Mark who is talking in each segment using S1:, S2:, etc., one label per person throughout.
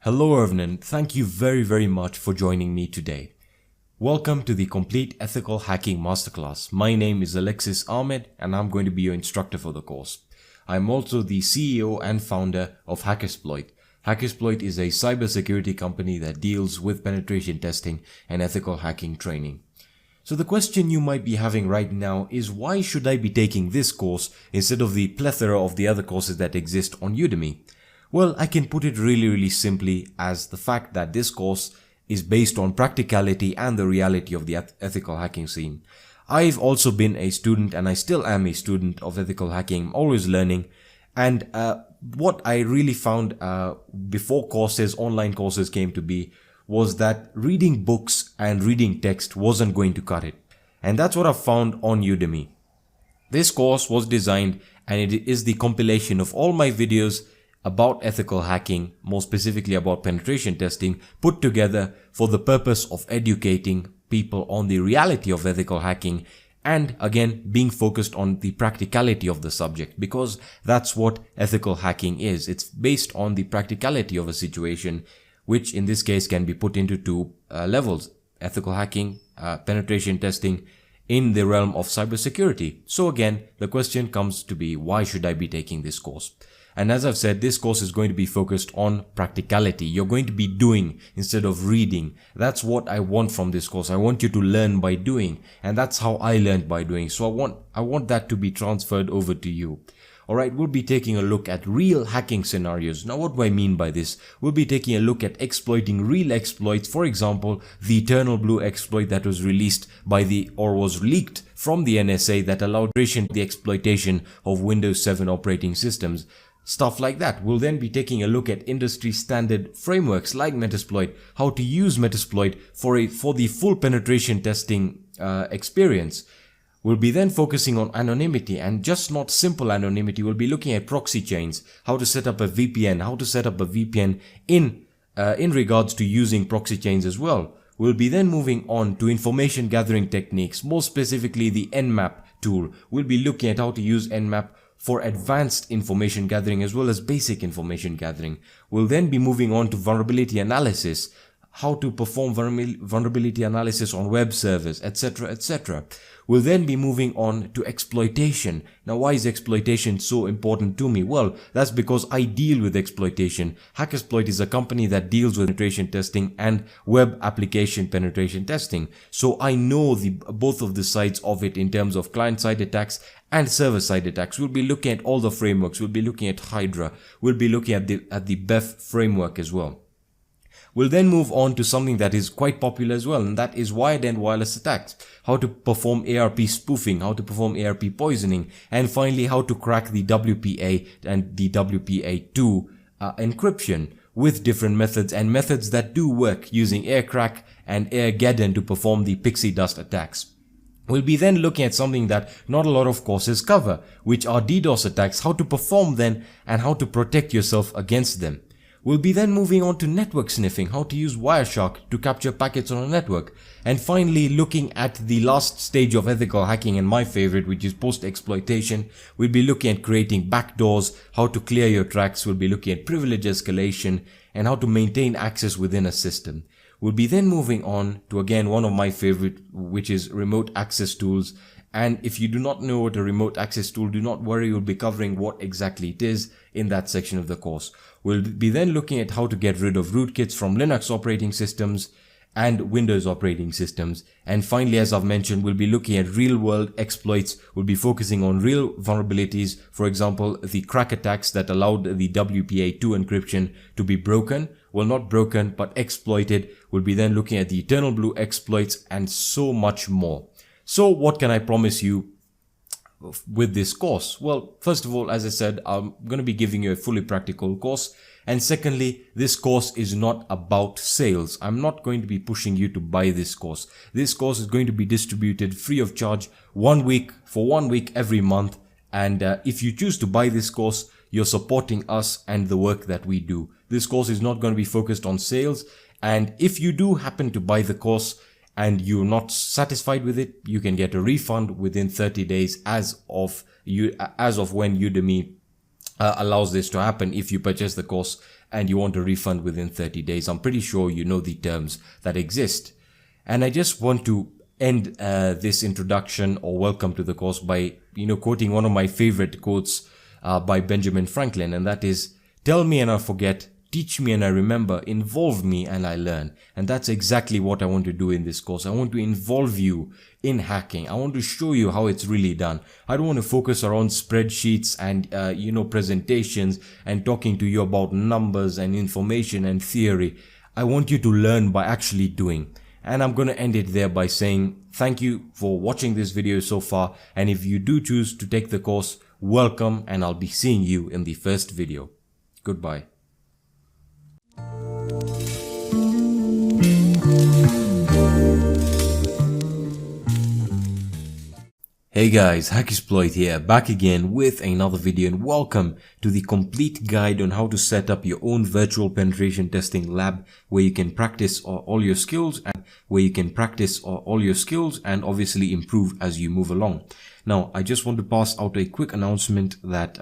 S1: Hello everyone, thank you very much for joining me today. Welcome to the Complete Ethical Hacking Masterclass. My name is Alexis Ahmed and I'm going to be your instructor for the course. I'm also the CEO and founder of Hackersploit. Hackersploit is a cybersecurity company that deals with penetration testing and ethical hacking training. So the question you might be having right now is, why should I be taking this course instead of the plethora of the other courses that exist on Udemy? Well, I can put it really simply as the fact that this course is based on practicality and the reality of the ethical hacking scene. I've also been a student and I still am a student of ethical hacking, always learning. And what I really found before online courses came to be, was that reading books and reading text wasn't going to cut it. And that's what I found on Udemy. This course was designed and it is the compilation of all my videos about ethical hacking, more specifically about penetration testing, put together for the purpose of educating people on the reality of ethical hacking and again being focused on the practicality of the subject, because that's what ethical hacking is. It's based on the practicality of a situation, which in this case can be put into two levels: ethical hacking, penetration testing in the realm of cybersecurity. So again, the question comes to be, why should I be taking this course? And as I've said, this course is going to be focused on practicality. You're going to be doing instead of reading. That's what I want from this course. I want you to learn by doing. And that's how I learned by doing. So I want that to be transferred over to you. Alright, we'll be taking a look at real hacking scenarios. Now what do I mean by this? We'll be taking a look at exploiting real exploits. For example, the Eternal Blue exploit that was released by was leaked from the NSA that allowed the exploitation of Windows 7 operating systems. Stuff like that. We'll then be taking a look at industry standard frameworks like Metasploit, how to use Metasploit for the full penetration testing experience. We'll be then focusing on anonymity, and just not simple anonymity. We'll be looking at proxychains, how to set up a VPN, in regards to using proxychains as well. We'll be then moving on to information gathering techniques, more specifically the Nmap tool. We'll be looking at how to use Nmap for advanced information gathering as well as basic information gathering. We'll then be moving on to vulnerability analysis, how to perform vulnerability analysis on web servers, etc. We'll then be moving on to exploitation. Now, why is exploitation so important to me? Well, that's because I deal with exploitation. Hackersploit is a company that deals with penetration testing and web application penetration testing. So I know both of the sides of it in terms of client-side attacks and server-side attacks. We'll be looking at all the frameworks. We'll be looking at Hydra. We'll be looking at the BEF framework as well. We'll then move on to something that is quite popular as well, and that is wired and wireless attacks. How to perform ARP spoofing, how to perform ARP poisoning, and finally how to crack the WPA and the WPA2 encryption with different methods, and methods that do work using AirCrack and AirGeddon to perform the pixie dust attacks. We'll be then looking at something that not a lot of courses cover, which are DDoS attacks, how to perform them and how to protect yourself against them. We'll be then moving on to network sniffing, how to use Wireshark to capture packets on a network. And finally, looking at the last stage of ethical hacking and my favorite, which is post-exploitation. We'll be looking at creating backdoors, how to clear your tracks. We'll be looking at privilege escalation and how to maintain access within a system. We'll be then moving on to, again, one of my favorite, which is remote access tools. And if you do not know what a remote access tool, do not worry, we'll be covering what exactly it is in that section of the course. We'll be then looking at how to get rid of rootkits from Linux operating systems and Windows operating systems. And finally, as I've mentioned, we'll be looking at real world exploits. We'll be focusing on real vulnerabilities. For example, the crack attacks that allowed the WPA2 encryption to be broken. Well, not broken, but exploited. We'll be then looking at the Eternal Blue exploits and so much more. So what can I promise you with this course? Well, first of all, as I said, I'm going to be giving you a fully practical course. And secondly, this course is not about sales. I'm not going to be pushing you to buy this course. This course is going to be distributed free of charge for 1 week every month. And if you choose to buy this course, you're supporting us and the work that we do. This course is not going to be focused on sales. And if you do happen to buy the course and you're not satisfied with it, you can get a refund within 30 days as of when Udemy allows this to happen if you purchase the course and you want a refund within 30 days. I'm pretty sure you know the terms that exist. And I just want to end this introduction or welcome to the course by, quoting one of my favorite quotes by Benjamin Franklin, and that is, "Tell me and I forget, teach me and I remember, involve me and I learn." And that's exactly what I want to do in this course. I want to involve you in hacking. I want to show you how it's really done. I don't want to focus around spreadsheets and, presentations and talking to you about numbers and information and theory. I want you to learn by actually doing. And I'm going to end it there by saying thank you for watching this video so far. And if you do choose to take the course, welcome, and I'll be seeing you in the first video. Goodbye. Hey guys, Exploit here, back again with another video, and welcome to the complete guide on how to set up your own virtual penetration testing lab where you can practice all your skills and obviously improve as you move along. Now, I just want to pass out a quick announcement that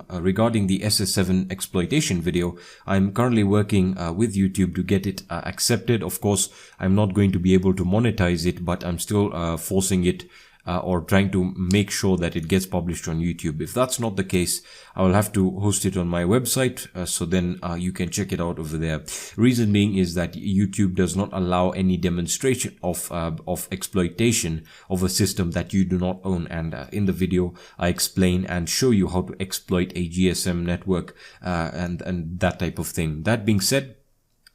S1: regarding the SS7 exploitation video, I'm currently working with YouTube to get it accepted. Of course, I'm not going to be able to monetize it, but I'm still forcing it or trying to make sure that it gets published on YouTube. If that's not the case, I will have to host it on my website, so then you can check it out over there. Reason being is that YouTube does not allow any demonstration of exploitation of a system that you do not own. And in the video, I explain and show you how to exploit a GSM network and that type of thing. That being said,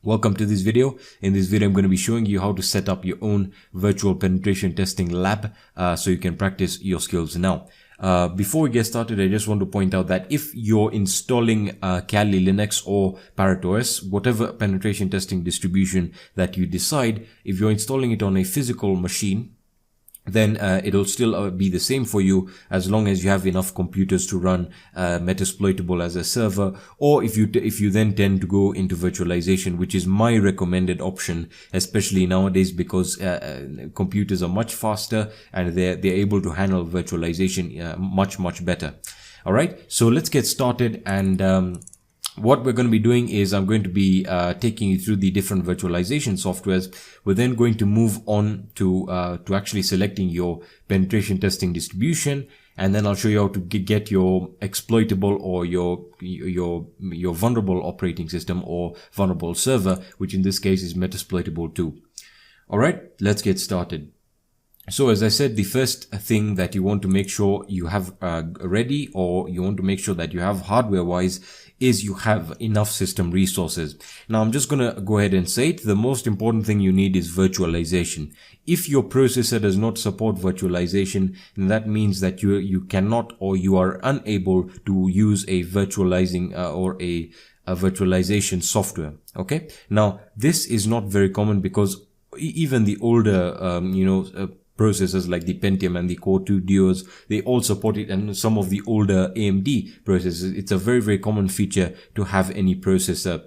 S1: welcome to this video. In this video, I'm going to be showing you how to set up your own virtual penetration testing lab so you can practice your skills. Now, before we get started, I just want to point out that if you're installing Kali Linux or Parrot OS, whatever penetration testing distribution that you decide, if you're installing it on a physical machine, then it'll still be the same for you as long as you have enough computers to run Metasploitable as a server, or if you then tend to go into virtualization, which is my recommended option, especially nowadays because computers are much faster and they're able to handle virtualization much better. All right, so let's get started. And what we're going to be doing is I'm going to be taking you through the different virtualization softwares. We're then going to move on to actually selecting your penetration testing distribution, and then I'll show you how to get your exploitable or your vulnerable operating system or vulnerable server, which in this case is Metasploitable 2. All right, let's get started. So as I said, the first thing that you want to make sure you have ready, or you want to make sure that you have hardware wise, is you have enough system resources. Now I'm just going to go ahead and say it. The most important thing you need is virtualization. If your processor does not support virtualization, then that means that you cannot, or you are unable to use a virtualizing or a virtualization software. Okay. Now this is not very common because even the older, processors like the Pentium and the Core 2 Duos, they all support it, and some of the older AMD processors, it's a very common feature to have any processor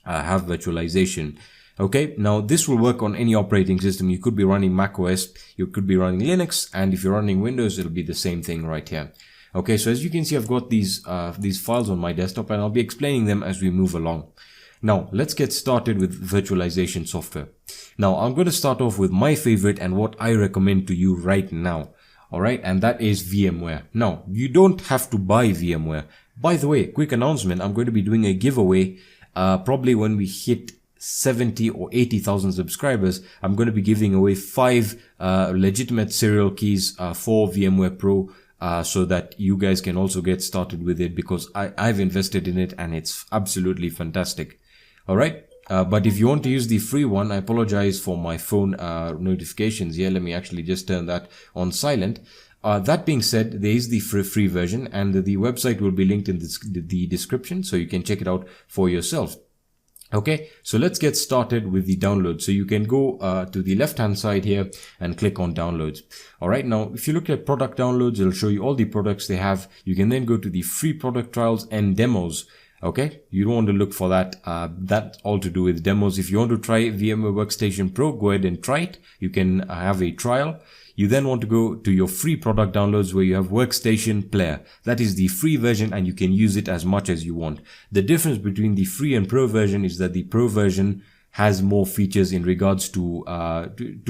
S1: have virtualization. Okay, now this will work on any operating system. You could be running macOS, you could be running Linux, and if you're running Windows, it'll be the same thing right here. Okay, so as you can see, I've got these files on my desktop, and I'll be explaining them as we move along. Now, let's get started with virtualization software. Now, I'm going to start off with my favorite and what I recommend to you right now. All right, and that is VMware. Now, you don't have to buy VMware. By the way, quick announcement, I'm going to be doing a giveaway probably when we hit 70 or 80,000 subscribers. I'm going to be giving away 5 legitimate serial keys for VMware Pro. So that you guys can also get started with it, because I've invested in it and it's absolutely fantastic. All right. But if you want to use the free one, I apologize for my phone notifications here. Let me actually just turn that on silent. That being said, there is the free version, and the website will be linked in the description, so you can check it out for yourself. Okay, so let's get started with the download. So you can go to the left hand side here and click on downloads. All right, now if you look at product downloads, it'll show you all the products they have. You can then go to the free product trials and demos. Okay, you don't want to look for that. That's all to do with demos. If you want to try VMware Workstation Pro, go ahead and try it. You can have a trial. You then want to go to your free product downloads where you have Workstation Player. That is the free version and you can use it as much as you want. The difference between the free and pro version is that the pro version has more features in regards to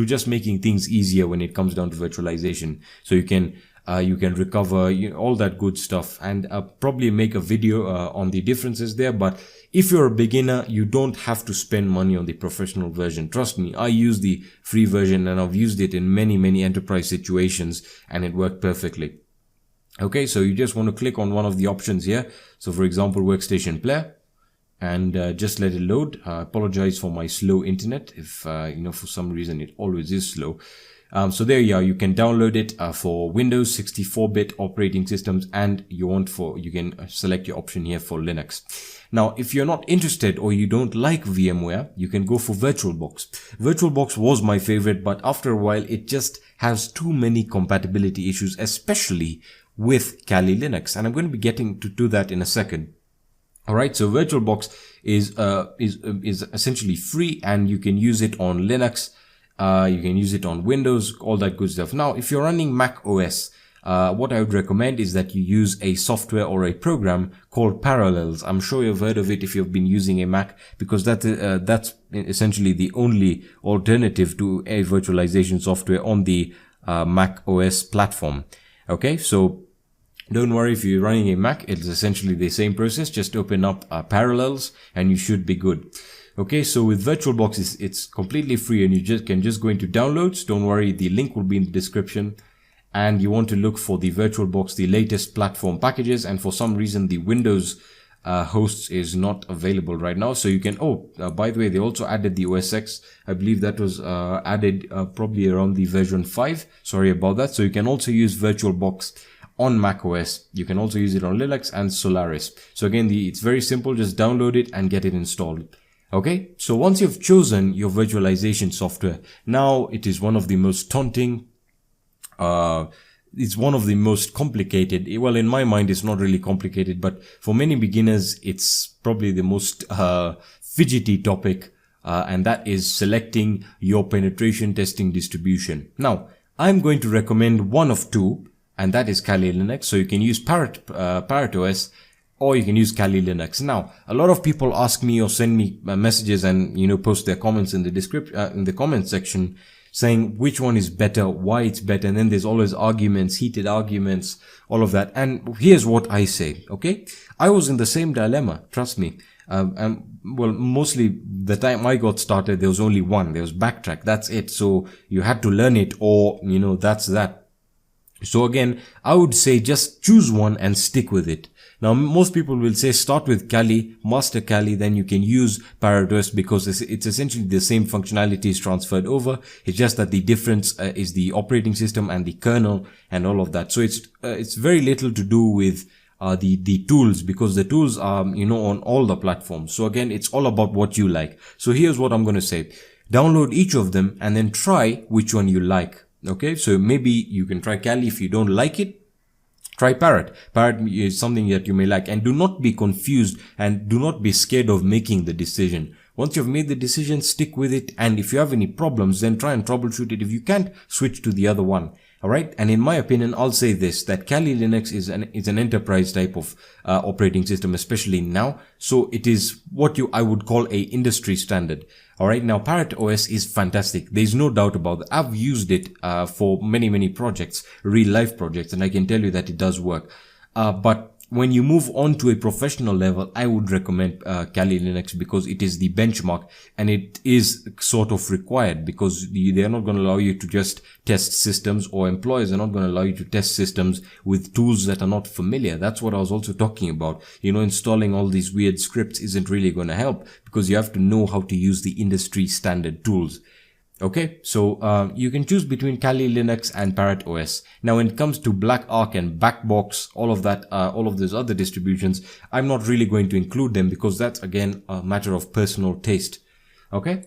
S1: just making things easier when it comes down to virtualization. So you can recover all that good stuff, and probably make a video on the differences there. But if you're a beginner, you don't have to spend money on the professional version. Trust me, I use the free version and I've used it in many enterprise situations and it worked perfectly. Okay, so you just want to click on one of the options here. So for example, Workstation Player, and just let it load. I apologize for my slow internet if for some reason it always is slow. So there you are. You can download it for Windows 64-bit operating systems, and you can select your option here for Linux. Now, if you're not interested or you don't like VMware, you can go for VirtualBox. VirtualBox was my favorite, but after a while, it just has too many compatibility issues, especially with Kali Linux, and I'm going to be getting to that in a second. All right, so VirtualBox is essentially free, and you can use it on Linux. You can use it on Windows, all that good stuff. Now, if you're running Mac OS, what I would recommend is that you use a software or a program called Parallels. I'm sure you've heard of it if you've been using a Mac, because that's essentially the only alternative to a virtualization software on the Mac OS platform. Okay, so don't worry if you're running a Mac, it's essentially the same process. Just open up Parallels and you should be good. Okay, so with VirtualBox, it's completely free and you can just go into downloads. Don't worry, the link will be in the description. And you want to look for the VirtualBox, the latest platform packages. And for some reason, the Windows hosts is not available right now. So you can, by the way, they also added the OS X. I believe that was added probably around the version 5. Sorry about that. So you can also use VirtualBox on Mac OS. You can also use it on Linux and Solaris. So again, it's very simple. Just download it and get it installed. Okay, so once you've chosen your virtualization software, now it is one of the most daunting, it's one of the most complicated. Well, in my mind, it's not really complicated, but for many beginners, it's probably the most fidgety topic, and that is selecting your penetration testing distribution. Now, I'm going to recommend one of two, and that is Kali Linux. So you can use Parrot OS, or you can use Kali Linux. Now, a lot of people ask me or send me messages and, post their comments in the description, in the comment section, saying which one is better, why it's better. And then there's always arguments, heated arguments, all of that. And here's what I say. Okay. I was in the same dilemma. Trust me. Well, mostly the time I got started, there was only one. There was Backtrack. That's it. So you had to learn it, or, that's that. So again, I would say just choose one and stick with it. Now, most people will say start with Kali, master Kali, then you can use Parrot OS because it's essentially the same functionalities transferred over. It's just that the difference is the operating system and the kernel and all of that. So it's very little to do with the tools, because the tools are, on all the platforms. So again, it's all about what you like. So here's what I'm going to say. Download each of them and then try which one you like. Okay, so maybe you can try Kali. If you don't like it, try Parrot. Parrot is something that you may like, and do not be confused and do not be scared of making the decision. Once you've made the decision, stick with it. And if you have any problems, then try and troubleshoot it. If you can't, switch to the other one. All right. And in my opinion, I'll say this, that Kali Linux is an enterprise type of operating system, especially now. So it is what I would call a industry standard. All right. Now, Parrot OS is fantastic. There's no doubt about that. I've used it for many projects, real life projects, and I can tell you that it does work. But when you move on to a professional level, I would recommend Kali Linux, because it is the benchmark and it is sort of required, because they're not going to allow you to just test systems, or employers are not going to allow you to test systems with tools that are not familiar. That's what I was also talking about. Installing all these weird scripts isn't really going to help, because you have to know how to use the industry standard tools. Okay, so you can choose between Kali Linux and Parrot OS. Now, when it comes to Black Arc and Backbox, all of that, all of those other distributions, I'm not really going to include them, because that's again a matter of personal taste. Okay,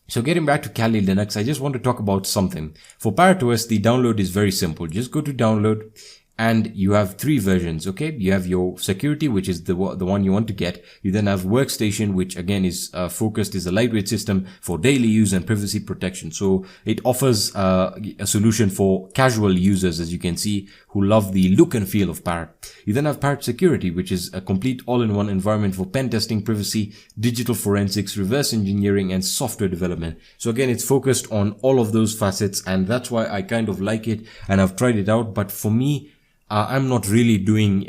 S1: so getting back to Kali Linux, I just want to talk about something. For Parrot OS, the download is very simple. Just go to download, and you have 3 versions. Okay, you have your security, which is the one you want to get. You then have workstation, which again is focused, is a lightweight system for daily use and privacy protection. So it offers a solution for casual users, as you can see, who love the look and feel of Parrot. You then have Parrot Security, which is a complete all-in-one environment for pen testing, privacy, digital forensics, reverse engineering, and software development. So again, it's focused on all of those facets, and that's why I kind of like it, and I've tried it out. But for me, I'm not really doing,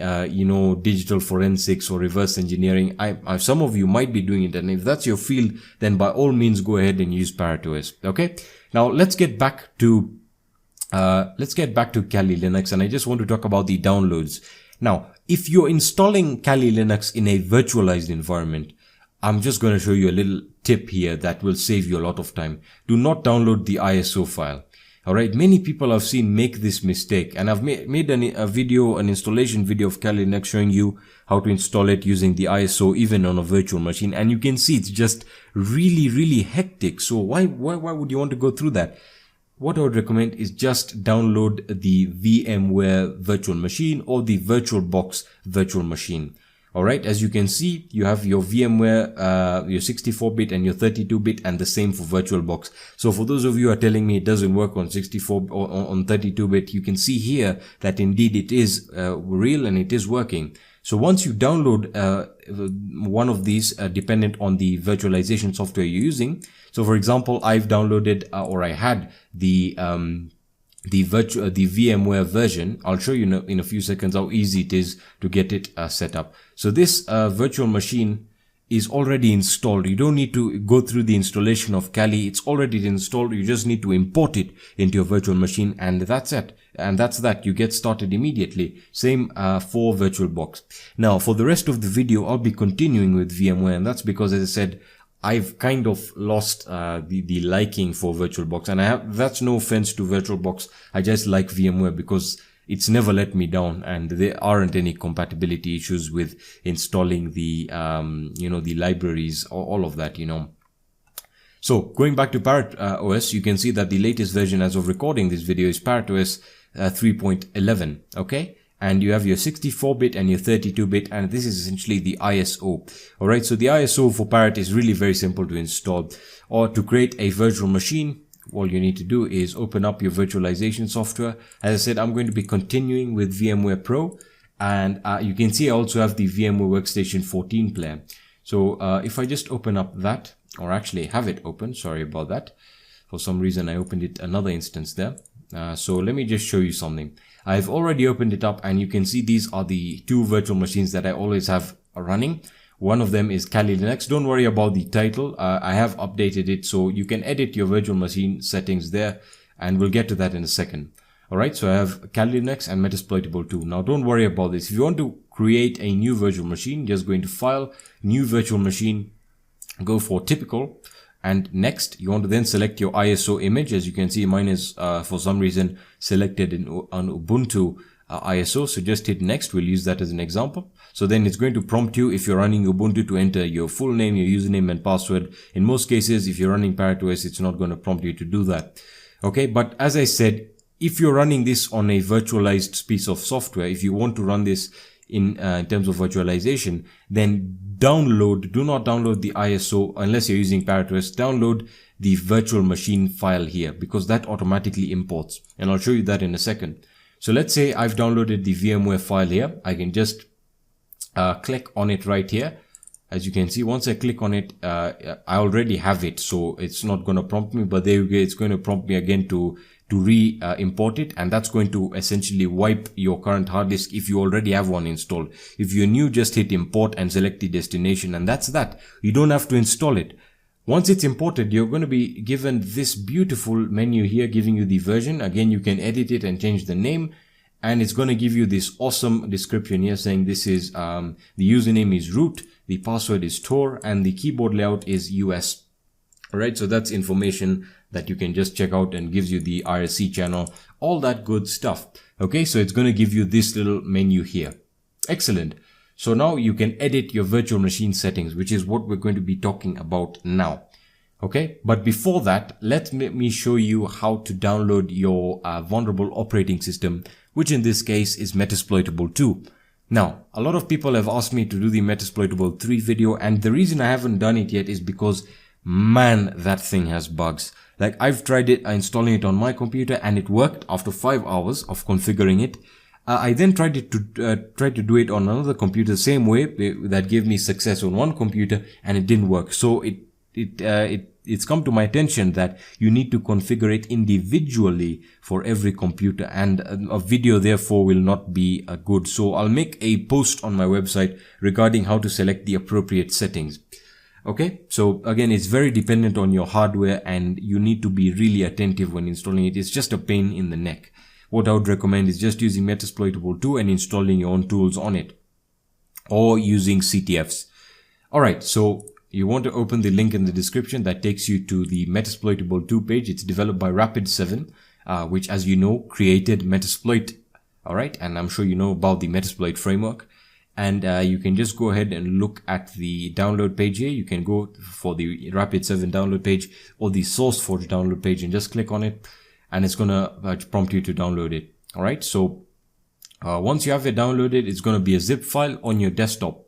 S1: digital forensics or reverse engineering. Some of you might be doing it, and if that's your field, then by all means go ahead and use Parrot OS. Okay. Now let's get back to Kali Linux, and I just want to talk about the downloads. Now, if you're installing Kali Linux in a virtualized environment, I'm just going to show you a little tip here that will save you a lot of time. Do not download the ISO file. Alright, many people I've seen make this mistake, and I've made an installation video of Kali Linux showing you how to install it using the ISO even on a virtual machine, and you can see it's just really hectic. So why would you want to go through that? What I would recommend is just download the VMware virtual machine or the VirtualBox virtual machine. Alright, as you can see, you have your VMware, your 64-bit and your 32-bit, and the same for VirtualBox. So for those of you who are telling me it doesn't work on 64 or on 32-bit, you can see here that indeed it is real and it is working. So once you download one of these, dependent on the virtualization software you're using. So for example, I've downloaded or I had the VMware version. I'll show you in a few seconds how easy it is to get it set up. So this virtual machine is already installed. You don't need to go through the installation of Kali. It's already installed. You just need to import it into your virtual machine, and that's it. And that's that. You get started immediately. Same for VirtualBox. Now, for the rest of the video, I'll be continuing with VMware, and that's because, as I said, I've kind of lost the liking for VirtualBox, and that's no offense to VirtualBox. I just like VMware because it's never let me down, and there aren't any compatibility issues with installing the the libraries or all of that, So going back to Parrot OS, you can see that the latest version as of recording this video is Parrot OS 3.11. Okay. And you have your 64-bit and your 32-bit, and this is essentially the ISO. Alright, so the ISO for Parrot is really very simple to install. Or to create a virtual machine, all you need to do is open up your virtualization software. As I said, I'm going to be continuing with VMware Pro, and you can see I also have the VMware Workstation 14 player. So if I just open up that, or actually have it open, sorry about that. For some reason I opened it another instance there. So let me just show you something. I've already opened it up, and you can see these are the 2 virtual machines that I always have running. One of them is Kali Linux. Don't worry about the title. I have updated it, so you can edit your virtual machine settings there, and we'll get to that in a second. Alright, so I have Kali Linux and Metasploitable 2. Now don't worry about this. If you want to create a new virtual machine, just go into File, New Virtual Machine, go for Typical. And next, you want to then select your ISO image. As you can see, mine is for some reason selected on Ubuntu ISO. So just hit next. We'll use that as an example. So then it's going to prompt you, if you're running Ubuntu, to enter your full name, your username and password. In most cases, if you're running Parrot OS, it's not going to prompt you to do that. Okay, but as I said, if you're running this on a virtualized piece of software, if you want to run this in terms of virtualization, then do not download the ISO unless you're using Parrot OS. Download the virtual machine file here, because that automatically imports, and I'll show you that in a second. So let's say I've downloaded the VMware file here. I can just click on it right here. As you can see, once I click on it, I already have it, so it's not going to prompt me, but there you go, it's going to prompt me again to re-import it, and that's going to essentially wipe your current hard disk if you already have one installed. If you're new, just hit import and select the destination, and that's that. You don't have to install it. Once it's imported, you're going to be given this beautiful menu here giving you the version. Again, you can edit it and change the name, and it's going to give you this awesome description here saying this is the username is root, the password is Tor, and the keyboard layout is US. Alright, so that's information that you can just check out and gives you the IRC channel, all that good stuff. Okay, so it's going to give you this little menu here. Excellent. So now you can edit your virtual machine settings, which is what we're going to be talking about now. Okay, but before that, let me show you how to download your vulnerable operating system, which in this case is Metasploitable 2. Now, a lot of people have asked me to do the Metasploitable 3 video, and the reason I haven't done it yet is because, man, that thing has bugs. Like, I've tried it, installing it on my computer, and it worked after 5 hours of configuring it. I then tried to do it on another computer the same way. That gave me success on one computer, and it didn't work. So it's come to my attention that you need to configure it individually for every computer, and a video therefore will not be good. So I'll make a post on my website regarding how to select the appropriate settings. Okay, so again, it's very dependent on your hardware, and you need to be really attentive when installing it. It's just a pain in the neck. What I would recommend is just using Metasploitable 2 and installing your own tools on it, or using CTFs. Alright, so you want to open the link in the description that takes you to the Metasploitable 2 page. It's developed by Rapid7, which, as you know, created Metasploit. Alright, and I'm sure you know about the Metasploit framework. And you can just go ahead and look at the download page here. You can go for the Rapid7 download page or the SourceForge download page and just click on it, and it's gonna prompt you to download it. Alright, so once you have it downloaded, it's gonna be a zip file on your desktop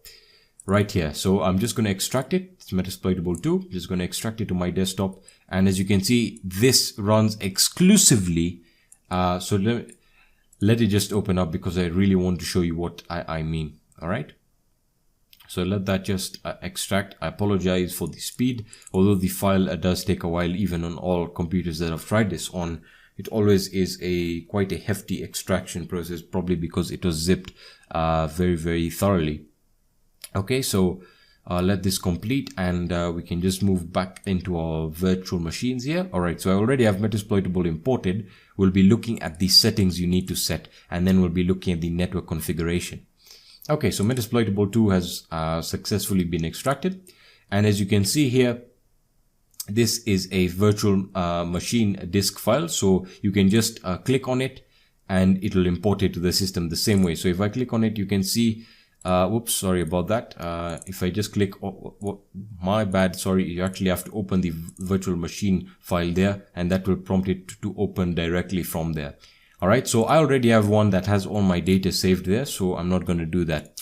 S1: right here. So I'm just gonna extract it. It's Metasploitable 2. Just gonna extract it to my desktop, and as you can see, this runs exclusively. So let it just open up, because I really want to show you what I mean. Alright, so let that just extract. I apologize for the speed, although the file does take a while, even on all computers that I've tried this on. It always is quite a hefty extraction process, probably because it was zipped very, very thoroughly. Okay, so let this complete, and we can just move back into our virtual machines here. Alright, so I already have Metasploitable imported. We'll be looking at the settings you need to set, and then we'll be looking at the network configuration. Okay, so Metasploitable 2 has successfully been extracted, and as you can see here, this is a virtual machine disk file. So you can just click on it, and it will import it to the system the same way. So if I click on it, you can see, whoops, sorry about that. If I just click, my bad, sorry, you actually have to open the virtual machine file there, and that will prompt it to open directly from there. Alright, so I already have one that has all my data saved there, so I'm not going to do that.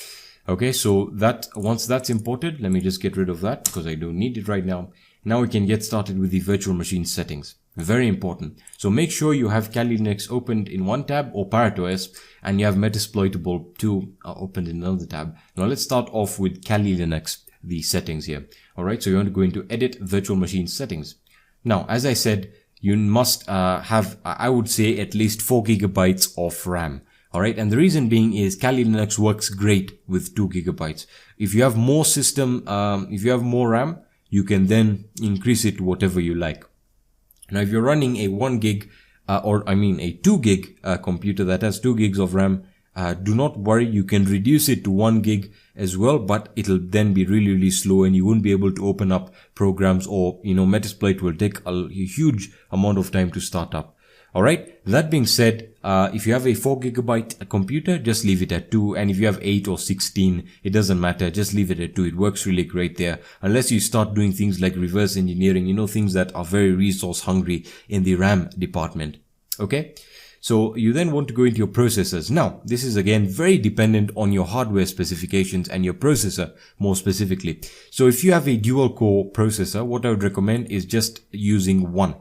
S1: Okay, so once that's imported, let me just get rid of that because I don't need it right now. Now we can get started with the virtual machine settings. Very important. So make sure you have Kali Linux opened in one tab, or ParrotOS, and you have Metasploitable 2 opened in another tab. Now let's start off with Kali Linux, the settings here. Alright, so you want to go into Edit Virtual Machine Settings. Now, as I said, you must have, I would say, at least 4 gigabytes of RAM. Alright, and the reason being is Kali Linux works great with 2 gigabytes. If you have more if you have more RAM, you can then increase it to whatever you like. Now, if you're running a 1 gig, a 2 gig computer that has 2 gigs of RAM, do not worry, you can reduce it to 1 gig as well, but it'll then be really, really slow, and you won't be able to open up programs, or, Metasploit will take a huge amount of time to start up. Alright, that being said, if you have a 4 gigabyte computer, just leave it at 2, and if you have 8 or 16, it doesn't matter, just leave it at 2. It works really great there, unless you start doing things like reverse engineering, things that are very resource hungry in the RAM department. Okay? So you then want to go into your processors. Now, this is again very dependent on your hardware specifications and your processor more specifically. So if you have a dual core processor, what I would recommend is just using one.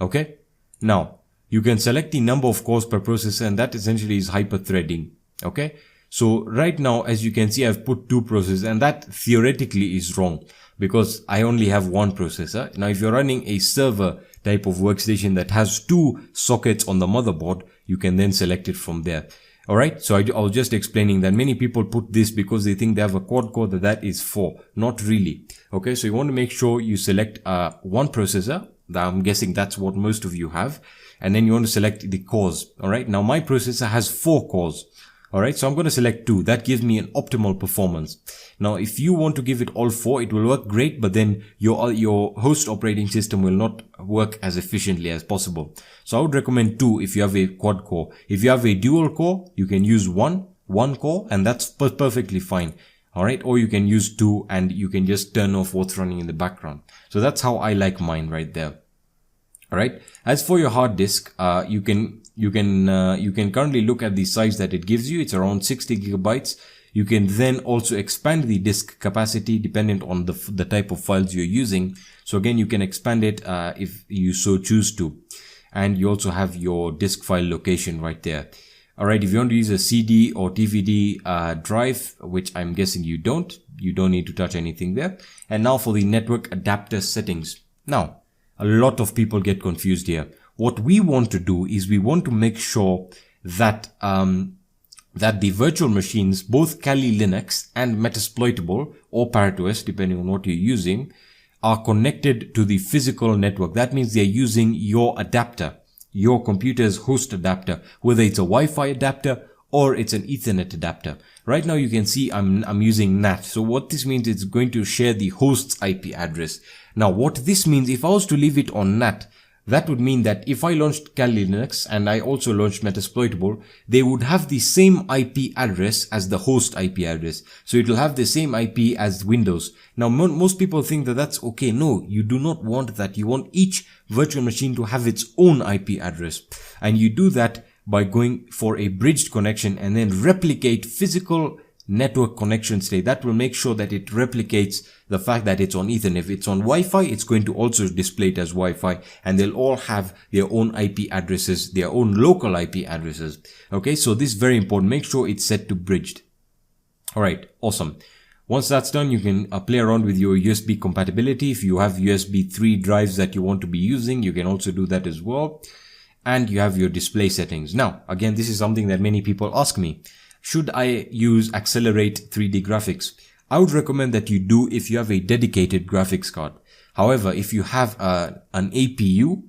S1: Okay? Now, you can select the number of cores per processor, and that essentially is hyper-threading. Okay? So right now, as you can see, I've put 2 processors, and that theoretically is wrong because I only have 1 processor. Now, if you're running a server type of workstation that has 2 sockets on the motherboard, you can then select it from there. Alright, so I was just explaining that many people put this because they think they have a quad core that is 4. Not really. Okay, so you want to make sure you select 1 processor. I'm guessing that's what most of you have. And then you want to select the cores. Alright, now my processor has 4 cores. Alright, so I'm going to select 2. That gives me an optimal performance. Now, if you want to give it all 4, it will work great, but then your host operating system will not work as efficiently as possible. So I would recommend 2 if you have a quad core. If you have a dual core, you can use one core, and that's perfectly fine. Alright, or you can use 2 and you can just turn off what's running in the background. So that's how I like mine right there. Alright, as for your hard disk, you can you can currently look at the size that it gives you. It's around 60 gigabytes. You can then also expand the disk capacity dependent on the type of files you're using. So again, you can expand it if you so choose to. And you also have your disk file location right there. Alright, if you want to use a CD or DVD drive, which I'm guessing you don't need to touch anything there. And now for the network adapter settings. Now, a lot of people get confused here. What we want to do is we want to make sure that that the virtual machines, both Kali Linux and Metasploitable or ParrotOS, depending on what you're using, are connected to the physical network. That means they're using your adapter, your computer's host adapter, whether it's a Wi-Fi adapter or it's an Ethernet adapter. Right now you can see I'm using NAT. So what this means, it's going to share the host's IP address. Now what this means, if I was to leave it on NAT, that would mean that if I launched Kali Linux and I also launched Metasploitable, they would have the same IP address as the host IP address. So it will have the same IP as Windows. Now most people think that that's okay. No, you do not want that. You want each virtual machine to have its own IP address. And you do that by going for a bridged connection and then replicate physical network connection state. That will make sure that it replicates the fact that it's on Ethernet. If it's on Wi-Fi, it's going to also display it as Wi-Fi, and they'll all have their own IP addresses, their own local IP addresses. Okay, so this is very important. Make sure it's set to bridged. All right, awesome. Once that's done, you can play around with your USB compatibility. If you have USB 3 drives that you want to be using, you can also do that as well. And you have your display settings. Now, again, this is something that many people ask me. Should I use Accelerate 3D graphics? I would recommend that you do if you have a dedicated graphics card. However, if you have an APU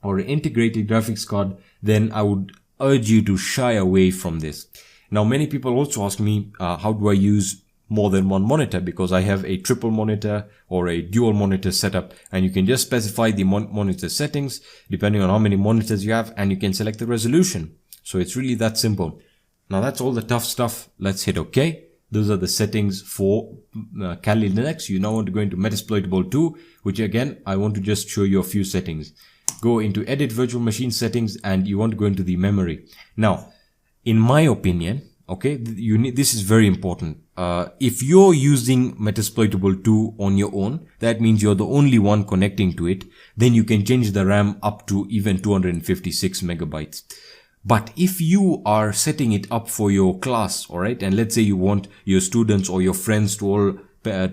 S1: or an integrated graphics card, then I would urge you to shy away from this. Now, many people also ask me, how do I use more than one monitor? Because I have a triple monitor or a dual monitor setup, and you can just specify the monitor settings depending on how many monitors you have, and you can select the resolution. So it's really that simple. Now that's all the tough stuff. Let's hit OK. Those are the settings for Kali Linux. You now want to go into Metasploitable 2, which again, I want to just show you a few settings. Go into Edit Virtual Machine Settings, and you want to go into the memory. Now, in my opinion, okay, this is very important. If you're using Metasploitable 2 on your own, that means you're the only one connecting to it, then you can change the RAM up to even 256 megabytes. But if you are setting it up for your class, alright, and let's say you want your students or your friends to all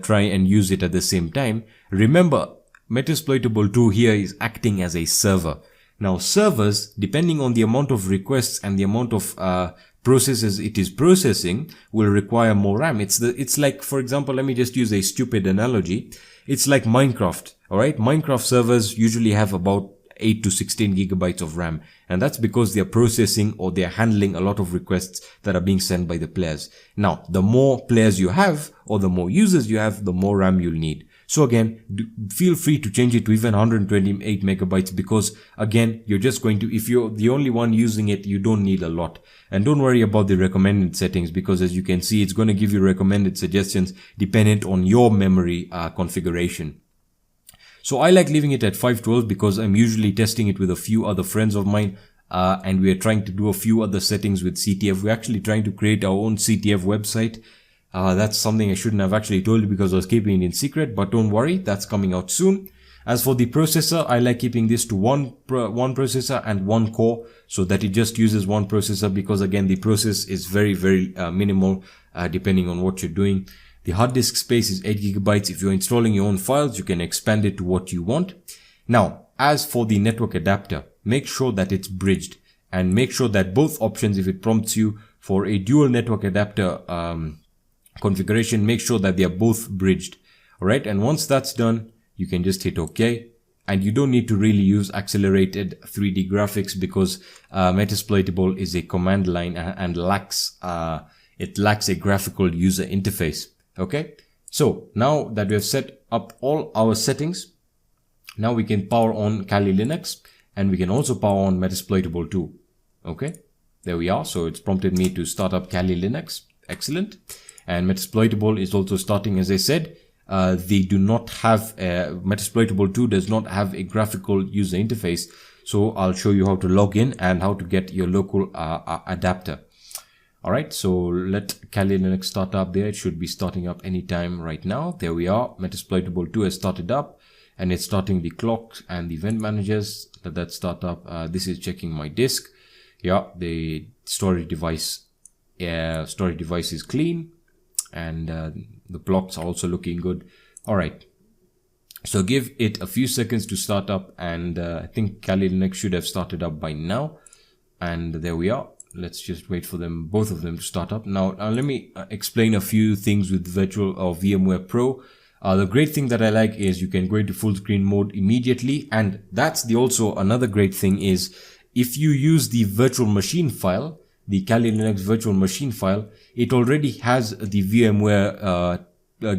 S1: try and use it at the same time, remember, Metasploitable 2 here is acting as a server. Now servers, depending on the amount of requests and the amount of processes it is processing, will require more RAM. It's like, for example, let me just use a stupid analogy. It's like Minecraft, alright? Minecraft servers usually have about 8 to 16 gigabytes of RAM, and that's because they're processing or they're handling a lot of requests that are being sent by the players. Now, the more players you have or the more users you have, the more RAM you'll need. So again, feel free to change it to even 128 megabytes because again, you're just going to, if you're the only one using it, you don't need a lot. And don't worry about the recommended settings because as you can see, it's going to give you recommended suggestions dependent on your memory configuration. So I like leaving it at 512 because I'm usually testing it with a few other friends of mine, and we are trying to do a few other settings with CTF. We're actually trying to create our own CTF website. That's something I shouldn't have actually told you because I was keeping it in secret, but don't worry, that's coming out soon. As for the processor, I like keeping this to one processor and one core so that it just uses one processor because again, the process is very, very minimal depending on what you're doing. The hard disk space is 8 gigabytes. If you're installing your own files, you can expand it to what you want. Now, as for the network adapter, make sure that it's bridged and make sure that both options, if it prompts you for a dual network adapter configuration, make sure that they are both bridged. All right. And once that's done, you can just hit OK. And you don't need to really use accelerated 3D graphics because Metasploitable is a command line and it lacks a graphical user interface. Okay, so now that we have set up all our settings, now we can power on Kali Linux and we can also power on Metasploitable 2. Okay, there we are. So it's prompted me to start up Kali Linux. Excellent. And Metasploitable is also starting, as I said. They do not have, Metasploitable 2 does not have a graphical user interface. So I'll show you how to log in and how to get your local adapter. All right, so let Kali Linux start up there. It should be starting up anytime right now. There we are. Metasploitable 2 has started up, and it's starting the clock and the event managers. Let that start up. This is checking my disk. Yeah, the storage device is clean, and the blocks are also looking good. All right, so give it a few seconds to start up, and I think Kali Linux should have started up by now. And there we are. Let's just wait for both of them to start up. Now let me explain a few things with virtual or VMware Pro. The great thing that I like is you can go into full screen mode immediately, and that's also another great thing is if you use the virtual machine file, the Kali Linux virtual machine file, it already has the VMware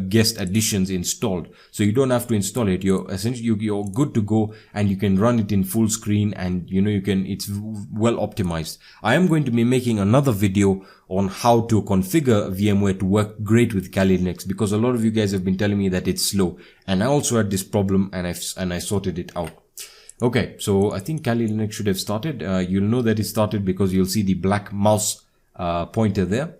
S1: guest additions installed, so you don't have to install it. You're good to go, and you can run it in full screen, and it's well optimized. I am going to be making another video on how to configure VMware to work great with Kali Linux, because a lot of you guys have been telling me that it's slow, and I also had this problem, and I sorted it out. Okay, so I think Kali Linux should have started. You'll know that it started because you'll see the black mouse pointer there.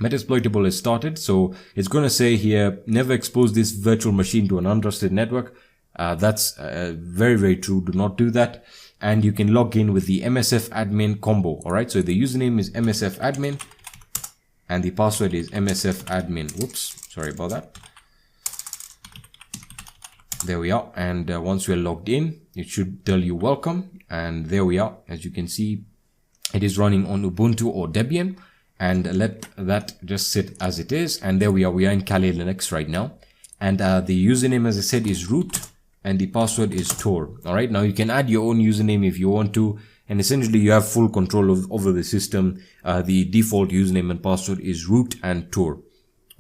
S1: Metasploitable has started, so it's going to say here, never expose this virtual machine to an untrusted network. That's very, very true. Do not do that. And you can log in with the MSF admin combo. All right, so the username is MSF admin and the password is MSF admin. Whoops, sorry about that. There we are. And once we're logged in, it should tell you welcome. And there we are. As you can see, it is running on Ubuntu or Debian. And let that just sit as it is. And there we are. We are in Kali Linux right now. And the username, as I said, is root. And the password is Tor. All right. Now you can add your own username if you want to. And essentially you have full control over the system. The default username and password is root and Tor.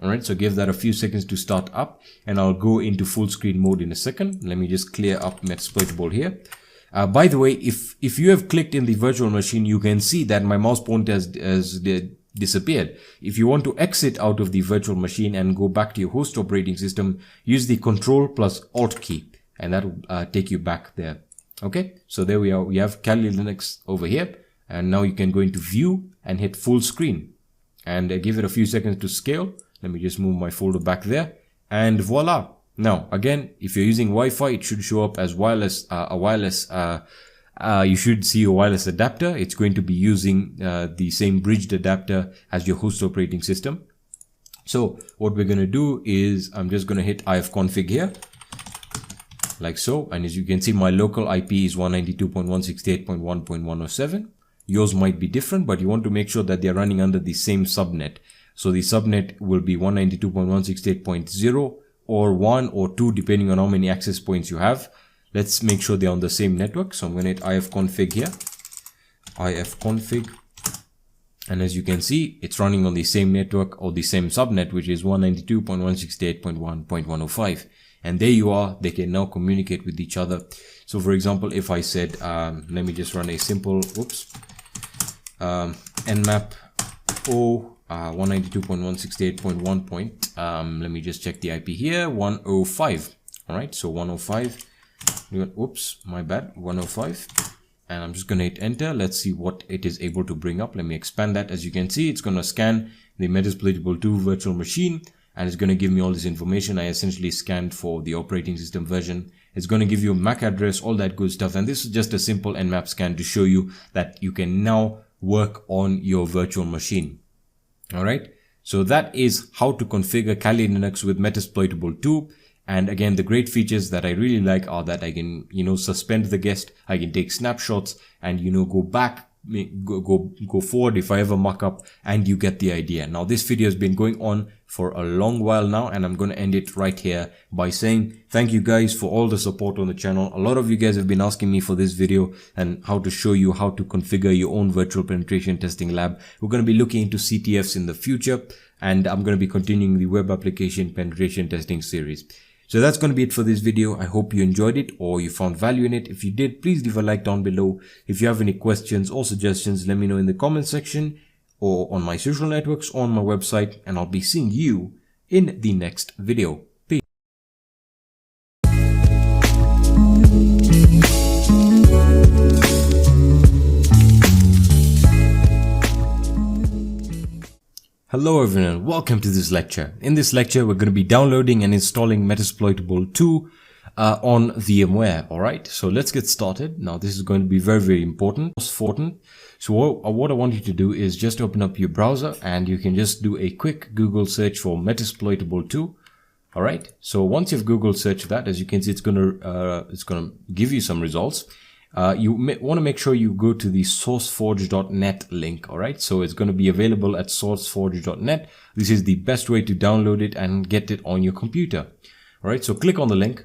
S1: All right. So give that a few seconds to start up. And I'll go into full screen mode in a second. Let me just clear up Metasploitable here. By the way, if you have clicked in the virtual machine, you can see that my mouse pointer has disappeared. If you want to exit out of the virtual machine and go back to your host operating system, use the Control plus Alt key, and that will take you back there. Okay, so there we are. We have Kali Linux over here, and now you can go into View and hit Full Screen, and give it a few seconds to scale. Let me just move my folder back there, and voila. Now again, if you're using Wi-Fi, it should show up as wireless. You should see a wireless adapter. It's going to be using the same bridged adapter as your host operating system. So what we're going to do is I'm just going to hit ifconfig here, like so. And as you can see, my local IP is 192.168.1.107. Yours might be different, but you want to make sure that they're running under the same subnet. So the subnet will be 192.168.0 or 1 or 2, depending on how many access points you have. Let's make sure they're on the same network. So I'm going to hit ifconfig here, ifconfig. And as you can see, it's running on the same network or the same subnet, which is 192.168.1.105. And there you are. They can now communicate with each other. So for example, if I said, let me just run a simple, Nmap O 192.168.1. Let me just check the IP here, 105. All right, so 105. Whoops, my bad, 105. And I'm just going to hit enter. Let's see what it is able to bring up. Let me expand that. As you can see, it's going to scan the Metasploitable 2 virtual machine, and it's going to give me all this information. I essentially scanned for the operating system version. It's going to give you a MAC address, all that good stuff. And this is just a simple Nmap scan to show you that you can now work on your virtual machine. All right. So that is how to configure Kali Linux with Metasploitable 2. And again, the great features that I really like are that I can, suspend the guest. I can take snapshots and, go back, go forward if I ever muck up, and you get the idea. Now, this video has been going on for a long while now, and I'm going to end it right here by saying thank you guys for all the support on the channel. A lot of you guys have been asking me for this video and how to show you how to configure your own virtual penetration testing lab. We're going to be looking into CTFs in the future, and I'm going to be continuing the web application penetration testing series. So that's going to be it for this video. I hope you enjoyed it or you found value in it. If you did, please leave a like down below. If you have any questions or suggestions, let me know in the comment section or on my social networks or on my website, and I'll be seeing you in the next video. Peace. Hello everyone, welcome to this lecture. In this lecture, we're going to be downloading and installing Metasploitable 2 on VMware. Alright, so let's get started. Now this is going to be very important. So what I want you to do is just open up your browser and you can just do a quick Google search for Metasploitable 2. Alright, so once you've Google searched that, as you can see, it's gonna give you some results. You want to make sure you go to the sourceforge.net link. Alright, so it's going to be available at sourceforge.net. This is the best way to download it and get it on your computer. Alright, so click on the link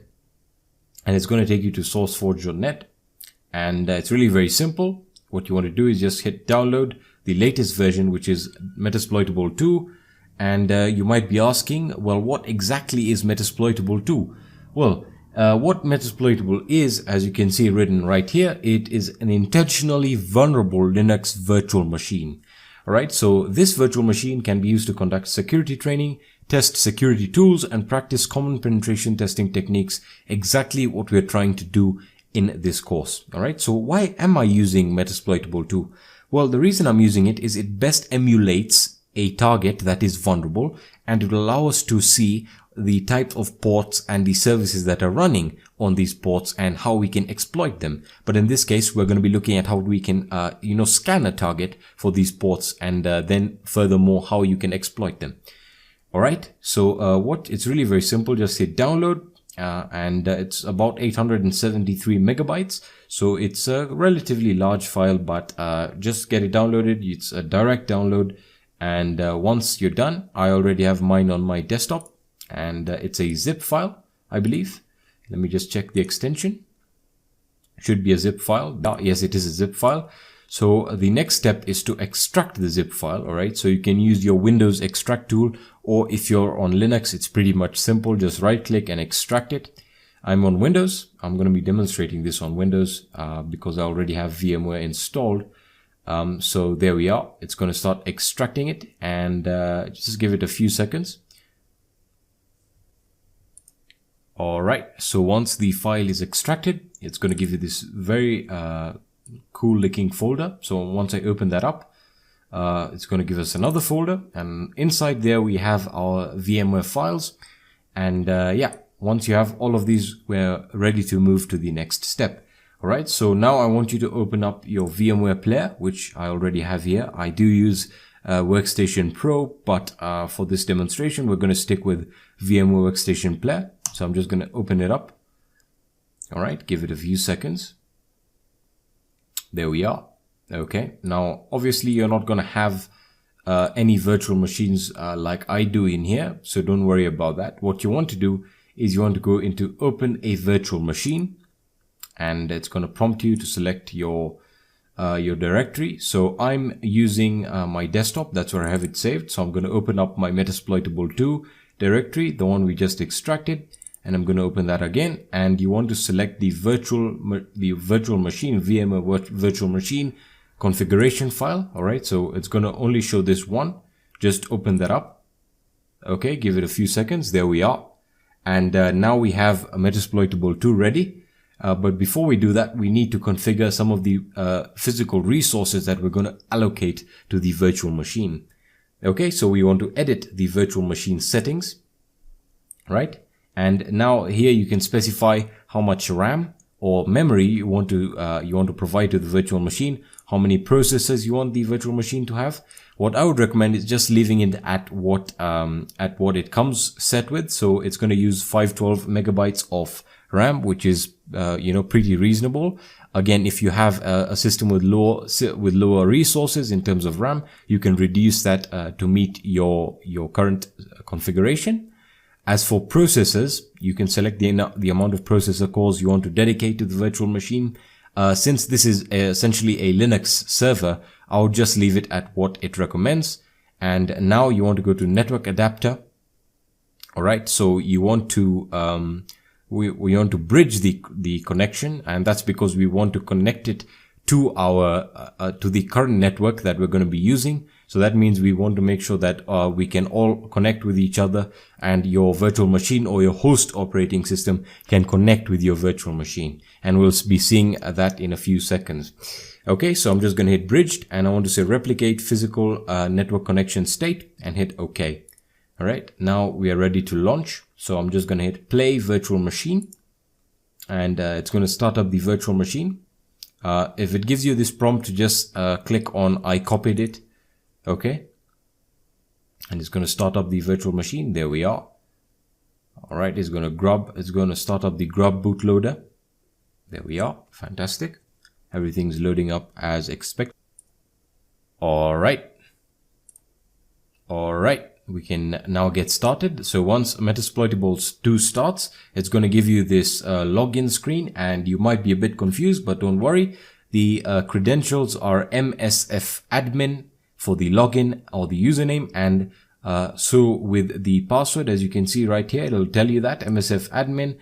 S1: and it's going to take you to sourceforge.net, and it's really very simple. What you want to do is just hit download the latest version, which is Metasploitable 2. And you might be asking, well, what exactly is Metasploitable 2? Well, what Metasploitable is, as you can see written right here, it is an intentionally vulnerable Linux virtual machine. Alright, so this virtual machine can be used to conduct security training, test security tools, and practice common penetration testing techniques, exactly what we're trying to do in this course. Alright, so why am I using Metasploitable 2? Well, the reason I'm using it is it best emulates a target that is vulnerable, and it will allow us to see the type of ports and the services that are running on these ports and how we can exploit them. But in this case, we're going to be looking at how we can, scan a target for these ports, and then furthermore, how you can exploit them. All right. So it's really very simple. Just hit download, and it's about 873 megabytes. So it's a relatively large file, but just get it downloaded. It's a direct download. And once you're done, I already have mine on my desktop, and it's a zip file, I believe. Let me just check the extension. Should be a zip file. Yes, it is a zip file. So the next step is to extract the zip file. All right, so you can use your Windows extract tool, or if you're on Linux, it's pretty much simple. Just right click and extract it. I'm on Windows. I'm going to be demonstrating this on Windows because I already have VMware installed. So there we are. It's going to start extracting it, and just give it a few seconds. All right. So once the file is extracted, it's going to give you this very cool looking folder. So once I open that up, it's going to give us another folder, and inside there we have our VMware files. And once you have all of these, we're ready to move to the next step. All right, so now I want you to open up your VMware player, which I already have here. I do use Workstation Pro, but for this demonstration, we're going to stick with VMware Workstation Player. So I'm just going to open it up. All right, give it a few seconds. There we are. Okay, now obviously you're not going to have any virtual machines like I do in here, so don't worry about that. What you want to do is you want to go into Open a Virtual Machine, and it's going to prompt you to select your directory. So I'm using my desktop. That's where I have it saved. So I'm going to open up my Metasploitable 2 directory, the one we just extracted, and I'm going to open that again. And you want to select the virtual machine, VMware virtual machine configuration file. All right. So it's going to only show this one. Just open that up. Okay. Give it a few seconds. There we are. And now we have a Metasploitable 2 ready. But before we do that, we need to configure some of the physical resources that we're going to allocate to the virtual machine. Okay, so we want to edit the virtual machine settings, right? And now here you can specify how much RAM or memory you want to provide to the virtual machine, how many processors you want the virtual machine to have. What I would recommend is just leaving it at what it comes set with. So it's going to use 512 megabytes of RAM, which is pretty reasonable. Again, if you have a system with lower resources in terms of RAM, you can reduce that to meet your current configuration. As for processors, you can select the amount of processor cores you want to dedicate to the virtual machine. Since this is essentially a Linux server, I would just leave it at what it recommends. And now you want to go to network adapter. All right, so you want to we want to bridge the connection, and that's because we want to connect it to our to the current network that we're going to be using. So that means we want to make sure that we can all connect with each other, and your virtual machine or your host operating system can connect with your virtual machine. And we'll be seeing that in a few seconds. Okay, so I'm just going to hit bridged, and I want to say replicate physical network connection state and hit OK. All right, now we are ready to launch. So I'm just going to hit play virtual machine, and it's going to start up the virtual machine. If it gives you this prompt, to just click on I copied it. Okay, and it's going to start up the virtual machine. There we are. All right, it's going to start up the grub bootloader. There we are. Fantastic. Everything's loading up as expected. All right, we can now get started. So once Metasploit 2 starts, it's going to give you this login screen, and you might be a bit confused, but don't worry. The credentials are MSF admin for the login or the username, and so with the password, as you can see right here, it'll tell you that MSF admin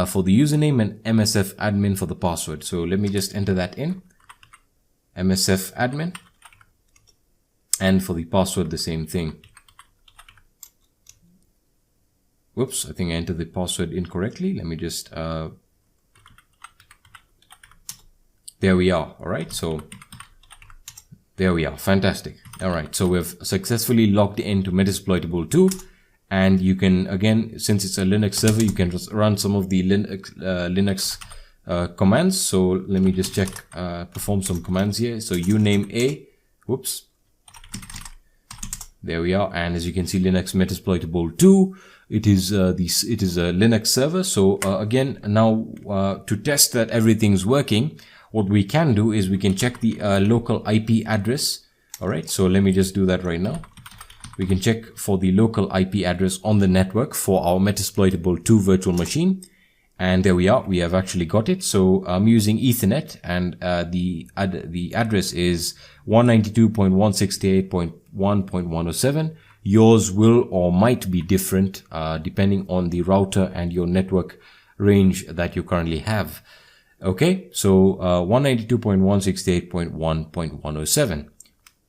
S1: for the username and MSF admin for the password. So let me just enter that in, MSF admin, and for the password the same thing. Whoops, I think I entered the password incorrectly. Let me just there we are. All right, so there we are. Fantastic. All right, so we've successfully logged into Metasploit 2, and you can, again, since it's a Linux server, you can just run some of the Linux commands. So let me just check, perform some commands here. So uname a, whoops, there we are. And as you can see, Linux Metasploit 2, it is a Linux server. So again, now to test that everything's working, what we can do is we can check the local IP address. All right, so let me just do that right now. We can check for the local IP address on the network for our Metasploit 2 virtual machine. And there we are, we have actually got it. So I'm using Ethernet, and the address is 192.168.1.107. Yours will or might be different depending on the router and your network range that you currently have. Okay, so 192.168.1.107.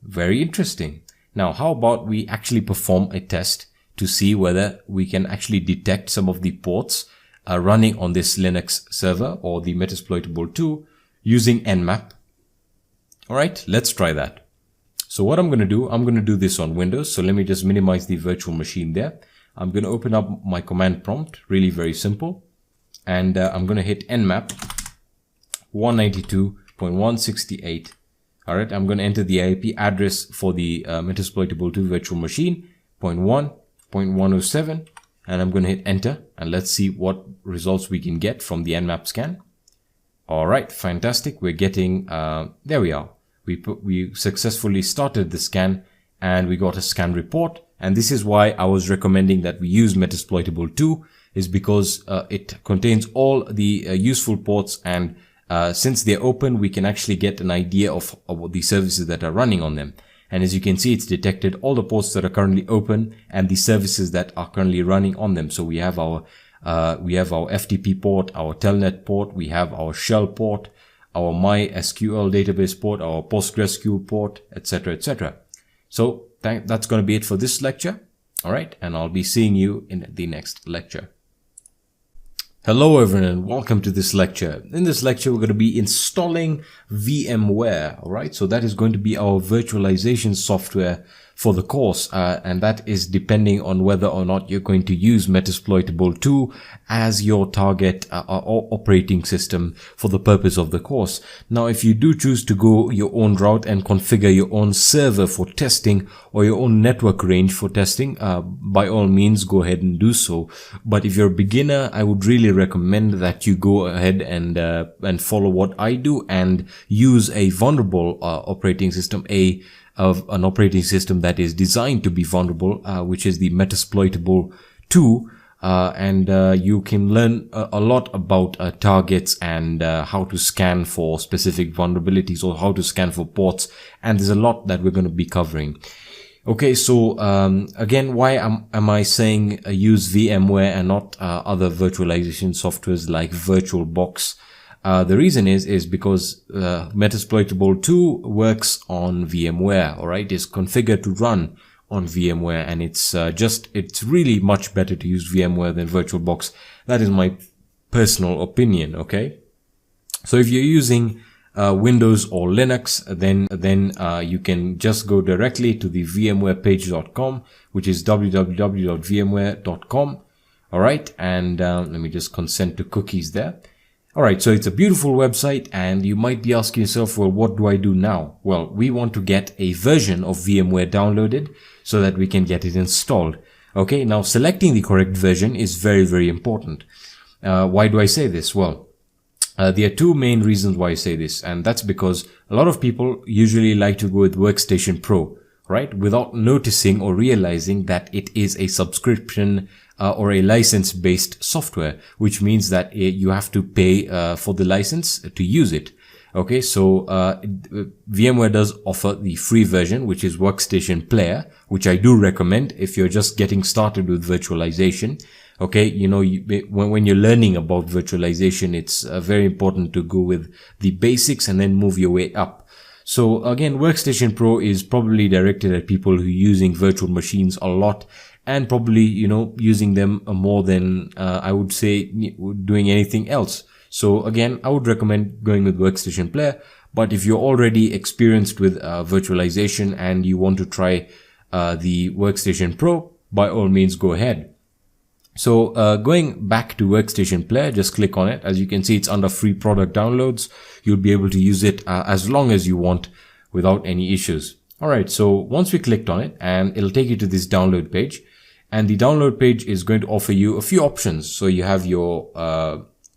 S1: Very interesting. Now, how about we actually perform a test to see whether we can actually detect some of the ports running on this Linux server or the Metasploit 2 using Nmap. All right, let's try that. So what I'm going to do this on Windows. So let me just minimize the virtual machine there. I'm going to open up my command prompt, really very simple. And I'm going to hit Nmap 192.168. All right, I'm going to enter the IP address for the Metasploit 2 virtual machine, 0.1.107, and I'm going to hit enter, and let's see what results we can get from the Nmap scan. All right, fantastic. We're getting, there we are. We successfully started the scan, and we got a scan report. And this is why I was recommending that we use Metasploit 2, is because it contains all the useful ports, and since they're open, we can actually get an idea of the services that are running on them. And as you can see, it's detected all the ports that are currently open and the services that are currently running on them. So we have our FTP port, our Telnet port, we have our shell port, our MySQL database port, our PostgreSQL port, etc., etc. So that's going to be it for this lecture. All right, and I'll be seeing you in the next lecture. Hello everyone, and welcome to this lecture. In this lecture, we're going to be installing VMware. All right, so that is going to be our virtualization software for the course, and that is depending on whether or not you're going to use Metasploit 2 as your target operating system for the purpose of the course. Now, if you do choose to go your own route and configure your own server for testing or your own network range for testing, by all means, go ahead and do so. But if you're a beginner, I would really recommend that you go ahead and follow what I do and use a vulnerable operating system, an operating system that is designed to be vulnerable, which is the Metasploit 2, and you can learn a lot about targets and how to scan for specific vulnerabilities or how to scan for ports, and there's a lot that we're going to be covering. Okay, so again, why am I saying use VMware and not other virtualization softwares like VirtualBox? The reason is because Metasploitable 2 works on VMware, all right? It's configured to run on VMware, and it's really much better to use VMware than VirtualBox. That is my personal opinion, okay? So if you're using Windows or Linux, then you can just go directly to the vmwarepage.com, which is www.vmware.com. All right, and let me just consent to cookies there. All right, so it's a beautiful website, and you might be asking yourself, well, what do I do now? Well, we want to get a version of VMware downloaded so that we can get it installed. Okay, now selecting the correct version is very, very important. Why do I say this? Well, there are two main reasons why I say this, and that's because a lot of people usually like to go with Workstation Pro, right? Without noticing or realizing that it is a subscription or a license-based software, which means that you have to pay for the license to use it. Okay, so VMware does offer the free version, which is Workstation Player, which I do recommend if you're just getting started with virtualization. Okay, you know, when you're learning about virtualization, it's very important to go with the basics and then move your way up. So again, Workstation Pro is probably directed at people who are using virtual machines a lot and probably, you know, using them more than I would say doing anything else. So again, I would recommend going with Workstation Player. But if you're already experienced with virtualization and you want to try the Workstation Pro, by all means, go ahead. So going back to Workstation Player, just click on it. As you can see, it's under free product downloads. You'll be able to use it as long as you want without any issues. All right, so once we clicked on it, and it'll take you to this download page, and the download page is going to offer you a few options. So you have your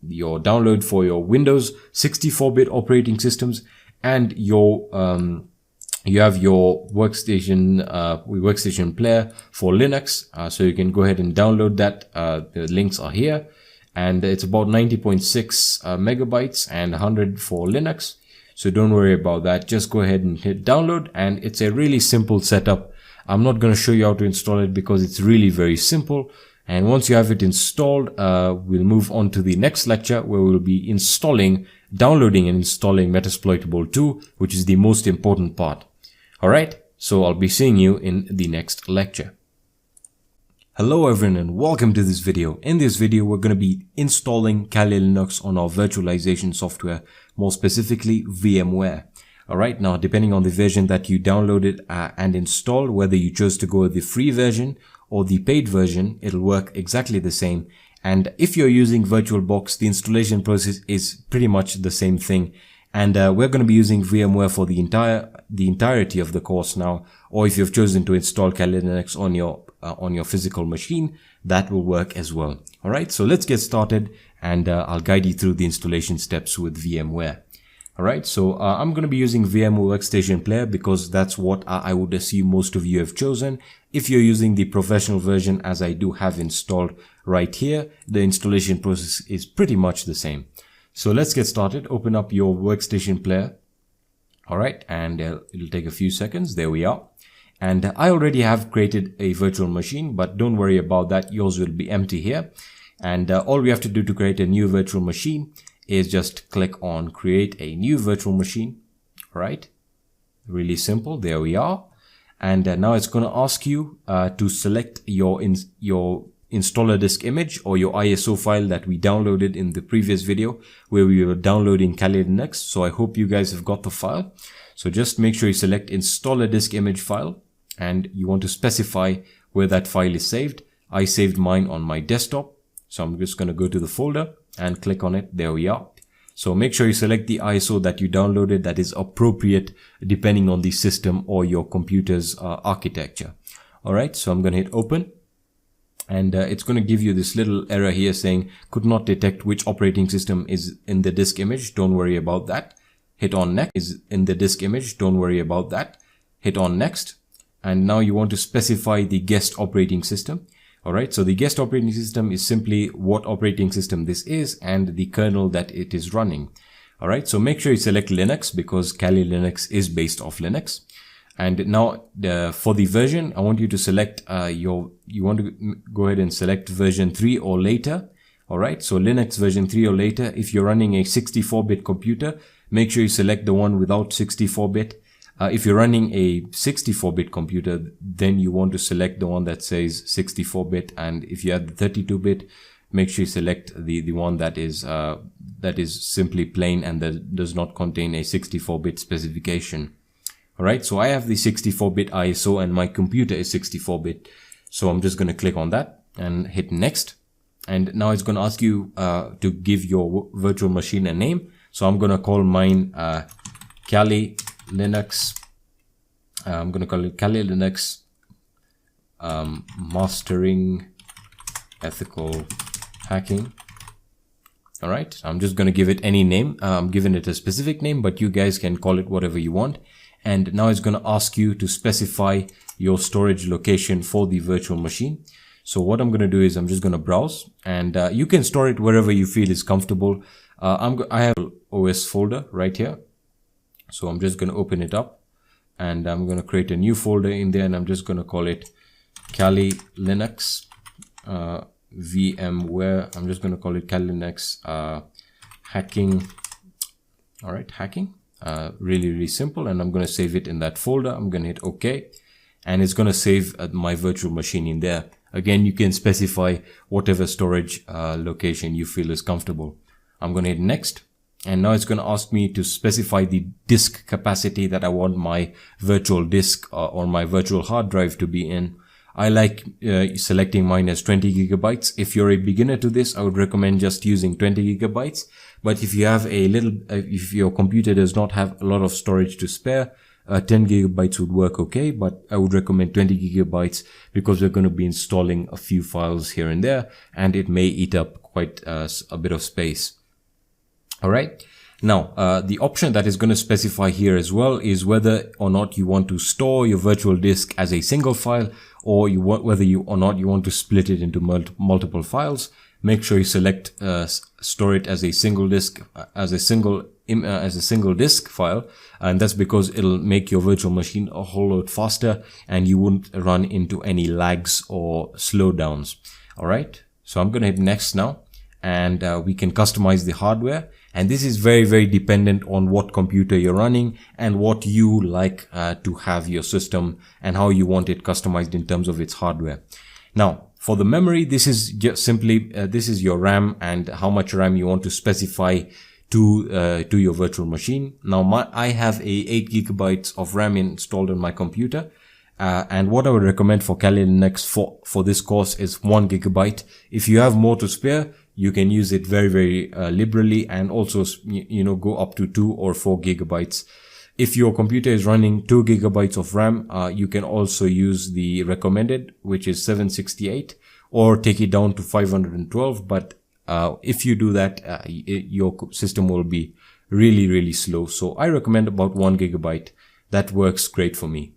S1: download for your Windows 64-bit operating systems, and you have your Workstation Player for Linux. So you can go ahead and download that. The links are here, and it's about 90.6 megabytes and 100 for Linux. So don't worry about that. Just go ahead and hit download, and it's a really simple setup. I'm not going to show you how to install it because it's really very simple. And once you have it installed, we'll move on to the next lecture where we'll be downloading and installing Metasploitable 2, which is the most important part. All right, so I'll be seeing you in the next lecture. Hello everyone and welcome to this video. In this video, we're going to be installing Kali Linux on our virtualization software, more specifically VMware. All right, now depending on the version that you downloaded and installed, whether you chose to go with the free version or the paid version, it'll work exactly the same. And if you're using VirtualBox, the installation process is pretty much the same thing. And we're going to be using VMware for the entirety of the course now. Or if you've chosen to install Kali Linux on your physical machine, that will work as well. All right, so let's get started, and I'll guide you through the installation steps with VMware. All right, so I'm going to be using VMware Workstation Player because that's what I would assume most of you have chosen. If you're using the professional version, as I do have installed right here, the installation process is pretty much the same. So let's get started. Open up your Workstation Player. All right, and it'll take a few seconds. There we are. And I already have created a virtual machine, but don't worry about that. Yours will be empty here. And all we have to do to create a new virtual machine is just click on create a new virtual machine. All right, really simple. There we are. And now it's going to ask you to select your installer disk image or your ISO file that we downloaded in the previous video where we were downloading Kali Linux. So I hope you guys have got the file. So just make sure you select installer disk image file, and you want to specify where that file is saved. I saved mine on my desktop. So I'm just going to go to the folder and click on it. There we are. So make sure you select the ISO that you downloaded that is appropriate depending on the system or your computer's architecture. All right, so I'm going to hit open, and it's going to give you this little error here saying could not detect which operating system is in the disk image. Don't worry about that. Hit on next. Is in the disk image. Don't worry about that. Hit on next. And now you want to specify the guest operating system. All right, so the guest operating system is simply what operating system this is and the kernel that it is running. All right, so make sure you select Linux because Kali Linux is based off Linux. And now for the version, I want you to select you want to go ahead and select version 3 or later. Alright, so Linux version 3 or later. If you're running a 64-bit computer, make sure you select the one without 64-bit. If you're running a 64-bit computer, then you want to select the one that says 64-bit. And if you have the 32-bit, make sure you select the one that is simply plain and that does not contain a 64-bit specification. Alright, so I have the 64-bit ISO and my computer is 64-bit. So I'm just going to click on that and hit next. And now it's going to ask you to give your virtual machine a name. So I'm going to call mine Kali Linux. I'm going to call it Kali Linux Mastering Ethical Hacking. All right, I'm just going to give it any name. I'm giving it a specific name, but you guys can call it whatever you want. And now it's going to ask you to specify your storage location for the virtual machine. So what I'm going to do is I'm just going to browse, and you can store it wherever you feel is comfortable. I have an OS folder right here. So I'm just going to open it up, and I'm going to create a new folder in there, and I'm just going to call it Kali Linux VMware. I'm just going to call it Kali Linux hacking. All right, hacking. Really simple, and I'm going to save it in that folder. I'm going to hit OK, and it's going to save my virtual machine in there. Again, you can specify whatever storage location you feel is comfortable. I'm going to hit next, and now it's going to ask me to specify the disk capacity that I want my virtual disk or my virtual hard drive to be in. I like selecting mine as 20 gigabytes. If you're a beginner to this, I would recommend just using 20 gigabytes. But if you have if your computer does not have a lot of storage to spare, 10 gigabytes would work okay, but I would recommend 20 gigabytes because we're going to be installing a few files here and there, and it may eat up quite a bit of space. All right. Now, the option that is going to specify here as well is whether or not you want to store your virtual disk as a single file, or whether or not you want to split it into multiple files. Make sure you select store it as a single disk, as a single disk file, and that's because it'll make your virtual machine a whole lot faster, and you won't run into any lags or slowdowns. All right. So I'm going to hit next now, and we can customize the hardware. And this is very dependent on what computer you're running and what you like to have your system and how you want it customized in terms of its hardware. Now, for the memory, this is just simply, this is your RAM and how much RAM you want to specify to your virtual machine. Now, I have a 8 gigabytes of RAM installed on my computer. And what I would recommend for Kali Linux for this course is 1 gigabyte. If you have more to spare, you can use it very liberally, and also, go up to 2 or 4 gigabytes. If your computer is running 2 gigabytes of RAM, you can also use the recommended, which is 768, or take it down to 512. But if you do that, your system will be really slow. So I recommend about 1 gigabyte. That works great for me.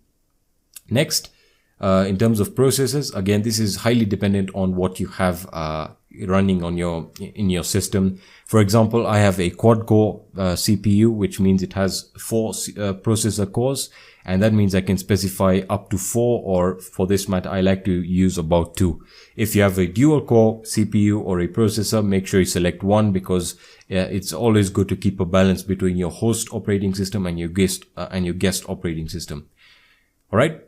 S1: Next, in terms of processors, again, this is highly dependent on what you have running in your system. For example, I have a quad-core CPU, which means it has 4 processor cores, and that means I can specify up to 4, or for this matter, I like to use about 2. If you have a dual-core CPU or a processor, make sure you select 1, because it's always good to keep a balance between your host operating system and your guest operating system. All right.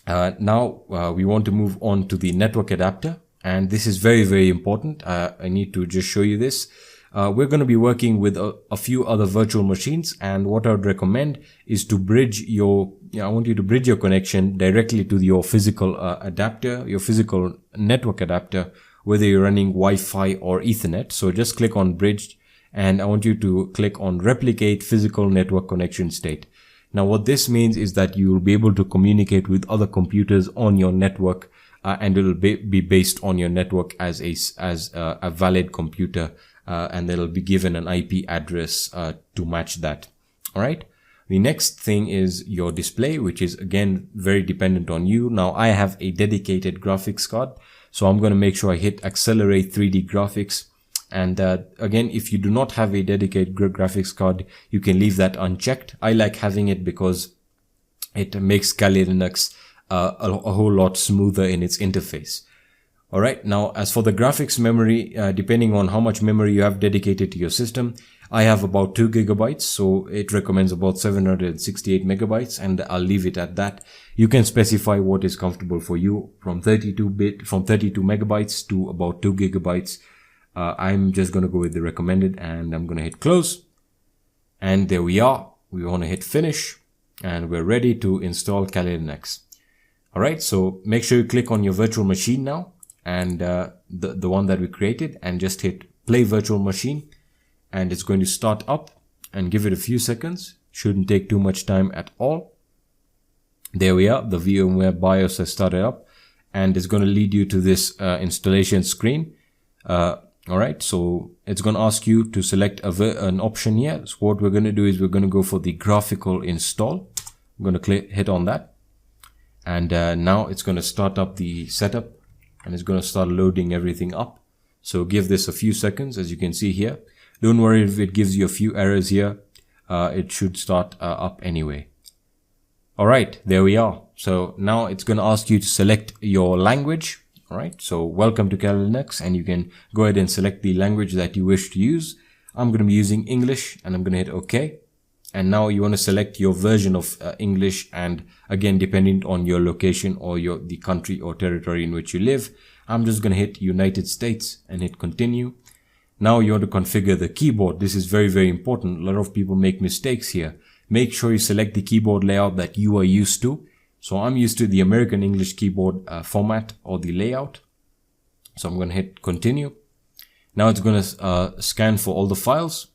S1: Now we want to move on to the network adapter, and this is very important. I need to just show you this. We're going to be working with a few other virtual machines, and what I would recommend is to bridge I want you to bridge your connection directly to your physical adapter, your physical network adapter, whether you're running Wi-Fi or Ethernet. So just click on bridge, and I want you to click on replicate physical network connection state. Now, what this means is that you will be able to communicate with other computers on your network, and it will be based on your network as a valid computer, and they'll be given an IP address to match that. All right. The next thing is your display, which is again very dependent on you. Now, I have a dedicated graphics card, so I'm going to make sure I hit accelerate 3D graphics. And again, if you do not have a dedicated graphics card, you can leave that unchecked. I like having it because it makes Kali Linux a whole lot smoother in its interface. Alright, now as for the graphics memory, depending on how much memory you have dedicated to your system, I have about 2 gigabytes, so it recommends about 768 megabytes, and I'll leave it at that. You can specify what is comfortable for you from 32 megabytes to about 2 gigabytes. I'm just going to go with the recommended, and I'm going to hit close. And there we are. We want to hit finish, and we're ready to install Kali Linux. Alright, so make sure you click on your virtual machine now, and the one that we created, and just hit play virtual machine, and it's going to start up, and give it a few seconds. Shouldn't take too much time at all. There we are, the VMware BIOS has started up, and it's going to lead you to this installation screen. Alright, so it's going to ask you to select an option here. So what we're going to do is we're going to go for the graphical install. I'm going to hit on that, and now it's going to start up the setup, and it's going to start loading everything up. So give this a few seconds. As you can see here, don't worry if it gives you a few errors here. It should start up anyway. Alright, there we are. So now it's going to ask you to select your language. Alright, so welcome to Kali Linux, and you can go ahead and select the language that you wish to use. I'm going to be using English, and I'm going to hit OK. And now you want to select your version of English, and again, depending on your location or the country or territory in which you live. I'm just going to hit United States and hit continue. Now you want to configure the keyboard. This is very, very important. A lot of people make mistakes here. Make sure you select the keyboard layout that you are used to. So I'm used to the American English keyboard format or the layout. So I'm going to hit continue. Now it's going to scan for all the files,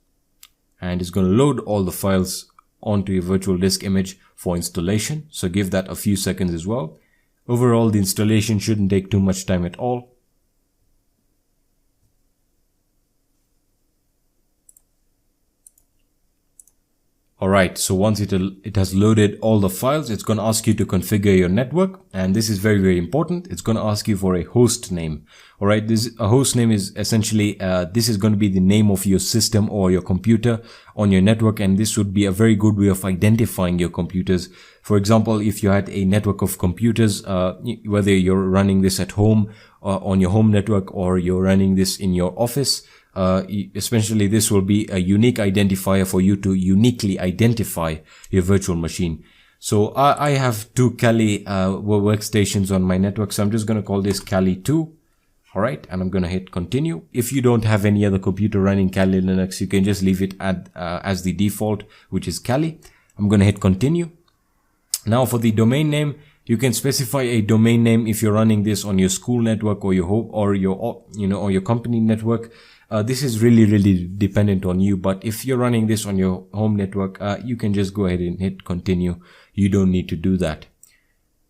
S1: and it's going to load all the files onto your virtual disk image for installation. So give that a few seconds as well. Overall, the installation shouldn't take too much time at all. Alright, so once it has loaded all the files, it's going to ask you to configure your network, and this is very, very important. It's going to ask you for a host name. Alright, a host name is essentially, this is going to be the name of your system or your computer on your network, and this would be a very good way of identifying your computers. For example, if you had a network of computers, whether you're running this at home, on your home network, or you're running this in your office, especially this will be a unique identifier for you to uniquely identify your virtual machine. So I have 2 Kali workstations on my network, so I'm just going to call this Kali 2. Alright, and I'm going to hit continue. If you don't have any other computer running Kali Linux, you can just leave it as the default, which is Kali. I'm going to hit continue. Now for the domain name, you can specify a domain name if you're running this on your school network or your home or your company network. This is really dependent on you, but if you're running this on your home network, you can just go ahead and hit continue. You don't need to do that.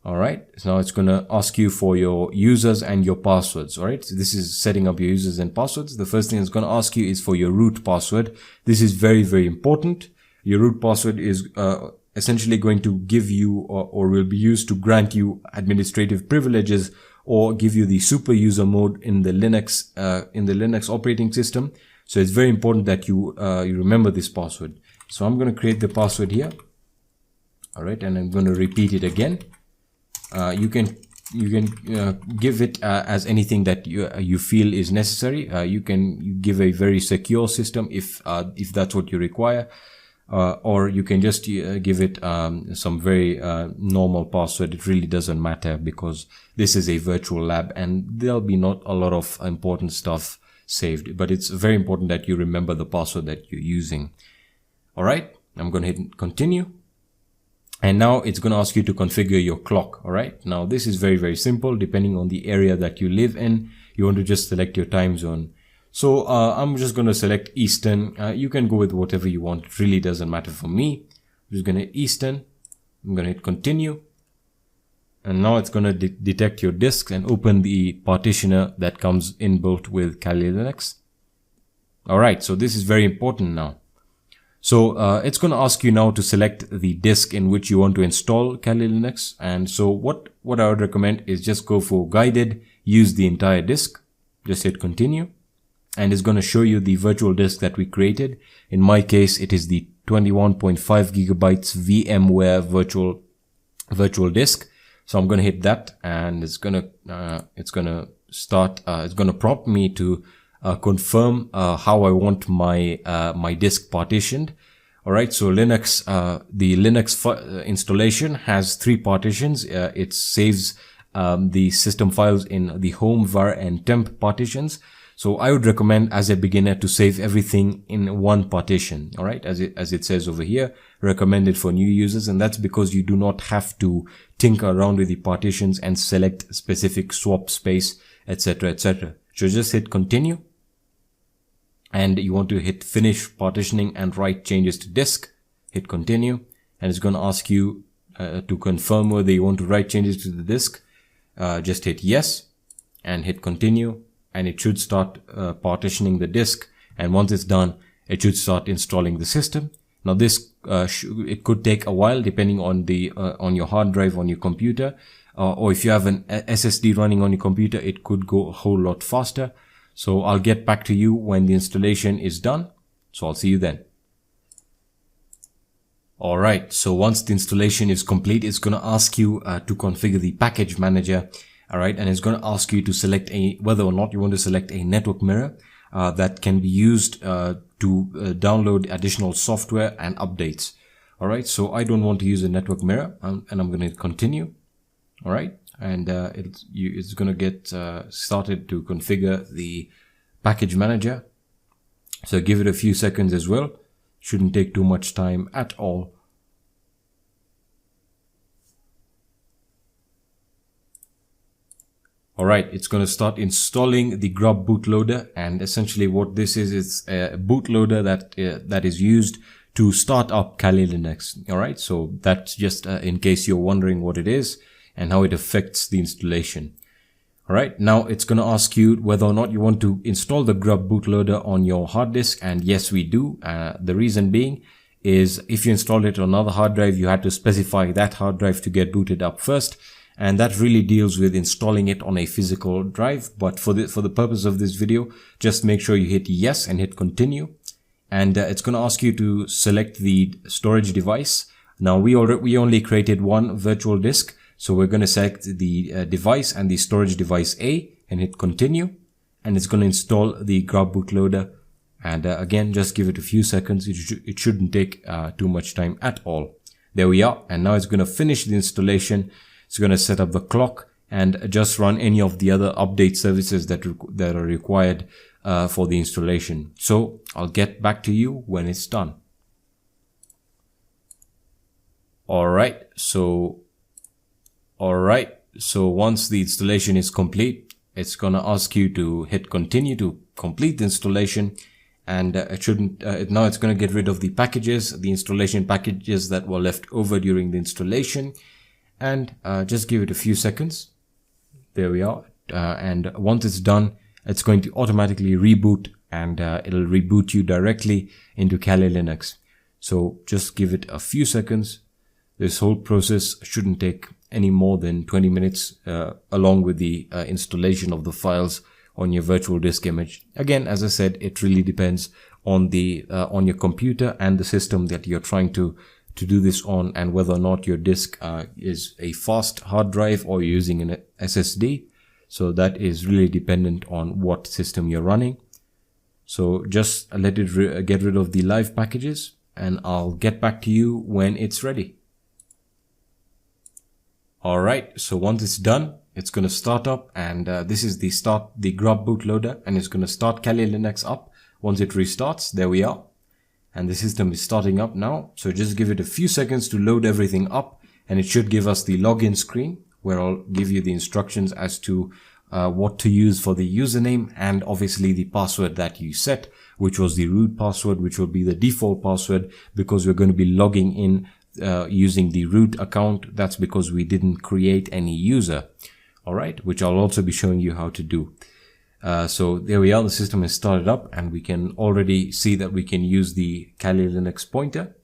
S1: Alright, so now it's going to ask you for your users and your passwords. Alright, so this is setting up your users and passwords. The first thing it's going to ask you is for your root password. This is very important. Your root password is essentially going to give you or will be used to grant you administrative privileges or give you the super user mode in the Linux operating system. So it's very important that you remember this password. So I'm going to create the password here. All right, and I'm going to repeat it again. You can give it as anything that you feel is necessary. You can give a very secure system if that's what you require. Or you can just give it some very normal password. It really doesn't matter because this is a virtual lab and there'll be not a lot of important stuff saved, but it's very important that you remember the password that you're using. All right, I'm going to hit continue. And now it's going to ask you to configure your clock. All right, now this is very simple. Depending on the area that you live in, you want to just select your time zone. So I'm just going to select Eastern. You can go with whatever you want. It really doesn't matter for me. I'm just going to hit Eastern. I'm going to hit continue. And now it's going to detect your disks and open the partitioner that comes inbuilt with Kali Linux. All right, so this is very important now. So it's going to ask you now to select the disk in which you want to install Kali Linux. And so what I would recommend is just go for guided, use the entire disk. Just hit continue. And it's going to show you the virtual disk that we created. In my case, it is the 21.5 gigabytes VMware virtual disk. So I'm going to hit that, and it's going to it's going to prompt me to confirm how I want my my disk partitioned. All right, so Linux, the Linux installation has 3 partitions. It saves the system files in the home, var, and temp partitions. So I would recommend as a beginner to save everything in one partition. All right, as it says over here, recommended for new users, and that's because you do not have to tinker around with the partitions and select specific swap space, etc., etc. So just hit continue, and you want to hit finish partitioning and write changes to disk. Hit continue, and it's going to ask you to confirm whether you want to write changes to the disk. Just hit yes and hit continue, and it should start partitioning the disk. And once it's done, it should start installing the system. Now this it could take a while depending on the on your hard drive on your computer, or if you have an SSD running on your computer, it could go a whole lot faster. So I'll get back to you when the installation is done. So I'll see you then. Alright, so once the installation is complete, it's going to ask you to configure the package manager. Alright, and it's going to ask you to select whether or not you want to select a network mirror that can be used to download additional software and updates. Alright, so I don't want to use a network mirror, and I'm going to continue. Alright, and it's going to get started to configure the package manager. So give it a few seconds as well. Shouldn't take too much time at all. Alright, it's going to start installing the grub bootloader, and essentially what this is a bootloader that is used to start up Kali Linux. Alright, so that's just in case you're wondering what it is and how it affects the installation. Alright, now it's going to ask you whether or not you want to install the grub bootloader on your hard disk, and yes, we do. The reason being is if you install it on another hard drive, you had to specify that hard drive to get booted up first, and that really deals with installing it on a physical drive. But for the purpose of this video, just make sure you hit yes and hit continue, and it's going to ask you to select the storage device. Now we only created one virtual disk, so we're going to select the device and the storage device A and hit continue, and it's going to install the grub bootloader. And again, just give it a few seconds. It shouldn't take too much time at all. There we are, and now it's going to finish the installation. It's going to set up the clock and just run any of the other update services that are required for the installation. So I'll get back to you when it's done. Alright, so once the installation is complete, it's going to ask you to hit continue to complete the installation, and now it's going to get rid of the packages, the installation packages that were left over during the installation, and just give it a few seconds. There we are, and once it's done, it's going to automatically reboot, and it'll reboot you directly into Kali Linux. So just give it a few seconds. This whole process shouldn't take any more than 20 minutes along with the installation of the files on your virtual disk image. Again, as I said, it really depends on the on your computer and the system that you're trying to do this on, and whether or not your disk is a fast hard drive or you're using an SSD. So that is really dependent on what system you're running. So just let it get rid of the live packages, and I'll get back to you when it's ready. Alright, so once it's done, it's going to start up, and this is the grub bootloader, and it's going to start Kali Linux up. Once it restarts, there we are, and the system is starting up now. So just give it a few seconds to load everything up, and it should give us the login screen where I'll give you the instructions as to what to use for the username, and obviously the password that you set, which was the root password, which will be the default password because we're going to be logging in using the root account. That's because we didn't create any user. Alright, which I'll also be showing you how to do. So there we are, the system is started up, and we can already see that we can use the Kali Linux pointer.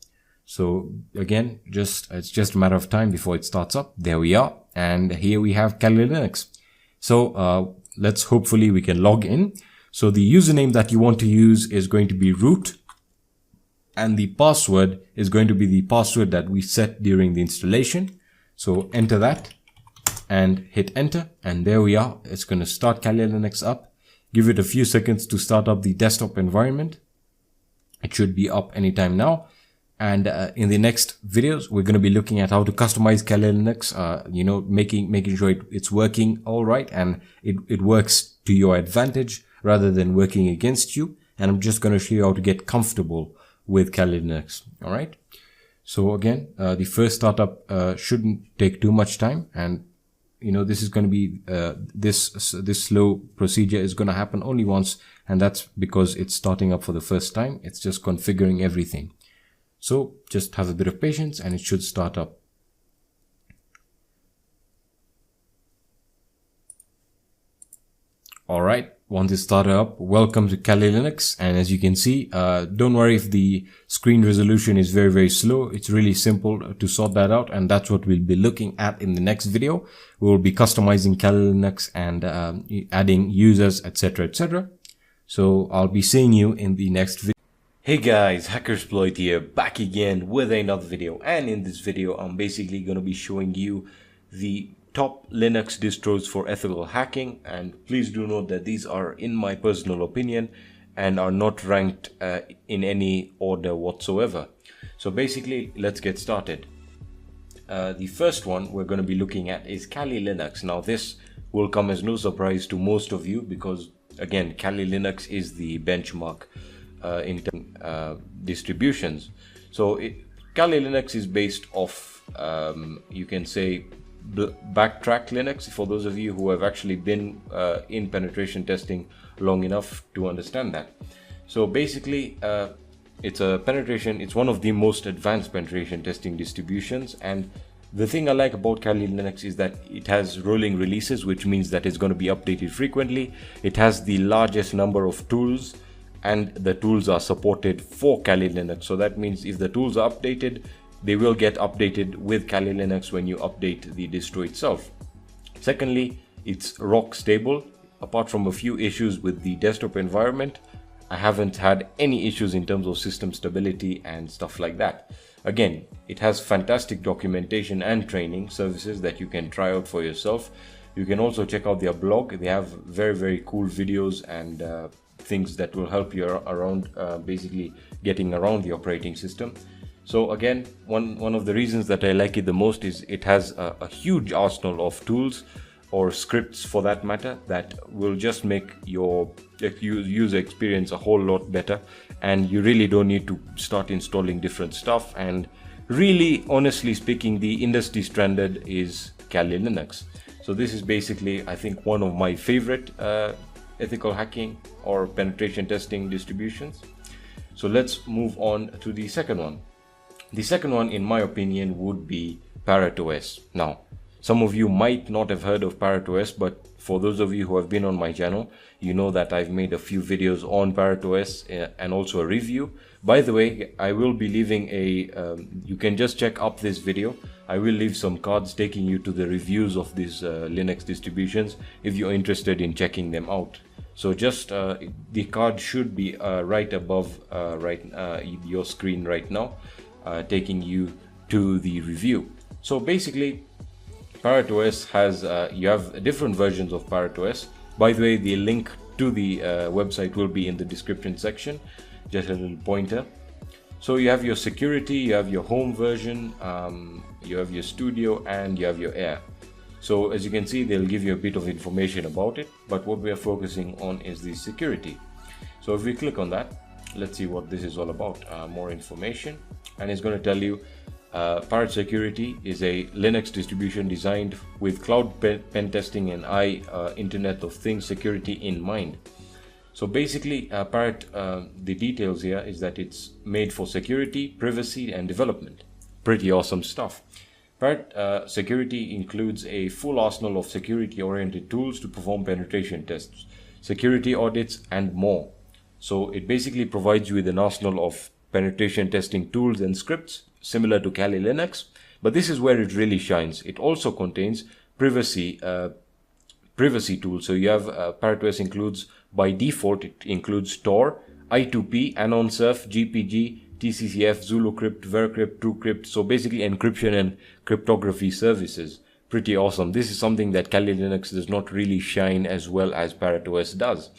S1: So again, it's just a matter of time before it starts up. There we are, and here we have Kali Linux. So hopefully we can log in. So the username that you want to use is going to be root, and the password is going to be the password that we set during the installation. So enter that, and hit enter, and there we are. It's going to start Kali Linux up. Give it a few seconds to start up the desktop environment. It should be up anytime now. And in the next videos, we're going to be looking at how to customize Kali Linux, making sure it's working all right and it works to your advantage rather than working against you. And I'm just going to show you how to get comfortable with Kali Linux. All right. So again, the first startup shouldn't take too much time, and this is going to be this slow procedure is going to happen only once, and that's because it's starting up for the first time. It's just configuring everything. So just have a bit of patience and it should start up. All right. Once it's started up, welcome to Kali Linux. And as you can see, don't worry if the screen resolution is very, very slow. It's really simple to sort that out. And that's what we'll be looking at in the next video. We'll be customizing Kali Linux and adding users, etc., etc. So I'll be seeing you in the next video. Hey guys, Hackersploit here, back again with another video. And in this video, I'm basically going to be showing you the top Linux distros for ethical hacking, and please do note that these are in my personal opinion and are not ranked in any order whatsoever. So basically, let's get started. The first one we're going to be looking at is Kali Linux. Now this will come as no surprise to most of you because again, Kali Linux is the benchmark in distributions. So Kali Linux is based off you can say backtrack Linux, for those of you who have actually been in penetration testing long enough to understand that. So basically it's one of the most advanced penetration testing distributions, and the thing I like about Kali Linux is that it has rolling releases, which means that it's going to be updated frequently. It has the largest number of tools, and the tools are supported for Kali Linux. So that means if the tools are updated, they will get updated with Kali Linux when you update the distro itself. Secondly, it's rock stable. Apart from a few issues with the desktop environment, I haven't had any issues in terms of system stability and stuff like that. Again, it has fantastic documentation and training services that you can try out for yourself. You can also check out their blog. They have very, very cool videos and things that will help you around basically getting around the operating system. So again, one of the reasons that I like it the most is it has a huge arsenal of tools or scripts for that matter that will just make your user experience a whole lot better, and you really don't need to start installing different stuff. And really, honestly speaking, the industry standard is Kali Linux. So this is basically, I think, one of my favorite ethical hacking or penetration testing distributions. So let's move on to the second one. The second one, in my opinion, would be ParrotOS. Now, some of you might not have heard of ParrotOS, but for those of you who have been on my channel, you know that I've made a few videos on ParrotOS and also a review. By the way, I will be leaving you can just check up this video. I will leave some cards taking you to the reviews of these Linux distributions if you're interested in checking them out. So just the card should be right above your screen right now, taking you to the review. So basically, ParrotOS has you have different versions of ParrotOS. By the way, the link to the website will be in the description section. Just a little pointer. So you have your security, you have your home version, you have your studio, and you have your air. So as you can see, they'll give you a bit of information about it, but what we are focusing on is the security. So if we click on that, let's see what this is all about. More information, and it's going to tell you Parrot Security is a Linux distribution designed with cloud pen testing and Internet of Things security in mind. So basically, Parrot, the details here is that it's made for security, privacy, and development. Pretty awesome stuff. Parrot Security includes a full arsenal of security-oriented tools to perform penetration tests, security audits, and more. So it basically provides you with an arsenal of penetration testing tools and scripts similar to Kali Linux, but this is where it really shines. It also contains privacy tools. So you have ParrotOS includes, by default, it includes Tor, I2P, AnonSurf, GPG, TCCF, ZuluCrypt, VeraCrypt, TrueCrypt. So basically encryption and cryptography services. pretty awesome. This is something that Kali Linux does not really shine as well as ParrotOS does.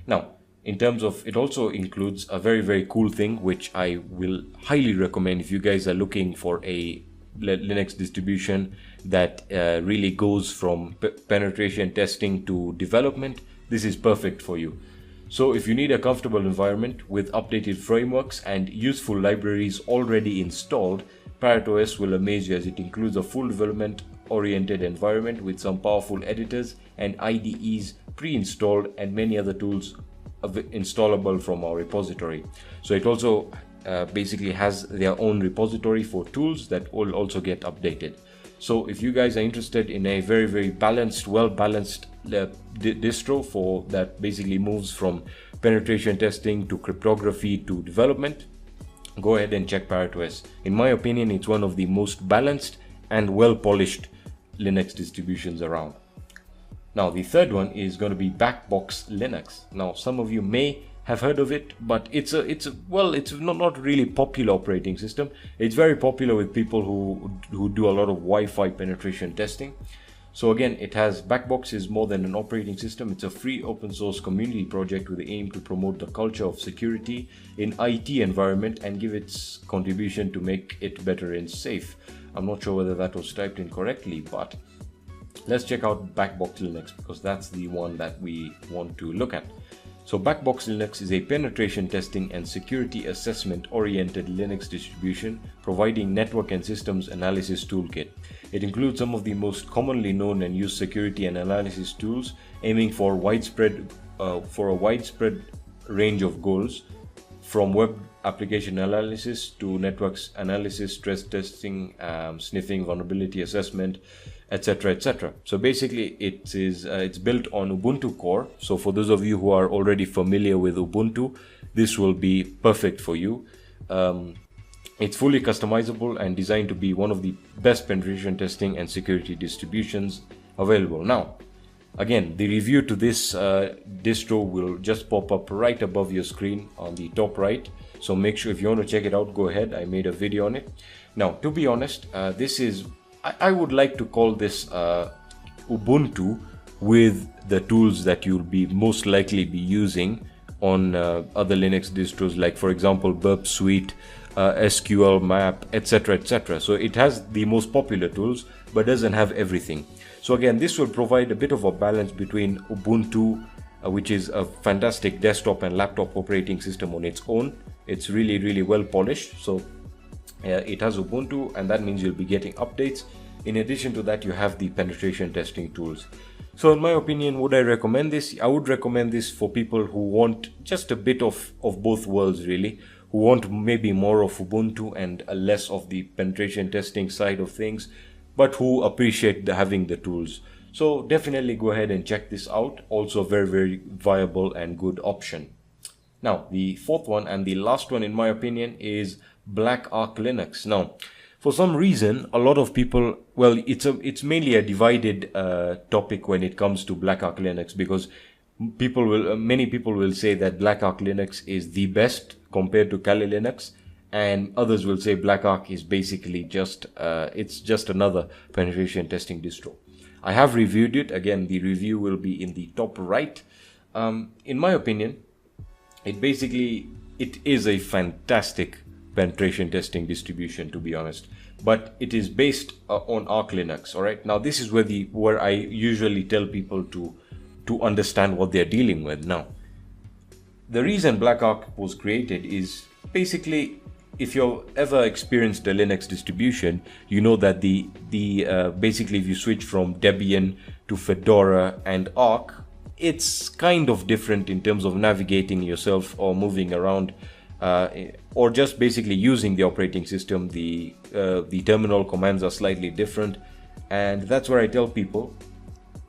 S1: Now, in terms of, it also includes a very, very cool thing, which I will highly recommend if you guys are looking for a Linux distribution that really goes from penetration testing to development. This is perfect for you. So if you need a comfortable environment with updated frameworks and useful libraries already installed, ParrotOS will amaze you, as it includes a full development oriented environment with some powerful editors and IDEs pre-installed and many other tools installable from our repository. So it also basically has their own repository for tools that will also get updated. So if you guys are interested in a very, very balanced, well-balanced distro for that basically moves from penetration testing to cryptography to development, go ahead and check ParrotOS. In my opinion, it's one of the most balanced and well-polished Linux distributions around. Now, the third one is going to be Backbox Linux. Now, some of you may have heard of it, but it's not really popular operating system. It's very popular with people who do a lot of Wi-Fi penetration testing. So again, it has Backbox is more than an operating system. It's a free open source community project with the aim to promote the culture of security in IT environment and give its contribution to make it better and safe. I'm not sure whether that was typed in correctly, but let's check out Backbox Linux because that's the one that we want to look at. So Backbox Linux is a penetration testing and security assessment oriented Linux distribution providing network and systems analysis toolkit. It includes some of the most commonly known and used security and analysis tools, aiming for a widespread range of goals, from web application analysis to networks analysis, stress testing, sniffing, vulnerability assessment, etc., etc. So basically it's built on Ubuntu core. So for those of you who are already familiar with Ubuntu, this will be perfect for you. It's fully customizable and designed to be one of the best penetration testing and security distributions available. Now, again, the review to this distro will just pop up right above your screen on the top right. So make sure if you want to check it out, go ahead. I made a video on it. Now, to be honest, this is, I would like to call this Ubuntu with the tools that you'll be most likely be using on other Linux distros, like for example Burp Suite, SQL Map, etc., etc. So it has the most popular tools but doesn't have everything. So again, this will provide a bit of a balance between Ubuntu, which is a fantastic desktop and laptop operating system on its own. It's really, really well polished. So it has Ubuntu, and that means you'll be getting updates. In addition to that, you have the penetration testing tools. So in my opinion, would I recommend this? I would recommend this for people who want just a bit of both worlds, really, who want maybe more of Ubuntu and less of the penetration testing side of things, but who appreciate having the tools. So definitely go ahead and check this out. Also very, very viable and good option. Now, the fourth one and the last one, in my opinion, is Black Arc Linux. Now, for some reason, a lot of people, well, it's mainly a divided topic when it comes to Black Arc Linux, because many people will say that Black Arc Linux is the best compared to Kali Linux, and others will say Black Arc is basically just it's just another penetration testing distro. I have reviewed it. Again, the review will be in the top right. In my opinion, it is a fantastic penetration testing distribution, to be honest, but it is based on Arch Linux. All right, now this is where I usually tell people to understand what they're dealing with. Now, the reason Black Arc was created is basically, if you've ever experienced a Linux distribution, you know that basically if you switch from Debian to Fedora and Arch, it's kind of different in terms of navigating yourself or moving around, or just basically using the operating system. The terminal commands are slightly different, and that's where I tell people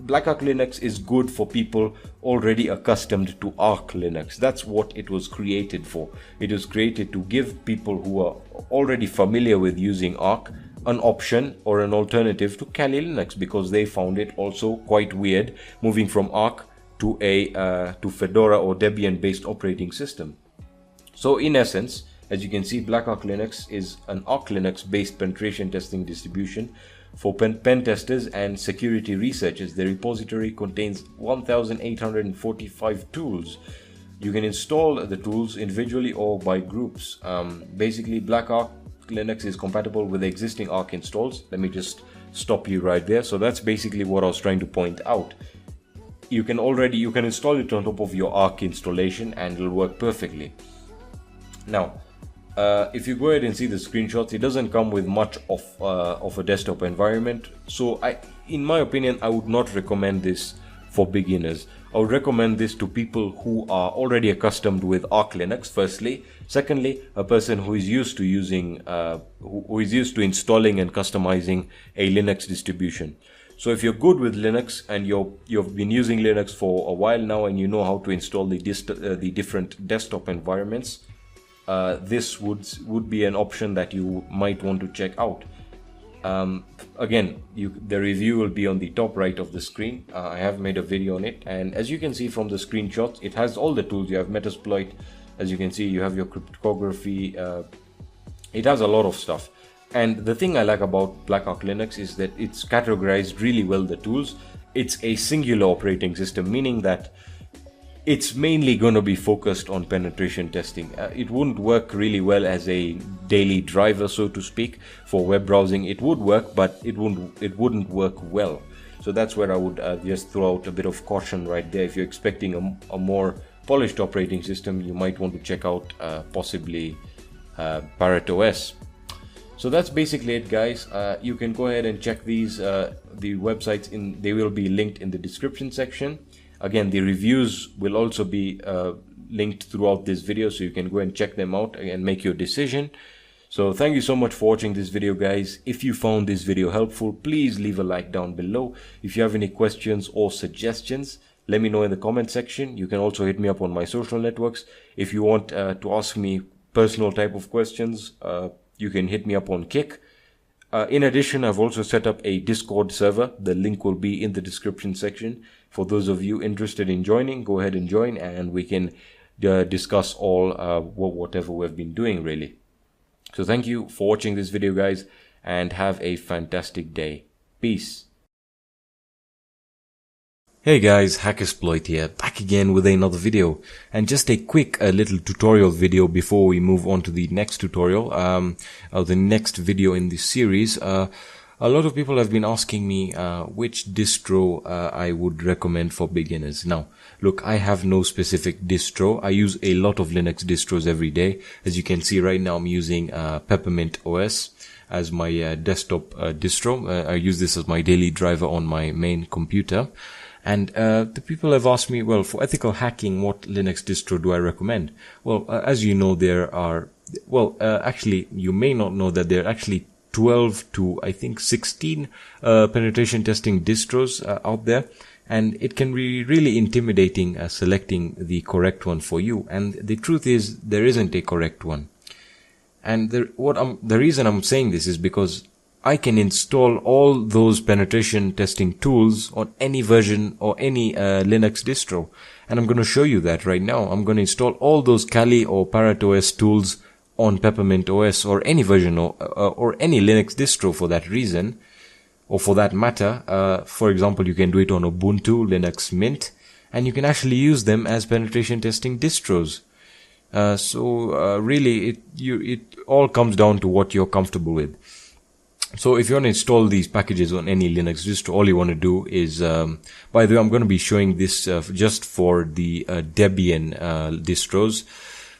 S1: Black Arc Linux is good for people already accustomed to Arch Linux. That's what it was created for. It was created to give people who are already familiar with using Arch an option or an alternative to Kali Linux, because they found it also quite weird moving from Arch to Fedora or Debian based operating system. So in essence, As you can see, Black Arc Linux is an Arc Linux based penetration testing distribution for pen testers and security researchers. The repository contains 1,845 tools. You can install the tools individually or by groups. Basically, Black Arc Linux is compatible with the existing Arc installs. Let me just stop you right there. So that's basically what I was trying to point out. You can install it on top of your Arc installation and it'll work perfectly. Now, if you go ahead and see the screenshots, it doesn't come with much of a desktop environment. So in my opinion, I would not recommend this for beginners. I would recommend this to people who are already accustomed with Arc Linux, firstly. Secondly, a person who is used to using, who is used to installing and customizing a Linux distribution. So if you're good with Linux and you've been using Linux for a while now and you know how to install the different desktop environments, this would be an option that you might want to check out. Again, the review will be on the top right of the screen. I have made a video on it, and as you can see from the screenshots, it has all the tools. You have Metasploit, as you can see, you have your cryptography. It has a lot of stuff. And the thing I like about Black Arc Linux is that it's categorized really well, the tools. It's a singular operating system, meaning that it's mainly going to be focused on penetration testing. It wouldn't work really well as a daily driver, so to speak. For web browsing it would work, but it wouldn't work well. So that's where I would just throw out a bit of caution right there. If you're expecting a more polished operating system, you might want to check out possibly Parrot OS. So that's basically it, guys. You can go ahead and check these the websites they will be linked in the description section. Again, the reviews will also be linked throughout this video, so you can go and check them out and make your decision. So thank you so much for watching this video, guys. If you found this video helpful, please leave a like down below. If you have any questions or suggestions, let me know in the comment section. You can also hit me up on my social networks. If you want to ask me personal type of questions, you can hit me up on Kick. In addition, I've also set up a Discord server. The link will be in the description section. For those of you interested in joining, go ahead and join, and we can discuss all whatever we've been doing, really. So thank you for watching this video, guys, and have a fantastic day. Peace. Hey guys, Hackersploit here, back again with another video, and just a quick little tutorial video before we move on to the next tutorial, the next video in this series. A lot of people have been asking me which distro I would recommend for beginners. Now, look, I have no specific distro. I use a lot of Linux distros every day. As you can see right now, I'm using Peppermint OS as my desktop distro. I use this as my daily driver on my main computer. And the people have asked me, well, for ethical hacking, what Linux distro do I recommend? Well, as you know, there are, actually, you may not know that there are actually 12 to, I think, 16 penetration testing distros out there. And it can be really intimidating selecting the correct one for you. And the truth is, there isn't a correct one. And the reason I'm saying this is because I can install all those penetration testing tools on any version or any Linux distro. And I'm going to show you that right now. I'm going to install all those Kali or Parrot OS tools on Peppermint OS or any version or any Linux distro for that reason, or for that matter. For example, you can do it on Ubuntu, Linux Mint, and you can actually use them as penetration testing distros. Really, it all comes down to what you're comfortable with. So if you want to install these packages on any Linux distro, all you want to do is, by the way, I'm going to be showing this just for the Debian distros.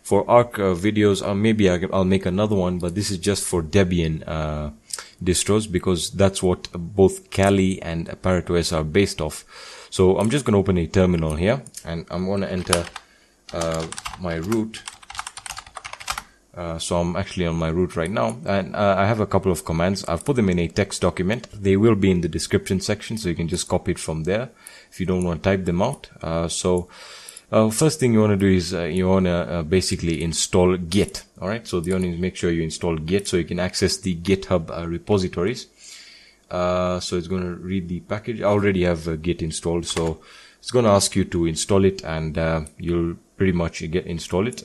S1: For Arc videos, maybe I'll make another one, but this is just for Debian distros, because that's what both Kali and Parrot OS are based off. So I'm just going to open a terminal here, and I'm going to enter my root. So I'm actually on my root right now, and I have a couple of commands. I've put them in a text document. They will be in the description section, so you can just copy it from there if you don't want to type them out. First thing you want to do is you want to basically install Git. All right, so you want to make sure you install Git so you can access the GitHub repositories. So it's going to read the package. I already have Git installed, so it's going to ask you to install it, and you'll pretty much install it.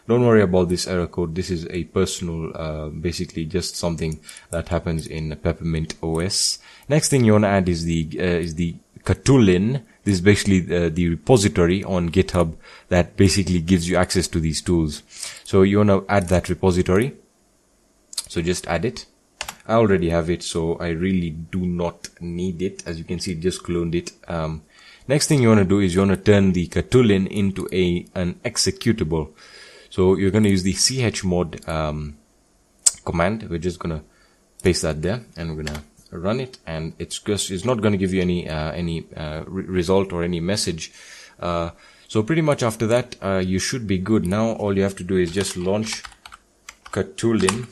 S1: don't worry about this error code. This is a personal, basically just something that happens in Peppermint OS. Next thing you want to add is the Catulin. This is basically the repository on GitHub that basically gives you access to these tools. So you want to add that repository. So just add it. I already have it, so I really do not need it. As you can see, it just cloned it. Next thing you want to do is you want to turn the Catulin into an executable. So you're going to use the chmod command. We're just going to paste that there, and we're going to run it, and it's not going to give you any result or any message. So pretty much after that, you should be good. Now all you have to do is just launch Catulin.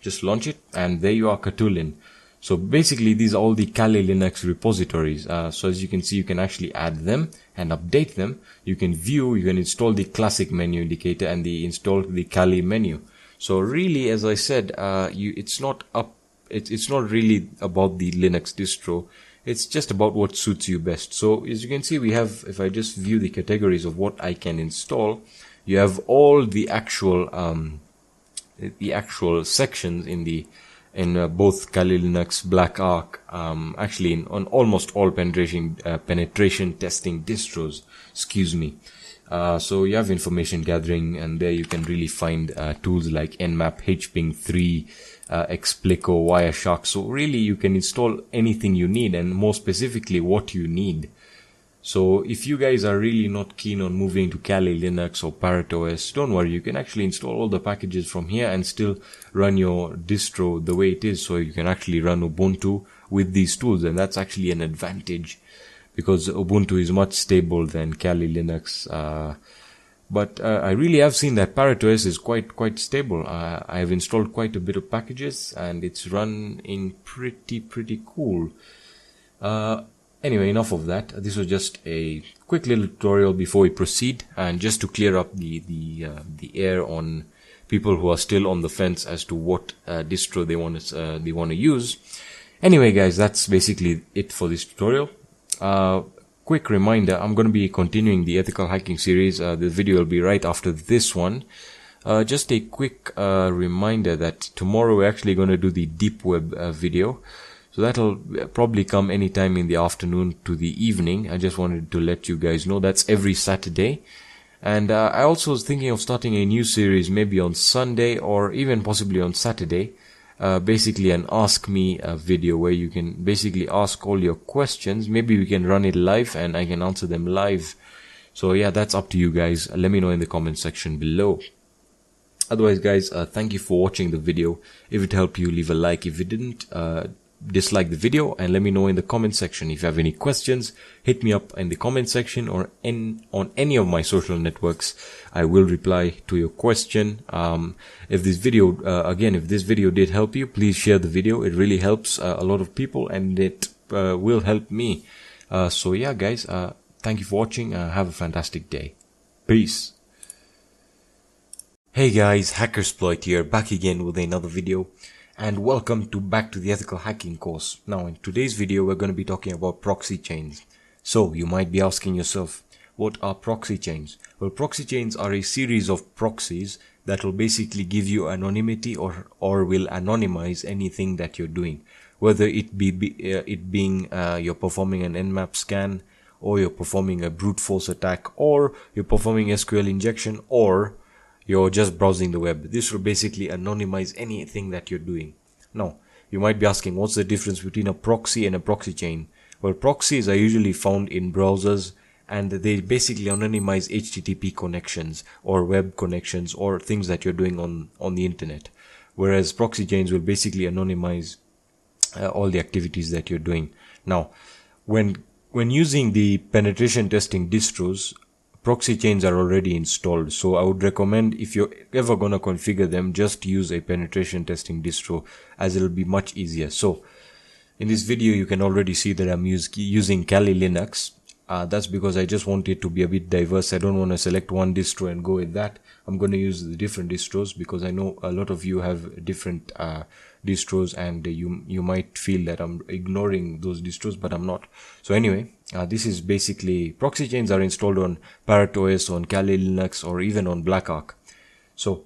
S1: Just launch it, and there you are, Catulin. So basically these are all the Kali Linux repositories. So as you can see, you can actually add them and update them. You can view, you can install the classic menu indicator and install the Kali menu. So really, as I said, it's not really about the Linux distro. It's just about what suits you best. So as you can see, we have, if I just view the categories of what I can install, you have all the actual sections in both Kali Linux, Black Arc, actually on almost all penetration testing distros. Excuse me. So you have information gathering, and there you can really find tools like Nmap, HPing3, Explico, Wireshark. So really you can install anything you need, and more specifically what you need. So if you guys are really not keen on moving to Kali Linux or Parrot OS, don't worry, you can actually install all the packages from here and still run your distro the way it is. So you can actually run Ubuntu with these tools, and that's actually an advantage because Ubuntu is much stable than Kali Linux. But I really have seen that Parrot OS is quite stable. I have installed quite a bit of packages, and it's run in pretty cool. Anyway, enough of that. This was just a quick little tutorial before we proceed, and just to clear up the air on people who are still on the fence as to what distro they want to use. Anyway, guys, that's basically it for this tutorial. Quick reminder: I'm going to be continuing the ethical hacking series. The video will be right after this one. Just a quick reminder that tomorrow we're actually going to do the deep web video. So that'll probably come anytime in the afternoon to the evening. I just wanted to let you guys know that's every Saturday. And I also was thinking of starting a new series maybe on Sunday or even possibly on Saturday. Basically an Ask Me video where you can basically ask all your questions. Maybe we can run it live and I can answer them live. So yeah, that's up to you guys. Let me know in the comment section below. Otherwise, guys, thank you for watching the video. If it helped you, leave a like. If it didn't, dislike the video, and let me know in the comment section. If you have any questions, hit me up in the comment section or on any of my social networks. I will reply to your question. If this video if this video did help you, please share the video. It really helps a lot of people, and it will help me. So yeah, guys, thank you for watching. Have a fantastic day. Peace. Hey guys, Hackersploit here, back again with another video. And welcome back to the ethical hacking course. Now in today's video we're going to be talking about proxy chains. So you might be asking yourself, what are proxy chains? Well, proxy chains are a series of proxies that will basically give you anonymity or will anonymize anything that you're doing. Whether it being you're performing an Nmap scan, or you're performing a brute force attack, or you're performing SQL injection, or you're just browsing the web. This will basically anonymize anything that you're doing. Now, you might be asking, what's the difference between a proxy and a proxy chain? Well, proxies are usually found in browsers, and they basically anonymize HTTP connections or web connections or things that you're doing on the internet. Whereas proxy chains will basically anonymize all the activities that you're doing. Now, when using the penetration testing distros, proxy chains are already installed, so I would recommend, if you're ever gonna configure them, just use a penetration testing distro, as it'll be much easier. So in this video you can already see that I'm using Kali Linux. That's because I just want it to be a bit diverse. I don't want to select one distro and go with that. I'm going to use the different distros because I know a lot of you have different distros, and you might feel that I'm ignoring those distros, but I'm not. So anyway, this is basically, proxy chains are installed on Parrot OS, on Kali Linux, or even on Black Arc. So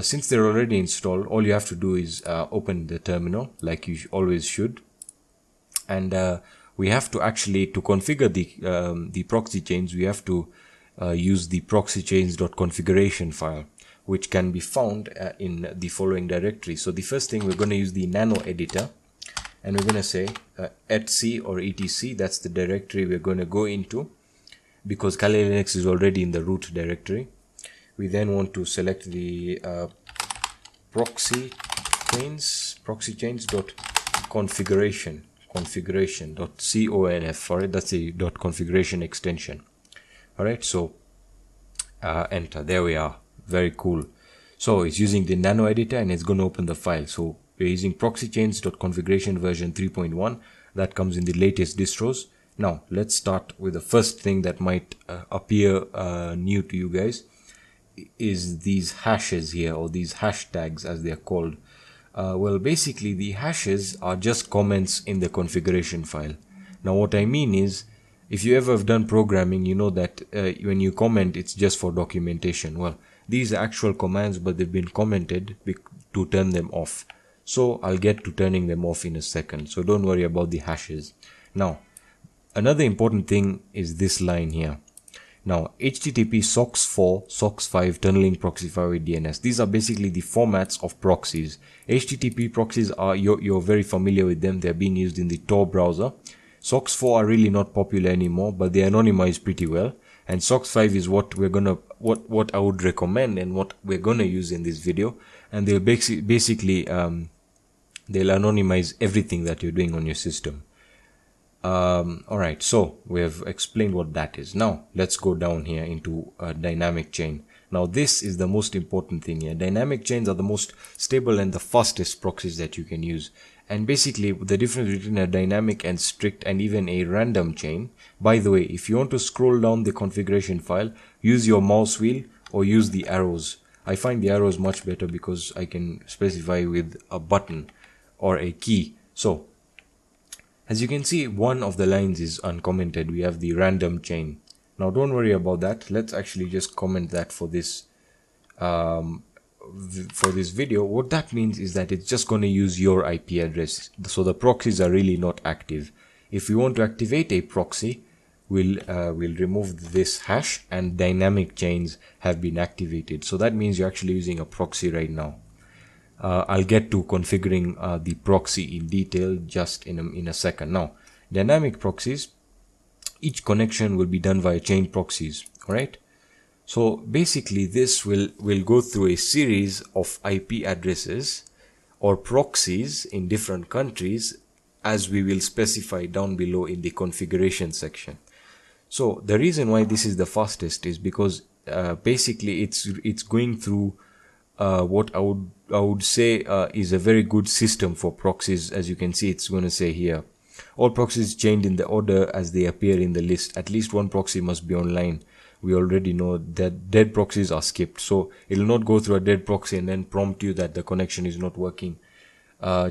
S1: since they're already installed, all you have to do is open the terminal like you always should, and we have to actually, to configure the proxy chains, we have to use the proxychains.configuration file, which can be found in the following directory. So the first thing, we're going to use the nano editor, and we're going to say etc or etc. That's the directory we're going to go into, because Kali Linux is already in the root directory. We then want to select the proxychains.configuration.conf. Alright, that's a .configuration extension. Alright, so enter. There we are. Very cool. So it's using the nano editor and it's going to open the file. So we're using proxychains.configuration version 3.1. that comes in the latest distros. Now let's start with the first thing that might appear new to you guys, is these hashes here, or these hashtags as they are called. Well, basically the hashes are just comments in the configuration file. Now what I mean is, if you ever have done programming, you know that when you comment, it's just for documentation. Well, these are actual commands, but they've been commented to turn them off. So I'll get to turning them off in a second, so don't worry about the hashes. Now another important thing is this line here. Now HTTP SOCKS 4, SOCKS 5, tunneling proxy file with DNS. These are basically the formats of proxies. HTTP proxies are, you're very familiar with them. They're being used in the Tor browser. SOCKS 4 are really not popular anymore, but they anonymize pretty well. And SOCKS 5 is what we're gonna, what I would recommend and what we're gonna use in this video. And they'll basically they'll anonymize everything that you're doing on your system. Alright, so we have explained what that is. Now let's go down here into a dynamic chain. Now this is the most important thing here. Dynamic chains are the most stable and the fastest proxies that you can use. And basically the difference between a dynamic and strict and even a random chain. By the way, if you want to scroll down the configuration file, use your mouse wheel or use the arrows. I find the arrows much better because I can specify with a button or a key. So as you can see, one of the lines is uncommented. We have the random chain. Now don't worry about that. Let's actually just comment that for this video. What that means is that it's just going to use your IP address. So the proxies are really not active. If we want to activate a proxy, we'll remove this hash, and dynamic chains have been activated. So that means you're actually using a proxy right now. I'll get to configuring the proxy in detail just in a second. Now, dynamic proxies, each connection will be done via chain proxies. Alright, so basically this will go through a series of IP addresses or proxies in different countries, as we will specify down below in the configuration section. So the reason why this is the fastest is because basically it's going through what I would say is a very good system for proxies. As you can see, it's going to say here, all proxies chained in the order as they appear in the list. At least one proxy must be online. We already know that dead proxies are skipped, so it will not go through a dead proxy and then prompt you that the connection is not working.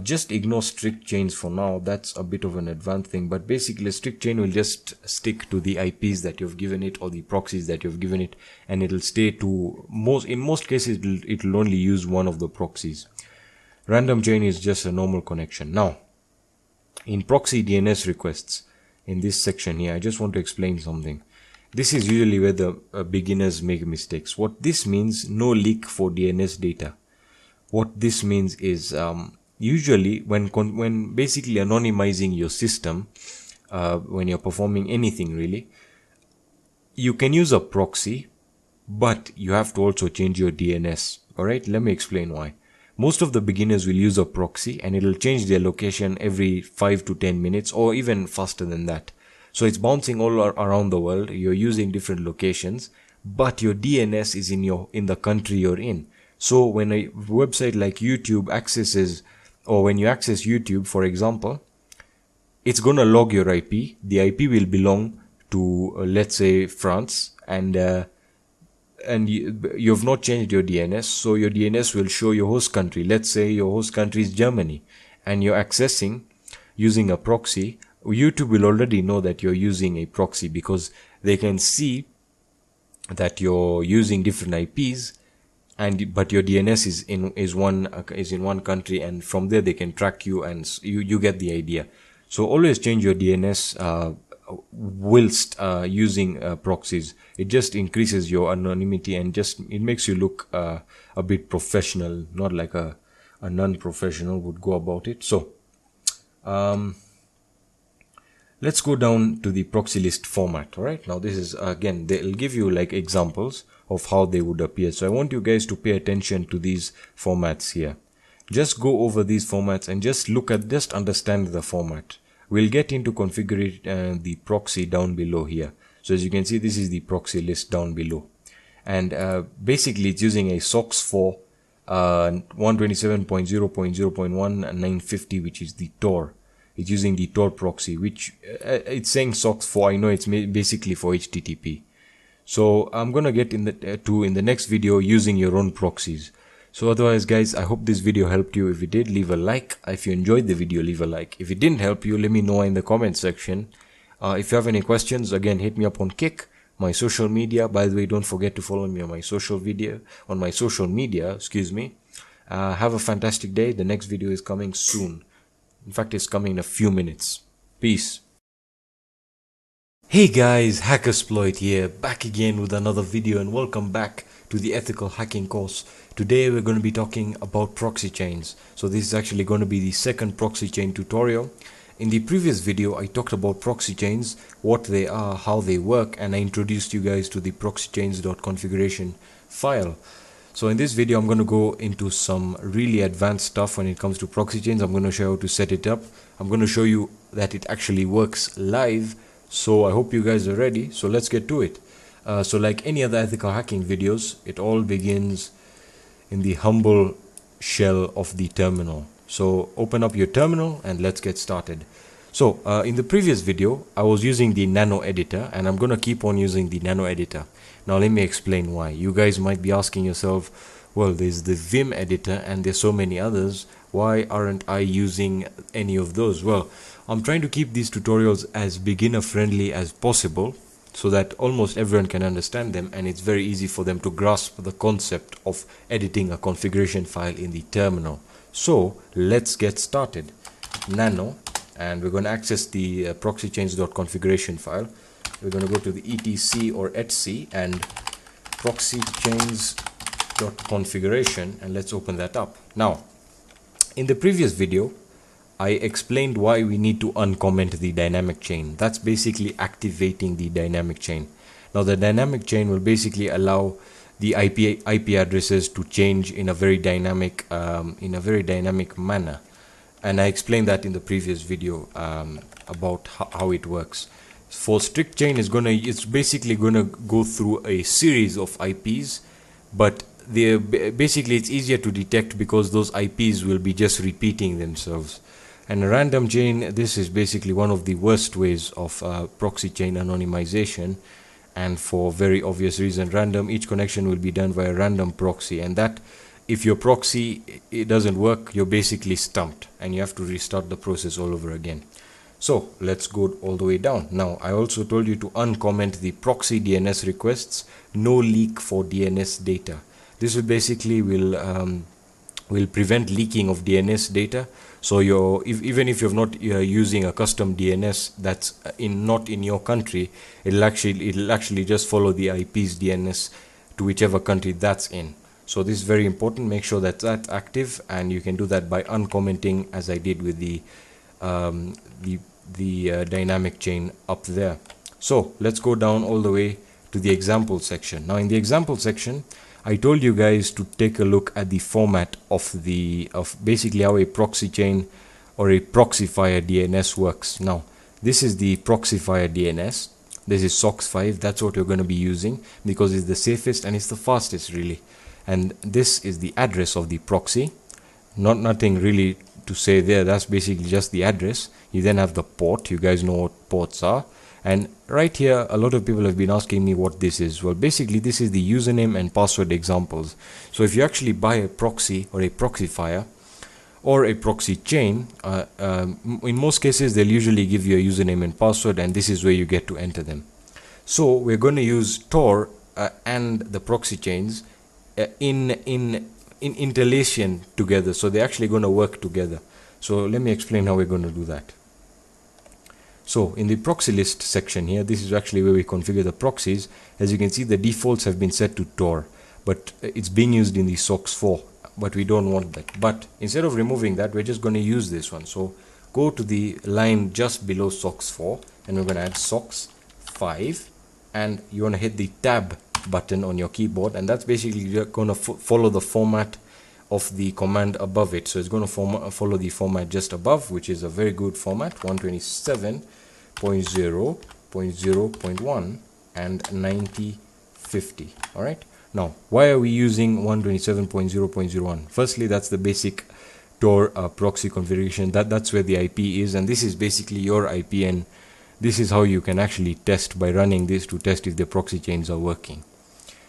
S1: Just ignore strict chains for now. That's a bit of an advanced thing, but basically a strict chain will just stick to the IPs that you've given it or the proxies that you've given it, and it'll stay to in most cases it'll only use one of the proxies. Random chain is just a normal connection. Now in proxy DNS requests, in this section here, I just want to explain something. This is usually where the beginners make mistakes. What this means, no leak for DNS data. What this means is usually when basically anonymizing your system, when you're performing anything really, you can use a proxy, but you have to also change your DNS. Alright, let me explain why. Most of the beginners will use a proxy and it'll change their location every 5 to 10 minutes or even faster than that. So it's bouncing all around the world. You're using different locations, but your DNS is in the country you're in. So when a website like YouTube accesses, or when you access YouTube, for example, it's going to log your IP. The IP will belong to, let's say, France, and you've not changed your DNS. So your DNS will show your host country. Let's say your host country is Germany, and you're accessing using a proxy. YouTube will already know that you're using a proxy because they can see that you're using different IPs but your DNS is in one country, and from there they can track you, and you get the idea. So always change your DNS whilst using proxies. It just increases your anonymity, and just it makes you look a bit professional, not like a non-professional would go about it. So let's go down to the proxy list format. All right, now this is again, they'll give you like examples of how they would appear. So I want you guys to pay attention to these formats here. Just go over these formats and just understand the format. We'll get into configuring the proxy down below here. So as you can see, this is the proxy list down below, and basically it's using a SOCKS 4 127.0.0.1950, which is the Tor. It's using the Tor proxy, which it's saying SOCKS 4. I know it's basically for HTTP. So I'm gonna get in the next video using your own proxies. So otherwise, guys, I hope this video helped you. If it did, leave a like. If you enjoyed the video, leave a like. If it didn't help you, let me know in the comment section. If you have any questions, again, hit me up on Kick, my social media. By the way, don't forget to follow me on my social media. Excuse me. Have a fantastic day. The next video is coming soon. In fact, it's coming in a few minutes. Peace. Hey guys, Hackersploit here, back again with another video, and welcome back to the ethical hacking course. Today we're going to be talking about proxy chains. So this is actually going to be the second proxy chain tutorial. In the previous video I talked about proxy chains, what they are, how they work, and I introduced you guys to the proxychains.configuration file. So in this video I'm going to go into some really advanced stuff when it comes to proxy chains. I'm going to show you how to set it up. I'm going to show you that it actually works live. So I hope you guys are ready. So let's get to it. So like any other ethical hacking videos, it all begins in the humble shell of the terminal. So open up your terminal and let's get started. So in the previous video, I was using the nano editor, and I'm going to keep on using the nano editor. Now let me explain why. You guys might be asking yourself, well, there's the Vim editor and there's so many others. Why aren't I using any of those? Well, I'm trying to keep these tutorials as beginner friendly as possible so that almost everyone can understand them, and it's very easy for them to grasp the concept of editing a configuration file in the terminal. So let's get started. Nano, and we're going to access the proxychains.configuration file. We're going to go to the etc or etc and proxychains.configuration, and let's open that up. Now, in the previous video, I explained why we need to uncomment the dynamic chain. That's basically activating the dynamic chain. Now the dynamic chain will basically allow the IP addresses to change in a very dynamic manner, and I explained that in the previous video about how it works. For strict chain, it's basically gonna go through a series of IPs, but basically it's easier to detect because those IPs will be just repeating themselves. And a random chain, this is basically one of the worst ways of proxy chain anonymization, and for very obvious reason. Random, each connection will be done by a random proxy, and that if your proxy it doesn't work, you're basically stumped and you have to restart the process all over again. So let's go all the way down. Now I also told you to uncomment the proxy DNS requests, no leak for DNS data. This will basically will prevent leaking of DNS data. So even if you're not using a custom DNS that's not in your country, it'll actually just follow the IP's DNS to whichever country that's in. So this is very important. Make sure that that's active, and you can do that by uncommenting, as I did with the dynamic chain up there. So let's go down all the way to the example section. Now in the example section, I told you guys to take a look at the format of basically how a proxy chain or a proxyfier DNS works. Now this is the proxyfier DNS. This is SOCKS 5. That's what we're going to be using because it's the safest and it's the fastest really. And this is the address of the proxy. Nothing really to say there. That's basically just the address. You then have the port. You guys know what ports are. And right here, a lot of people have been asking me what this is. Well, basically this is the username and password examples. So if you actually buy a proxy or a proxyfier or a proxy chain, in most cases they'll usually give you a username and password, and this is where you get to enter them. So we're going to use Tor and the proxy chains in interlation together, so they're actually going to work together. So let me explain how we're going to do that. So in the proxy list section here, this is actually where we configure the proxies. As you can see, the defaults have been set to Tor, but it's being used in the SOCKS 4, but we don't want that. But instead of removing that, we're just going to use this one. So go to the line just below SOCKS 4, and we're going to add SOCKS 5, and you want to hit the tab button on your keyboard, and that's basically going to follow the format of the command above it. So it's going to follow the format just above, which is a very good format, 127.0.0.1 and 9050. All right, now why are we using 127.0.01? Firstly, that's the basic Tor proxy configuration. That's where the IP is, and this is basically your IP, and this is how you can actually test by running this to test if the proxy chains are working.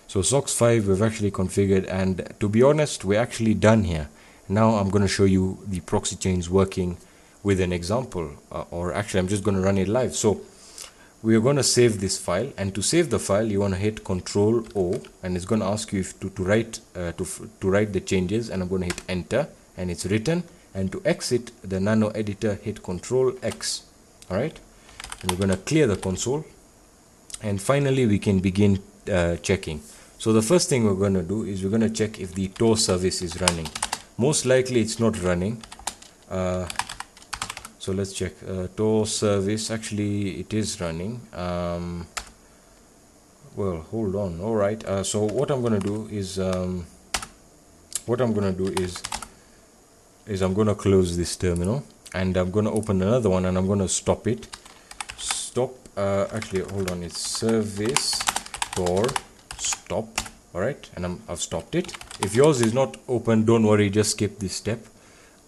S1: So SOCKS 5 we've actually configured, and to be honest, we're actually done here. Now I'm going to show you the proxy chains working with an example, or actually I'm just going to run it live. So we are going to save this file, and to save the file you want to hit Control O, and it's going to ask you if to write the changes, and I'm going to hit enter, and it's written. And to exit the nano editor, hit Control X. All right, and we're going to clear the console, and finally we can begin checking. So the first thing we're going to do is we're going to check if the Tor service is running. Most likely it's not running. So let's check. Tor service, actually it is running. Well, hold on. All right. So what I'm going to do is I'm going to close this terminal, and I'm going to open another one, and I'm going to stop it. Actually, hold on. It's service Tor stop. All right, and I've stopped it. If yours is not open, don't worry, just skip this step,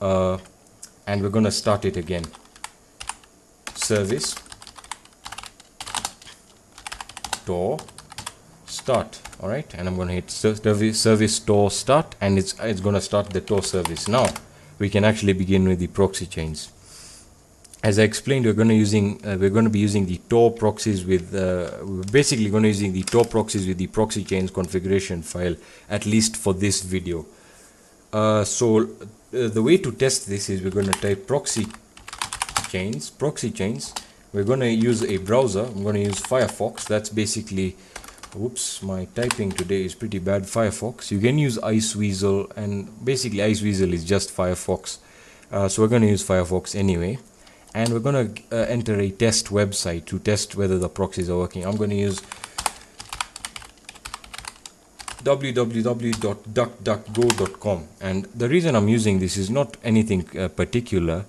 S1: and we're going to start it again. Service Tor start. All right, and I'm going to hit service Tor start, and it's going to start the Tor service. Now we can actually begin with the proxy chains. As I explained, we're going to be using the Tor proxies with we're basically going to using the Tor proxies with the proxy chains configuration file, at least for this video. So the way to test this is we're going to type proxy chains. We're going to use a browser. I'm going to use Firefox. That's basically, oops, my typing today is pretty bad. Firefox. You can use Iceweasel, and basically Iceweasel is just Firefox. So we're going to use Firefox anyway. And we're going to enter a test website to test whether the proxies are working. I'm going to use www.duckduckgo.com, and the reason I'm using this is not anything particular.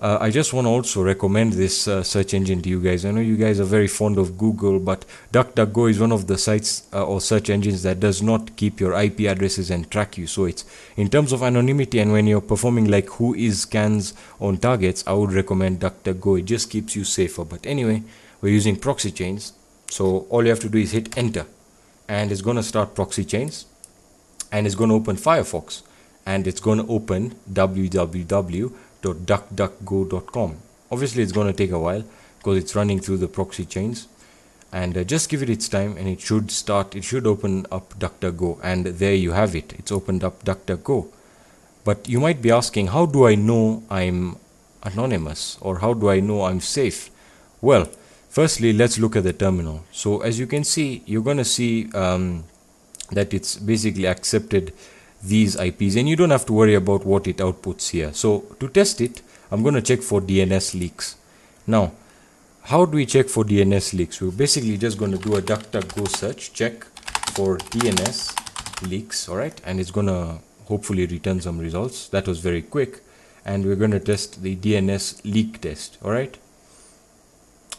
S1: I just want to also recommend this search engine to you guys. I know you guys are very fond of Google, but DuckDuckGo is one of the sites or search engines that does not keep your IP addresses and track you. So it's, in terms of anonymity, and when you're performing like whois scans on targets, I would recommend DuckDuckGo. It just keeps you safer. But anyway, we're using proxy chains, so all you have to do is hit enter, and it's going to start proxy chains, and it's going to open Firefox, and it's going to open www.duckduckgo.com. Obviously it's going to take a while because it's running through the proxy chains, and just give it its time, and it should start. It should open up DuckDuckGo, and there you have it. It's opened up DuckDuckGo. But you might be asking, how do I know I'm anonymous, or how do I know I'm safe? Well, firstly, let's look at the terminal. So as you can see, you're going to see that it's basically accepted these IPs, and you don't have to worry about what it outputs here. So to test it, I'm going to check for DNS leaks. Now, how do we check for DNS leaks? We're basically just going to do a DuckDuckGo search, check for DNS leaks, all right, and it's going to hopefully return some results. That was very quick, and we're going to test the DNS leak test, all right.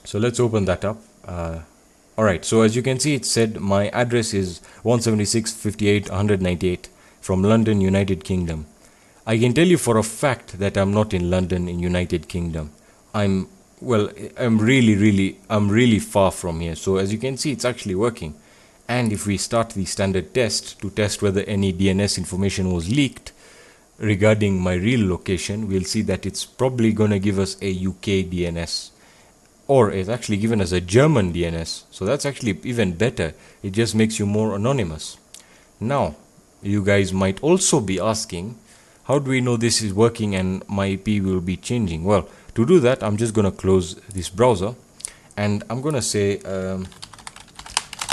S1: So let's open that up. All right, so as you can see, it said my address is 176.58.198 from London, United Kingdom. I can tell you for a fact that I'm not in London, in United Kingdom. I'm really far from here. So as you can see, it's actually working. And if we start the standard test to test whether any DNS information was leaked regarding my real location, we'll see that it's probably going to give us a UK DNS. Or it's actually given us a German DNS. So that's actually even better. It just makes you more anonymous. Now, you guys might also be asking, how do we know this is working and my IP will be changing? Well, to do that, I'm just going to close this browser and I'm going to say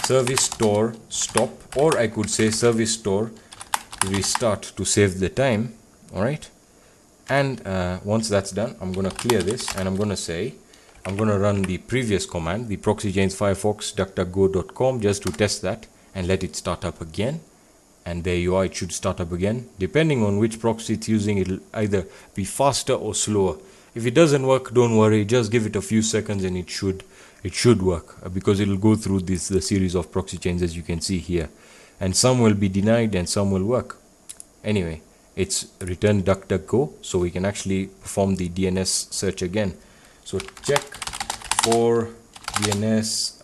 S1: service store stop, or I could say service store restart to save the time. All right. And once that's done, I'm going to clear this and I'm going to say, I'm going to run the previous command, the proxychains firefox duckduckgo.com, just to test that and let it start up again. And there you are, it should start up again. Depending on which proxy it's using, it'll either be faster or slower. If it doesn't work, don't worry, just give it a few seconds and it should work, because it'll go through the series of proxy chains as you can see here. And some will be denied and some will work. Anyway, it's returned DuckDuckGo, so we can actually perform the DNS search again. So check for DNS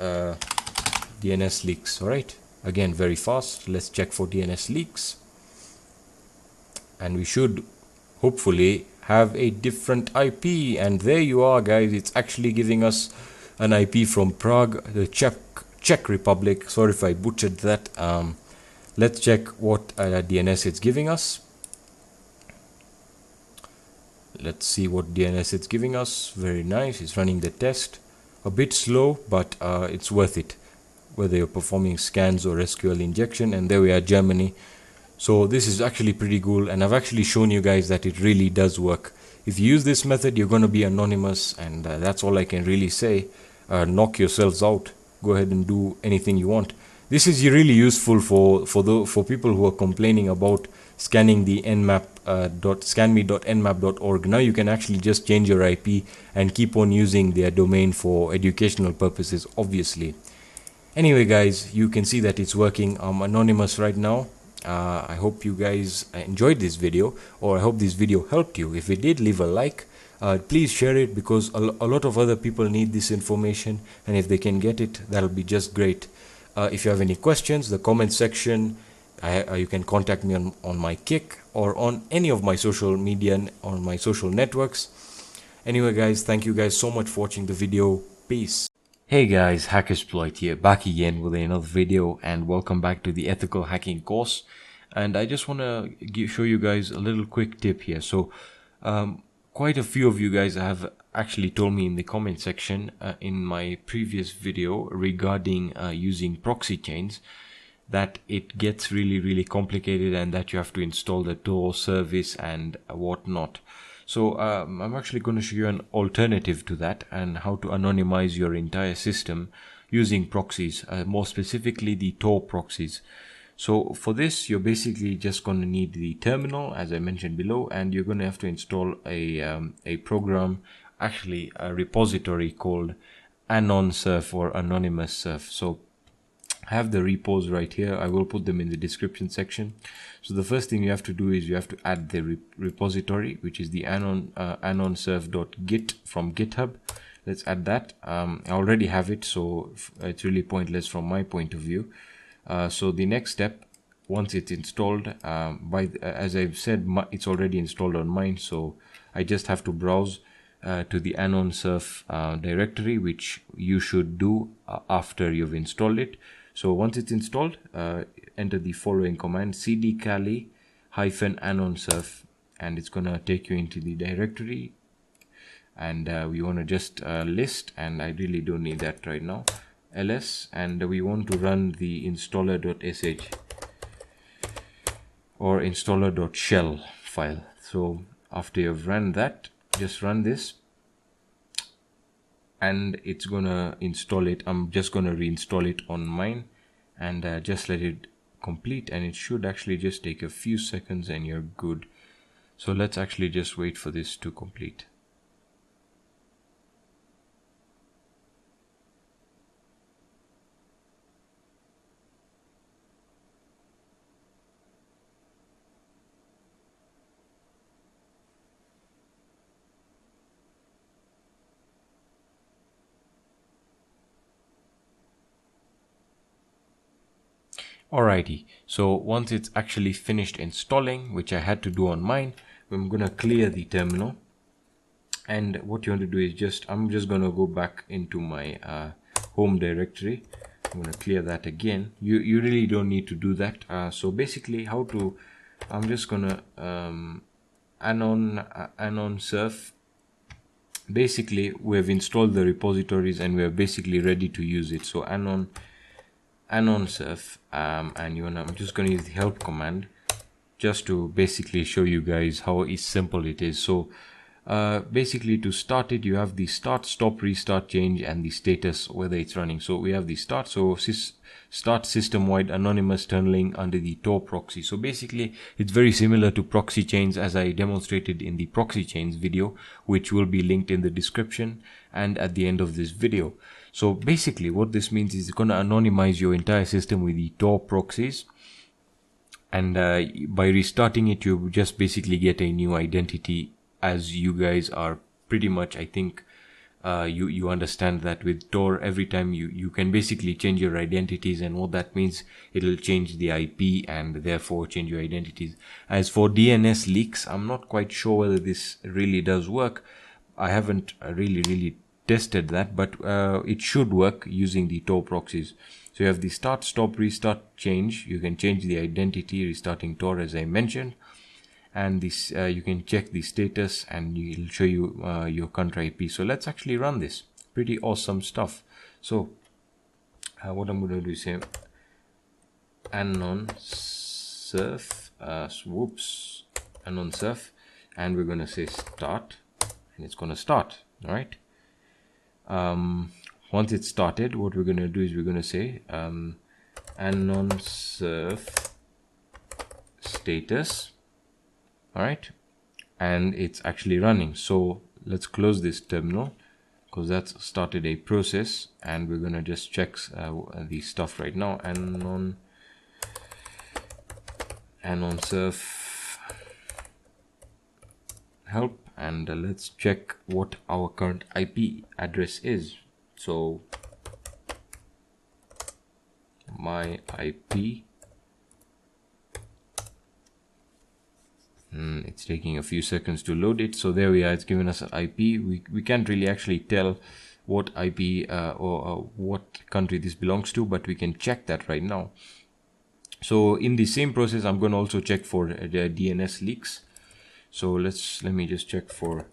S1: leaks. All right, again, very fast. Let's check for DNS leaks, and we should hopefully have a different IP. And there you are, guys. It's actually giving us an IP from Prague, the Czech Republic. Sorry if I butchered that. Let's check what DNS it's giving us. Let's see what DNS it's giving us. Very nice. It's running the test. A bit slow, but it's worth it, whether you're performing scans or SQL injection. And there we are, Germany. So this is actually pretty cool, and I've actually shown you guys that it really does work. If you use this method, you're going to be anonymous, and that's all I can really say. Knock yourselves out. Go ahead and do anything you want. This is really useful for people who are complaining about scanning the nmap scanme.nmap.org. Now you can actually just change your IP and keep on using their domain for educational purposes, obviously. Anyway, guys, you can see that it's working. I'm anonymous right now. I hope you guys enjoyed this video, or I hope this video helped you. If it did, leave a like. Please share it, because a lot of other people need this information, and if they can get it, that'll be just great. If you have any questions, the comment section, you can contact me on my Kick or on any of my social media, on my social networks. Anyway, guys, thank you guys so much for watching the video. Peace. Hey guys, Hackersploit here, back again with another video, and welcome back to the ethical hacking course. And I just want to show you guys a little quick tip here. So quite a few of you guys have actually told me in the comment section in my previous video regarding using proxy chains that it gets really complicated, and that you have to install the Tor service and whatnot. So I'm actually going to show you an alternative to that, and how to anonymize your entire system using proxies, more specifically the Tor proxies. So for this, you're basically just going to need the terminal, as I mentioned below, and you're going to have to install a program, actually a repository called AnonSurf or Anonymous Surf. So I have the repos right here. I will put them in the description section. So the first thing you have to do is you have to add the repository, which is the anonsurf.git from GitHub. Let's add that. I already have it, so it's really pointless from my point of view. So the next step, once it's installed, as I've said, it's already installed on mine, so I just have to browse to the anonsurf directory, which you should do after you've installed it. So once it's installed, enter the following command: cd cali -anonsurf, and it's gonna take you into the directory. And we want to just list, and I really don't need that right now, ls, and we want to run the installer.sh or installer.shell file. So after you've run that, just run this, and it's gonna install it. I'm just gonna reinstall it on mine, and just let it complete, and it should actually just take a few seconds and you're good. So let's actually just wait for this to complete. Alrighty, so once it's actually finished installing, which I had to do on mine, I'm gonna clear the terminal. And what you want to do is I'm just gonna go back into my home directory. I'm going to clear that again. You really don't need to do that. So basically how to, I'm just going to anon surf. Basically we have installed the repositories and we are basically ready to use it. So anon surf, and I'm just going to use the help command just to basically show you guys how simple it is. So basically to start it, you have the start, stop, restart, change, and the status, whether it's running. So we have the start, so start system-wide anonymous tunneling under the Tor proxy. So basically it's very similar to proxy chains, as I demonstrated in the proxy chains video, which will be linked in the description and at the end of this video. So basically what this means is it's going to anonymize your entire system with the Tor proxies, and by restarting it, you just basically get a new identity. As you guys are pretty much, I think you understand that with Tor, every time you can basically change your identities, and what that means, it'll change the IP and therefore change your identities. As for DNS leaks, I'm not quite sure whether this really does work. I haven't really tested that, but it should work using the Tor proxies. So you have the start, stop, restart, change. You can change the identity restarting Tor, as I mentioned, and this you can check the status, and it'll show you your country IP. So let's actually run this. Pretty awesome stuff. So what I'm going to do is say anon surf, anon surf, and we're going to say start, and it's going to start. All right. Once it's started, what we're going to do is we're going to say anon surf status. All right, and it's actually running. So let's close this terminal because that's started a process, and we're going to just check the stuff right now. Anon surf help, and let's check what our current IP address is. So my IP, it's taking a few seconds to load it. So there we are, it's given us an IP. We can't really actually tell what IP or what country this belongs to, but we can check that right now. So in the same process, I'm going to also check for the DNS leaks. So let me just check for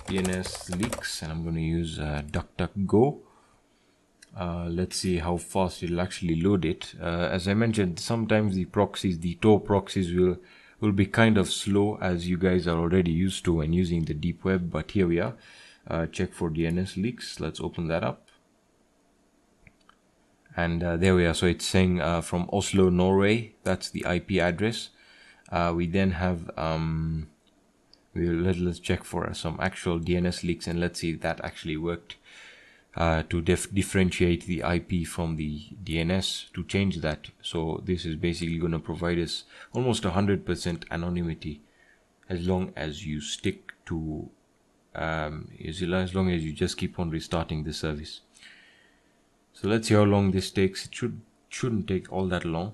S1: DNS leaks, and I'm going to use DuckDuckGo. Let's see how fast it'll actually load it. As I mentioned, sometimes the proxies, the Tor proxies will be kind of slow, as you guys are already used to when using the deep web, but here we are. Check for DNS leaks. Let's open that up. And there we are. So it's saying from Oslo, Norway. That's the IP address. We then have let's check for some actual DNS leaks, and let's see if that actually worked to differentiate the IP from the DNS to change that. So this is basically going to provide us almost 100% anonymity, as long as you stick to as long as you just keep on restarting the service. So let's see how long this takes. It shouldn't take all that long.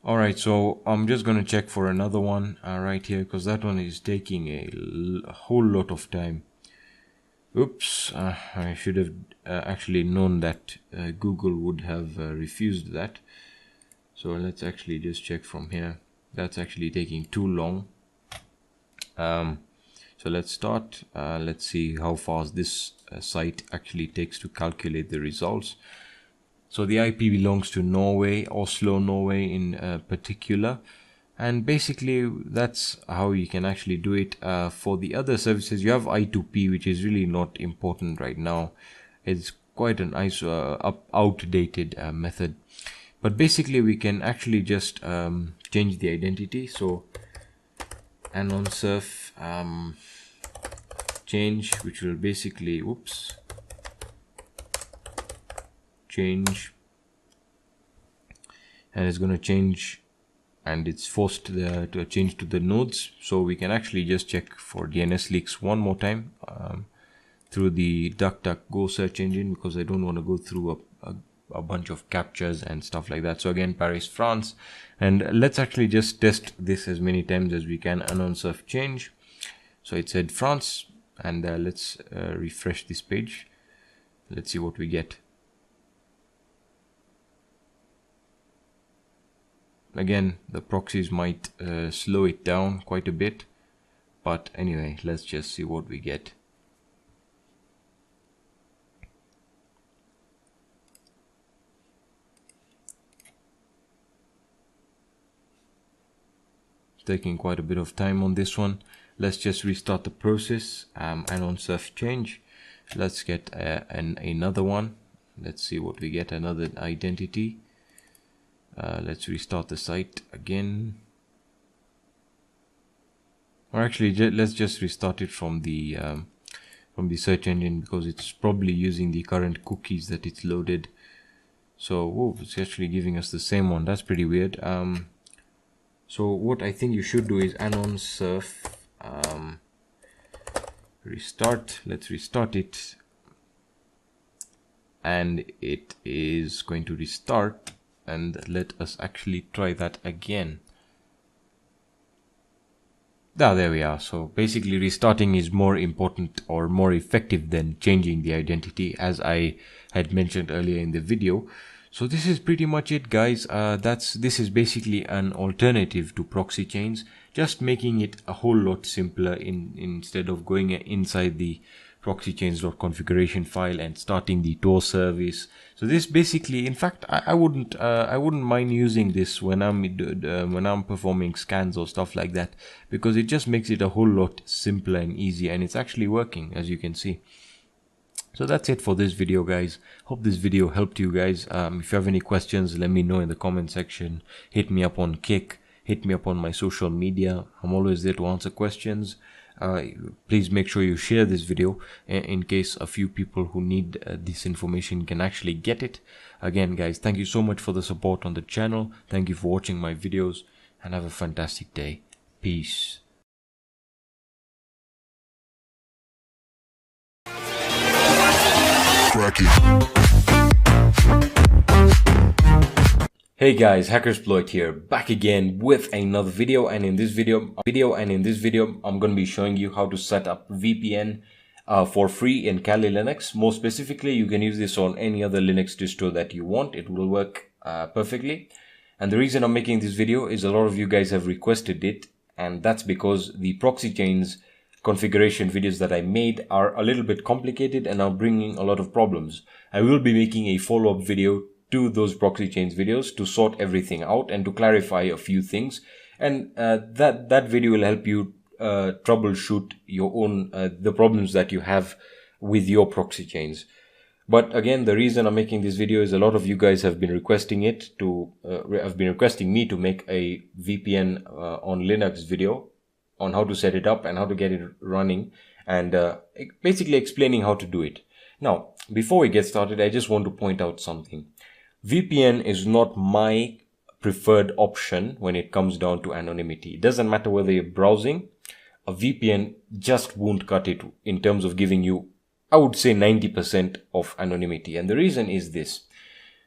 S1: Alright, so I'm just going to check for another one right here, because that one is taking a whole lot of time. Oops, I should have actually known that Google would have refused that. So let's actually just check from here. That's actually taking too long. So let's start. Let's see how fast this site actually takes to calculate the results. So the IP belongs to Norway, Oslo, Norway in particular. And basically that's how you can actually do it. For the other services, you have I2P, which is really not important right now. It's quite an outdated method. But basically we can actually just change the identity. So anon surf change, which will basically, change, and it's going to change, and it's forced to change to the nodes. So we can actually just check for DNS leaks one more time through the DuckDuckGo search engine, because I don't want to go through a bunch of captures and stuff like that. So again, Paris, France, and let's actually just test this as many times as we can. Anon surf change. So it said France, and let's refresh this page. Let's see what we get. Again, the proxies might slow it down quite a bit, but anyway, let's just see what we get. Taking quite a bit of time on this one. Let's just restart the process. Anon surf change. Let's get another one. Let's see what we get. Another identity. Let's restart the site again. Or actually, let's just restart it from the search engine, because it's probably using the current cookies that it's loaded. So, whoa, it's actually giving us the same one. That's pretty weird. So what I think you should do is anon surf restart. Let's restart it, and it is going to restart, and let us actually try that again. There we are. So basically restarting is more important or more effective than changing the identity, as I had mentioned earlier in the video. So this is pretty much it, guys. This is basically an alternative to proxy chains, just making it a whole lot simpler instead of going inside the proxychains.configuration file and starting the Tor service. So this basically, in fact, I wouldn't mind using this when I'm performing scans or stuff like that, because it just makes it a whole lot simpler and easier, and it's actually working, as you can see. So that's it for this video, guys. Hope this video helped you guys. If you have any questions, let me know in the comment section. Hit me up on Kick. Hit me up on my social media. I'm always there to answer questions. Please make sure you share this video in case a few people who need this information can actually get it. Again, guys, thank you so much for the support on the channel. Thank you for watching my videos, and have a fantastic day. Peace. Hey guys, Hackersploit here, back again with another video, and in this video I'm going to be showing you how to set up VPN for free in Kali Linux. More specifically, you can use this on any other Linux distro that you want. It will work perfectly. And the reason I'm making this video is a lot of you guys have requested it, and that's because the proxy chains configuration videos that I made are a little bit complicated and are bringing a lot of problems. I will be making a follow-up video to those proxy chains videos to sort everything out and to clarify a few things, and that video will help you troubleshoot your own the problems that you have with your proxy chains. But again, the reason I'm making this video is a lot of you guys have been requesting me to make a VPN on Linux video on how to set it up and how to get it running, and basically explaining how to do it. Now, before we get started, I just want to point out something. VPN is not my preferred option when it comes down to anonymity. It doesn't matter whether you're browsing, a VPN just won't cut it in terms of giving you, I would say, 90% of anonymity. And the reason is this.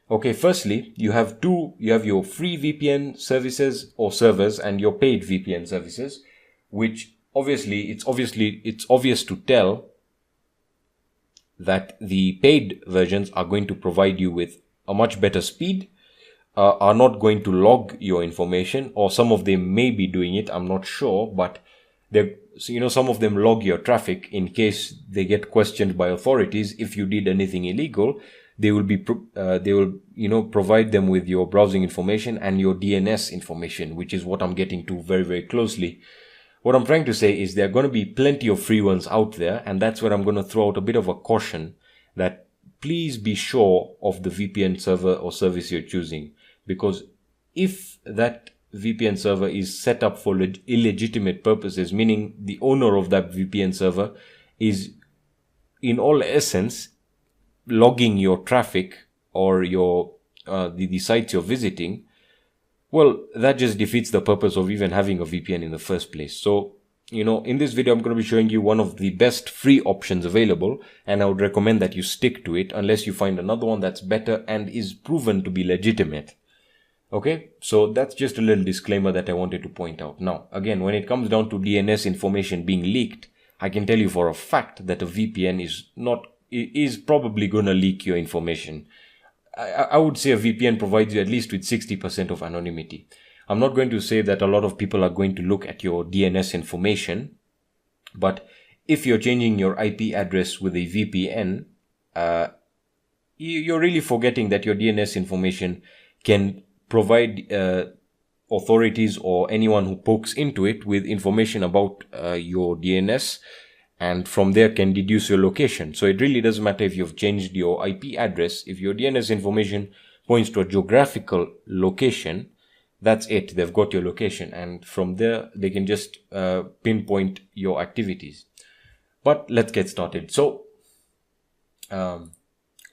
S1: Okay, firstly, you have your free VPN services or servers and your paid VPN services, which it's obvious to tell that the paid versions are going to provide you with a much better speed, are not going to log your information, or some of them may be doing it, I'm not sure, but some of them log your traffic in case they get questioned by authorities. If you did anything illegal, they will provide them with your browsing information and your DNS information, which is what I'm getting to very, very closely. What I'm trying to say is there are going to be plenty of free ones out there, and that's where I'm going to throw out a bit of a caution that please be sure of the VPN server or service you're choosing, because if that VPN server is set up for illegitimate purposes, meaning the owner of that VPN server is in all essence logging your traffic or your the sites you're visiting, well, that just defeats the purpose of even having a VPN in the first place. So in this video, I'm going to be showing you one of the best free options available, and I would recommend that you stick to it unless you find another one that's better and is proven to be legitimate. Okay, so that's just a little disclaimer that I wanted to point out. Now, again, when it comes down to DNS information being leaked, I can tell you for a fact that a VPN is probably going to leak your information. I would say a VPN provides you at least with 60% of anonymity. I'm not going to say that a lot of people are going to look at your DNS information, but if you're changing your IP address with a VPN, you're really forgetting that your DNS information can provide authorities or anyone who pokes into it with information about your DNS, and from there can deduce your location. So it really doesn't matter if you've changed your IP address. If your DNS information points to a geographical location, that's it. They've got your location, and from there they can just pinpoint your activities. But let's get started. So I'm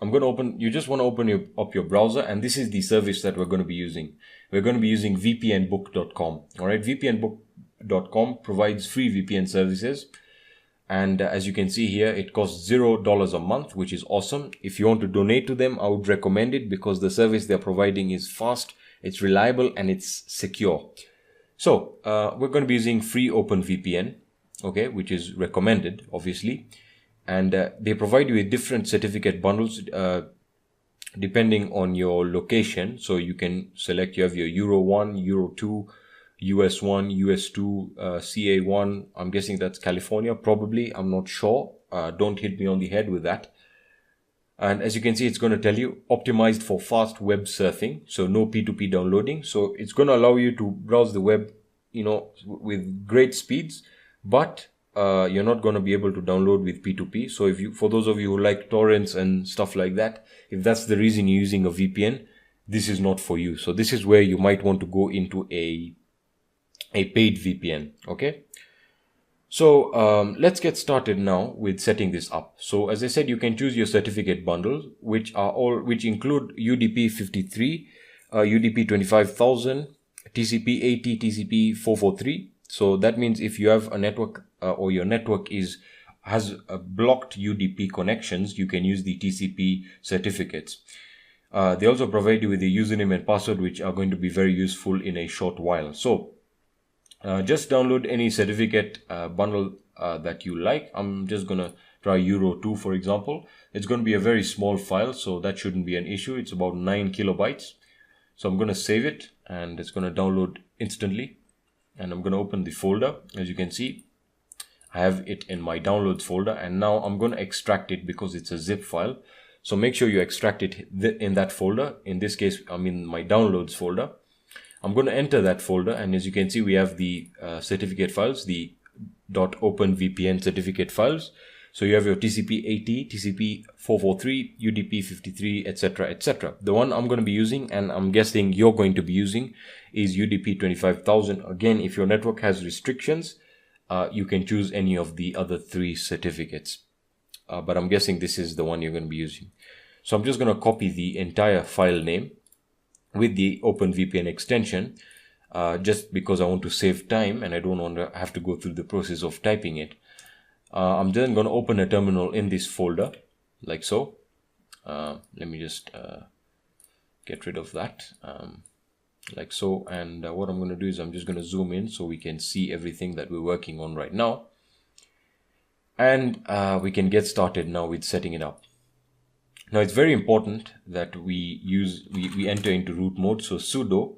S1: going to you just want to open up your browser, and this is the service that we're going to be using. We're going to be using vpnbook.com. All right, vpnbook.com provides free VPN services. And as you can see here, it costs $0 a month, which is awesome. If you want to donate to them, I would recommend it because the service they're providing is fast, it's reliable, and it's secure. So we're going to be using free OpenVPN, okay, which is recommended, obviously. And they provide you with different certificate bundles depending on your location. So you can select, you have your Euro 1, Euro 2, US 1, US 2, CA 1. I'm guessing that's California, probably. I'm not sure. Don't hit me on the head with that. And as you can see, it's going to tell you optimized for fast web surfing. So no P2P downloading. So it's going to allow you to browse the web, with great speeds, but you're not going to be able to download with P2P. So for those of you who like torrents and stuff like that, if that's the reason you're using a VPN, this is not for you. So this is where you might want to go into a paid VPN. Okay. So let's get started now with setting this up. So as I said, you can choose your certificate bundles, which include UDP 53, UDP 25,000, TCP 80, TCP 443. So that means if you have a network or your network has blocked UDP connections, you can use the TCP certificates. They also provide you with the username and password, which are going to be very useful in a short while. So just download any certificate bundle that you like. I'm just going to try Euro 2, for example. It's going to be a very small file, so that shouldn't be an issue. It's about 9 kilobytes. So I'm going to save it, and it's going to download instantly. And I'm going to open the folder. As you can see, I have it in my downloads folder, and now I'm going to extract it because it's a zip file. So make sure you extract it in that folder. In this case, I'm in my downloads folder. I'm going to enter that folder, and as you can see, we have the certificate files, the .openvpn certificate files. So you have your TCP 80, TCP 443, UDP 53, etc., etc. The one I'm going to be using, and I'm guessing you're going to be using, is UDP 25,000. Again, if your network has restrictions, you can choose any of the other 3 certificates. But I'm guessing this is the one you're going to be using. So I'm just going to copy the entire file name with the OpenVPN extension, just because I want to save time and I don't want to have to go through the process of typing it. I'm then going to open a terminal in this folder, like so. Let me just get rid of that, like so. And what I'm going to do is I'm just going to zoom in so we can see everything that we're working on right now. And we can get started now with setting it up. Now it's very important that we enter into root mode. So sudo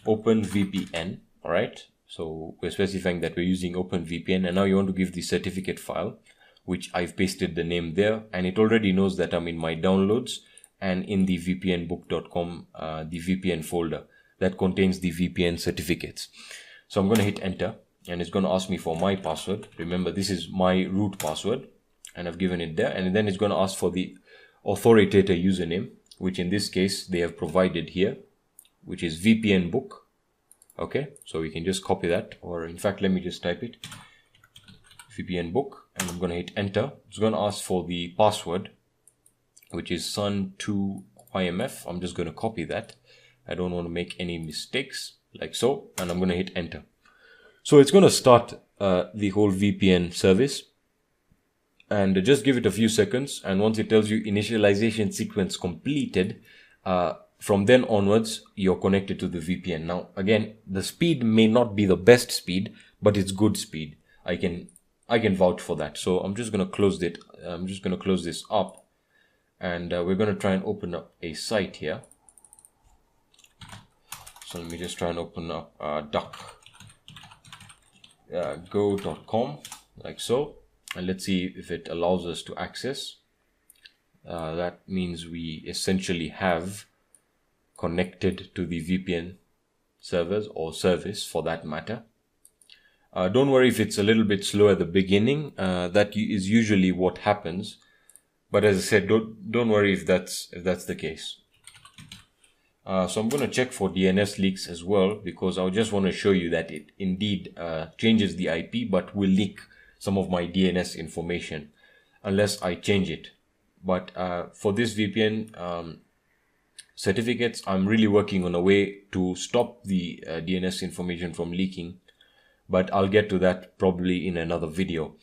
S1: openvpn. All right. So we're specifying that we're using OpenVPN, and now you want to give the certificate file, which I've pasted the name there, and it already knows that I'm in my downloads and in the vpnbook.com, the VPN folder that contains the VPN certificates. So I'm going to hit enter, and it's going to ask me for my password. Remember, this is my root password, and I've given it there, and then it's going to ask for the authoritator username, which in this case they have provided here, which is vpnbook. Okay, so we can just copy that, or in fact, let me just type it, vpnbook, and I'm going to hit enter. It's going to ask for the password, which is sun2ymf. I'm just going to copy that. I don't want to make any mistakes, like so, and I'm going to hit enter. So it's going to start the whole VPN service, and just give it a few seconds, and once it tells you initialization sequence completed, from then onwards you're connected to the VPN. Now again, the speed may not be the best speed, but it's good speed. I can vouch for that. So I'm just going to close it. I'm just going to close this up, and we're going to try and open up a site here. So let me just try and open up go.com, like so, and let's see if it allows us to access. That means we essentially have connected to the VPN servers, or service for that matter. Don't worry if it's a little bit slow at the beginning. That is usually what happens. But as I said, don't worry if that's the case. So I'm going to check for DNS leaks as well, because I just want to show you that it indeed changes the IP, but will leak some of my DNS information unless I change it. But for this VPN certificates, I'm really working on a way to stop the DNS information from leaking, but I'll get to that probably in another video.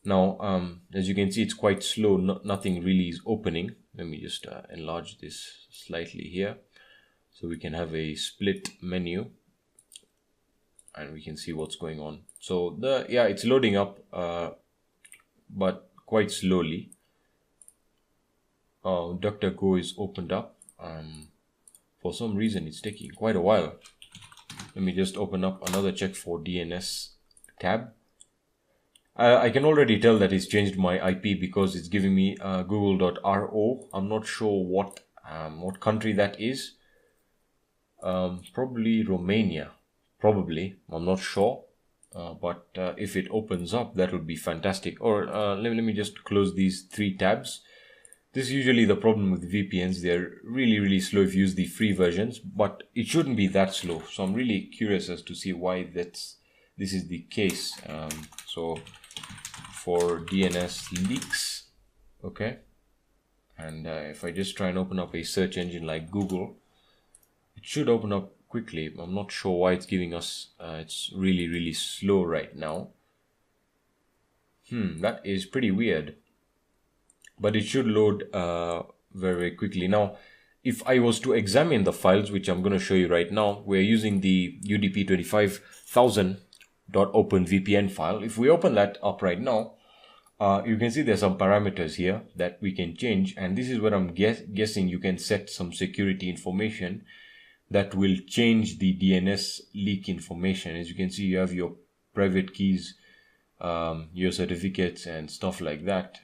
S1: Now, as you can see, it's quite slow. Nothing really is opening. Let me just enlarge this slightly here, so we can have a split menu and we can see what's going on. So it's loading up, but quite slowly. DuckDuckGo is opened up. For some reason it's taking quite a while. Let me just open up another check for DNS tab. I can already tell that it's changed my IP because it's giving me google.ro. I'm not sure what country that is. Probably Romania. Probably. I'm not sure. But if it opens up, that would be fantastic. Or let me just close these 3 tabs. This is usually the problem with VPNs. They're really slow if you use the free versions, but it shouldn't be that slow. So I'm really curious as to see why this is the case. So for DNS leaks, okay, and if I just try and open up a search engine like Google, it should open up quickly. I'm not sure why it's giving us it's really slow right now. That is pretty weird, but it should load very quickly. Now, if I was to examine the files, which I'm going to show you right now, we're using the UDP 25000.openVPN file. If we open that up right now, you can see there's some parameters here that we can change, and this is where I'm guessing you can set some security information that will change the DNS leak information. As you can see, you have your private keys, your certificates and stuff like that.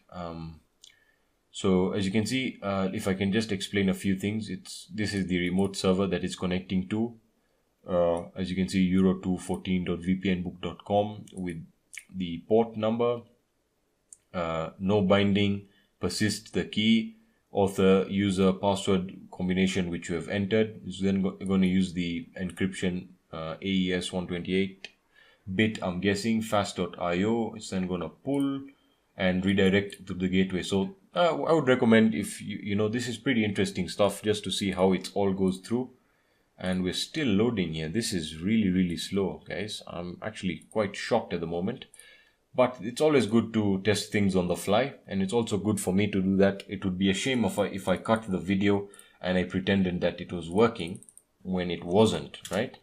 S1: So as you can see, if I can just explain a few things, this is the remote server that it's connecting to. As you can see, euro214.vpnbook.com with the port number, no binding, persist the key, author, user, password combination which you have entered. Is then going to use the encryption AES 128 bit, I'm guessing, fast.io. It's then going to pull and redirect to the gateway. So I would recommend, if you know, this is pretty interesting stuff, just to see how it all goes through. And we're still loading here. This is really slow, guys. I'm actually quite shocked at the moment, but it's always good to test things on the fly, and it's also good for me to do that. It would be a shame if I cut the video and I pretended that it was working when it wasn't, right?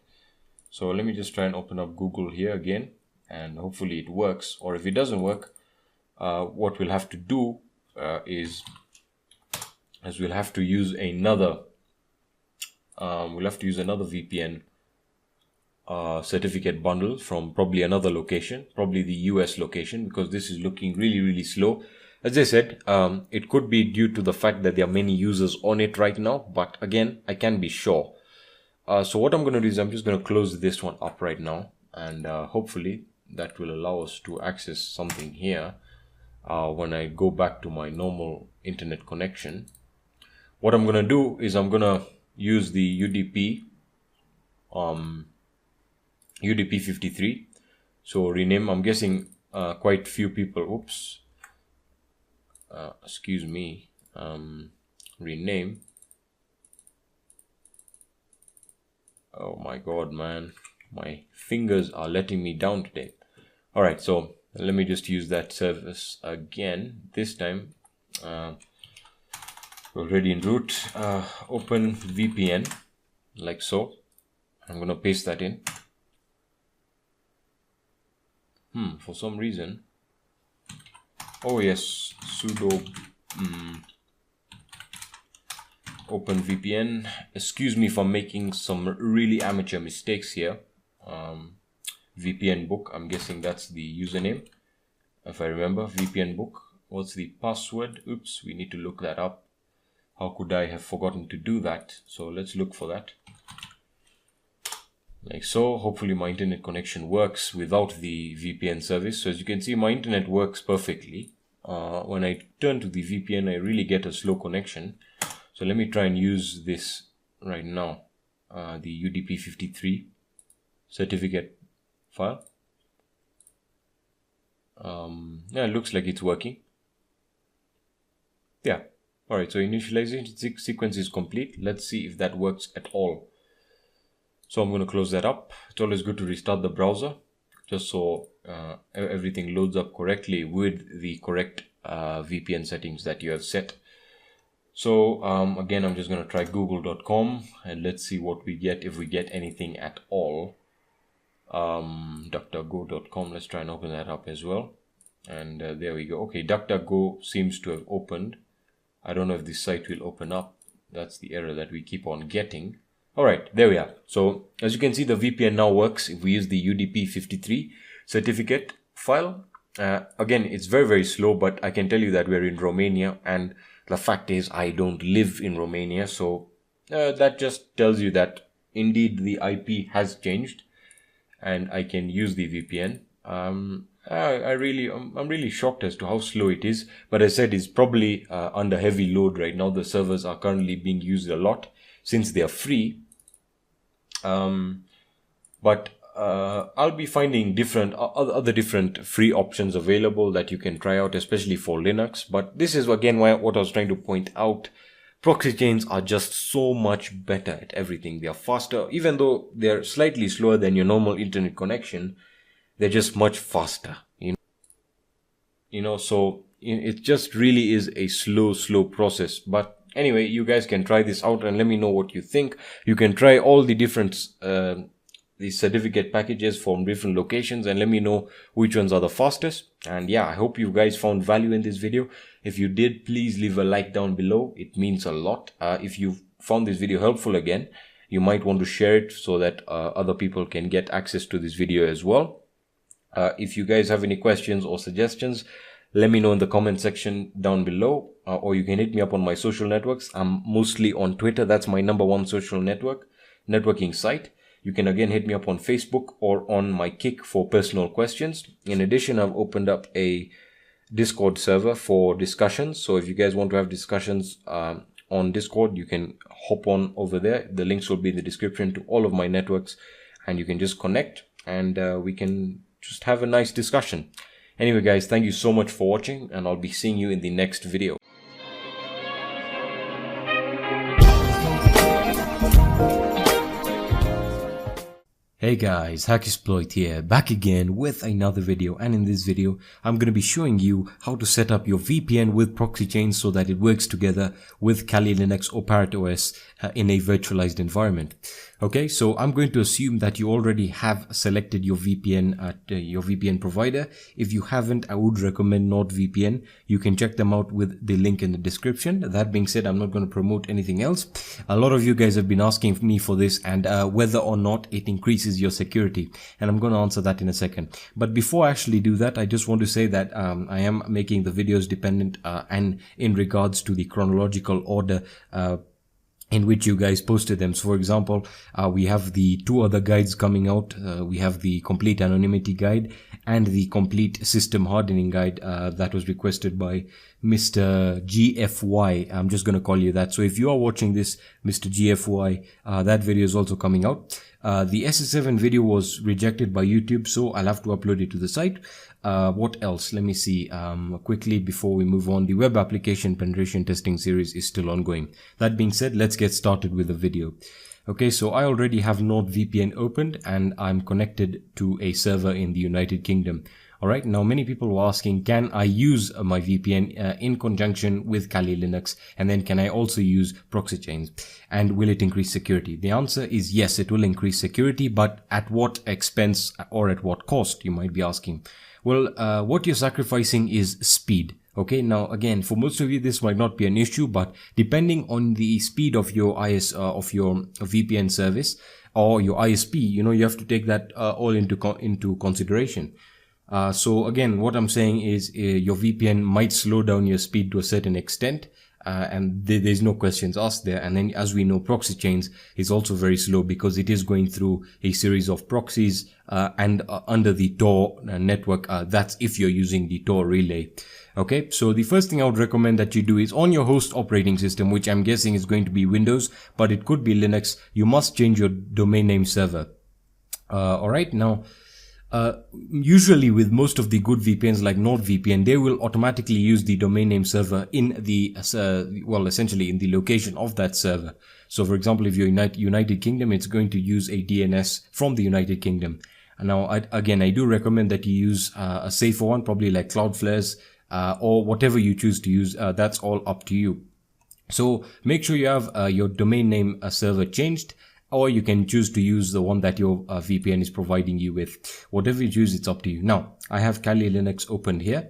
S1: So let me just try and open up Google here again, and hopefully it works. Or if it doesn't work, what we'll have to do is we'll have to use another VPN certificate bundle from probably another location, probably the US location, because this is looking really slow. As I said, it could be due to the fact that there are many users on it right now, but again, I can't be sure. So what I'm going to do is I'm just going to close this one up right now, and hopefully that will allow us to access something here when I go back to my normal internet connection. What I'm going to do is I'm going to use the UDP UDP 53. So rename, I'm guessing quite few people, excuse me, rename. Oh my god, man, My fingers are letting me down today. Alright, so let me just use that service again. This time, already in root, open VPN, like so. I'm going to paste that in. For some reason. Oh yes, sudo open VPN. Excuse me for making some really amateur mistakes here. VPN book, I'm guessing that's the username. If I remember, VPN book. What's the password? Oops, we need to look that up. How could I have forgotten to do that? So let's look for that. Like so. Hopefully my internet connection works without the VPN service. So as you can see, my internet works perfectly. When I turn to the VPN, I really get a slow connection. So let me try and use this right now. The UDP53 certificate file. Yeah, it looks like it's working. Yeah. Alright, so initialization sequence is complete. Let's see if that works at all. So I'm going to close that up. It's always good to restart the browser just so everything loads up correctly with the correct VPN settings that you have set. So again, I'm just going to try google.com and let's see what we get, if we get anything at all. DuckDuckGo.com, let's try and open that up as well. And there we go. Okay, DuckDuckGo seems to have opened. I don't know if this site will open up. That's the error that we keep on getting. Alright, there we are. So as you can see, the VPN now works if we use the UDP53 certificate file. Again, it's very, very slow, but I can tell you that we're in Romania, and the fact is I don't live in Romania. So that just tells you that indeed the IP has changed and I can use the VPN. I'm really shocked as to how slow it is, but as I said, it's probably under heavy load right now. The servers are currently being used a lot since they are free. But I'll be finding other different free options available that you can try out, especially for Linux. But this is again what I was trying to point out. Proxychains are just so much better at everything. They are faster, even though they're slightly slower than your normal internet connection. They're just much faster, so it just really is a slow process. But anyway, you guys can try this out and let me know what you think. You can try all the different these certificate packages from different locations and let me know which ones are the fastest. And yeah, I hope you guys found value in this video. If you did, please leave a like down below. It means a lot. If you found this video helpful again, you might want to share it so that other people can get access to this video as well. If you guys have any questions or suggestions, let me know in the comment section down below, or you can hit me up on my social networks. I'm mostly on Twitter. That's my #1 social networking site. You can again hit me up on Facebook or on my Kick for personal questions. In addition, I've opened up a Discord server for discussions. So if you guys want to have discussions on Discord, you can hop on over there. The links will be in the description to all of my networks, and you can just connect and we can just have a nice discussion. Anyway guys, thank you so much for watching, and I'll be seeing you in the next video. Hey guys, Hacksploit here, back again with another video, and in this video I'm going to be showing you how to set up your VPN with proxychains so that it works together with Kali Linux or Parrot OS in a virtualized environment. Okay, so I'm going to assume that you already have selected your VPN at your VPN provider. If you haven't, I would recommend NordVPN. You can check them out with the link in the description. That being said, I'm not going to promote anything else. A lot of you guys have been asking me for this and whether or not it increases your security, and I'm going to answer that in a second. But before I actually do that, I just want to say that I am making the videos dependent and in regards to the chronological order in which you guys posted them. So for example, we have the 2 other guides coming out. We have the complete anonymity guide and the complete system hardening guide that was requested by Mr. GFY. I'm just going to call you that. So if you are watching this, Mr. GFY, that video is also coming out. The SS7 video was rejected by YouTube, so I'll have to upload it to the site. What else? Let me see quickly before we move on. The web application penetration testing series is still ongoing. That being said, let's get started with the video. Okay, so I already have NordVPN opened and I'm connected to a server in the United Kingdom. Alright, now many people were asking, can I use my VPN in conjunction with Kali Linux, and then can I also use proxychains, and will it increase security? The answer is yes, it will increase security, but at what expense or at what cost, you might be asking. Well, what you're sacrificing is speed. Okay, now again, for most of you this might not be an issue, but depending on the speed of your of your VPN service or your ISP, you know, you have to take that all into consideration. So again, what I'm saying is your VPN might slow down your speed to a certain extent, and there's no questions asked there. And then, as we know, proxychains is also very slow because it is going through a series of proxies and under the Tor network. That's if you're using the Tor relay. Okay, so the first thing I would recommend that you do is on your host operating system, which I'm guessing is going to be Windows, but it could be Linux. You must change your domain name server. Alright, now usually with most of the good VPNs like NordVPN, they will automatically use the domain name server in the well, essentially in the location of that server. So for example, if you're United Kingdom, it's going to use a DNS from the United Kingdom. And now again, I do recommend that you use a safer one, probably like Cloudflare's or whatever you choose to use. That's all up to you. So make sure you have your domain name server changed, or you can choose to use the one that your VPN is providing you with. Whatever you choose, it's up to you. Now, I have Kali Linux opened here,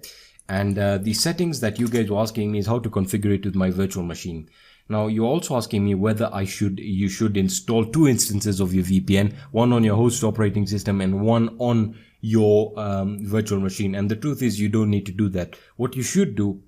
S1: and the settings that you guys were asking me is how to configure it with my virtual machine. Now, you're also asking me whether you should install 2 instances of your VPN, one on your host operating system and one on your virtual machine. And the truth is, you don't need to do that. What you should do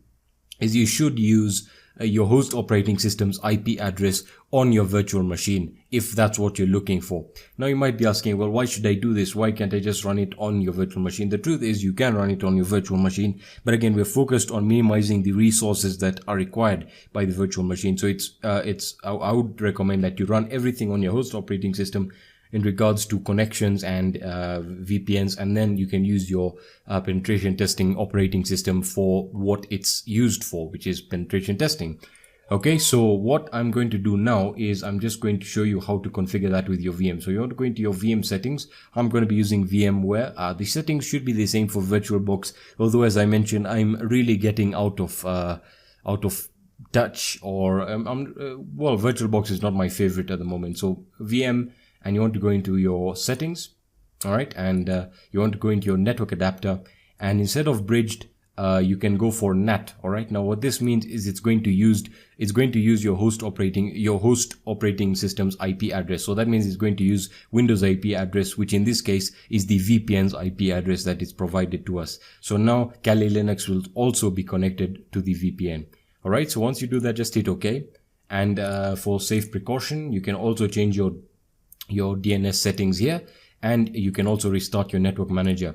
S1: is you should use your host operating system's IP address on your virtual machine, if that's what you're looking for. Now you might be asking, well, why should I do this? Why can't I just run it on your virtual machine? The truth is, you can run it on your virtual machine, but again, we're focused on minimizing the resources that are required by the virtual machine. So I would recommend that you run everything on your host operating system in regards to connections and VPNs, and then you can use your penetration testing operating system for what it's used for, which is penetration testing. Okay, so what I'm going to do now is I'm just going to show you how to configure that with your VM. So you want to go into your VM settings. I'm going to be using VMware. The settings should be the same for VirtualBox, although as I mentioned, I'm really getting out of touch, or well, VirtualBox is not my favorite at the moment. So VM, and you want to go into your settings, all right, and you want to go into your network adapter, and instead of bridged, you can go for NAT. All right, now what this means is it's going to use your host operating system's IP address. So that means it's going to use Windows IP address, which in this case is the VPN's IP address that is provided to us. So now Kali Linux will also be connected to the VPN. All right, so once you do that, just hit OK, and for safe precaution, you can also change your DNS settings here, and you can also restart your network manager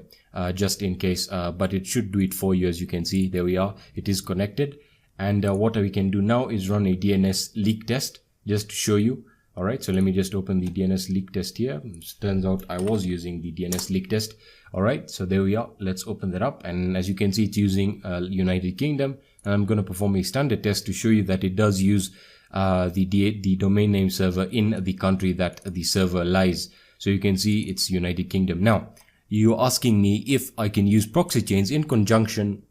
S1: just in case, but it should do it for you. As you can see, there we are, it is connected. And what we can do now is run a DNS leak test just to show you. All right, so let me just open the DNS leak test here. It turns out I was using the DNS leak test. All right, so there we are. Let's open that up, and as you can see, it's using United Kingdom, and I'm going to perform a standard test to show you that it does use the domain name server in the country that the server lies. So you can see it's United Kingdom. Now you're asking me if I can use proxychains in conjunction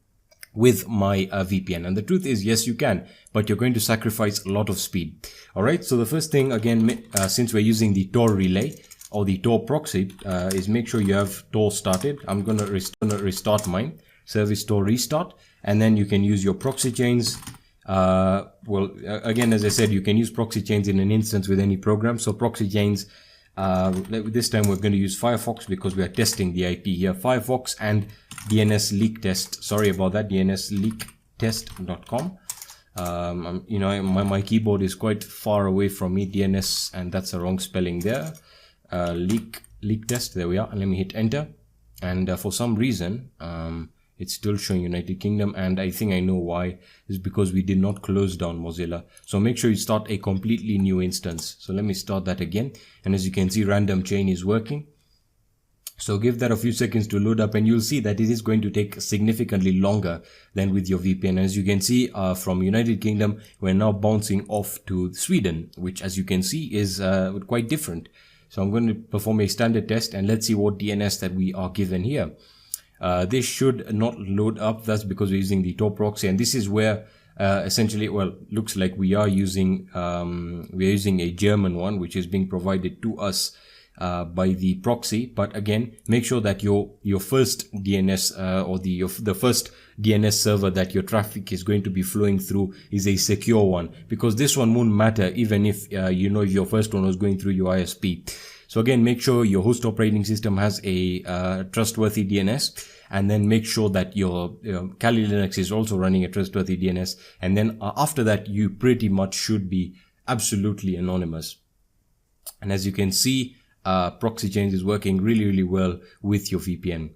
S1: with my VPN, and the truth is, yes, you can, but you're going to sacrifice a lot of speed. All right, so the first thing, again, since we're using the Tor relay or the Tor proxy, is make sure you have Tor started. I'm going to restart mine, service Tor restart, and then you can use your proxychains. Well, again, as I said, you can use proxychains in an instance with any program. So proxychains, this time we're going to use Firefox because we are testing the IP here. Firefox and DNS leak test. Sorry about that. DNSleaktest.com. You know, my keyboard is quite far away from me. DNS, and that's the wrong spelling there. Leak test. There we are. And let me hit enter. And for some reason, it's still showing United Kingdom, and I think I know why. It's because we did not close down Mozilla. So make sure you start a completely new instance. So let me start that again. And as you can see, random chain is working. So give that a few seconds to load up, and you'll see that it is going to take significantly longer than with your VPN. As you can see, from United Kingdom, we're now bouncing off to Sweden, which as you can see is quite different. So I'm going to perform a standard test, and let's see what DNS that we are given here. This should not load up. That's because we're using the Tor proxy, and this is where essentially, well, looks like we are using a German one, which is being provided to us by the proxy. But again, make sure that your first DNS or the first DNS server that your traffic is going to be flowing through is a secure one, because this one won't matter even if you know if your first one was going through your ISP. So again, make sure your host operating system has a trustworthy DNS, and then make sure that your Kali Linux is also running a trustworthy DNS, and then after that you pretty much should be absolutely anonymous. And as you can see, proxychains is working really well with your VPN.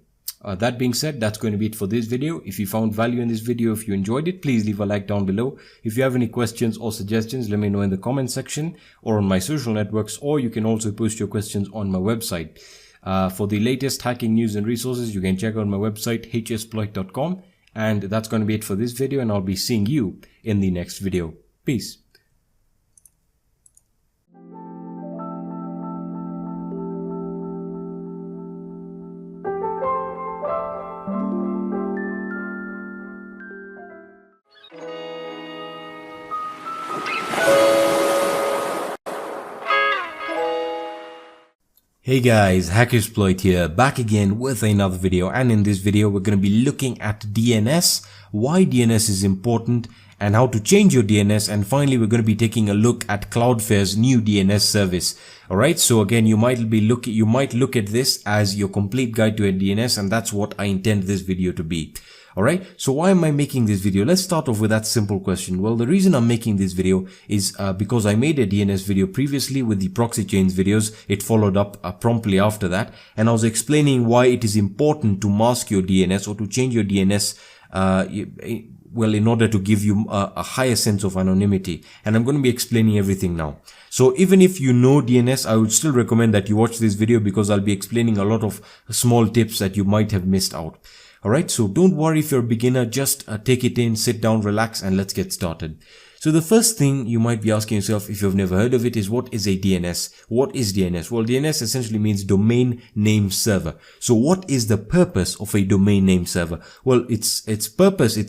S1: That being said, that's going to be it for this video. If you found value in this video, if you enjoyed it, please leave a like down below. If you have any questions or suggestions, let me know in the comment section or on my social networks, or you can also post your questions on my website. For the latest hacking news and resources, you can check out my website hsploit.com. And that's going to be it for this video, and I'll be seeing you in the next video. Peace. Hey guys, Hackersploit here, back again with another video, and in this video we're going to be looking at DNS, why DNS is important, and how to change your DNS, and finally we're going to be taking a look at Cloudflare's new DNS service. Alright, so again you might look at this as your complete guide to a DNS, and that's what I intend this video to be. Alright, so why am I making this video? Let's start off with that simple question. Well, the reason I'm making this video is because I made a DNS video previously with the proxychains videos. It followed up promptly after that, and I was explaining why it is important to mask your DNS or to change your DNS well, in order to give you a higher sense of anonymity. And I'm going to be explaining everything now. So even if you know DNS, I would still recommend that you watch this video, because I'll be explaining a lot of small tips that you might have missed out. Alright, so don't worry if you're a beginner, just take it in, sit down, relax, and let's get started. So the first thing you might be asking yourself, if you've never heard of it, is what is a DNS? What is DNS? Well, DNS essentially means domain name server. So what is the purpose of a domain name server? Well, its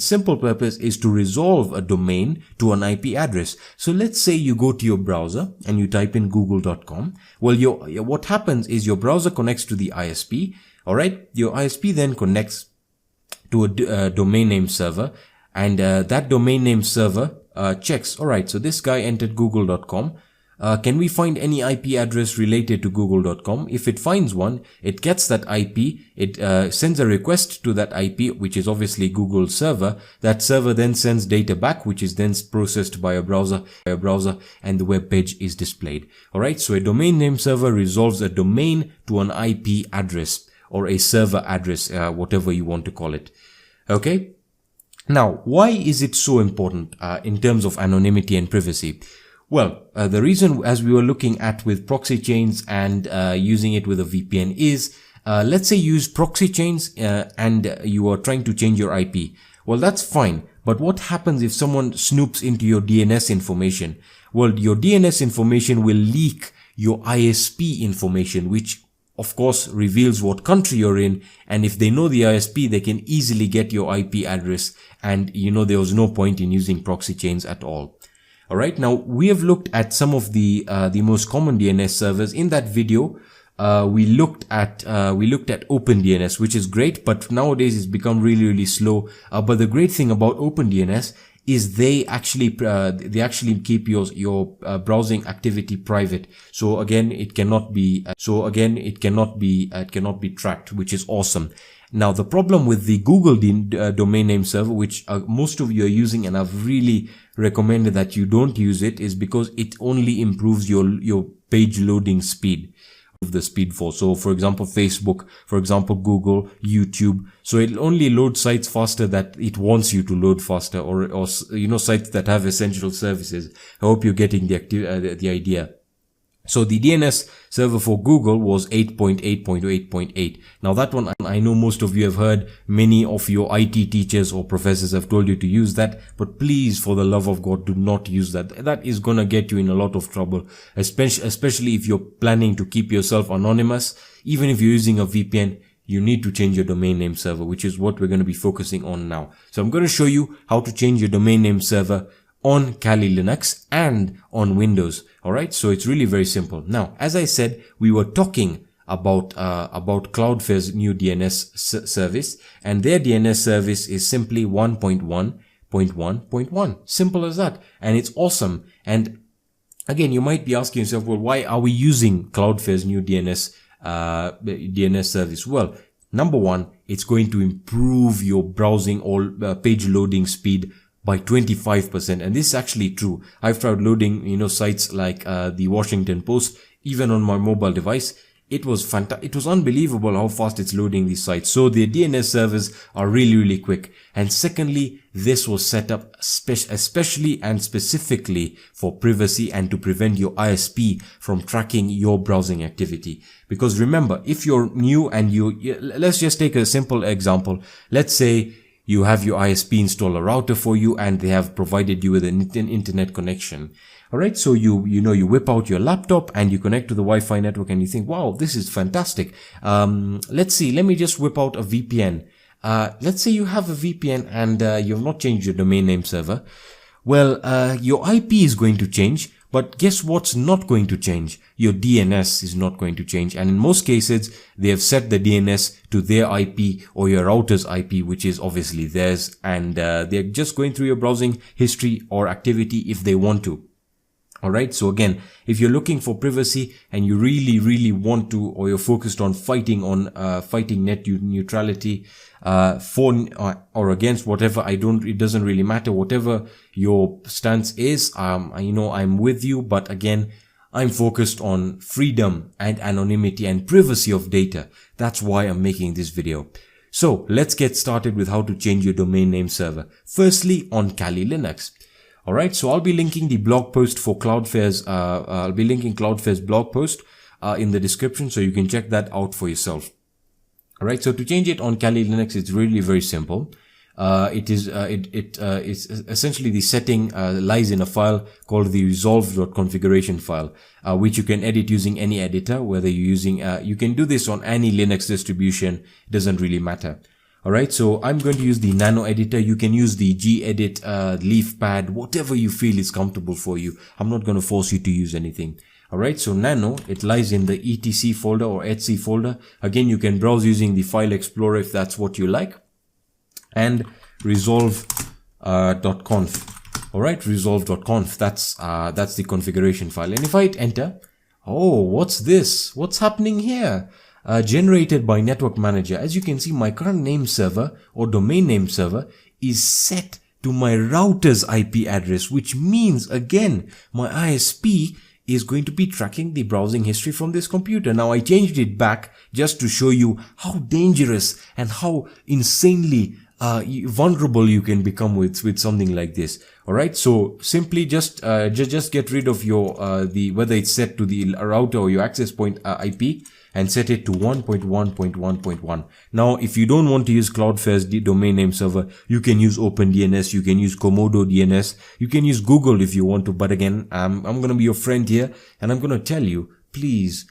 S1: simple purpose is to resolve a domain to an IP address. So let's say you go to your browser and you type in google.com. Well, what happens is your browser connects to the ISP. Alright, your ISP then connects to a domain name server, and that domain name server checks, alright, so this guy entered google.com. Can we find any IP address related to google.com? If it finds one, it gets that IP, it sends a request to that IP, which is obviously Google's server. That server then sends data back, which is then processed by a browser, and the web page is displayed. Alright, so a domain name server resolves a domain to an IP address, or a server address, whatever you want to call it. Okay. Now, why is it so important in terms of anonymity and privacy? Well, the reason, as we were looking at with proxy chains and using it with a VPN, is let's say you use proxy chains and you are trying to change your IP. Well, that's fine. But what happens if someone snoops into your DNS information? Well, your DNS information will leak your ISP information, which of course reveals what country you're in, and if they know the ISP, they can easily get your IP address, and you know there was no point in using proxy chains at all. Alright, now we have looked at some of the most common DNS servers. In that video, we looked at OpenDNS, which is great, but nowadays it's become really slow. But the great thing about OpenDNS is they actually keep your browsing activity private. So again, it cannot be tracked, which is awesome. Now, the problem with the Google domain name server, which most of you are using, and I've really recommended that you don't use it, is because it only improves your page loading speed. The speed for. So for example, Facebook, for example, Google, YouTube. So it'll only load sites faster that it wants you to load faster, or you know, sites that have essential services. I hope you're getting the idea. So the DNS server for Google was 8.8.8.8. Now that one, I know most of you have heard, many of your IT teachers or professors have told you to use that, but please, for the love of God, do not use that. That is gonna get you in a lot of trouble, especially if you're planning to keep yourself anonymous. Even if you're using a VPN, you need to change your domain name server, which is what we're going to be focusing on now. So I'm going to show you how to change your domain name server on Kali Linux and on Windows. Alright, so it's really very simple. Now, as I said, we were talking about Cloudflare's new DNS service, and their DNS service is simply 1.1.1.1. Simple as that. And it's awesome. And again, you might be asking yourself, well, why are we using Cloudflare's new DNS service? Well, number one, it's going to improve your browsing or page loading speed by 25%. And this is actually true. I've tried loading, sites like the Washington Post, even on my mobile device. It was fantastic. It was unbelievable how fast it's loading these sites. So the DNS servers are really, really quick. And secondly, this was set up especially and specifically for privacy and to prevent your ISP from tracking your browsing activity. Because remember, if you're new and let's just take a simple example. Let's say you have your ISP install a router for you and they have provided you with an internet connection. Alright, so you whip out your laptop and you connect to the Wi-Fi network and you think, wow, this is fantastic. Let's see, let me just whip out a VPN. Let's say you have a VPN and you've not changed your domain name server. Well, your IP is going to change, but guess what's not going to change? Your DNS is not going to change. And in most cases, they have set the DNS to their IP or your router's IP, which is obviously theirs. And they're just going through your browsing history or activity if they want to. Alright, so again, if you're looking for privacy and you really, really want to, or you're focused on fighting net neutrality, for or against whatever, it doesn't really matter, whatever your stance is, I'm with you, but again, I'm focused on freedom and anonymity and privacy of data. That's why I'm making this video. So let's get started with how to change your domain name server. Firstly, on Kali Linux. Alright, so I'll be linking the blog post for Cloudflare's, Cloudflare's blog post in the description, so you can check that out for yourself. Alright, so to change it on Kali Linux, it's really very simple. It's essentially the setting lies in a file called the resolve.configuration file, which you can edit using any editor, whether you're using, you can do this on any Linux distribution, it doesn't really matter. Alright, so I'm going to use the Nano editor. You can use the gedit, leafpad, whatever you feel is comfortable for you. I'm not going to force you to use anything. Alright, so Nano, it lies in the etc folder or etc folder. Again, you can browse using the file explorer if that's what you like. And resolve.conf. Alright, resolve.conf. That's the configuration file. And if I hit enter, oh, what's this? What's happening here? Generated by Network Manager. As you can see, my current name server or domain name server is set to my router's IP address, which means again, my ISP is going to be tracking the browsing history from this computer. Now I changed it back just to show you how dangerous and how insanely vulnerable you can become with something like this. Alright, so simply just get rid of your whether it's set to the router or your access point IP, and set it to 1.1.1.1. Now, if you don't want to use Cloudflare's domain name server, you can use OpenDNS, you can use Komodo DNS, you can use Google if you want to. But again, I'm going to be your friend here, and I'm going to tell you, please,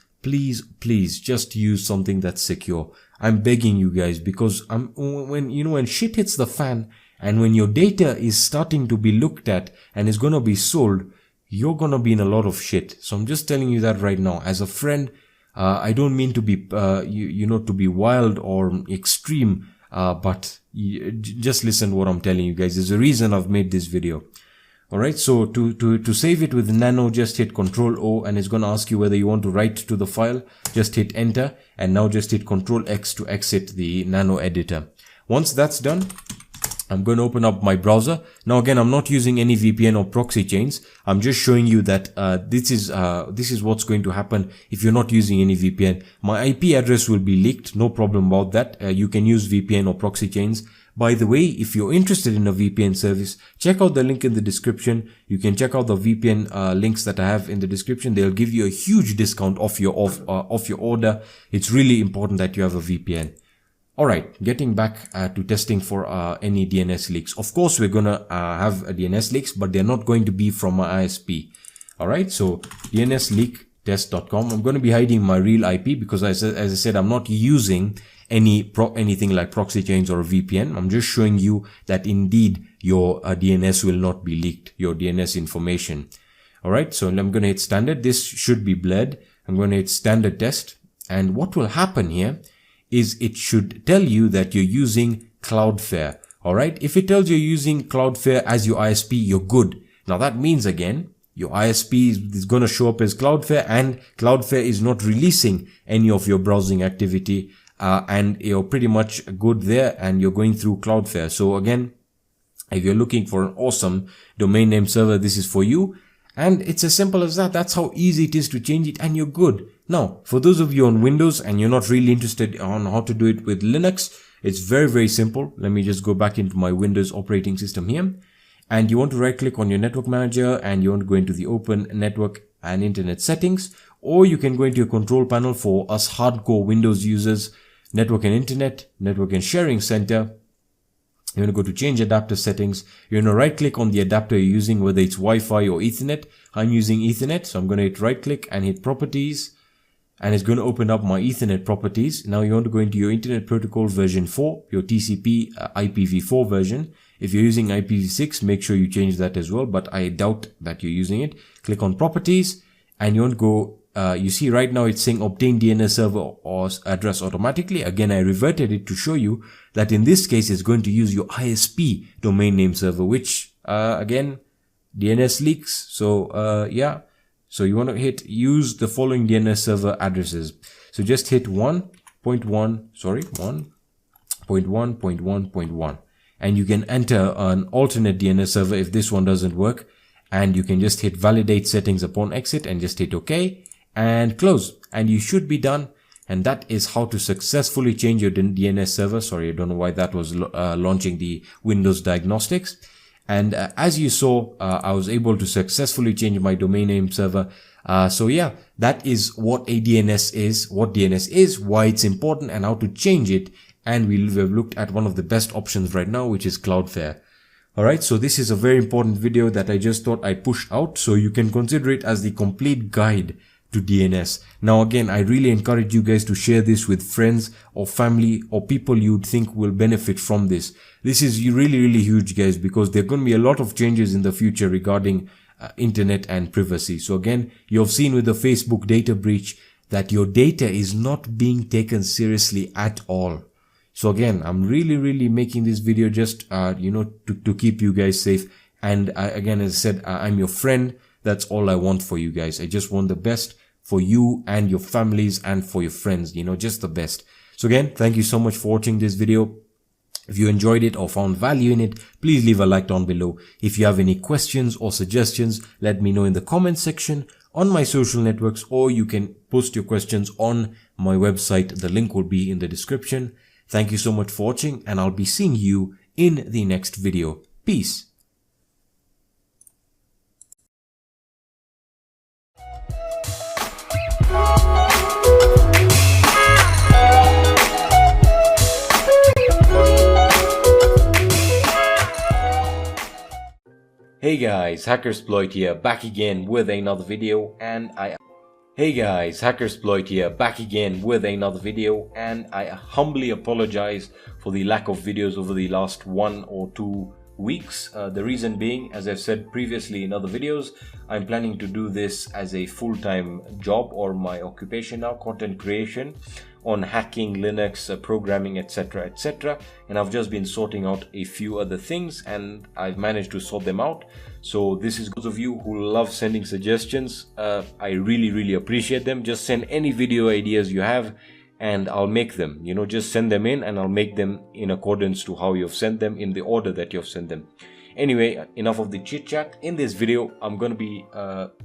S1: just use something that's secure. I'm begging you guys, because when shit hits the fan, and when your data is starting to be looked at and is going to be sold, you're going to be in a lot of shit. So I'm just telling you that right now. As a friend, I don't mean to be, to be wild or extreme, but just listen to what I'm telling you guys. There's a reason I've made this video. Alright, so to save it with Nano, just hit Ctrl O, and it's going to ask you whether you want to write to the file. Just hit enter, and now just hit Ctrl X to exit the Nano editor. Once that's done, I'm going to open up my browser. Now again, I'm not using any VPN or proxy chains. I'm just showing you that this is what's going to happen if you're not using any VPN. My IP address will be leaked, no problem about that. You can use VPN or proxy chains, By the way, if you're interested in a VPN service, check out the link in the description. You can check out the VPN links that I have in the description. They'll give you a huge discount off your order. It's really important that you have a VPN. Alright, getting back to testing for any DNS leaks. Of course, we're gonna have DNS leaks, but they're not going to be from my ISP. Alright, so DNSleaktest.com. I'm going to be hiding my real IP because as I said, I'm not using anything like proxychains or a VPN. I'm just showing you that indeed your DNS will not be leaked, your DNS information. Alright, so I'm going to hit standard. This should be blurred. I'm going to hit standard test. And what will happen here is it should tell you that you're using Cloudflare. Alright, if it tells you you're using Cloudflare as your ISP, you're good. Now that means again, your ISP is going to show up as Cloudflare, and Cloudflare is not releasing any of your browsing activity. And you're pretty much good there, and you're going through Cloudflare. So again, if you're looking for an awesome domain name server, this is for you. And it's as simple as that. That's how easy it is to change it, and you're good. Now, for those of you on Windows and you're not really interested on how to do it with Linux, it's very, very simple. Let me just go back into my Windows operating system here. And you want to right click on your network manager, and you want to go into the open network and internet settings, or you can go into your control panel for us hardcore Windows users. Network and internet, network and sharing center. You want to go to change adapter settings. You're going to right click on the adapter you're using, whether it's Wi-Fi or Ethernet. I'm using Ethernet, so I'm going to hit right click and hit properties, and it's going to open up my Ethernet properties. Now you want to go into your internet protocol version 4, your TCP IPv4 version. If you're using IPv6, make sure you change that as well, but I doubt that you're using it. Click on properties, and you want to go you see right now it's saying obtain DNS server or address automatically. Again, I reverted it to show you that in this case it's going to use your ISP domain name server, which again, DNS leaks. So yeah, so you want to hit use the following DNS server addresses. So just hit 1.1.1.1.1, and you can enter an alternate DNS server if this one doesn't work, and you can just hit validate settings upon exit and just hit OK and close, and you should be done. And that is how to successfully change your DNS server. Sorry, I don't know why that was launching the Windows diagnostics. And as you saw, I was able to successfully change my domain name server. So yeah, that is what a DNS is, what DNS is, why it's important, and how to change it. And we've looked at one of the best options right now, which is Cloudflare. Alright, so this is a very important video that I just thought I'd push out, so you can consider it as the complete guide to DNS. Now again, I really encourage you guys to share this with friends or family or people you'd think will benefit from this. This is really, really huge, guys, because there are going to be a lot of changes in the future regarding internet and privacy. So again, you've seen with the Facebook data breach that your data is not being taken seriously at all. So again, I'm really making this video just, to keep you guys safe. And again, as I said, I'm your friend. That's all I want for you guys. I just want the best for you and your families and for your friends, just the best. So again, thank you so much for watching this video. If you enjoyed it or found value in it, please leave a like down below. If you have any questions or suggestions, let me know in the comment section on my social networks, or you can post your questions on my website. The link will be in the description. Thank you so much for watching, and I'll be seeing you in the next video. Peace. Hey guys, Hackersploit here, back again with another video, and I humbly apologize for the lack of videos over the last 1 or 2 weeks. The reason being, as I've said previously in other videos, I'm planning to do this as a full-time job, or my occupation now, content creation on hacking, Linux, programming, etc, etc. And I've just been sorting out a few other things, and I've managed to sort them out. So this is those of you who love sending suggestions. I really appreciate them. Just send any video ideas you have and I'll make them. Just send them in and I'll make them in accordance to how you've sent them, in the order that you've sent them. Anyway, enough of the chit chat. In this video, I'm going to be,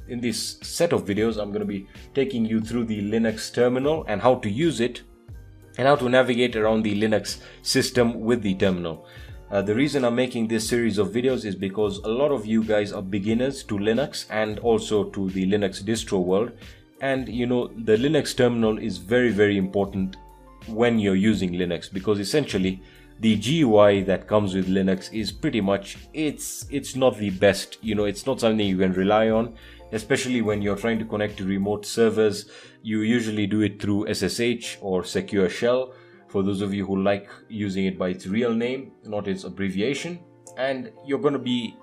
S1: in this set of videos, I'm going to be taking you through the Linux terminal and how to use it. and how to navigate around the Linux system with the terminal. The reason I'm making this series of videos is because a lot of you guys are beginners to Linux and also to the Linux distro world, and you know, the Linux terminal is very important when you're using Linux, because essentially the GUI that comes with Linux is pretty much, it's not the best. You know, it's not something you can rely on, especially when you're trying to connect to remote servers. You usually do it through SSH or Secure Shell, for those of you who like using it by its real name, not its abbreviation. And you're going to be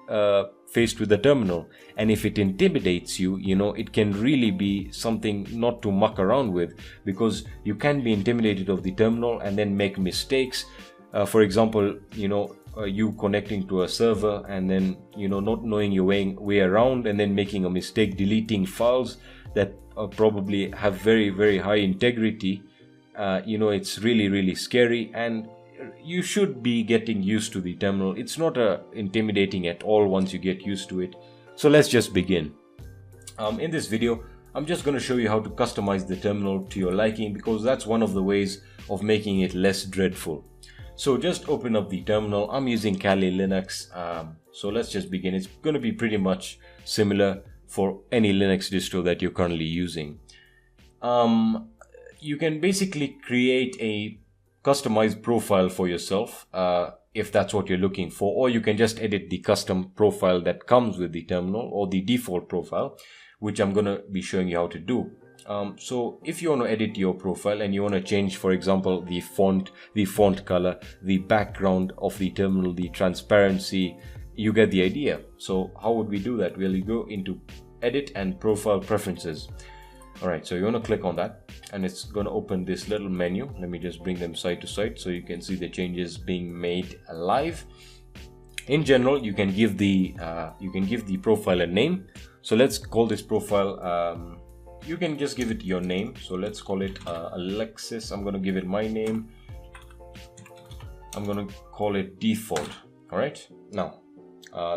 S1: faced with the terminal, and if it intimidates you, you know, it can really be something not to muck around with, because you can be intimidated of the terminal and then make mistakes. For example, you know, you connecting to a server and then, you know, not knowing your way around, and then making a mistake deleting files that probably have very high integrity. You know, it's really scary, and you should be getting used to the terminal. It's not intimidating at all once you get used to it. So let's just begin. In this video, I'm just going to show you how to customize the terminal to your liking, because that's one of the ways of making it less dreadful. So just open up the terminal. I'm using Kali Linux. So let's just begin. It's going to be pretty much similar for any Linux distro that you're currently using. You can basically create a customized profile for yourself if that's what you're looking for, or you can just edit the custom profile that comes with the terminal, or the default profile, which I'm going to be showing you how to do. So if you want to edit your profile and you want to change, for example, the font color, the background of the terminal, the transparency, you get the idea. So how would we do that? We'll go into edit and profile preferences. Alright, so you want to click on that, and it's going to open this little menu. Let me just bring them side to side so you can see the changes being made live. In general, you can give the profile a name. So let's call this profile, you can just give it your name. So let's call it Alexis. I'm going to give it my name. I'm going to call it default. Alright, now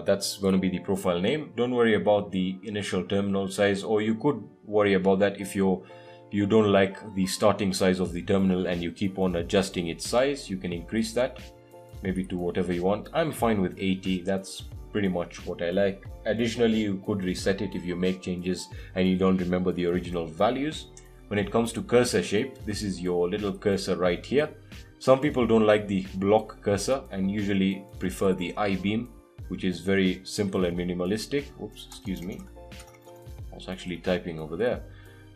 S1: that's going to be the profile name. Don't worry about the initial terminal size, or you could worry about that if you don't like the starting size of the terminal and you keep on adjusting its size. You can increase that maybe to whatever you want. I'm fine with 80. That's pretty much what I like. Additionally, you could reset it if you make changes and you don't remember the original values. When it comes to cursor shape, this is your little cursor right here. Some people don't like the block cursor and usually prefer the I-beam, which is very simple and minimalistic. Oops, excuse me. I was actually typing over there.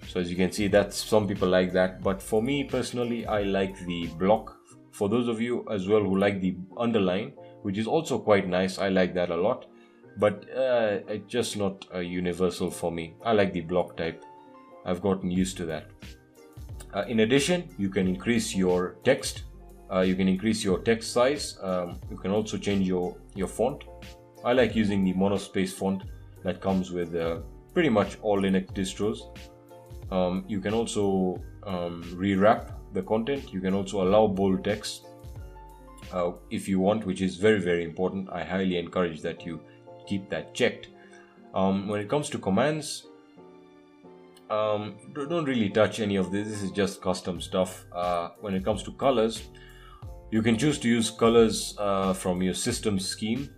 S1: So as you can see, that's, some people like that, but for me personally, I like the block. For those of you as well who like the underline, which is also quite nice, I like that a lot, but it's just not universal for me. I like the block type. I've gotten used to that. In addition, you can increase your text. You can increase your text size. You can also change your font. I like using the monospace font that comes with pretty much all Linux distros. You can also rewrap the content. You can also allow bold text if you want, which is very important. I highly encourage that you keep that checked. When it comes to commands, don't really touch any of this. This is just custom stuff. When it comes to colors, you can choose to use colors from your system scheme,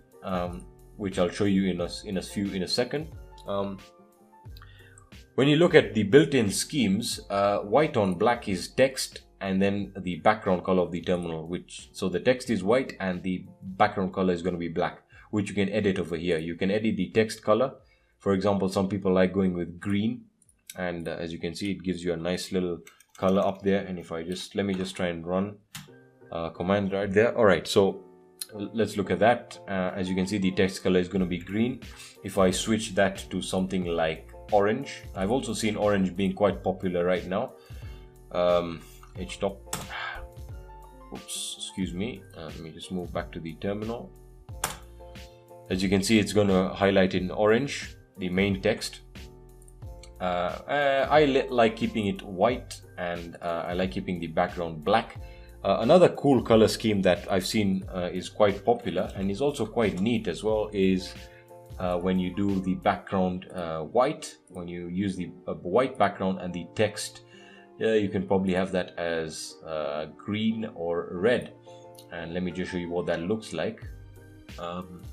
S1: which I'll show you in a second. When you look at the built-in schemes, white on black is text, and then the background color of the terminal, so the text is white and the background color is going to be black, which you can edit over here. You can edit the text color. For example, some people like going with green, and as you can see, it gives you a nice little color up there. And if let me just try and run command right there. Alright, so let's look at that. As you can see, the text color is going to be green. If I switch that to something like orange, I've also seen orange being quite popular right now. H-top. Oops, excuse me. Let me just move back to the terminal. As you can see, it's going to highlight in orange the main text. I like keeping it white, and I like keeping the background black. Another cool color scheme that I've seen is quite popular and is also quite neat as well is when you do the background white, when you use the white background and the text Yeah, you can probably have that as green or red. And let me just show you what that looks like.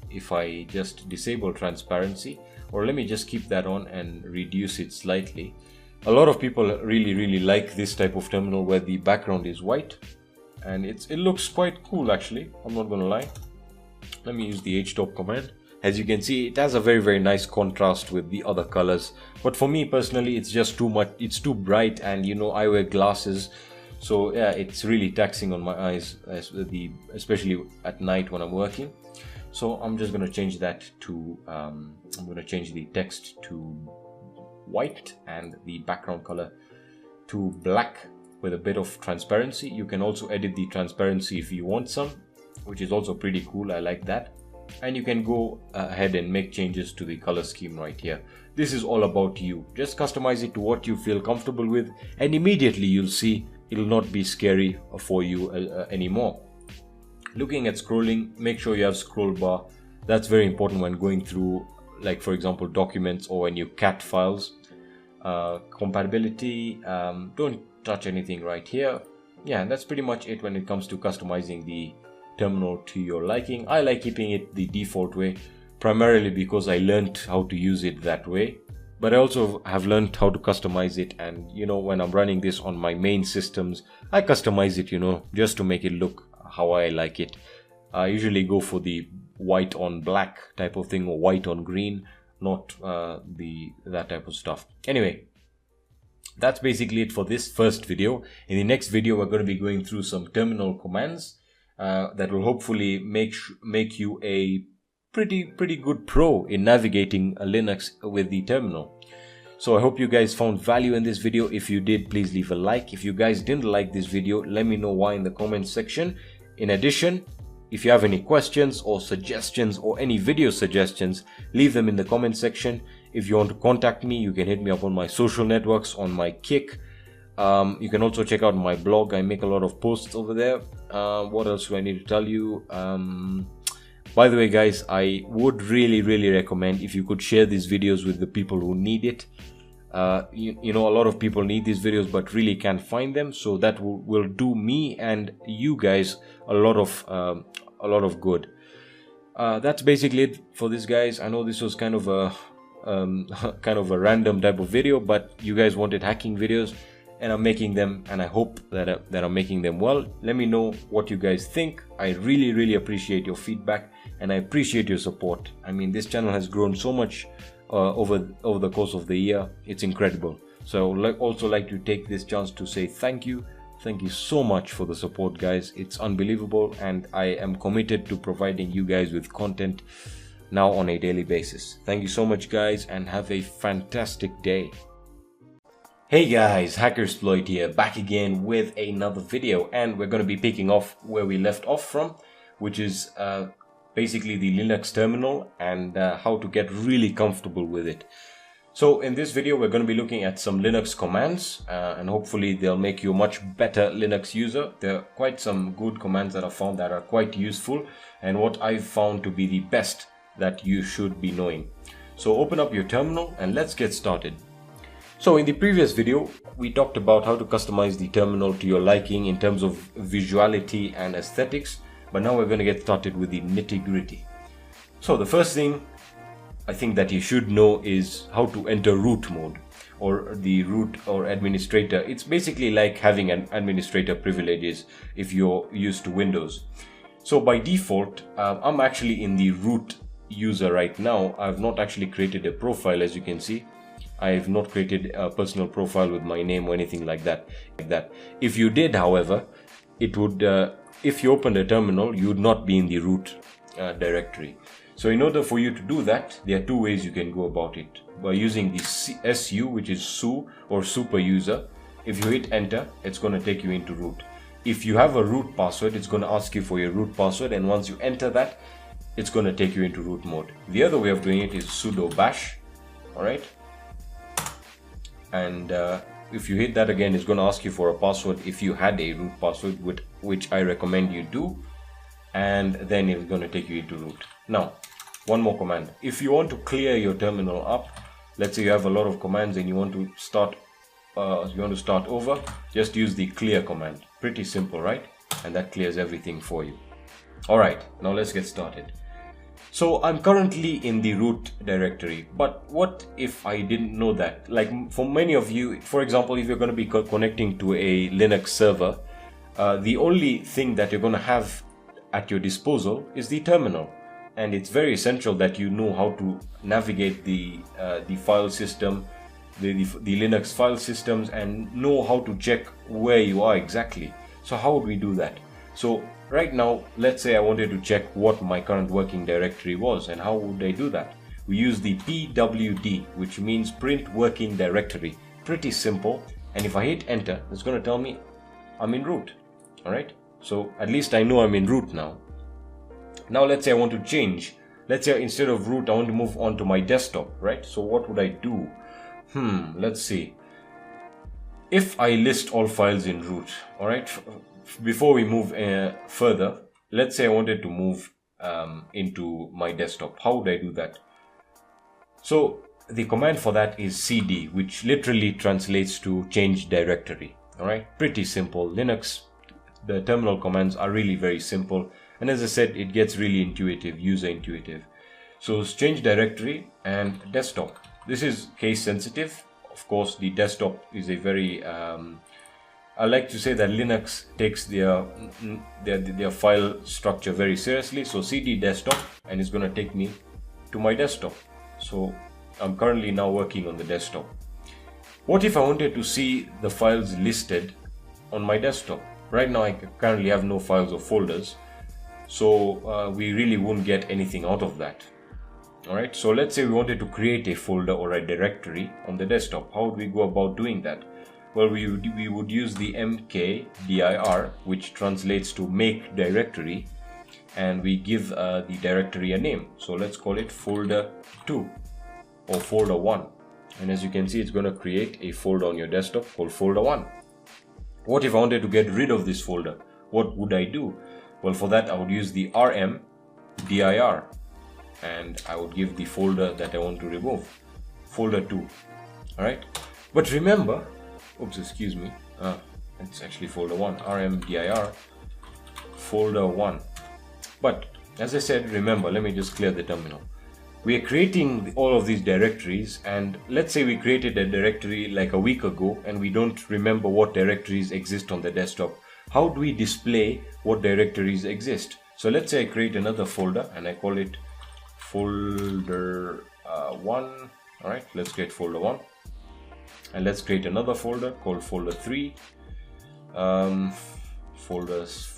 S1: If I just disable transparency, or let me just keep that on and reduce it slightly. A lot of people really like this type of terminal where the background is white, and it looks quite cool actually, I'm not gonna lie. Let me use the htop command. As you can see, it has a very nice contrast with the other colors, but for me personally it's just too much, it's too bright, and you know, I wear glasses, so yeah, it's really taxing on my eyes, especially at night when I'm working. So I'm just going to change that to I'm going to change the text to white and the background color to black with a bit of transparency. You can also edit the transparency if you want some, which is also pretty cool. I like that. And you can go ahead and make changes to the color scheme right here. This is all about you. Just customize it to what you feel comfortable with, and immediately you'll see it'll not be scary for you anymore. Looking at scrolling, make sure you have scroll bar. That's very important when going through, like for example, documents or when you cat files. Compatibility, don't touch anything right here. Yeah, that's pretty much it when it comes to customizing the terminal to your liking. I like keeping it the default way, primarily because I learned how to use it that way, but I also have learned how to customize it. And you know, when I'm running this on my main systems, I customize it, you know, just to make it look how I like it. I usually go for the white on black type of thing, or white on green, not that type of stuff. Anyway, that's basically it for this first video. In the next video, we're going to be going through some terminal commands that will hopefully make you a pretty good pro in navigating a Linux with the terminal. So I hope you guys found value in this video. If you did, please leave a like. If you guys didn't like this video, let me know why in the comments section. In addition, if you have any questions or suggestions or any video suggestions, leave them in the comment section. If you want to contact me, you can hit me up on my social networks, on my Kick. You can also check out my blog. I make a lot of posts over there. What else do I need to tell you? By the way, guys, I would really recommend if you could share these videos with the people who need it. You know, a lot of people need these videos but really can't find them, so that will do me and you guys a lot of good. That's basically it for this, guys. I know this was kind of a random type of video, but you guys wanted hacking videos, and I'm making them, and I hope that I'm making them well. Let me know what you guys think. I really appreciate your feedback, and I appreciate your support. I mean, this channel has grown so much over the course of the year. It's incredible. So I would also like to take this chance to say thank you. Thank you so much for the support, guys. It's unbelievable, and I am committed to providing you guys with content now on a daily basis. Thank you so much, guys, and have a fantastic day. Hey guys, Hackersploit here, back again with another video, and we're going to be picking off where we left off from, which is basically the Linux terminal and how to get really comfortable with it. So in this video, we're going to be looking at some Linux commands, and hopefully they'll make you a much better Linux user. There are quite some good commands that I found that are quite useful, and what I've found to be the best that you should be knowing. So open up your terminal and let's get started. So in the previous video, we talked about how to customize the terminal to your liking in terms of visuality and aesthetics, but now we're going to get started with the nitty-gritty. So the first thing I think that you should know is how to enter root mode, or the root or administrator. It's basically like having an administrator privileges if you're used to Windows. So by default, I'm actually in the root user right now. I've not actually created a profile, as you can see. I have not created a personal profile with my name or anything like that. If you did, however, it would, if you opened a terminal, you would not be in the root directory. So in order for you to do that, there are two ways you can go about it. By using the SU, which is SU or super user. If you hit enter, it's going to take you into root. If you have a root password, it's going to ask you for your root password, and once you enter that, it's going to take you into root mode. The other way of doing it is sudo bash. Alright. And if you hit that again, it's going to ask you for a password if you had a root password, which I recommend you do, and then it's going to take you into root. Now, one more command. If you want to clear your terminal up, let's say you have a lot of commands and you want to start you want to start over, just use the clear command. Pretty simple, right? And that clears everything for you. Alright, now let's get started. So I'm currently in the root directory, but what if I didn't know that? Like for many of you, for example, if you're going to be connecting to a Linux server, the only thing that you're going to have at your disposal is the terminal. And it's very essential that you know how to navigate the file system, the Linux file systems, and know how to check where you are exactly. So how would we do that? So right now, let's say I wanted to check what my current working directory was, and how would I do that? We use the pwd, which means print working directory. Pretty simple. And if I hit enter, it's going to tell me I'm in root. Alright, so at least I know I'm in root now. Now let's say I want to change. Let's say instead of root, I want to move on to my desktop, right? So what would I do? Let's see. If I list all files in root, alright, before we move further, let's say I wanted to move into my desktop. How would I do that? So the command for that is cd, which literally translates to change directory. Alright, pretty simple. Linux, the terminal commands are really very simple. And as I said, it gets really intuitive, user intuitive. So it's change directory and desktop. This is case sensitive. Of course, the desktop is a very, I like to say that Linux takes their file structure very seriously. So cd desktop, and it's going to take me to my desktop. So I'm currently now working on the desktop. What if I wanted to see the files listed on my desktop? Right now I currently have no files or folders, so we really won't get anything out of that. Alright, so let's say we wanted to create a folder or a directory on the desktop. How would we go about doing that? Well, we would use the mkdir, which translates to make directory, and we give the directory a name. So let's call it folder 2 or folder 1. And as you can see, it's going to create a folder on your desktop called folder 1. What if I wanted to get rid of this folder? What would I do? Well, for that I would use the rmdir, and I would give the folder that I want to remove, folder 2. Alright, but remember, excuse me, it's actually folder 1, rmdir folder 1. But as I said, remember, let me just clear the terminal. We are creating all of these directories, and let's say we created a directory like a week ago and we don't remember what directories exist on the desktop. How do we display what directories exist? So let's say I create another folder and I call it folder 1. Alright, let's create folder 1, and let's create another folder called folder 3, folders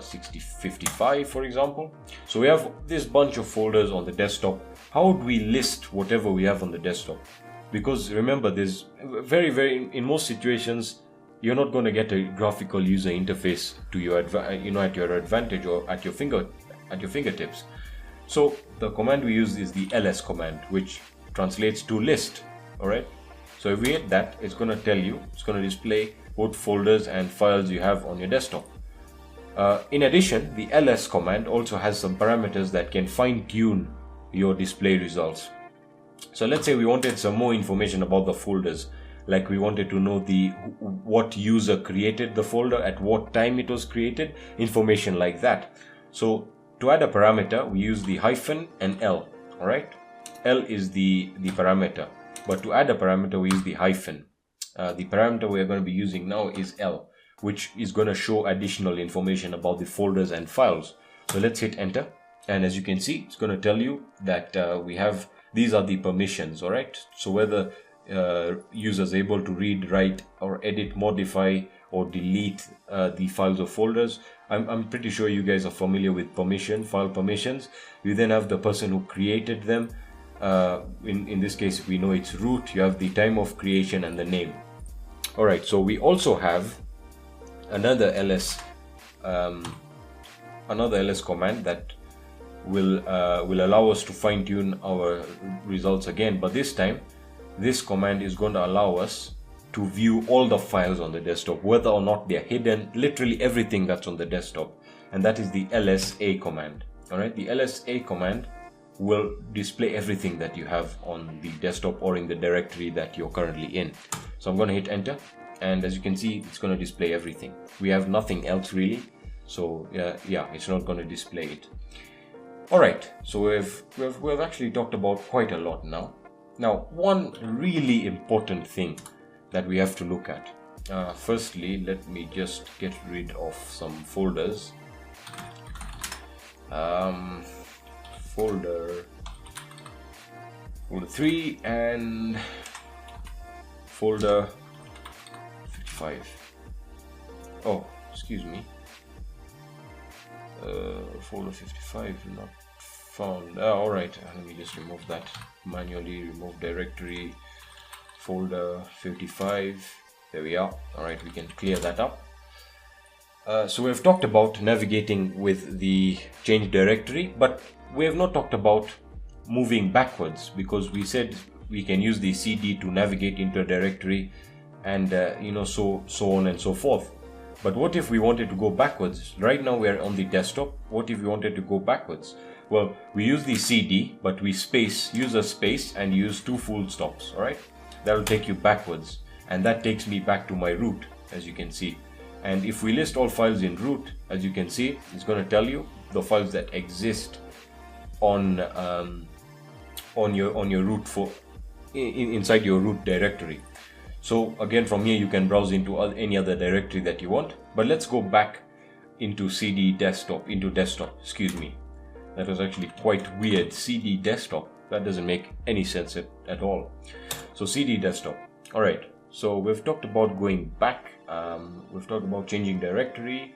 S1: 6055 for example. So we have this bunch of folders on the desktop. How would we list whatever we have on the desktop? Because remember, there's in most situations you're not going to get a graphical user interface to your at your advantage or at your fingertips. So the command we use is the ls command, which translates to list. Alright, so if we hit that, it's going to tell you, it's going to display what folders and files you have on your desktop. In addition, the ls command also has some parameters that can fine-tune your display results. So let's say we wanted some more information about the folders, like we wanted to know what user created the folder, at what time it was created, information like that. So to add a parameter, we use the hyphen and L. Alright, L is the parameter, but to add a parameter we use the hyphen. The parameter we are going to be using now is L, which is going to show additional information about the folders and files. So let's hit enter, and as you can see, it's going to tell you that these are the permissions. All right, so whether users able to read, write, or edit, modify, or delete the files or folders. I'm pretty sure you guys are familiar with file permissions. You then have the person who created them. In this case, we know it's root. You have the time of creation and the name. All right, so we also have another ls command that will allow us to fine-tune our results again, but this time this command is going to allow us to view all the files on the desktop, whether or not they're hidden, literally everything that's on the desktop, and that is the lsa command. All right, the lsa command will display everything that you have on the desktop or in the directory that you're currently in. So I'm going to hit enter, and as you can see, it's going to display everything. We have nothing else really, so yeah, it's not going to display it. All right, so we've actually talked about quite a lot now. Now, one really important thing that we have to look at. Firstly, let me just get rid of some folders. Folder 3 and folder 55. Oh, excuse me. Folder 55 not found. All right, let me just remove that manually. Remove directory, folder 55. There we are. All right, we can clear that up. So we've talked about navigating with the change directory, but we have not talked about moving backwards, because we said we can use the CD to navigate into a directory, and so on and so forth. But what if we wanted to go backwards? Right now we are on the desktop. What if we wanted to go backwards? Well, we use the CD, but we use a space and use 2 full stops. All right, that will take you backwards, and that takes me back to my root, as you can see. And if we list all files in root, as you can see, it's going to tell you the files that exist on your root inside your root directory. So again, from here you can browse into any other directory that you want. But let's go back into desktop. Excuse me, that was actually quite weird. CD desktop, that doesn't make any sense at all. So CD desktop. All right, so we've talked about going back. We've talked about changing directory,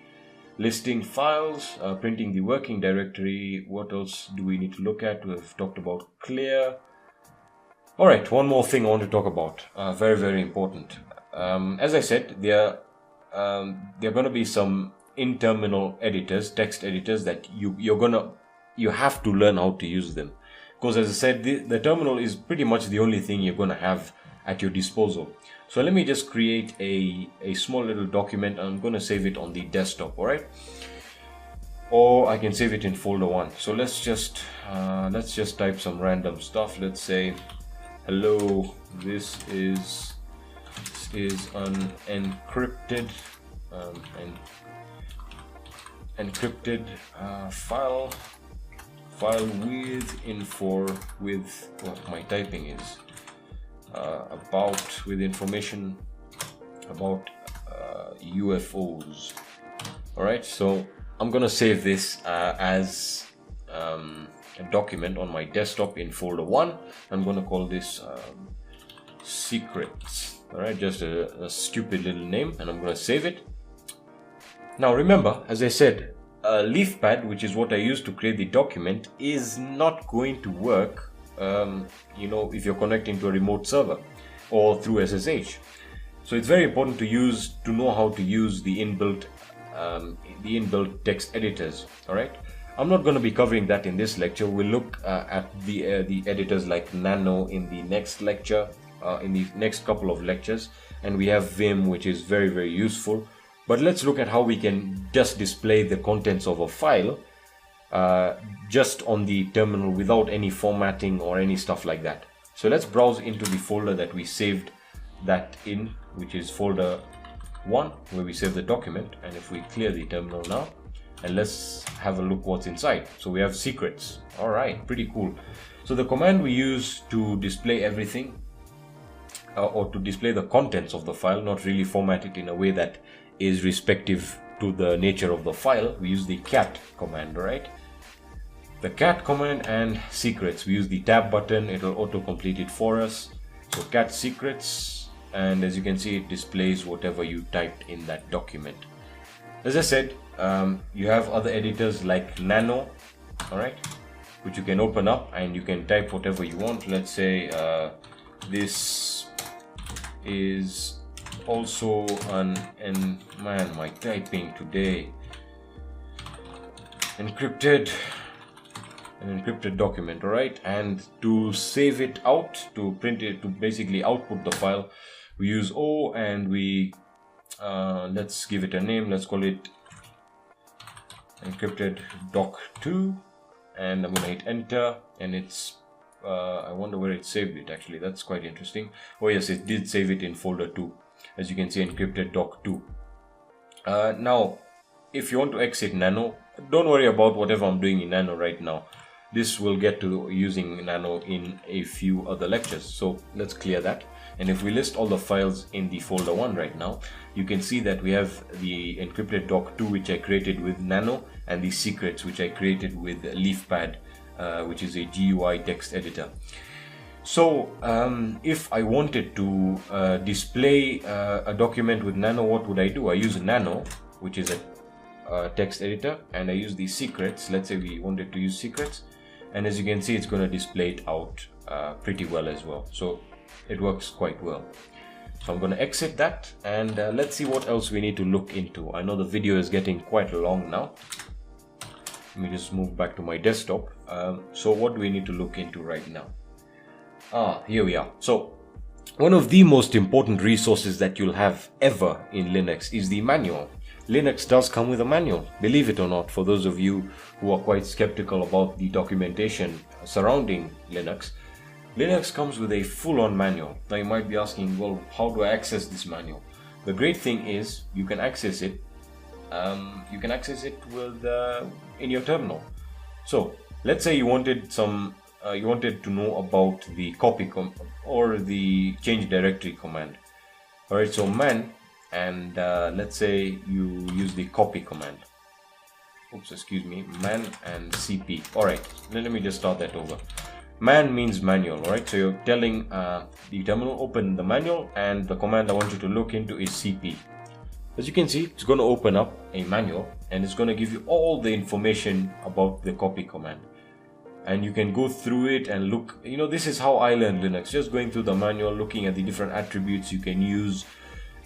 S1: listing files, printing the working directory. What else do we need to look at? We've talked about clear. All right, one more thing I want to talk about, very, very important. As I said, there are going to be some in-terminal editors, text editors, that you have to learn how to use them. Because as I said, the terminal is pretty much the only thing you're going to have at your disposal. So let me just create a small little document. I'm going to save it on the desktop, all right? Or I can save it in folder 1. So let's just type some random stuff. Let's say, hello, this is an encrypted file with info, with what my typing is, with information about UFOs. All right, so I'm gonna save this as a document on my desktop in folder 1. I'm gonna call this secrets. All right, just a stupid little name, and I'm gonna save it. Now remember, as I said, a leaf pad, which is what I used to create the document, is not going to work if you're connecting to a remote server or through SSH. So it's very important to know how to use the inbuilt text editors. All right, I'm not going to be covering that in this lecture. We'll look at the editors like Nano in the next lecture, in the next couple of lectures, and we have Vim, which is very, very useful. But let's look at how we can just display the contents of a file just on the terminal without any formatting or any stuff like that. So let's browse into the folder that we saved that in, which is folder 1, where we save the document. And if we clear the terminal now, and let's have a look what's inside. So we have secrets. All right, pretty cool. So the command we use to display everything, or to display the contents of the file, not really format it in a way that is respective to the nature of the file, we use the cat command. Right, the cat command. And secrets, we use the tab button. It will auto complete it for us. So cat secrets, and as you can see, it displays whatever you typed in that document. As I said, you have other editors like Nano, all right, which you can open up and you can type whatever you want. Let's say this is also and man, my typing today, an encrypted document. All right, and to save it out, to print it, to basically output the file, we use O, and we let's give it a name. Let's call it encrypted doc2, and I'm gonna hit enter, and it's I wonder where it saved it actually. That's quite interesting. Oh yes, it did save it in folder 2. As you can see, encrypted doc 2. Now, if you want to exit Nano, don't worry about whatever I'm doing in Nano right now. This will get to using Nano in a few other lectures. So let's clear that. And if we list all the files in the folder 1 right now, you can see that we have the encrypted doc 2, which I created with Nano, and the secrets, which I created with LeafPad, which is a GUI text editor. So if I wanted to display a document with Nano, what would I do? I use Nano, which is a text editor, and I use the secrets. Let's say we wanted to use secrets, and as you can see, it's going to display it out pretty well as well. So it works quite well. So I'm going to exit that, and let's see what else we need to look into. I know the video is getting quite long now. Let me just move back to my desktop. So what do we need to look into right now? Here we are. So one of the most important resources that you'll have ever in Linux is the manual. Linux does come with a manual, believe it or not. For those of you who are quite skeptical about the documentation surrounding Linux, Linux comes with a full-on manual. Now you might be asking, well, how do I access this manual? The great thing is you can access it. With in your terminal. So let's say you wanted to know about the copy or the change directory command. All right, so man, and let's say you use the copy command. Oops, excuse me, man and cp. All right, let me just start that over. Man means manual, all right? So you're telling the terminal, open the manual, and the command I want you to look into is cp. As you can see, it's going to open up a manual, and it's going to give you all the information about the copy command. And you can go through it and look. You know, this is how I learned Linux, just going through the manual, looking at the different attributes you can use,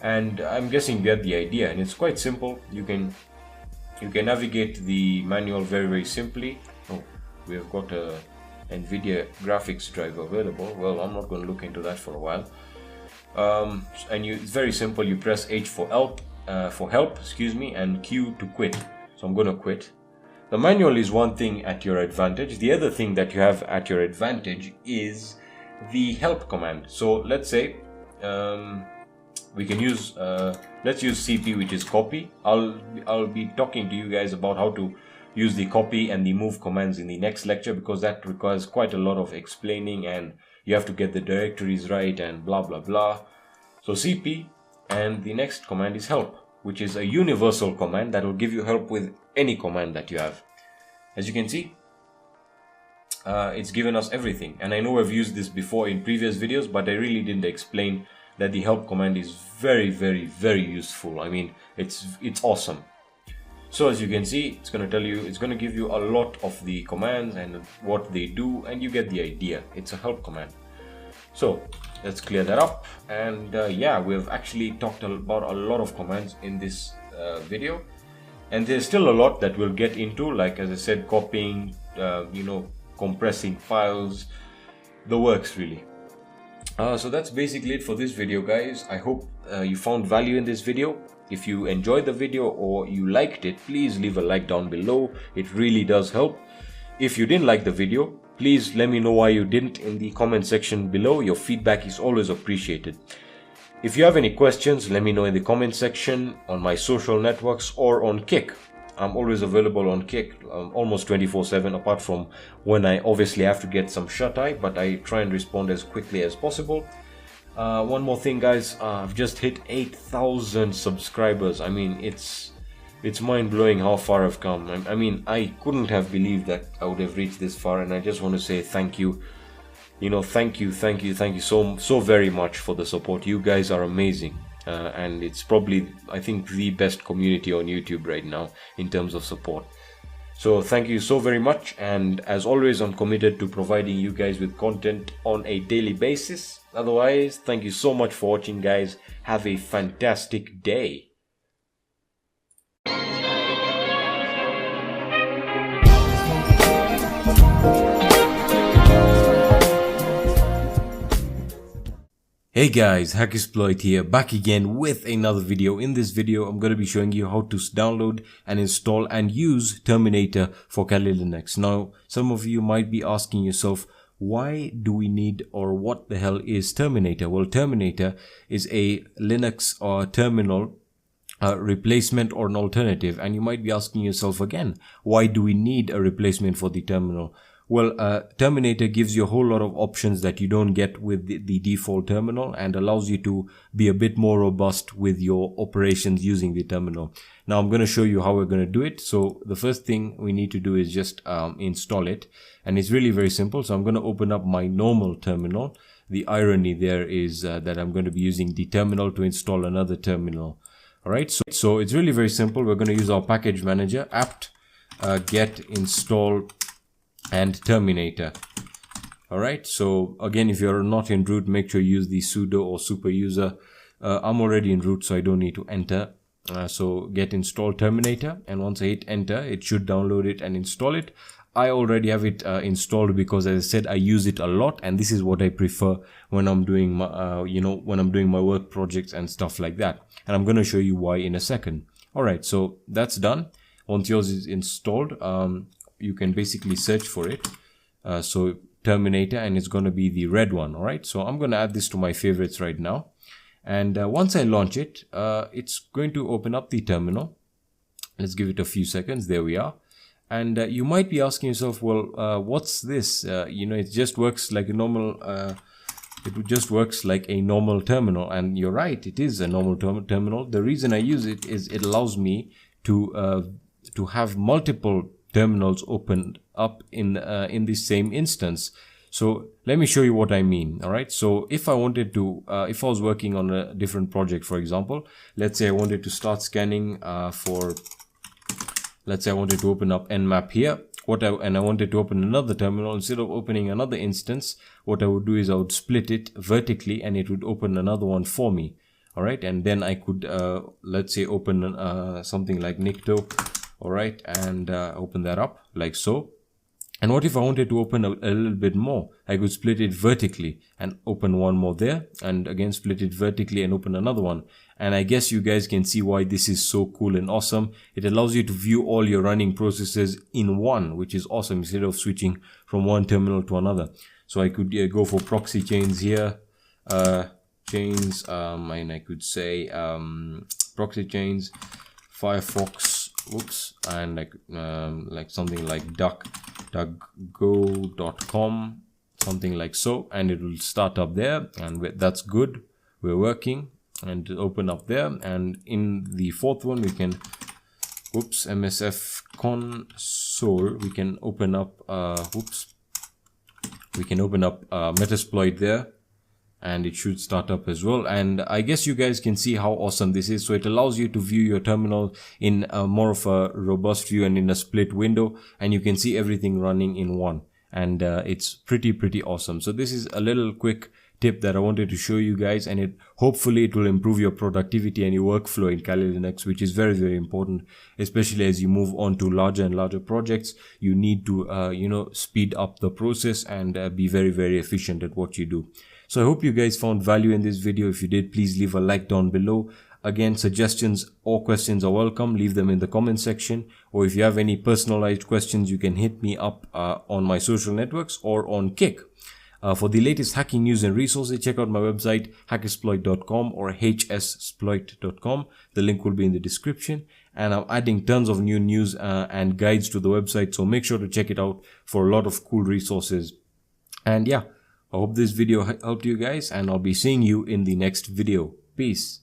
S1: and I'm guessing you get the idea. And it's quite simple. You can navigate the manual very simply. Oh, we have got a NVIDIA graphics drive available. Well, I'm not going to look into that for a while. And it's very simple. You press H for help, and Q to quit. So I'm going to quit. The manual is one thing at your advantage. The other thing that you have at your advantage is the help command. So let's say we can use let's use cp, which is copy. I'll be talking to you guys about how to use the copy and the move commands in the next lecture, because that requires quite a lot of explaining, and you have to get the directories right and blah blah blah. So cp, and the next command is help, which is a universal command that will give you help with any command that you have. As you can see, it's given us everything, and I know I've used this before in previous videos, but I really didn't explain that the help command is very useful. I mean, it's awesome. So as you can see, it's going to give you a lot of the commands and what they do, and you get the idea. It's a help command. So let's clear that up, and yeah, we've actually talked about a lot of commands in this video, and there's still a lot that we'll get into, like as I said, copying, compressing files, the works really. So that's basically it for this video, guys. I hope you found value in this video. If you enjoyed the video or you liked it, please leave a like down below. It really does help. If you didn't like the video, please let me know why you didn't in the comment section below. Your feedback is always appreciated. If you have any questions, let me know in the comment section, on my social networks, or on Kick. I'm always available on Kick, almost 24/7, apart from when I obviously have to get some shut-eye, but I try and respond as quickly as possible. One more thing, guys, I've just hit 8,000 subscribers. I mean, it's mind-blowing how far I've come. I mean, I couldn't have believed that I would have reached this far, and I just want to say thank you. Thank you so very much for the support. You guys are amazing, and it's probably, I think, the best community on YouTube right now in terms of support. So thank you so very much, and as always, I'm committed to providing you guys with content on a daily basis. Otherwise, thank you so much for watching, guys. Have a fantastic day. Hey guys, Hacksploit here, back again with another video. In this video, I'm going to be showing you how to download and install and use Terminator for Kali Linux. Now, some of you might be asking yourself, why do we need, or what the hell is Terminator? Well, Terminator is a Linux terminal replacement or an alternative. And you might be asking yourself again, why do we need a replacement for the terminal? Well, Terminator gives you a whole lot of options that you don't get with the default terminal, and allows you to be a bit more robust with your operations using the terminal. Now I'm going to show you how we're going to do it. So the first thing we need to do is just install it, and it's really very simple. So I'm going to open up my normal terminal. The irony there is that I'm going to be using the terminal to install another terminal. Alright, so it's really very simple. We're going to use our package manager, apt get install and Terminator. Alright, so again, if you're not in root, make sure you use the sudo or super user. I'm already in root, so I don't need to enter. So get install Terminator, and once I hit enter, it should download it and install it. I already have it installed because, as I said, I use it a lot, and this is what I prefer when I'm doing my, when I'm doing my work projects and stuff like that. And I'm going to show you why in a second. Alright, so that's done. Once yours is installed, you can basically search for it. So Terminator, and it's going to be the red one. Alright, so I'm going to add this to my favorites right now. And once I launch it, it's going to open up the terminal. Let's give it a few seconds. There we are. And you might be asking yourself, well, what's this? It just works like a normal, it just works like a normal terminal. And you're right, it is a normal terminal. The reason I use it is it allows me to have multiple terminals opened up in the same instance. So let me show you what I mean. All right. So if I wanted to, if I was working on a different project, for example, let's say I wanted to start scanning let's say I wanted to open up Nmap here. And I wanted to open another terminal. Instead of opening another instance, what I would do is I would split it vertically, and it would open another one for me. All right. And then I could, let's say, open something like Nikto. All right. And open that up like so. And what if I wanted to open a little bit more? I could split it vertically and open one more there, and again split it vertically and open another one. And I guess you guys can see why this is so cool and awesome. It allows you to view all your running processes in one, which is awesome, instead of switching from one terminal to another. So I could go for proxy chains here, chains, and I could say proxy chains, Firefox, whoops, and like something like duckgo.com, something like so, and it will start up there, and that's good. We're working, and open up there. And in the fourth one, we can, whoops, MSF console, we can open up, Metasploit there, and it should start up as well. And I guess you guys can see how awesome this is. So it allows you to view your terminal in more of a robust view and in a split window, and you can see everything running in one. And it's pretty awesome. So this is a little quick tip that I wanted to show you guys, and hopefully it will improve your productivity and your workflow in Kali Linux, which is very important, especially as you move on to larger and larger projects. You need to speed up the process and be very efficient at what you do. So I hope you guys found value in this video. If you did, please leave a like down below. Again, suggestions or questions are welcome. Leave them in the comment section, or if you have any personalized questions, you can hit me up on my social networks or on Kick. For the latest hacking news and resources, check out my website hackexploit.com or hssploit.com. The link will be in the description, and I'm adding tons of new news and guides to the website, so make sure to check it out for a lot of cool resources. And yeah, I hope this video helped you guys, and I'll be seeing you in the next video. Peace.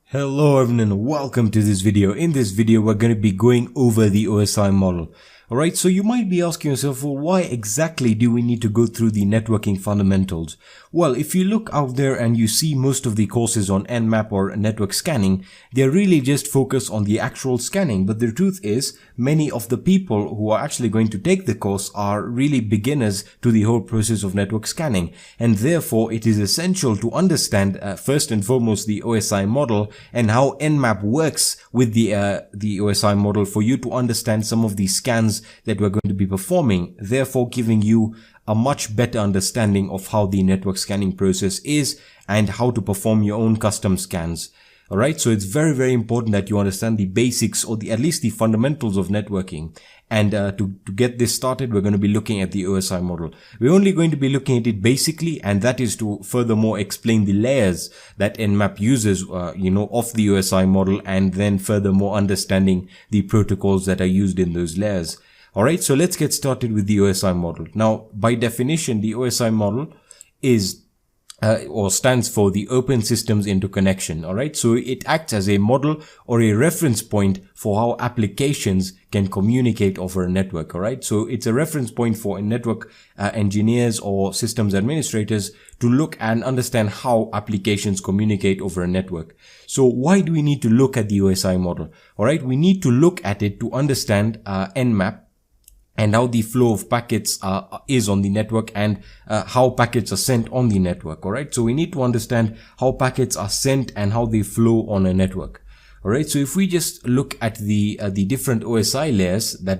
S1: Hello everyone and welcome to this video. In this video, we're going to be going over the OSI model. Alright, so you might be asking yourself, well, why exactly do we need to go through the networking fundamentals? Well, if you look out there and you see most of the courses on Nmap or network scanning, they're really just focused on the actual scanning. But the truth is, many of the people who are actually going to take the course are really beginners to the whole process of network scanning. And therefore, it is essential to understand first and foremost the OSI model and how Nmap works with the OSI model for you to understand some of the scans scans that we're going to be performing, therefore giving you a much better understanding of how the network scanning process is and how to perform your own custom scans. Alright, so it's very, very important that you understand the basics or at least the fundamentals of networking. And to get this started, we're going to be looking at the OSI model. We're only going to be looking at it basically, and that is to furthermore explain the layers that Nmap uses, of the OSI model, and then furthermore understanding the protocols that are used in those layers. Alright, so let's get started with the OSI model. Now, by definition, the OSI model is or stands for the Open Systems Interconnection. Alright, so it acts as a model or a reference point for how applications can communicate over a network. Alright, so it's a reference point for network engineers or systems administrators to look and understand how applications communicate over a network. So why do we need to look at the OSI model? Alright, we need to look at it to understand Nmap and how the flow of packets is on the network, and how packets are sent on the network. Alright, so we need to understand how packets are sent and how they flow on a network. Alright, so if we just look at the different OSI layers that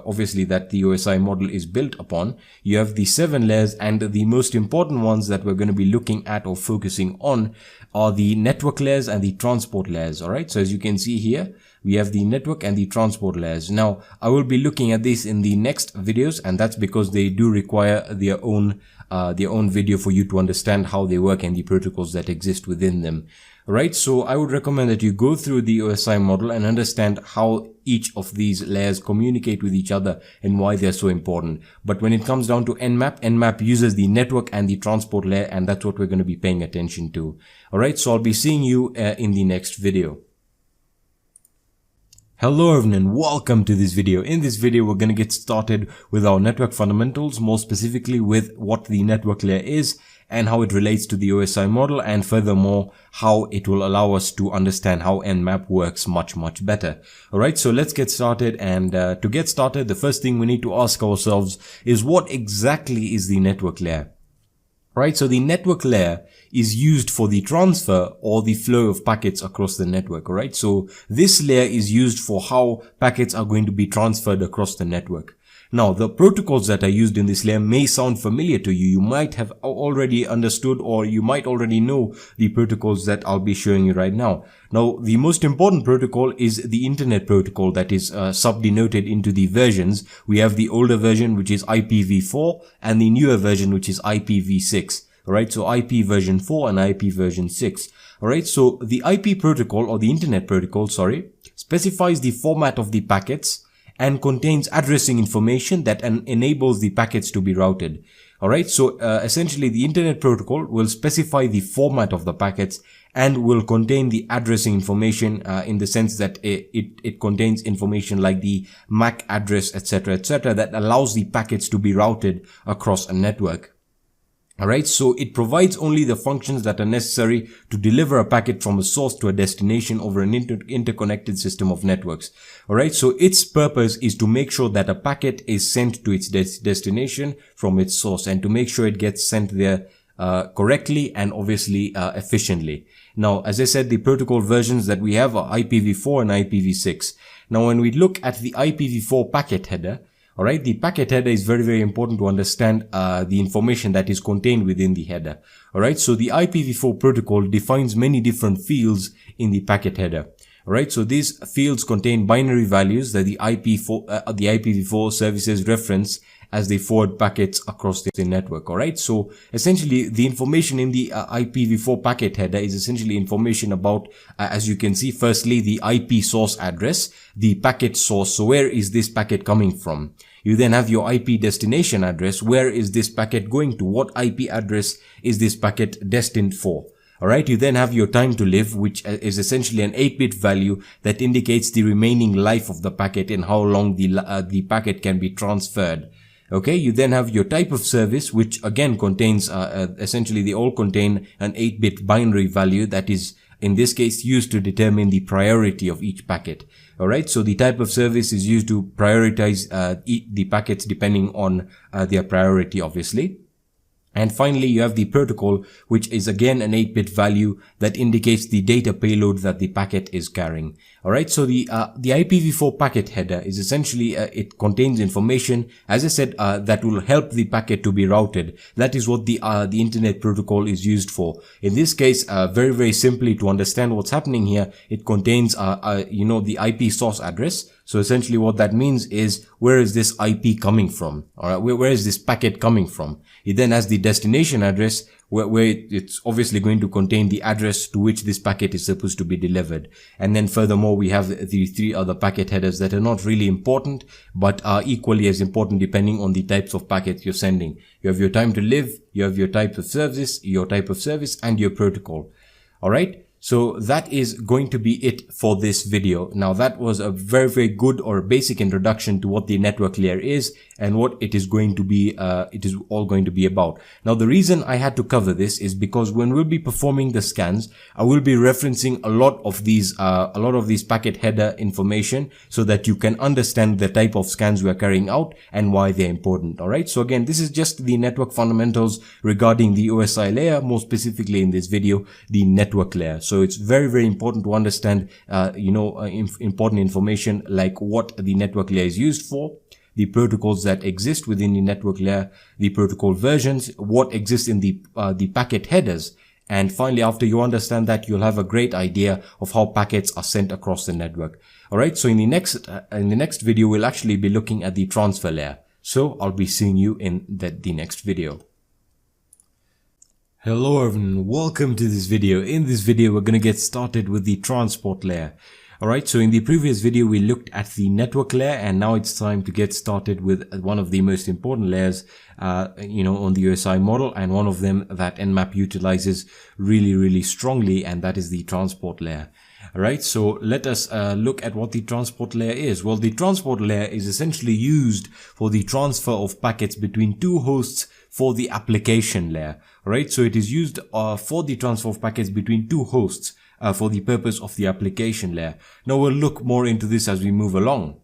S1: obviously that the OSI model is built upon, you have the 7 layers, and the most important ones that we're going to be looking at or focusing on are the network layers and the transport layers. Alright, so as you can see here, we have the network and the transport layers. Now, I will be looking at this in the next videos, and that's because they do require their own video for you to understand how they work and the protocols that exist within them. Alright, so I would recommend that you go through the OSI model and understand how each of these layers communicate with each other and why they're so important. But when it comes down to Nmap uses the network and the transport layer, and that's what we're going to be paying attention to. Alright, so I'll be seeing you in the next video. Hello everyone, welcome to this video. In this video, we're going to get started with our network fundamentals, more specifically with what the network layer is and how it relates to the OSI model, and furthermore, how it will allow us to understand how Nmap works much better. Alright, so let's get started. And to get started, the first thing we need to ask ourselves is, what exactly is the network layer? Right, so the network layer is used for the transfer or the flow of packets across the network. Alright, so this layer is used for how packets are going to be transferred across the network. Now, the protocols that are used in this layer may sound familiar to you. You might have already understood, or you might already know the protocols that I'll be showing you right now. Now, the most important protocol is the Internet protocol that is sub-denoted into the versions. We have the older version, which is IPv4, and the newer version, which is IPv6. Alright, so IP version 4 and IP version 6. Alright, so the IP protocol, or the Internet protocol, specifies the format of the packets and contains addressing information that enables the packets to be routed. Alright, so essentially the Internet protocol will specify the format of the packets and will contain the addressing information in the sense that it contains information like the MAC address, etc., that allows the packets to be routed across a network. Alright, so it provides only the functions that are necessary to deliver a packet from a source to a destination over an interconnected system of networks. Alright, so its purpose is to make sure that a packet is sent to its destination from its source, and to make sure it gets sent there correctly and obviously efficiently. Now, as I said, the protocol versions that we have are IPv4 and IPv6. Now, when we look at the IPv4 packet header, alright, the packet header is very important to understand the information that is contained within the header. Alright, so the IPv4 protocol defines many different fields in the packet header. Alright, so these fields contain binary values that the IPv4 services reference as they forward packets across the network. Alright, so essentially the information in the IPv4 packet header is essentially information about, as you can see, firstly the IP source address, the packet source, so where is this packet coming from? You then have your IP destination address, where is this packet going to? What IP address is this packet destined for? Alright, you then have your time to live, which is essentially an 8-bit value that indicates the remaining life of the packet and how long the packet can be transferred. Okay, you then have your type of service, which again contains, essentially they all contain an 8-bit binary value that is, in this case, used to determine the priority of each packet. Alright, so the type of service is used to prioritize the packets depending on their priority, obviously. And finally, you have the protocol, which is again an 8-bit value that indicates the data payload that the packet is carrying. Alright, so the IPv4 packet header is essentially, it contains information, as I said, that will help the packet to be routed. That is what the internet protocol is used for. In this case, very, very simply to understand what's happening here, it contains, the IP source address. So essentially what that means is, where is this IP coming from? Alright, where is this packet coming from? It then has the destination address where it's obviously going to contain the address to which this packet is supposed to be delivered. And then furthermore, we have the 3 other packet headers that are not really important, but are equally as important depending on the types of packets you're sending. You have your time to live, you have your type of service, and your protocol. Alright. So that is going to be it for this video. Now that was a very, very good or basic introduction to what the network layer is and what it is going to be, it is all going to be about. Now the reason I had to cover this is because when we'll be performing the scans, I will be referencing a lot of these packet header information so that you can understand the type of scans we are carrying out and why they're important. Alright. So again, this is just the network fundamentals regarding the OSI layer, more specifically in this video, the network layer. So it's very, very important to understand, important information like what the network layer is used for, the protocols that exist within the network layer, the protocol versions, what exists in the packet headers. And finally, after you understand that, you'll have a great idea of how packets are sent across the network. Alright, so in the next video, we'll actually be looking at the transfer layer. So I'll be seeing you in the next video. Hello everyone, welcome to this video. In this video, we're going to get started with the transport layer. Alright, so in the previous video, we looked at the network layer, and now it's time to get started with one of the most important layers, on the OSI model, and one of them that Nmap utilizes really, really strongly, and that is the transport layer. Alright, so let us look at what the transport layer is. Well, the transport layer is essentially used for the transfer of packets between 2 hosts for the application layer. Alright, so it is used for the transfer of packets between 2 hosts for the purpose of the application layer. Now we'll look more into this as we move along.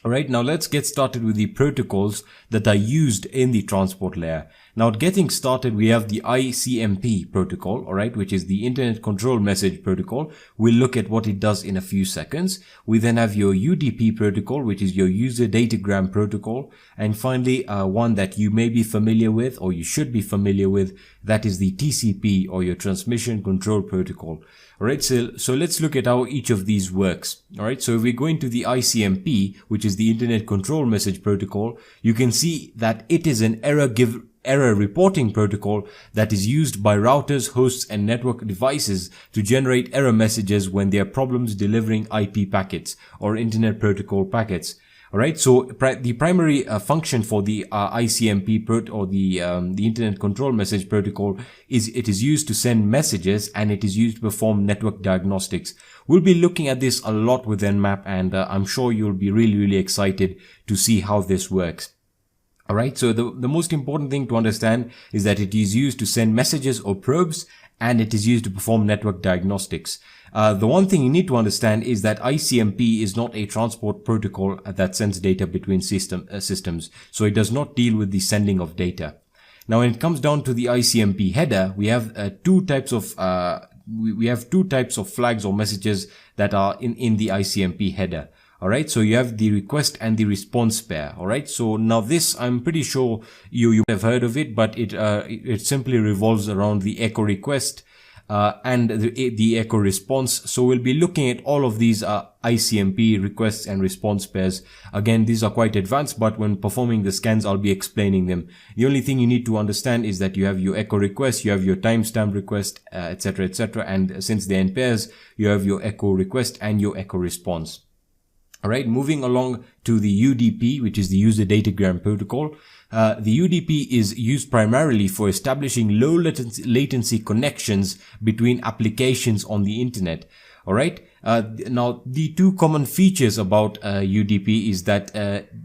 S1: Alright, now let's get started with the protocols that are used in the transport layer. Now getting started, we have the ICMP protocol, alright, which is the Internet Control Message Protocol. We'll look at what it does in a few seconds. We then have your UDP protocol, which is your User Datagram Protocol. And finally, one that you may be familiar with, or you should be familiar with, that is the TCP, or your Transmission Control Protocol. Alright, so let's look at how each of these works. Alright, so if we go into the ICMP, which is the Internet Control Message Protocol, you can see that it is an error reporting protocol that is used by routers, hosts, and network devices to generate error messages when there are problems delivering IP packets or Internet Protocol packets. Alright, so the primary function for the ICMP or the Internet Control Message Protocol is it is used to send messages, and it is used to perform network diagnostics. We'll be looking at this a lot with Nmap, and I'm sure you'll be really, really excited to see how this works. Alright, so the most important thing to understand is that it is used to send messages or probes, and it is used to perform network diagnostics. The one thing you need to understand is that ICMP is not a transport protocol that sends data between systems, so it does not deal with the sending of data. Now, when it comes down to the ICMP header, we have two types of flags or messages that are in the ICMP header. Alright, so you have the request and the response pair. Alright, so now this, I'm pretty sure you have heard of it, but it simply revolves around the echo request and the echo response. So we'll be looking at all of these ICMP requests and response pairs. Again, these are quite advanced, but when performing the scans, I'll be explaining them. The only thing you need to understand is that you have your echo request, you have your timestamp request, etc., etc. And since they're in pairs, you have your echo request and your echo response. Alright, moving along to the UDP, which is the User Datagram Protocol. The UDP is used primarily for establishing low latency connections between applications on the internet. Alright, now the two common features about UDP is that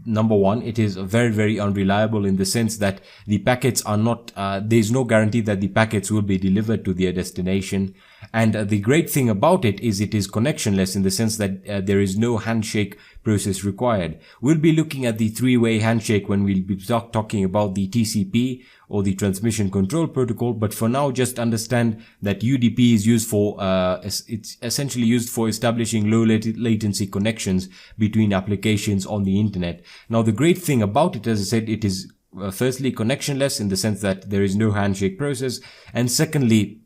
S1: number one, it is very, very unreliable in the sense that the packets are not, there is no guarantee that the packets will be delivered to their destination. And the great thing about it is connectionless in the sense that there is no handshake process required. We'll be looking at the three-way handshake when we'll be talking about the TCP or the transmission control protocol. But for now, just understand that UDP is used for, it's essentially used for establishing low latency connections between applications on the internet. Now, the great thing about it, as I said, it is firstly connectionless in the sense that there is no handshake process. And secondly,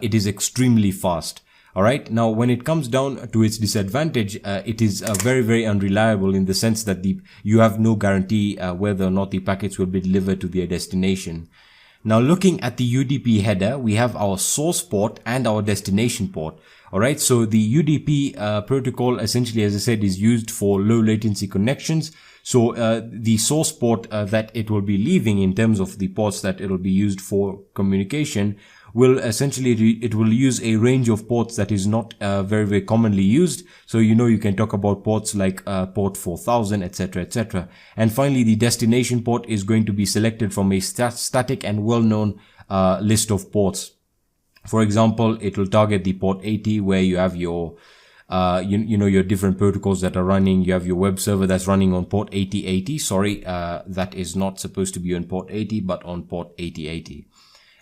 S1: it is extremely fast. All right. Now, when it comes down to its disadvantage, it is very, very unreliable in the sense that you have no guarantee whether or not the packets will be delivered to their destination. Now, looking at the UDP header, we have our source port and our destination port. All right. So the UDP protocol essentially, as I said, is used for low latency connections. So the source port that it will be leaving in terms of the ports that it will be used for communication will essentially, it will use a range of ports that is not very, very commonly used. So, you can talk about ports like port 4000, etc., etc. And finally, the destination port is going to be selected from a static and well-known list of ports. For example, it will target the port 80 where you have your your different protocols that are running. You have your web server that's running on port 8080. Sorry, that is not supposed to be on port 80, but on port 8080.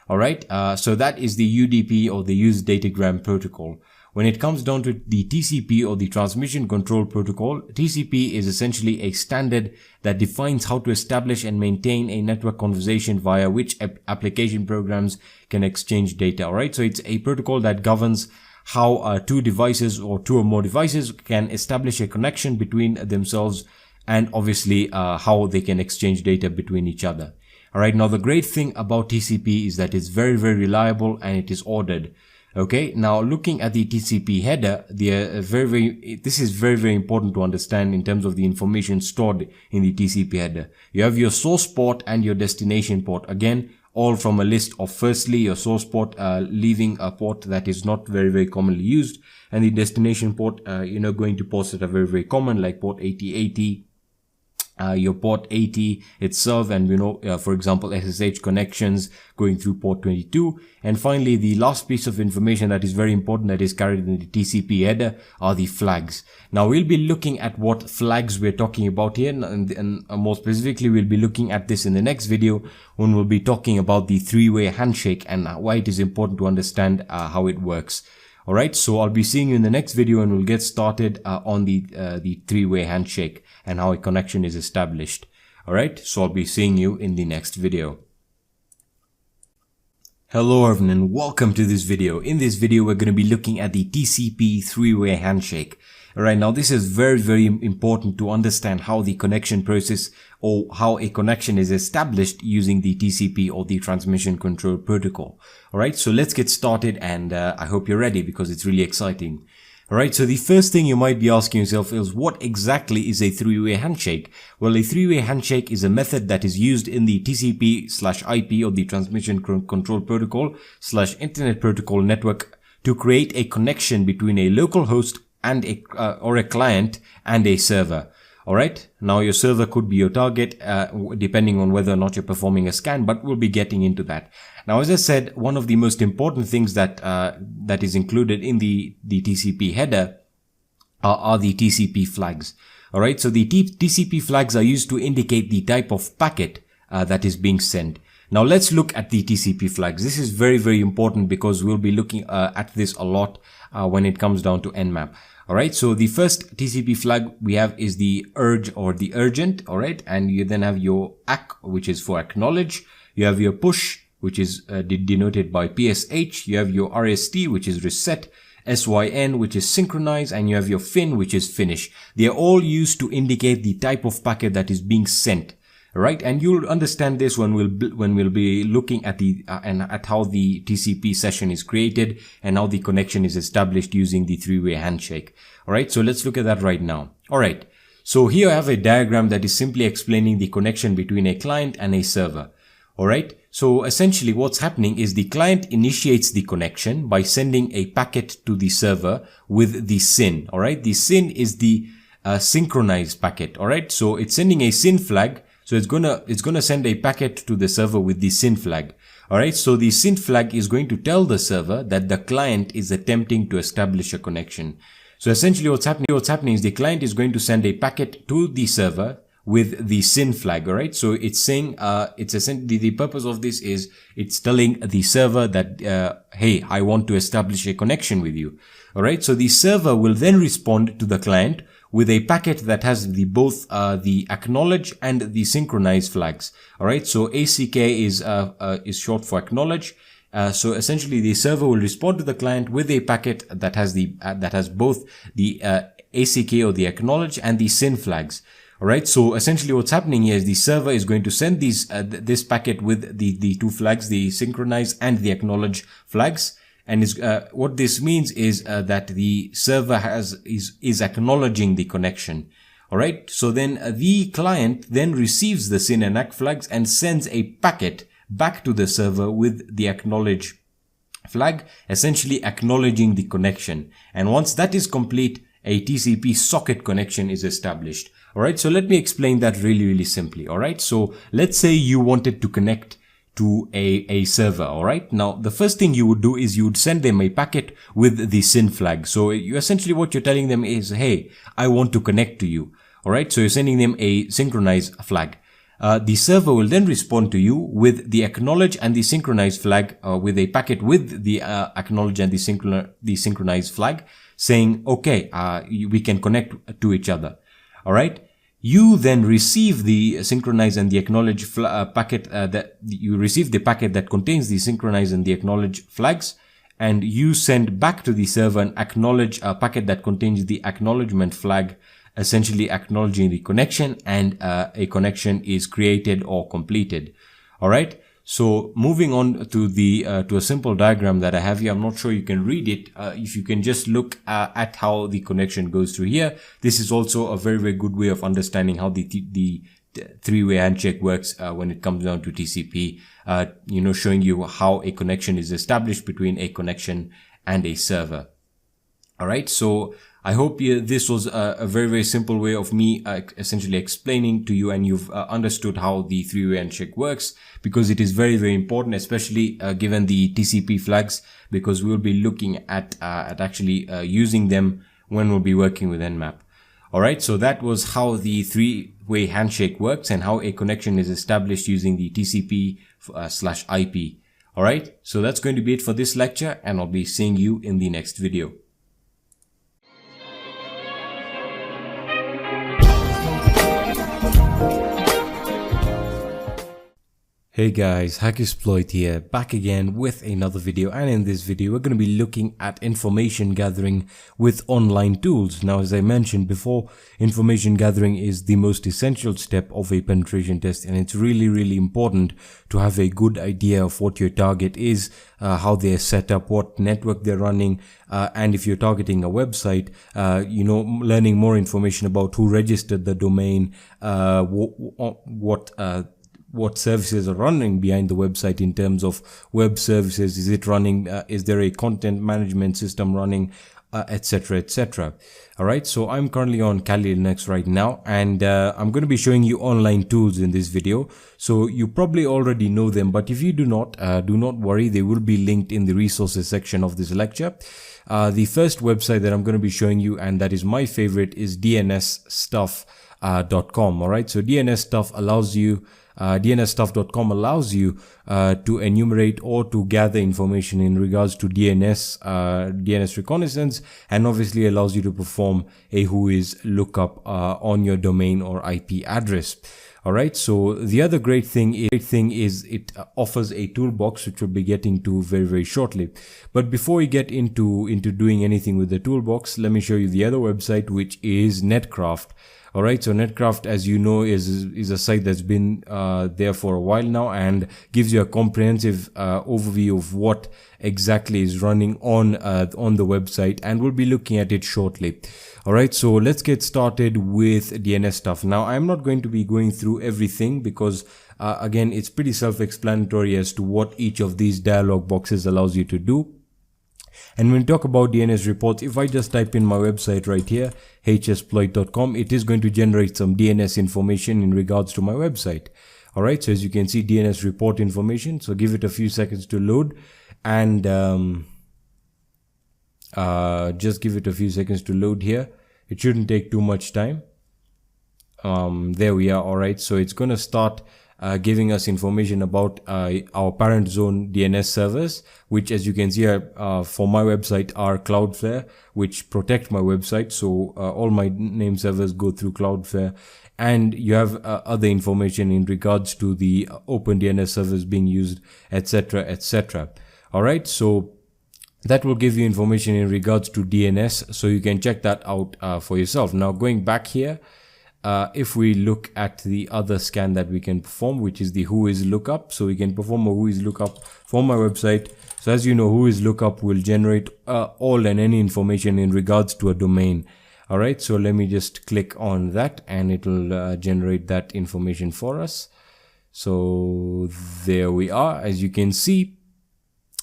S1: All right. So that is the UDP or the Use Datagram protocol. When it comes down to the TCP or the Transmission Control Protocol, TCP is essentially a standard that defines how to establish and maintain a network conversation via which application programs can exchange data. All right. So it's a protocol that governs how two devices or two or more devices can establish a connection between themselves, and obviously how they can exchange data between each other. All right. Now, the great thing about TCP is that it's very, very reliable and it is ordered. Okay. Now, looking at the TCP header, this is very, very important to understand in terms of the information stored in the TCP header. You have your source port and your destination port. Again, all from a list of, firstly, your source port, leaving a port that is not very, very commonly used, and the destination port, going to ports that are very, very common, like port 8080, your port 80 itself, and for example SSH connections going through port 22. And finally, the last piece of information that is very important that is carried in the TCP header are the flags. Now, we'll be looking at what flags we're talking about here, and more specifically we'll be looking at this in the next video when we'll be talking about the three-way handshake and why it is important to understand how it works. All right, so I'll be seeing you in the next video, and we'll get started on the three-way handshake and how a connection is established. All right, so I'll be seeing you in the next video. Hello everyone, and welcome to this video. In this video, we're going to be looking at the TCP three-way handshake. All right, now this is very, very important to understand how the connection process or how a connection is established using the TCP or the Transmission Control Protocol. All right, so let's get started, and I hope you're ready because it's really exciting. All right, so the first thing you might be asking yourself is, what exactly is a three-way handshake? Well, a three-way handshake is a method that is used in the TCP/IP or the Transmission Control Protocol / Internet Protocol network to create a connection between a local host and a client and a server. All right. Now, your server could be your target, depending on whether or not you're performing a scan, but we'll be getting into that. Now, as I said, one of the most important things that is included in the TCP header are the TCP flags. All right. So the TCP flags are used to indicate the type of packet that is being sent. Now, let's look at the TCP flags. This is very, very important because we'll be looking at this a lot when it comes down to Nmap. All right. So the first TCP flag we have is the urge or the urgent. All right. And you then have your ACK, which is for acknowledge. You have your push, which is denoted by PSH. You have your RST, which is reset. SYN, which is synchronize, and you have your fin, which is finish. They are all used to indicate the type of packet that is being sent. Right, and you'll understand this when we'll be looking at at how the TCP session is created and how the connection is established using the three-way handshake. All right, so let's look at that right now. All right, so here I have a diagram that is simply explaining the connection between a client and a server. All right, so essentially what's happening is the client initiates the connection by sending a packet to the server with the SYN. All right, the SYN is the synchronized packet. All right, so it's sending a SYN flag. So it's gonna send a packet to the server with the SYN flag. Alright, so the SYN flag is going to tell the server that the client is attempting to establish a connection. So essentially what's happening is the client is going to send a packet to the server with the SYN flag. Alright, so it's saying, it's essentially, the purpose of this is it's telling the server that, hey, I want to establish a connection with you. Alright, so the server will then respond to the client with a packet that has both the acknowledge and the synchronize flags. Alright, so ACK is short for acknowledge. So essentially the server will respond to the client with a packet that has both the ACK or the acknowledge and the SYN flags. Alright, so essentially what's happening here is the server is going to send this packet with the two flags, the synchronize and the acknowledge flags. And what this means is that the server is acknowledging the connection. Alright, so then the client then receives the SYN and ACK flags and sends a packet back to the server with the acknowledge flag, essentially acknowledging the connection. And once that is complete, a TCP socket connection is established. Alright, so let me explain that really simply. Alright, so let's say you wanted to connect to a server. Alright, now the first thing you would do is you would send them a packet with the SYN flag. So you essentially what you're telling them is, hey, I want to connect to you. Alright, so you're sending them a synchronize flag. The server will then respond to you with the acknowledge and the synchronize flag, with a packet with the acknowledge and the synchronize flag, saying, okay, we can connect to each other. Alright, you then receive the synchronize and the acknowledge packet, that you receive the packet that contains the synchronize and the acknowledge flags, and you send back to the server an acknowledge packet that contains the acknowledgement flag, essentially acknowledging the connection, and a connection is created or completed. Alright, so moving on to to a simple diagram that I have here. I'm not sure you can read it. If you can just look at how the connection goes through here. This is also a very good way of understanding how the three-way handshake works when it comes down to TCP, showing you how a connection is established between a connection and a server. Alright, so I hope this was a very simple way of me essentially explaining to you, and you've understood how the three-way handshake works, because it is very important, especially given the TCP flags, because we'll be looking at actually using them when we'll be working with Nmap. Alright, so that was how the three-way handshake works and how a connection is established using the TCP/IP. Alright, so that's going to be it for this lecture, and I'll be seeing you in the next video. Hey guys, Metasploit here, back again with another video, and in this video we're going to be looking at information gathering with online tools. Now, as I mentioned before, information gathering is the most essential step of a penetration test, and it's really important to have a good idea of what your target is, how they're set up, what network they're running, and if you're targeting a website, learning more information about who registered the domain, what services are running behind the website in terms of web services. Is it running? Is there a content management system running? Etc. Alright, so I'm currently on Kali Linux right now, and I'm going to be showing you online tools in this video. So you probably already know them, but if you do not worry, they will be linked in the resources section of this lecture. The first website that I'm going to be showing you, and that is my favorite, is DNSstuff.com. Alright, so DNSstuff allows you DNSstuff.com allows you to enumerate or to gather information in regards to DNS reconnaissance, and obviously allows you to perform a whois lookup on your domain or IP address. Alright, so the other great thing is it offers a toolbox, which we'll be getting to very shortly. But before we get into doing anything with the toolbox, let me show you the other website, which is Netcraft. Alright, so Netcraft, as you know, is a site that's been there for a while now, and gives you a comprehensive overview of what exactly is running on the website, and we'll be looking at it shortly. Alright, so let's get started with DNSstuff. Now, I'm not going to be going through everything because again, it's pretty self-explanatory as to what each of these dialog boxes allows you to do. And when we talk about DNS reports, if I just type in my website right here, hssploit.com, it is going to generate some DNS information in regards to my website. All right, so as you can see, DNS report information. So give it a few seconds to load, and just give it a few seconds to load here. It shouldn't take too much time. There we are. All right, so it's going to start giving us information about our parent zone DNS servers, which, as you can see, for my website are Cloudflare, which protect my website. So all my name servers go through Cloudflare, and you have other information in regards to the open DNS servers being used, etc., etc. All right, so that will give you information in regards to DNS, so you can check that out for yourself. Now, going back here, if we look at the other scan that we can perform, which is the whois lookup, so we can perform a whois lookup for my website. So as you know, whois lookup will generate all and any information in regards to a domain. All right, so let me just click on that, and it will generate that information for us. So there we are. As you can see,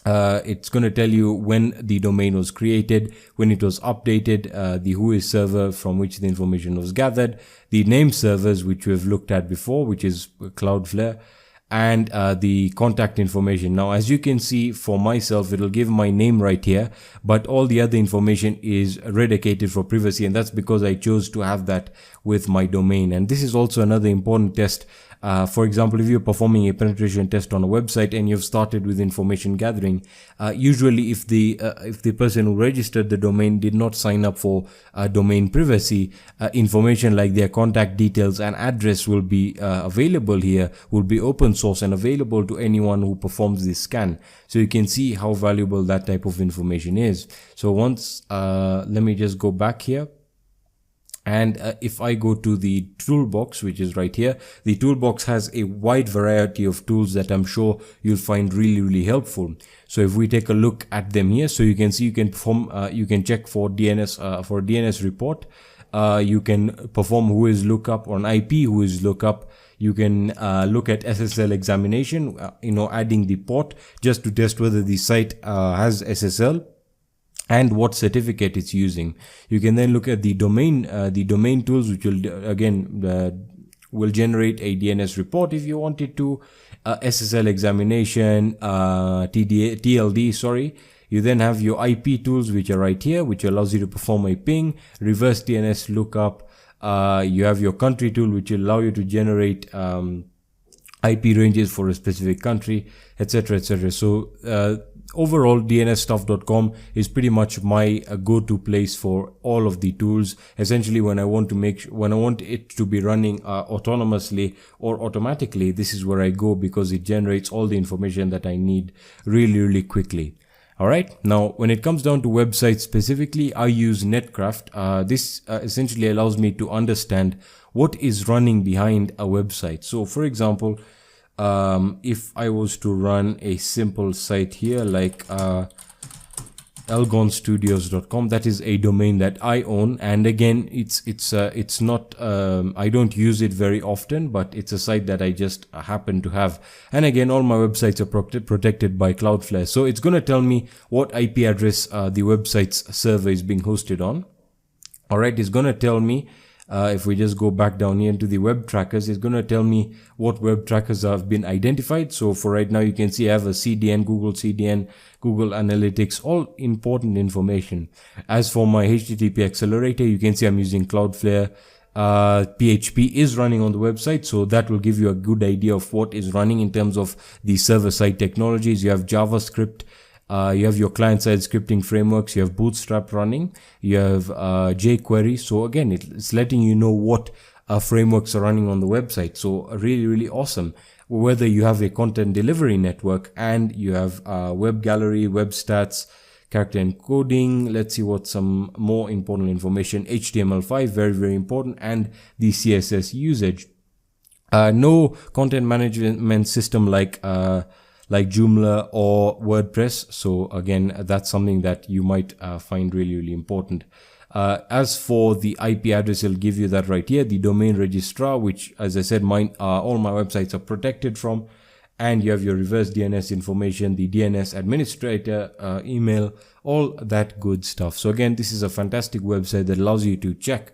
S1: it's going to tell you when the domain was created, when it was updated, the whois server from which the information was gathered, the name servers which we have looked at before, which is Cloudflare, and the contact information. Now, as you can see, for myself, it will give my name right here, but all the other information is eradicated for privacy, and that's because I chose to have that with my domain. And this is also another important test. For example, if you're performing a penetration test on a website and you've started with information gathering, usually if the person who registered the domain did not sign up for domain privacy, information like their contact details and address will be available here, will be open source and available to anyone who performs this scan. So you can see how valuable that type of information is. So once, let me just go back here. And if I go to the toolbox, which is right here, the toolbox has a wide variety of tools that I'm sure you'll find really, really helpful. So if we take a look at them here, so you can see you can perform, you can check for DNS, for DNS report. You can perform whois lookup on IP, whois lookup. You can look at SSL examination, adding the port just to test whether the site has SSL and what certificate it's using. You can then look at the domain tools, which will will generate a DNS report if you wanted to, SSL examination, TLD, sorry. You then have your IP tools, which are right here, which allows you to perform a ping, reverse DNS lookup. You have your country tool, which will allow you to generate IP ranges for a specific country, etc., etc. So overall, DNSstuff.com is pretty much my go-to place for all of the tools. Essentially, when I want it to be running autonomously or automatically, this is where I go, because it generates all the information that I need really, really quickly. All right. Now, when it comes down to websites specifically, I use Netcraft. This essentially allows me to understand what is running behind a website. So, for example, if I was to run a simple site here like elgonstudios.com, that is a domain that I own, and again, it's not I don't use it very often, but it's a site that I just happen to have. And again, all my websites are protected by Cloudflare, so it's going to tell me what IP address the website's server is being hosted on. All right, it's going to tell me if we just go back down here into the web trackers, it's going to tell me what web trackers have been identified. So for right now, you can see I have a CDN, Google Analytics, all important information. As for my HTTP accelerator, you can see I'm using Cloudflare. PHP is running on the website, so that will give you a good idea of what is running in terms of the server-side technologies. You have JavaScript. You have your client-side scripting frameworks, you have Bootstrap running, you have jQuery. So again, it's letting you know what frameworks are running on the website. So really, really awesome. Whether you have a content delivery network and you have web gallery, web stats, character encoding. Let's see what some more important information. HTML5, very, very important, and the CSS usage. No content management system like Joomla or WordPress. So again, that's something that you might find really, really important. As for the IP address, it'll give you that right here, the domain registrar, which, as I said, all my websites are protected from. And you have your reverse DNS information, the DNS administrator, email, all that good stuff. So again, this is a fantastic website that allows you to check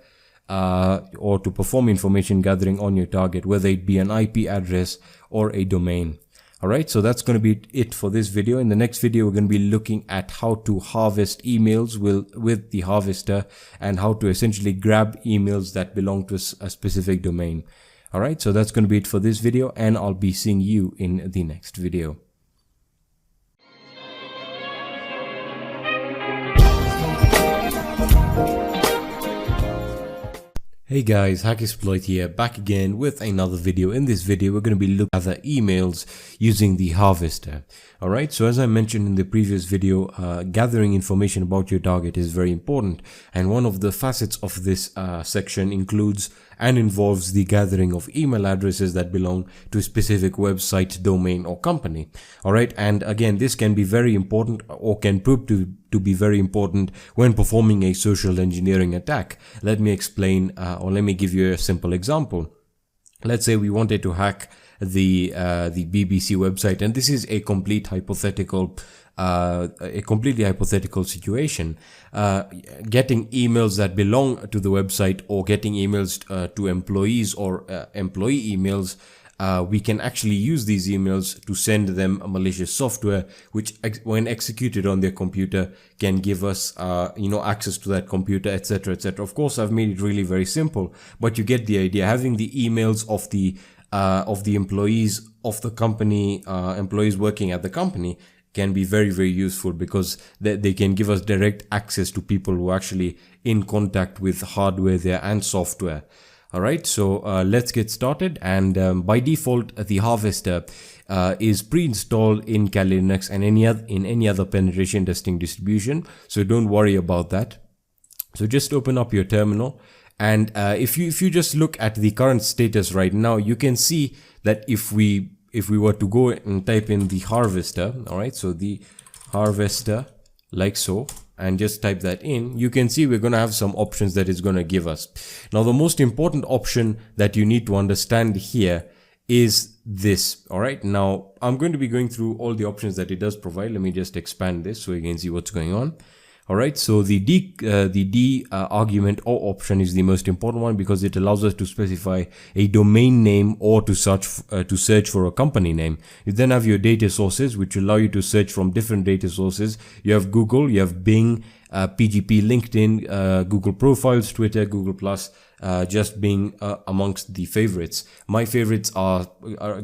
S1: or to perform information gathering on your target, whether it be an IP address or a domain. Alright, so that's going to be it for this video. In the next video, we're going to be looking at how to harvest emails with the harvester and how to essentially grab emails that belong to a specific domain. Alright, so that's going to be it for this video, and I'll be seeing you in the next video. Hey guys, Hackexploit here, back again with another video. In this video, we're going to be looking at the emails using the harvester. Alright, so as I mentioned in the previous video, gathering information about your target is very important. And one of the facets of this section includes and involves the gathering of email addresses that belong to a specific website, domain or company. Alright, and again, this can be very important or can prove to be very important when performing a social engineering attack. Let me explain or let me give you a simple example. Let's say we wanted to hack the BBC website, and this is a completely hypothetical situation. Getting emails that belong to the website or getting emails to employees or employee emails, we can actually use these emails to send them a malicious software, which when executed on their computer can give us access to that computer, etc., etc. Of course, I've made it really very simple, but you get the idea. Having the emails of the employees of the company, employees working at the company, can be very, very useful because they can give us direct access to people who are actually in contact with hardware there and software. Alright, so let's get started. And by default, the harvester is pre-installed in Kali Linux and in any other penetration testing distribution, so don't worry about that. So just open up your terminal, and if you just look at the current status right now, you can see that if we were to go and type in the harvester, alright, so the harvester like so, and just type that in, you can see we're going to have some options that it's going to give us. Now, the most important option that you need to understand here is this. Alright, now I'm going to be going through all the options that it does provide. Let me just expand this so you can see what's going on. Alright, so the D argument or option is the most important one because it allows us to specify a domain name or to search for a company name. You then have your data sources, which allow you to search from different data sources. You have Google, you have Bing, PGP, LinkedIn, Google Profiles, Twitter, Google+, just being amongst the favorites. My favorites are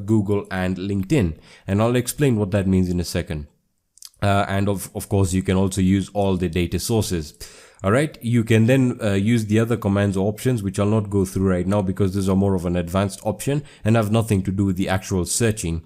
S1: Google and LinkedIn, and I'll explain what that means in a second. And of course, you can also use all the data sources. Alright, you can then use the other commands or options, which I'll not go through right now because these are more of an advanced option and have nothing to do with the actual searching.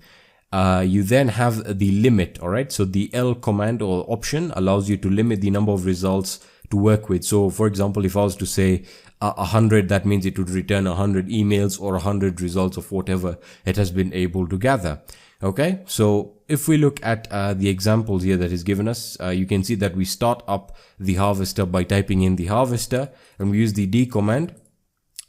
S1: You then have the limit. Alright, so the L command or option allows you to limit the number of results to work with. So for example, if I was to say 100, that means it would return 100 emails or 100 results of whatever it has been able to gather. Okay, so if we look at the examples here that is given us, you can see that we start up the harvester by typing in the harvester, and we use the D command.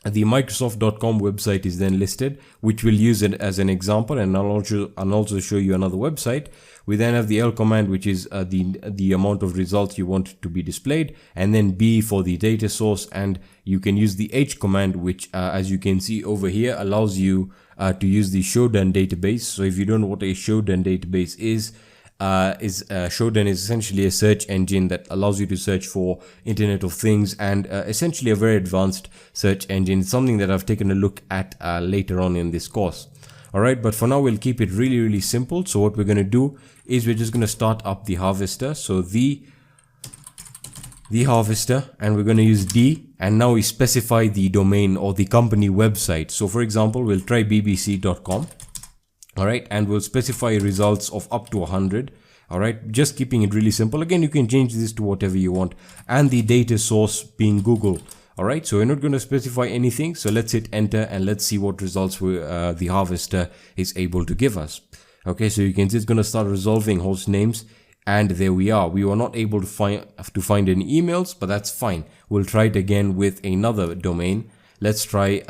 S1: The Microsoft.com website is then listed, which we'll use it as an example, and I'll also show you another website. We then have the L command, which is the amount of results you want to be displayed, and then B for the data source, and you can use the H command, which as you can see over here allows you to use the Shodan database. So if you don't know what a Shodan database is Shodan is essentially a search engine that allows you to search for Internet of Things, and essentially a very advanced search engine. It's something that I've taken a look at later on in this course. Alright, but for now we'll keep it really, really simple. So what we're going to do is we're just going to start up the harvester. So the harvester, and we're going to use D, and now we specify the domain or the company website. So for example, we'll try bbc.com. Alright, and we'll specify results of up to 100. Alright, just keeping it really simple. Again, you can change this to whatever you want, and the data source being Google. Alright, so we're not going to specify anything, so let's hit enter and let's see what results the harvester is able to give us. Okay, so you can see it's going to start resolving host names, and there we are. We were not able to find any emails, but that's fine. We'll try it again with another domain. Let's try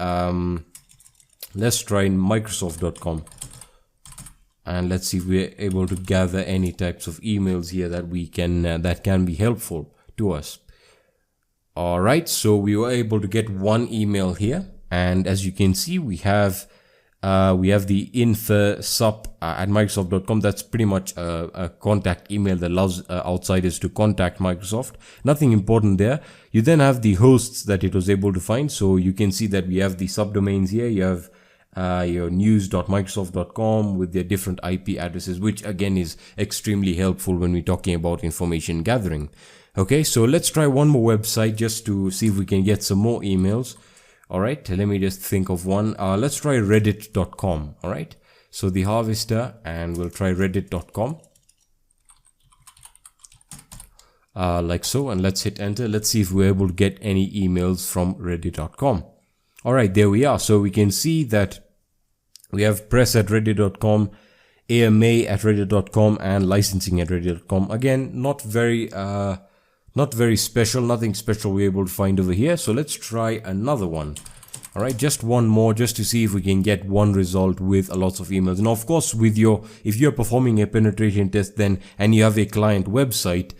S1: Microsoft.com. And let's see if we're able to gather any types of emails here that we can that can be helpful to us. All right, so we were able to get one email here, and as you can see, we have the info sup at Microsoft.com. That's pretty much a contact email that allows outsiders to contact Microsoft. Nothing important there. You then have the hosts that it was able to find. So you can see that we have the subdomains here. You have your news.microsoft.com with their different IP addresses, which again is extremely helpful when we're talking about information gathering. Okay, so let's try one more website just to see if we can get some more emails. All right, let me just think of one. Let's try reddit.com. All right, so the harvester, and we'll try reddit.com. Like so, and let's hit enter. Let's see if we're able to get any emails from reddit.com. All right, there we are. So we can see that we have press at reddit.com, AMA at reddit.com, and licensing at reddit.com. Again, not very special, nothing special we're able to find over here. So let's try another one. All right, just one more, just to see if we can get one result with lots of emails. Now, of course, if you're performing a penetration test then, and you have a client website,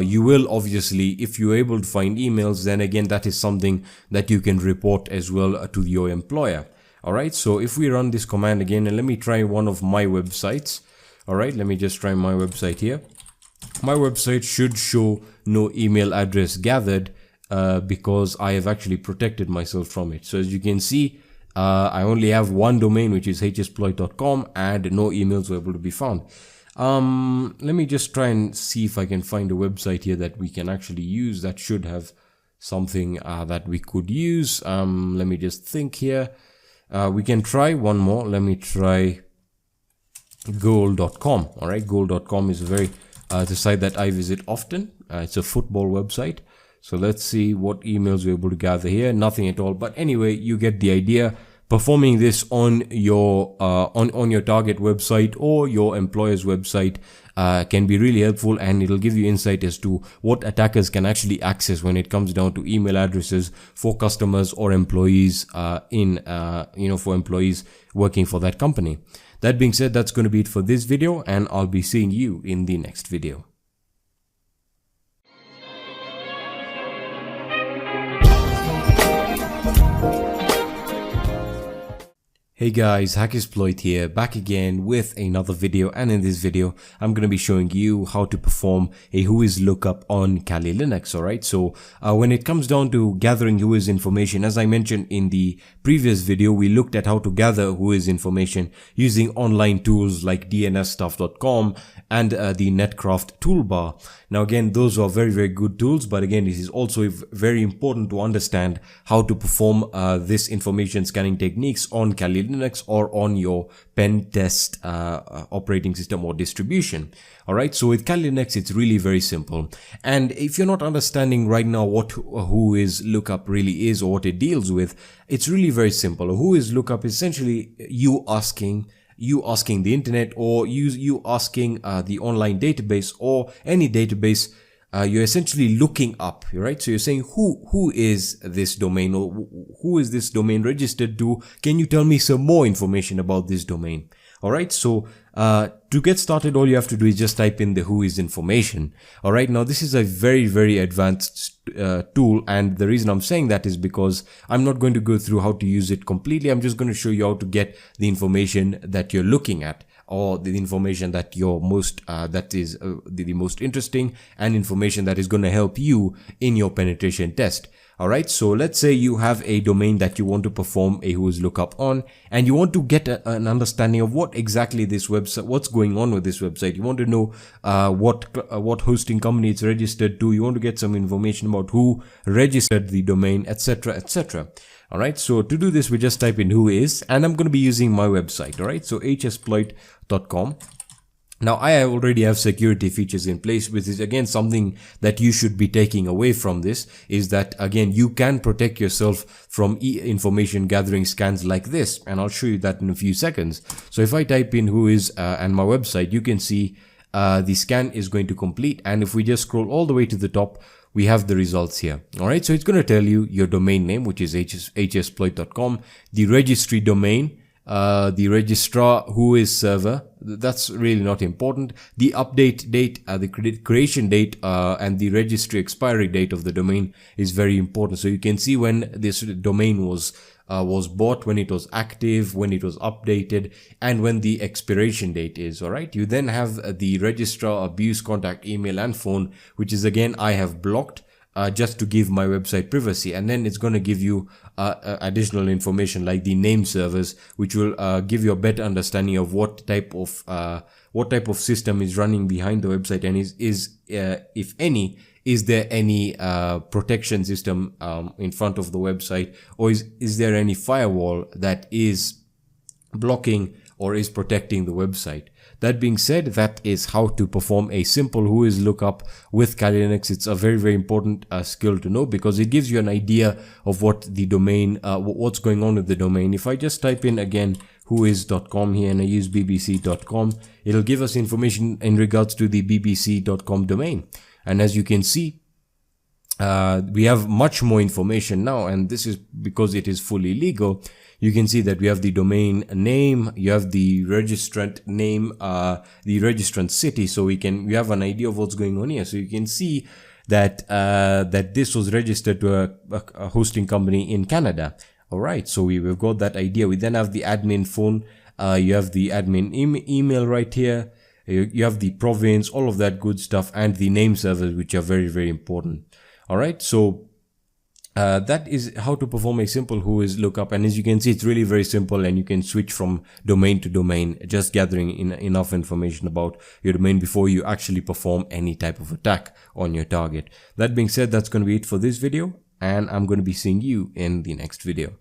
S1: you will obviously, if you're able to find emails, then again, that is something that you can report as well to your employer. All right, so if we run this command again, and let me try one of my websites. All right, let me just try my website here. My website should show no email address gathered because I have actually protected myself from it. So as you can see, I only have one domain, which is hsploit.com, and no emails were able to be found. Let me just try and see if I can find a website here that we can actually use that should have something that we could use. Let me just think here. We can try one more. Let me try goal.com. All right, goal.com is a very the site that I visit often. It's a football website. So let's see what emails we're able to gather here. Nothing at all. But anyway, you get the idea. Performing this on your target website or your employer's website can be really helpful, and it'll give you insight as to what attackers can actually access when it comes down to email addresses for customers or employees for employees working for that company. That being said, that's going to be it for this video, and I'll be seeing you in the next video. Hey guys, Hacksploit here, back again with another video, and in this video I'm going to be showing you how to perform a whois lookup on Kali Linux. Alright, so when it comes down to gathering whois information, as I mentioned in the previous video, we looked at how to gather whois information using online tools like dnsstuff.com and the Netcraft toolbar. Now again, those are very good tools, but again, it is also very important to understand how to perform this information scanning techniques on Kali Linux or on your pen test operating system or distribution. Alright, so with Kali Linux, it's really very simple. And if you're not understanding right now what whois lookup really is or what it deals with, it's really very simple. A whois lookup is essentially you asking the internet, or you asking the online database or any database. You're essentially looking up, right? So you're saying who is this domain, or who is this domain registered to? Can you tell me some more information about this domain? All right, so to get started, all you have to do is just type in the whois information. All right, now this is a very advanced tool, and the reason I'm saying that is because I'm not going to go through how to use it completely. I'm just going to show you how to get the information that you're looking at, or the information that you're the most interesting, and information that is going to help you in your penetration test. Alright, so let's say you have a domain that you want to perform a whois lookup on, and you want to get an understanding of what exactly this website, what's going on with this website. You want to know what hosting company it's registered to. You want to get some information about who registered the domain, etc, etc. Alright, so to do this, we just type in whois, and I'm going to be using my website. Alright, so hsploit.com. Now, I already have security features in place, which is again something that you should be taking away from this, is that again, you can protect yourself from information gathering scans like this. And I'll show you that in a few seconds. So if I type in whois and my website, you can see the scan is going to complete. And if we just scroll all the way to the top, we have the results here. All right, so it's going to tell you your domain name, which is hsploit.com, the registry domain, the registrar who is server, that's really not important. The update date, the creation date, and the registry expiry date of the domain is very important. So you can see when this domain was bought, when it was active, when it was updated, and when the expiration date is. All right. You then have the registrar, abuse, contact, email, and phone, which is again I have blocked. Just to give my website privacy, and then it's going to give you additional information like the name servers, which will give you a better understanding of what type of system is running behind the website, and is if any, is there any protection system in front of the website, or is there any firewall that is blocking or is protecting the website. That being said, that is how to perform a simple whois lookup with Kali Linux. It's a very, very important skill to know, because it gives you an idea of what the domain, what's going on with the domain. If I just type in again whois.com here and I use bbc.com, it'll give us information in regards to the bbc.com domain. And as you can see, we have much more information now, and this is because it is fully legal. You can see that we have the domain name, you have the registrant name, the registrant city, so we have an idea of what's going on here. So you can see that that this was registered to a hosting company in Canada. All right, so we've got that idea. We then have the admin phone, you have the admin email right here, you have the province, all of that good stuff, and the name servers, which are very, very important. All right, so that is how to perform a simple whois lookup, and as you can see, it's really very simple, and you can switch from domain to domain, just gathering enough information about your domain before you actually perform any type of attack on your target. That being said, that's going to be it for this video, and I'm going to be seeing you in the next video.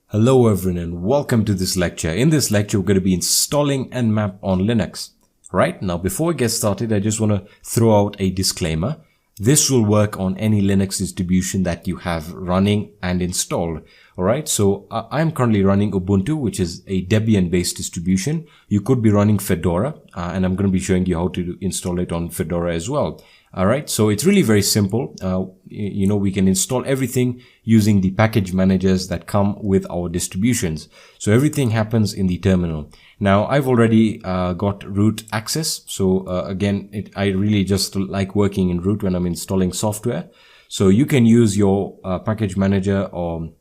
S1: Hello everyone, and welcome to this lecture. In this lecture, we're going to be installing Nmap on Linux. Right now, before we get started, I just want to throw out a disclaimer. This will work on any Linux distribution that you have running and installed. All right. So I'm currently running Ubuntu, which is a Debian based distribution. You could be running Fedora, and I'm going to be showing you how to install it on Fedora as well. All right. So it's really very simple. We can install everything using the package managers that come with our distributions. So everything happens in the terminal. Now, I've already got root access. So again, I really just like working in root when I'm installing software. So you can use your package manager or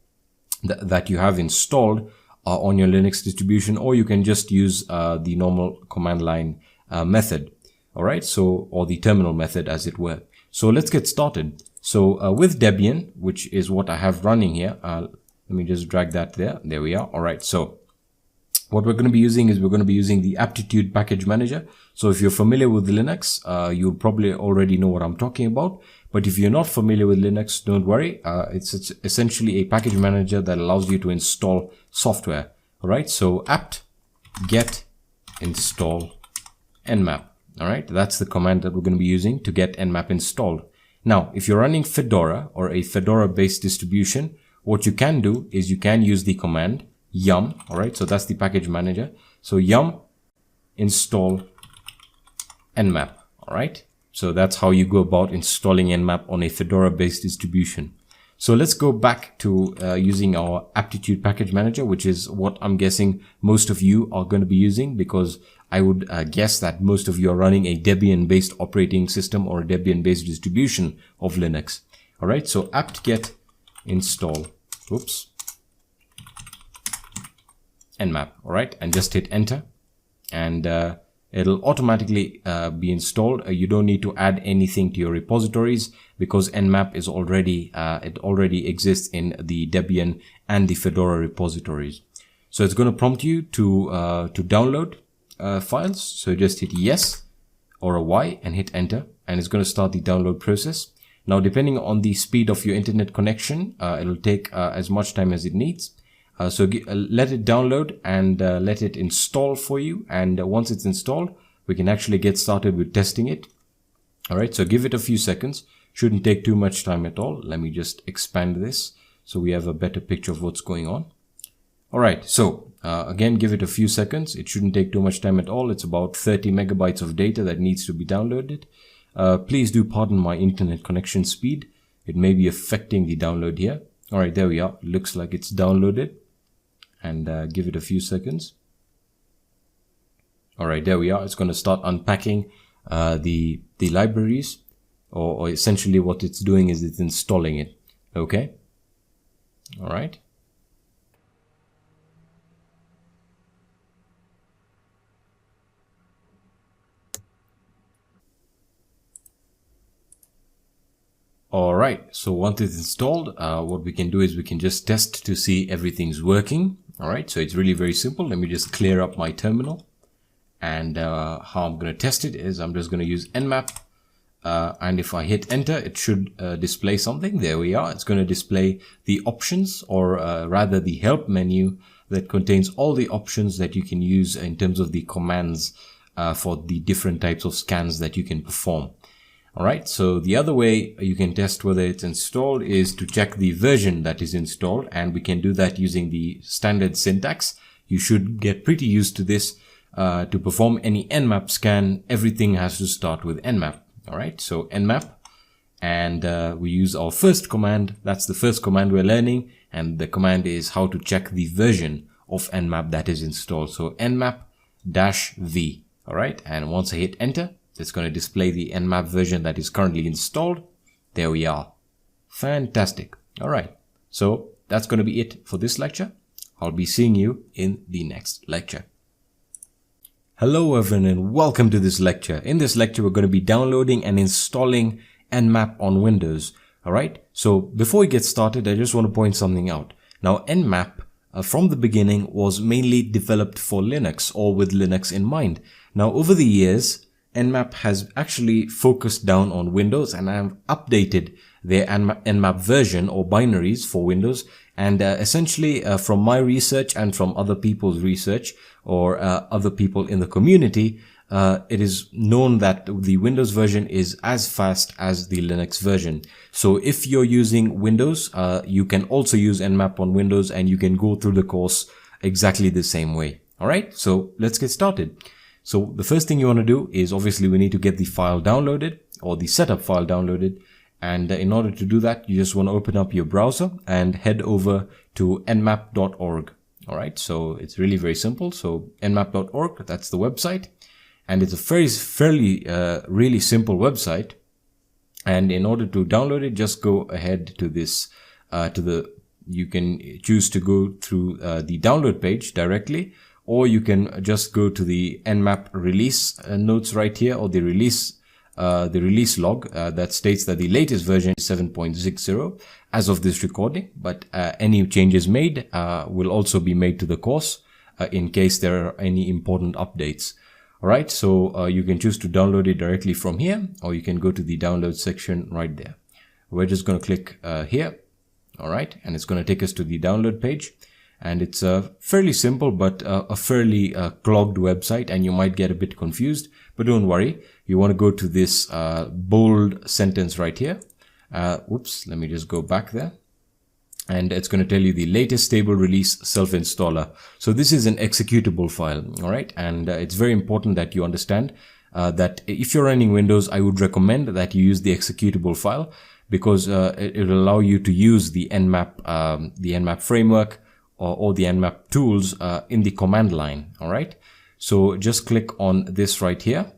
S1: that you have installed on your Linux distribution, or you can just use the normal command line method. All right. So, or the terminal method, as it were. So let's get started. So with Debian, which is what I have running here, let me just drag that there. There we are. All right. So what we're going to be using is we're going to be using the aptitude package manager. So if you're familiar with Linux, you'll probably already know what I'm talking about. But if you're not familiar with Linux, don't worry. It's essentially a package manager that allows you to install software. All right. So apt get install nmap. All right. That's the command that we're going to be using to get nmap installed. Now, if you're running Fedora or a Fedora based distribution, what you can do is you can use the command yum. All right. So that's the package manager. So yum install nmap. All right. So that's how you go about installing nmap on a Fedora based distribution. So let's go back to using our aptitude package manager, which is what I'm guessing most of you are going to be using, because I would guess that most of you are running a Debian based operating system or a Debian based distribution of Linux. All right. So apt get install, nmap. All right. And just hit enter, and it'll automatically be installed. You don't need to add anything to your repositories, because Nmap is already it already exists in the Debian and the Fedora repositories. So it's going to prompt you to download files. So just hit yes or a Y and hit enter, and it's going to start the download process. Now, depending on the speed of your internet connection, it'll take as much time as it needs. So let it download and let it install for you. And once it's installed, we can actually get started with testing it. All right. So give it a few seconds. Shouldn't take too much time at all. Let me just expand this so we have a better picture of what's going on. All right. So again, give it a few seconds. It shouldn't take too much time at all. It's about 30 megabytes of data that needs to be downloaded. Please do pardon my internet connection speed. It may be affecting the download here. All right, there we are. Looks like it's downloaded, and give it a few seconds. All right, there we are. It's going to start unpacking the libraries, or essentially what it's doing is it's installing it. Okay. All right. All right, so once it's installed, what we can do is we can just test to see everything's working. All right, so it's really very simple. Let me just clear up my terminal. And how I'm going to test it is I'm just going to use Nmap. And if I hit enter, it should display something. There we are. It's going to display the options, or rather the help menu that contains all the options that you can use in terms of the commands for the different types of scans that you can perform. All right, so the other way you can test whether it's installed is to check the version that is installed, and we can do that using the standard syntax. You should get pretty used to this. To perform any Nmap scan, everything has to start with Nmap. All right, so Nmap, and we use our first command. That's the first command we're learning, and the command is how to check the version of Nmap that is installed. So Nmap-v. All right, and once I hit enter, it's going to display the Nmap version that is currently installed. There we are. Fantastic. All right, so that's going to be it for this lecture. I'll be seeing you in the next lecture. Hello everyone and welcome to this lecture. In this lecture, we're going to be downloading and installing Nmap on Windows. All right. So before we get started, I just want to point something out. Now, Nmap from the beginning was mainly developed for Linux, or with Linux in mind. Now, over the years, Nmap has actually focused down on Windows, and have updated their Nmap version or binaries for Windows. And essentially, from my research and from other people's research, or other people in the community, it is known that the Windows version is as fast as the Linux version. So if you're using Windows, you can also use Nmap on Windows, and you can go through the course exactly the same way. All right, so let's get started. So the first thing you want to do is, obviously, we need to get the file downloaded, or the setup file downloaded. And in order to do that, you just want to open up your browser and head over to nmap.org. All right, so it's really very simple. So nmap.org, that's the website, and it's a really simple website. And in order to download it, just go ahead to this, you can choose to go through the download page directly, or you can just go to the Nmap release notes right here, or the release log that states that the latest version is 7.60 as of this recording, but any changes made will also be made to the course in case there are any important updates. All right, so you can choose to download it directly from here, or you can go to the download section right there. We're just going to click here. All right, and it's going to take us to the download page. And it's fairly simple, but a fairly clogged website, and you might get a bit confused. But don't worry, you want to go to this bold sentence right here. Whoops, let me just go back there. And it's going to tell you the latest stable release self-installer. So this is an executable file, all right? And it's very important that you understand that if you're running Windows, I would recommend that you use the executable file, because it will allow you to use the Nmap framework, or the Nmap tools in the command line. All right, so just click on this right here,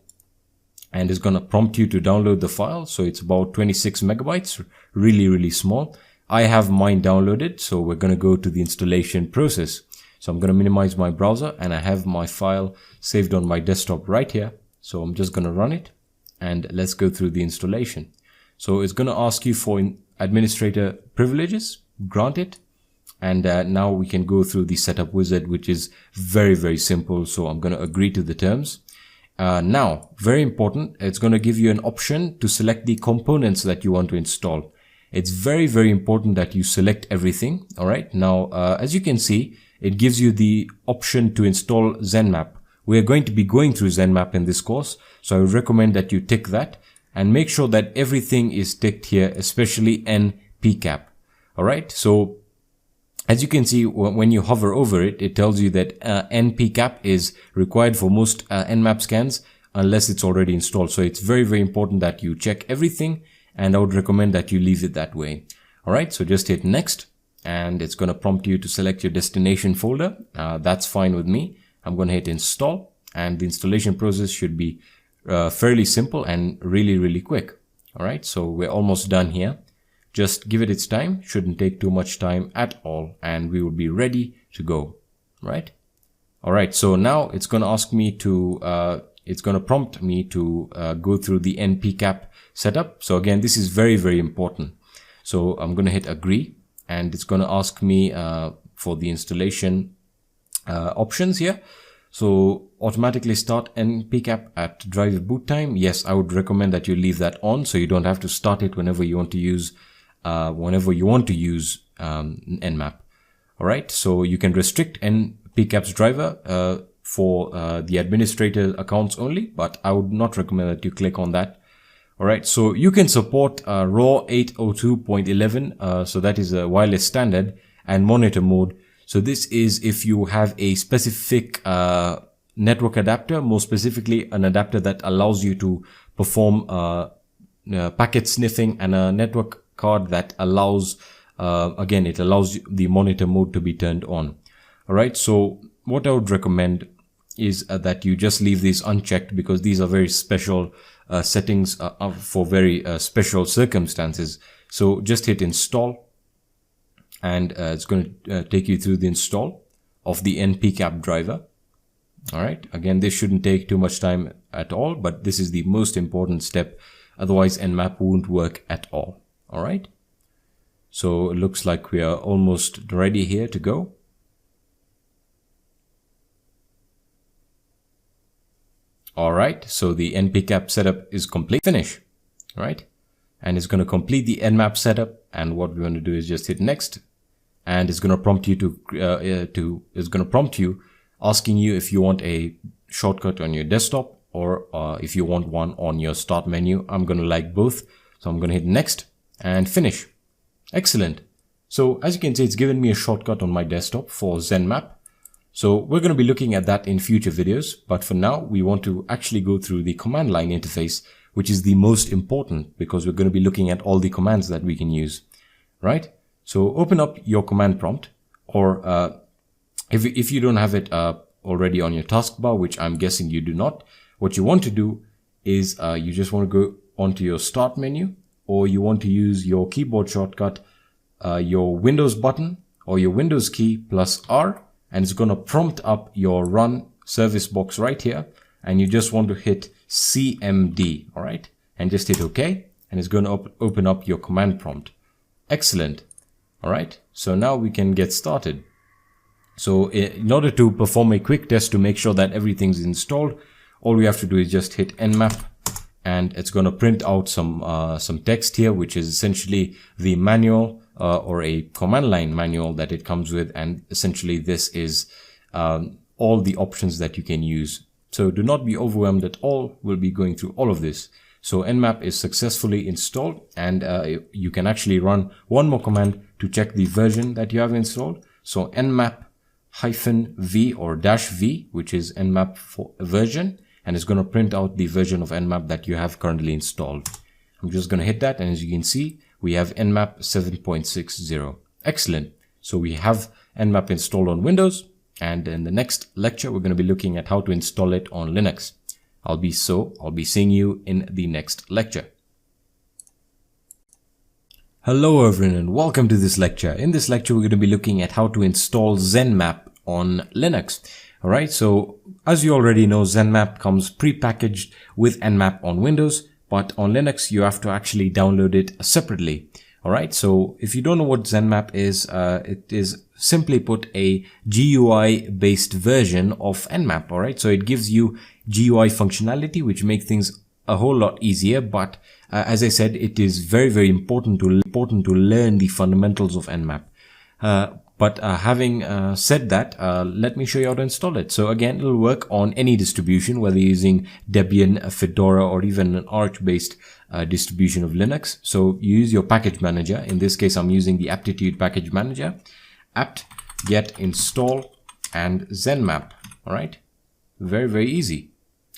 S1: and it's going to prompt you to download the file. So it's about 26 megabytes, really small. I have mine downloaded, so we're going to go to the installation process. So I'm going to minimize my browser, and I have my file saved on my desktop right here. So I'm just going to run it, and let's go through the installation. So it's going to ask you for administrator privileges, grant it. And now we can go through the setup wizard, which is very simple. So I'm going to agree to the terms. Now, very important, it's going to give you an option to select the components that you want to install. It's very important that you select everything. All right. Now, as you can see, it gives you the option to install Nmap. We're going to be going through Nmap in this course, so I would recommend that you tick that and make sure that everything is ticked here, especially npcap. All right. So as you can see, when you hover over it, it tells you that npcap is required for most Nmap scans unless it's already installed. So it's very important that you check everything, and I would recommend that you leave it that way. All right, so just hit next, and it's going to prompt you to select your destination folder. That's fine with me. I'm going to hit install, and the installation process should be fairly simple and really quick. All right, so we're almost done here. Just give it its time. Shouldn't take too much time at all, and we will be ready to go. Right? All right, so now it's going to ask me to it's going to prompt me to go through the npcap setup. So again, this is very important. So I'm going to hit agree, and it's going to ask me for the installation options here. So automatically start npcap at driver boot time. Yes, I would recommend that you leave that on, so you don't have to start it whenever you want to use Nmap. All right, so you can restrict npcap's driver for the administrator accounts only, but I would not recommend that you click on that. All right, so you can support RAW 802.11, so that is a wireless standard, and monitor mode. So this is if you have a specific network adapter, more specifically an adapter that allows you to perform packet sniffing, and a network card that allows, again, it allows the monitor mode to be turned on. All right, so what I would recommend is that you just leave these unchecked, because these are very special settings for very special circumstances. So just hit install, and it's going to take you through the install of the npcap driver. All right, again, this shouldn't take too much time at all, but this is the most important step. Otherwise, Nmap won't work at all. All right, so it looks like we are almost ready here to go. All right, so the npcap setup is complete. Finish. All right, and it's going to complete the Nmap setup, and what we're going to do is just hit next, and it's going to prompt you asking you if you want a shortcut on your desktop, or if you want one on your start menu. I'm going to like both, so I'm going to hit next and finish. Excellent. So as you can see, it's given me a shortcut on my desktop for Nmap. So we're going to be looking at that in future videos, but for now we want to actually go through the command line interface, which is the most important, because we're going to be looking at all the commands that we can use, right? So open up your command prompt, or if you don't have it already on your taskbar, which I'm guessing you do not, what you want to do is you just want to go onto your start menu, or you want to use your keyboard shortcut, your Windows button or your Windows key plus R, and it's going to prompt up your run service box right here, and you just want to hit CMD, all right, and just hit OK, and it's going to open up your command prompt. Excellent. All right, so now we can get started. So in order to perform a quick test to make sure that everything's installed, all we have to do is just hit Nmap, and it's going to print out some text here, which is essentially the manual or a command line manual that it comes with, and essentially this is all the options that you can use. So do not be overwhelmed at all. We'll be going through all of this. So Nmap is successfully installed, and you can actually run one more command to check the version that you have installed. So Nmap-v or -v, which is Nmap for version, and it's going to print out the version of Nmap that you have currently installed. I'm just going to hit that, and as you can see, we have Nmap 7.60. Excellent. So we have Nmap installed on Windows, and in the next lecture, we're going to be looking at how to install it on Linux. I'll be seeing you in the next lecture. Hello everyone, and welcome to this lecture. In this lecture, we're going to be looking at how to install Nmap on Linux. All right, so as you already know, Nmap comes pre-packaged with Nmap on Windows, but on Linux, you have to actually download it separately. All right, so if you don't know what Nmap is, it is simply put a GUI based version of Nmap. All right, so it gives you GUI functionality, which makes things a whole lot easier. But as I said, it is very important to learn the fundamentals of Nmap. But having said that, let me show you how to install it. So again, it'll work on any distribution, whether you're using Debian, Fedora, or even an Arch-based distribution of Linux. So you use your package manager. In this case, I'm using the aptitude package manager. Apt get install and Nmap. All right, very easy.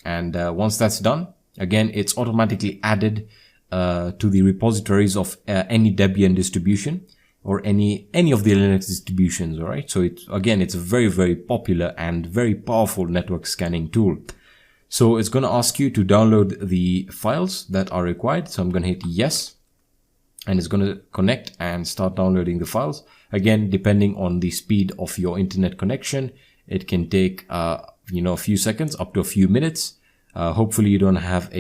S1: And once that's done, again, it's automatically added to the repositories of any Debian distribution. or any of the Linux distributions. All right. So it's a very, very popular and very powerful network scanning tool. So it's going to ask you to download the files that are required. So I'm going to hit yes, and it's going to connect and start downloading the files. Again, depending on the speed of your internet connection, it can take, a few seconds up to a few minutes. Hopefully you don't have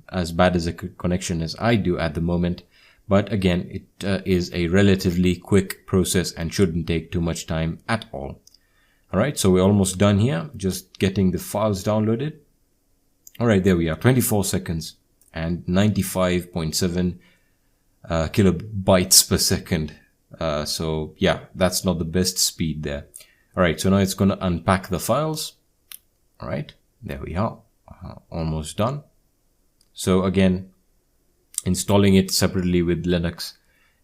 S1: as bad as a connection as I do at the moment. But again, it is a relatively quick process and shouldn't take too much time at all. All right, so we're almost done here, just getting the files downloaded. All right, there we are, 24 seconds and 95.7 kilobytes per second. So yeah, that's not the best speed there. All right, so now it's going to unpack the files. All right, there we are, almost done. So again, installing it separately with Linux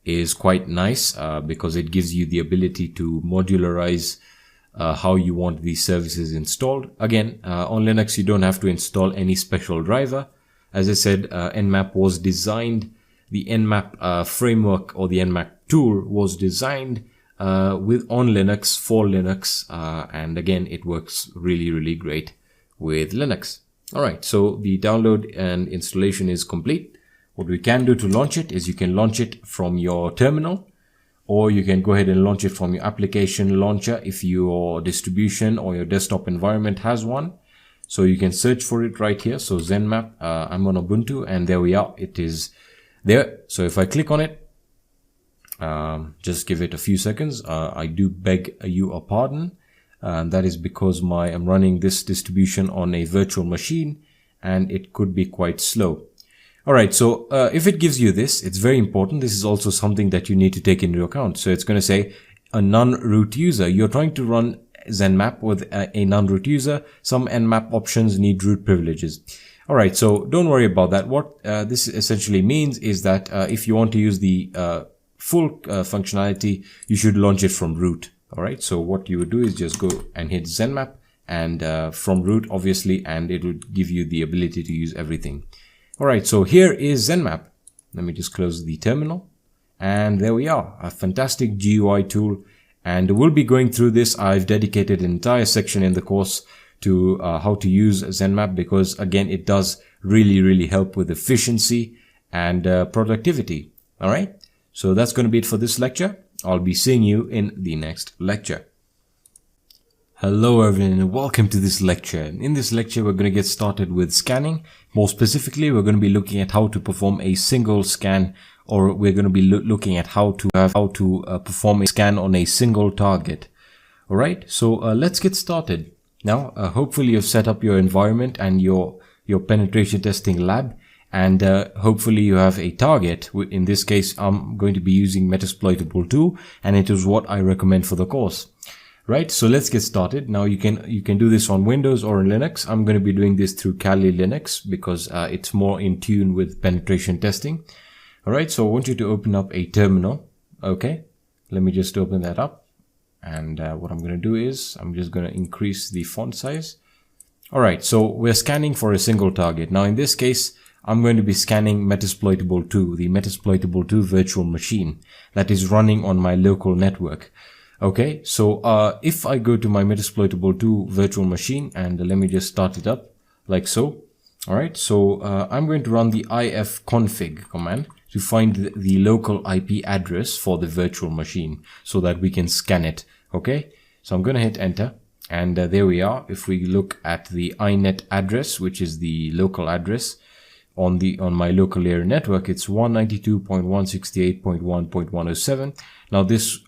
S1: is quite nice because it gives you the ability to modularize how you want these services installed. Again, on Linux, you don't have to install any special driver. As I said, Nmap was designed, the Nmap framework or the Nmap tool was designed on Linux for Linux. And again, it works really, really great with Linux. All right, so the download and installation is complete. What we can do to launch it is you can launch it from your terminal, or you can go ahead and launch it from your application launcher if your distribution or your desktop environment has one. So you can search for it right here. So Nmap, I'm on Ubuntu, and there we are. It is there. So if I click on it, just give it a few seconds. I do beg you a pardon. That is because I'm running this distribution on a virtual machine, and it could be quite slow. All right, so if it gives you this, it's very important. This is also something that you need to take into account. So it's going to say a non-root user. You're trying to run Nmap with a non-root user. Some Nmap options need root privileges. All right, so don't worry about that. What this essentially means is that if you want to use the full functionality, you should launch it from root. All right, so what you would do is just go and hit Nmap and from root, obviously, and it would give you the ability to use everything. All right, so here is Nmap. Let me just close the terminal, and there we are, a fantastic GUI tool. And we'll be going through this. I've dedicated an entire section in the course to how to use Nmap, because again, it does really, really help with efficiency and productivity. All right, so that's going to be it for this lecture. I'll be seeing you in the next lecture. Hello everyone, and welcome to this lecture. In this lecture, we're going to get started with scanning. More specifically, we're going to be looking at how to perform a single scan, or we're going to be looking at how to perform a scan on a single target. All right, so let's get started. Now, hopefully you've set up your environment and your penetration testing lab, and hopefully you have a target. In this case, I'm going to be using Metasploitable 2, and it is what I recommend for the course. Right, so let's get started. Now you can do this on Windows or on Linux. I'm going to be doing this through Kali Linux because it's more in tune with penetration testing. All right, so I want you to open up a terminal. Okay, let me just open that up. And what I'm going to do is I'm just going to increase the font size. All right, so we're scanning for a single target. Now in this case, I'm going to be scanning Metasploitable 2, the Metasploitable 2 virtual machine that is running on my local network. Okay, so if I go to my Metasploitable 2 virtual machine, and let me just start it up like so. All right, so I'm going to run the ifconfig command to find the local IP address for the virtual machine so that we can scan it. Okay, so I'm going to hit enter, and there we are. If we look at the inet address, which is the local address on my local area network, it's 192.168.1.107. Now this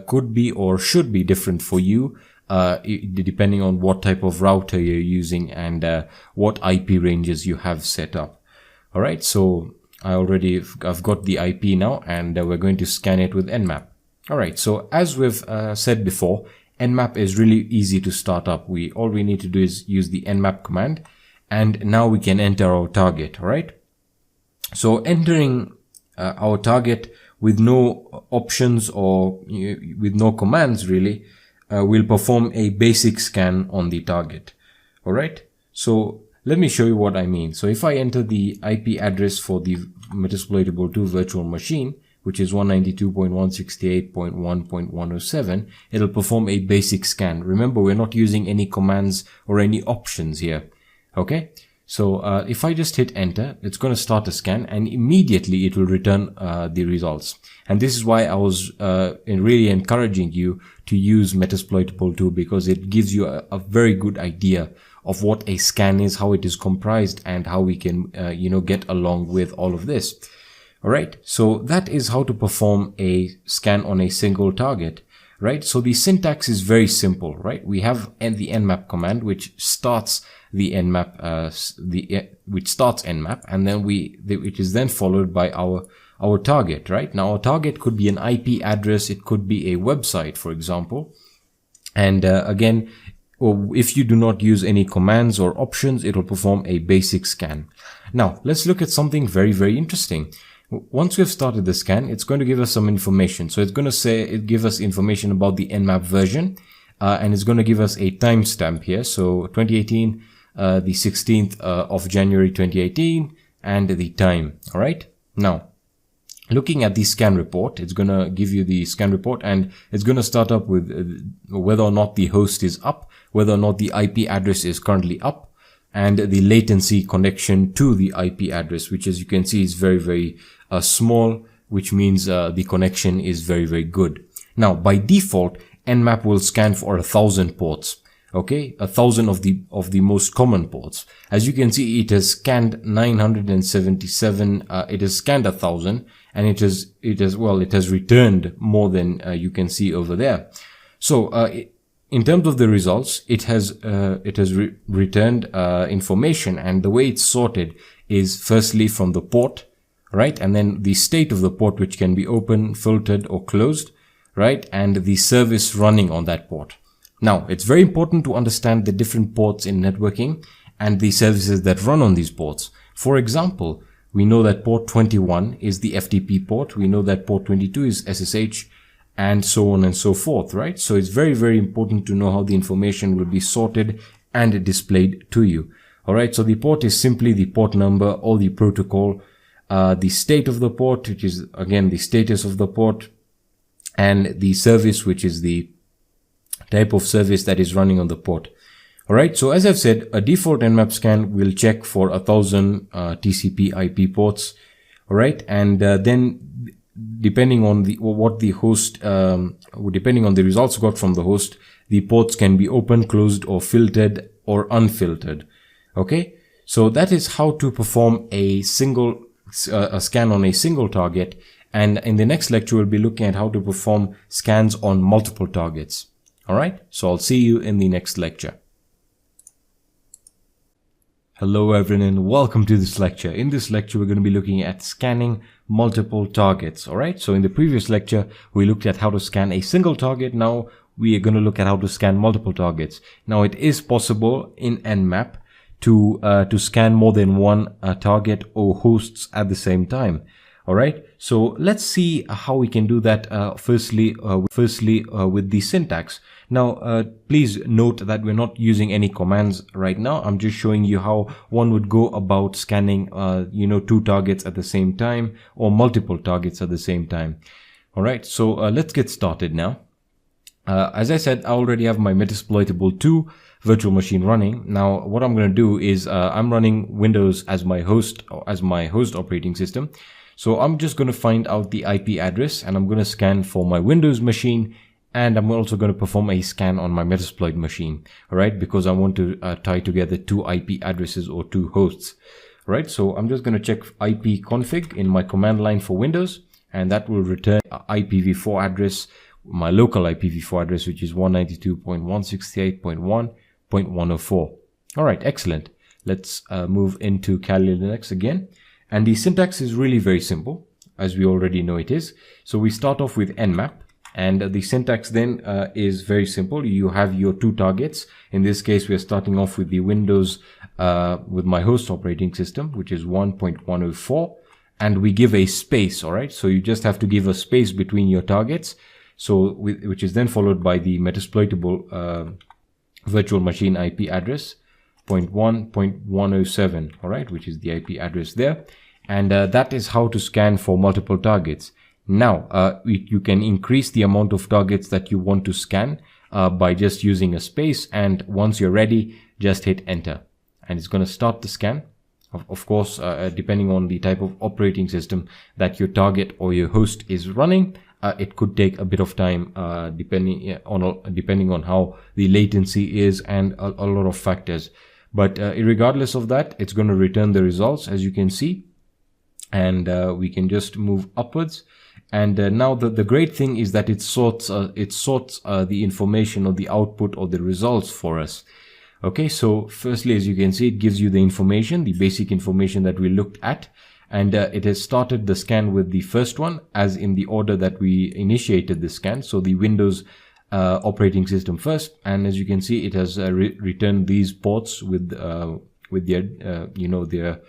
S1: could be or should be different for you depending on what type of router you're using and what IP ranges you have set up. All right, so I've got the IP now, and we're going to scan it with Nmap. All right, so as we've said before, Nmap is really easy to start up. All we need to do is use the Nmap command, and now we can enter our target. All right, so entering our target with no options or with no commands really, we'll perform a basic scan on the target. All right, so let me show you what I mean. So if I enter the IP address for the Metasploitable 2 virtual machine, which is 192.168.1.107, it'll perform a basic scan. Remember, we're not using any commands or any options here. Okay, so if I just hit enter, it's going to start a scan and immediately it will return the results. And this is why I was really encouraging you to use Metasploitable tool, because it gives you a very good idea of what a scan is, how it is comprised, and how we can get along with all of this. All right, so that is how to perform a scan on a single target. Right, so the syntax is very simple, right? We have the nmap command, which starts the nmap, nmap, and then which is then followed by our target, right? Now, our target could be an IP address, it could be a website, for example. And again, if you do not use any commands or options, it will perform a basic scan. Now, let's look at something very, very interesting. Once we've started the scan, it's going to give us some information. So it's going to give us information about the Nmap version, and it's going to give us a timestamp here. So 2018, the 16th of January 2018, and the time. All right. Now, looking at the scan report, it's going to give you the scan report, and it's going to start up with whether or not the host is up, whether or not the IP address is currently up, and the latency connection to the IP address, which, as you can see, is very, very small, which means the connection is very, very good. Now, by default, Nmap will scan for 1,000 ports. Okay, 1,000 of the most common ports. As you can see, it has scanned 977. It has scanned 1,000, and it has returned more than you can see over there. So in terms of the results, it has returned information, and the way it's sorted is firstly from the port, right, and then the state of the port, which can be open, filtered, or closed, right, and the service running on that port. Now, it's very important to understand the different ports in networking and the services that run on these ports. For example, we know that port 21 is the FTP port. We know that port 22 is SSH, and so on and so forth, right? So it's very, very important to know how the information will be sorted and displayed to you. All right, so the port is simply the port number or the protocol, the state of the port, which is again the status of the port, and the service, which is the type of service that is running on the port. All right, so as I've said, a default Nmap scan will check for 1,000 TCP IP ports. All right, and then depending on the results got from the host, the ports can be open, closed, or filtered or unfiltered. Okay, so that is how to perform a scan on a single target. And in the next lecture, we'll be looking at how to perform scans on multiple targets. All right, so I'll see you in the next lecture. Hello everyone, and welcome to this lecture. In this lecture, we're going to be looking at scanning multiple targets. All right, so in the previous lecture, we looked at how to scan a single target. Now we are going to look at how to scan multiple targets. Now it is possible in Nmap to scan more than one target or hosts at the same time. All right, so let's see how we can do that. Firstly, with the syntax. Now, please note that we're not using any commands right now. I'm just showing you how one would go about scanning, two targets at the same time or multiple targets at the same time. All right, so let's get started now. As I said, I already have my Metasploitable 2 virtual machine running. Now, what I'm going to do is I'm running Windows as my host operating system. So I'm just going to find out the IP address, and I'm going to scan for my Windows machine, and I'm also going to perform a scan on my Metasploit machine, all right, because I want to tie together two IP addresses or two hosts. All right, so I'm just going to check IP config in my command line for Windows, and that will return IPv4 address, my local IPv4 address, which is 192.168.1.104. All right, excellent. Let's move into Kali Linux again. And the syntax is really very simple, as we already know it is. So we start off with Nmap, and the syntax then is very simple. You have your two targets. In this case, we are starting off with the Windows, with my host operating system, which is 1.104, and we give a space, all right? So you just have to give a space between your targets, so which is then followed by the Metasploitable virtual machine IP address, 0.1.107, all right, which is the IP address there. And that is how to scan for multiple targets. Now, you can increase the amount of targets that you want to scan by just using a space, and once you're ready, just hit enter and it's going to start the scan. Of course, depending on the type of operating system that your target or your host is running, it could take a bit of time depending on how the latency is and a lot of factors. But regardless of that, it's going to return the results, as you can see, and we can just move upwards. And now the great thing is that it sorts the information or the output or the results for us. Okay, so firstly, as you can see, it gives you the information, the basic information that we looked at, and it has started the scan with the first one as in the order that we initiated the scan. So the Windows operating system first, and as you can see, it has returned these ports with their their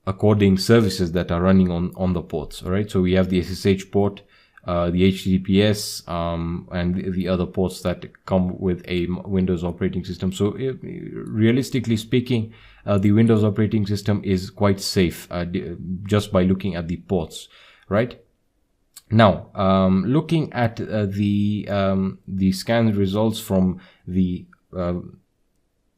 S1: according services that are running on the ports. All right, so we have the SSH port, the HTTPS, and the other ports that come with a Windows operating system. So realistically speaking, the Windows operating system is quite safe just by looking at the ports, right? Now, looking at the scan results from the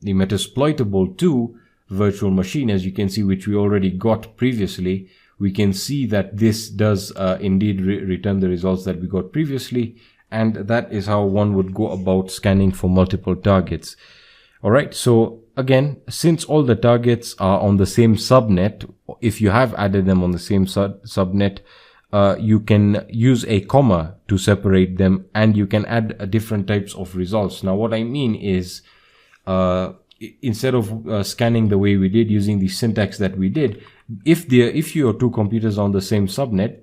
S1: Metasploitable 2 virtual machine, as you can see, which we already got previously, we can see that this does indeed return the results that we got previously, and that is how one would go about scanning for multiple targets. All right, so again, since all the targets are on the same subnet, if you have added them on the same subnet, you can use a comma to separate them, and you can add different types of results. Now, what I mean is, instead of scanning the way we did using the syntax that we did, if your two computers are on the same subnet,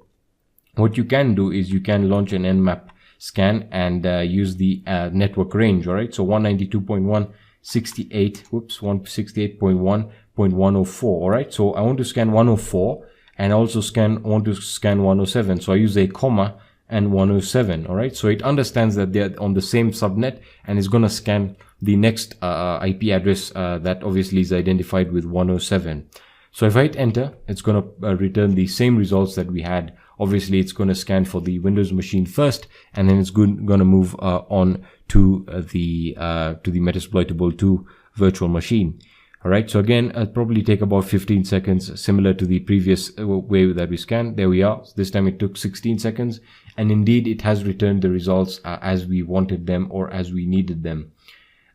S1: what you can do is you can launch an Nmap scan and use the network range. All right, so 192.168.1.104. All right, so I want to scan 104 and also want to scan 107. So I use a comma and 107. All right, so it understands that they're on the same subnet and is going to scan the next IP address that obviously is identified with 107. So if I hit enter, it's going to return the same results that we had. Obviously, it's going to scan for the Windows machine first, and then it's going to move on to the Metasploitable 2 virtual machine. All right. So again, it'll probably take about 15 seconds, similar to the previous way that we scanned. There we are. This time it took 16 seconds, and indeed it has returned the results as we wanted them or as we needed them.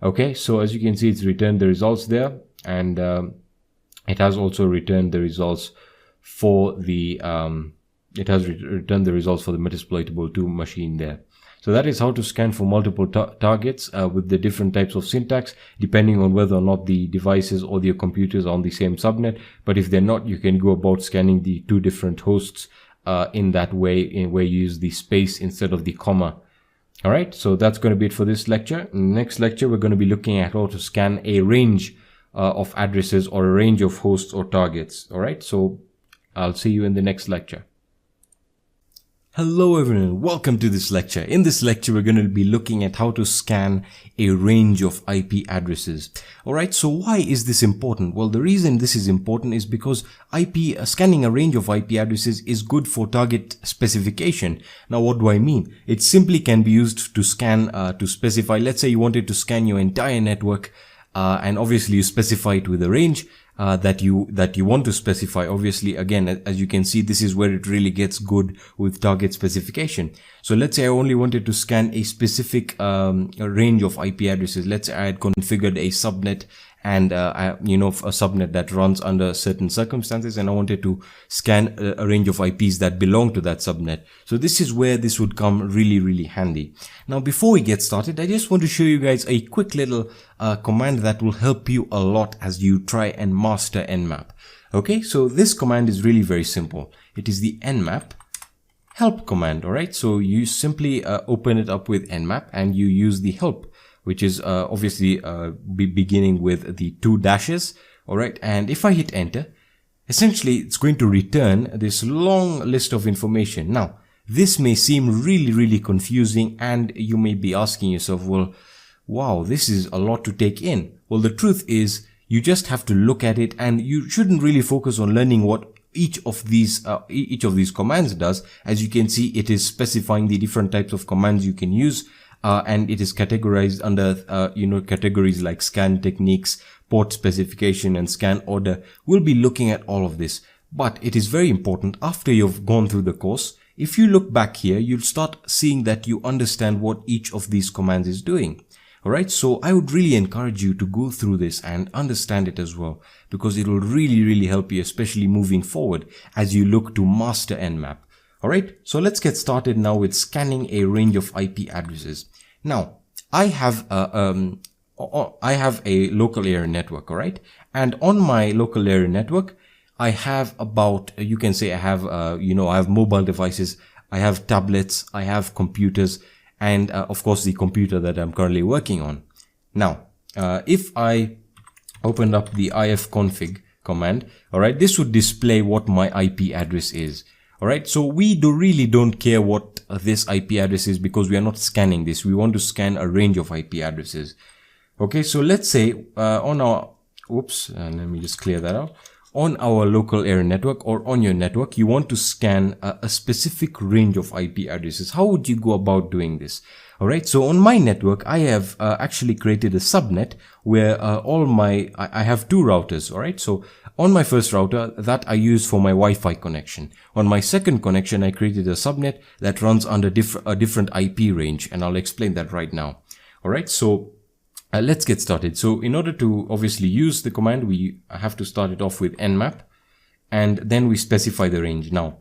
S1: Okay. So as you can see, it's returned the results there, and it has also returned the results for the Metasploitable 2 machine there. So that is how to scan for multiple targets with the different types of syntax, depending on whether or not the devices or your computers are on the same subnet. But if they're not, you can go about scanning the two different hosts in that way, where you use the space instead of the comma. All right, so that's going to be it for this lecture. In the next lecture, we're going to be looking at how to scan a range of addresses or a range of hosts or targets. All right, so I'll see you in the next lecture. Hello everyone, welcome to this lecture. In this lecture, we're going to be looking at how to scan a range of IP addresses. Alright, so why is this important? Well, the reason this is important is because scanning a range of IP addresses is good for target specification. Now, what do I mean? It simply can be used to scan, to specify, let's say you wanted to scan your entire network, and obviously you specify it with a range that you want to specify. Obviously, again, as you can see, this is where it really gets good with target specification. So let's say I only wanted to scan a specific range of IP addresses. Let's say I had configured a subnet and a subnet that runs under certain circumstances, and I wanted to scan a range of IPs that belong to that subnet. So this is where this would come really, really handy. Now, before we get started, I just want to show you guys a quick little command that will help you a lot as you try and master Nmap. Okay, so this command is really very simple. It is the Nmap help command. All right, so you simply open it up with Nmap and you use the help, which is obviously beginning with the 2 dashes. All right, and if I hit enter, essentially it's going to return this long list of information. Now, this may seem really, really confusing, and you may be asking yourself, well, wow, this is a lot to take in. Well, the truth is, you just have to look at it, and you shouldn't really focus on learning what each of these commands does, as you can see, it is specifying the different types of commands you can use, and it is categorized under categories like scan techniques, port specification, and scan order. We'll be looking at all of this, but it is very important after you've gone through the course. If you look back here, you'll start seeing that you understand what each of these commands is doing. Alright, so I would really encourage you to go through this and understand it as well, because it will really help you, especially moving forward as you look to master Nmap. Alright, so let's get started now with scanning a range of IP addresses. Now, I have a local area network, alright, and on my local area network, I have about, you can say I have, I have mobile devices, I have tablets, I have computers, and of course the computer that I'm currently working on. Now, if I opened up the ifconfig command, alright, this would display what my IP address is. Alright, so we really don't care what this IP address is, because we are not scanning this. We want to scan a range of IP addresses. Okay, so let's say on our, let me just clear that out. On our local area network or on your network, you want to scan a specific range of IP addresses. How would you go about doing this? Alright, so on my network, I have actually created a subnet where I have two routers. Alright, so on my first router that I use for my Wi-Fi connection. On my second connection, I created a subnet that runs under a different IP range, and I'll explain that right now. Alright, so let's get started. So in order to obviously use the command, we have to start it off with Nmap, and then we specify the range. Now,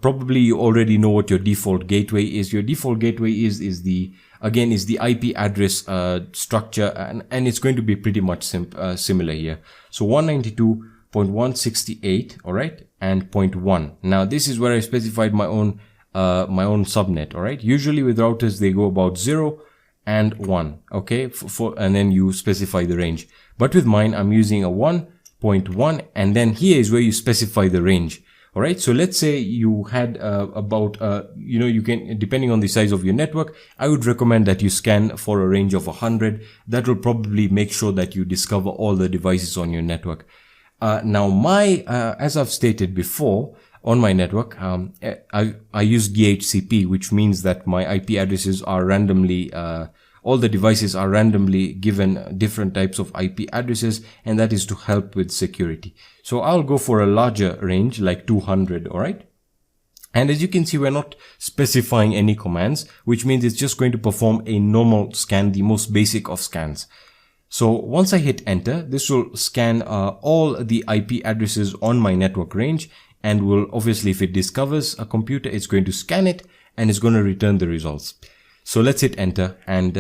S1: probably you already know what your default gateway is. Your default gateway is the IP address structure, and it's going to be pretty much similar here. So 192.168, all right, and 0.1. Now this is where I specified my own subnet. All right, usually with routers they go about 0 and 1, okay, and then you specify the range. But with mine, I'm using a 1.1, and then here is where you specify the range. All right, so let's say you had you can, depending on the size of your network, I would recommend that you scan for a range of 100. That will probably make sure that you discover all the devices on your network. Now, as I've stated before, on my network, I use DHCP, which means that my IP addresses are randomly, all the devices are randomly given different types of IP addresses, and that is to help with security. So I'll go for a larger range, like 200, alright? And as you can see, we're not specifying any commands, which means it's just going to perform a normal scan, the most basic of scans. So once I hit enter, this will scan all the IP addresses on my network range, and will obviously, if it discovers a computer, it's going to scan it and it's going to return the results. So let's hit enter, and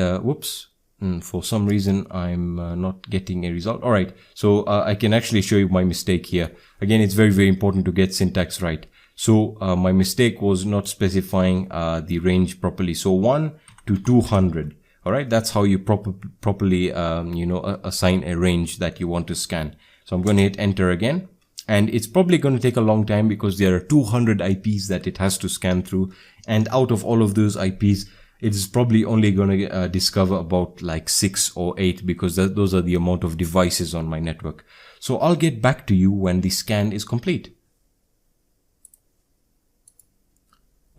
S1: for some reason I'm not getting a result. All right, so I can actually show you my mistake here. Again, it's very important to get syntax right. So my mistake was not specifying the range properly. So 1 to 200. All right, that's how you properly assign a range that you want to scan. So I'm going to hit enter again. And it's probably going to take a long time, because there are 200 IPs that it has to scan through. And out of all of those IPs, it's probably only going to discover about like 6 or 8, because those are the amount of devices on my network. So I'll get back to you when the scan is complete.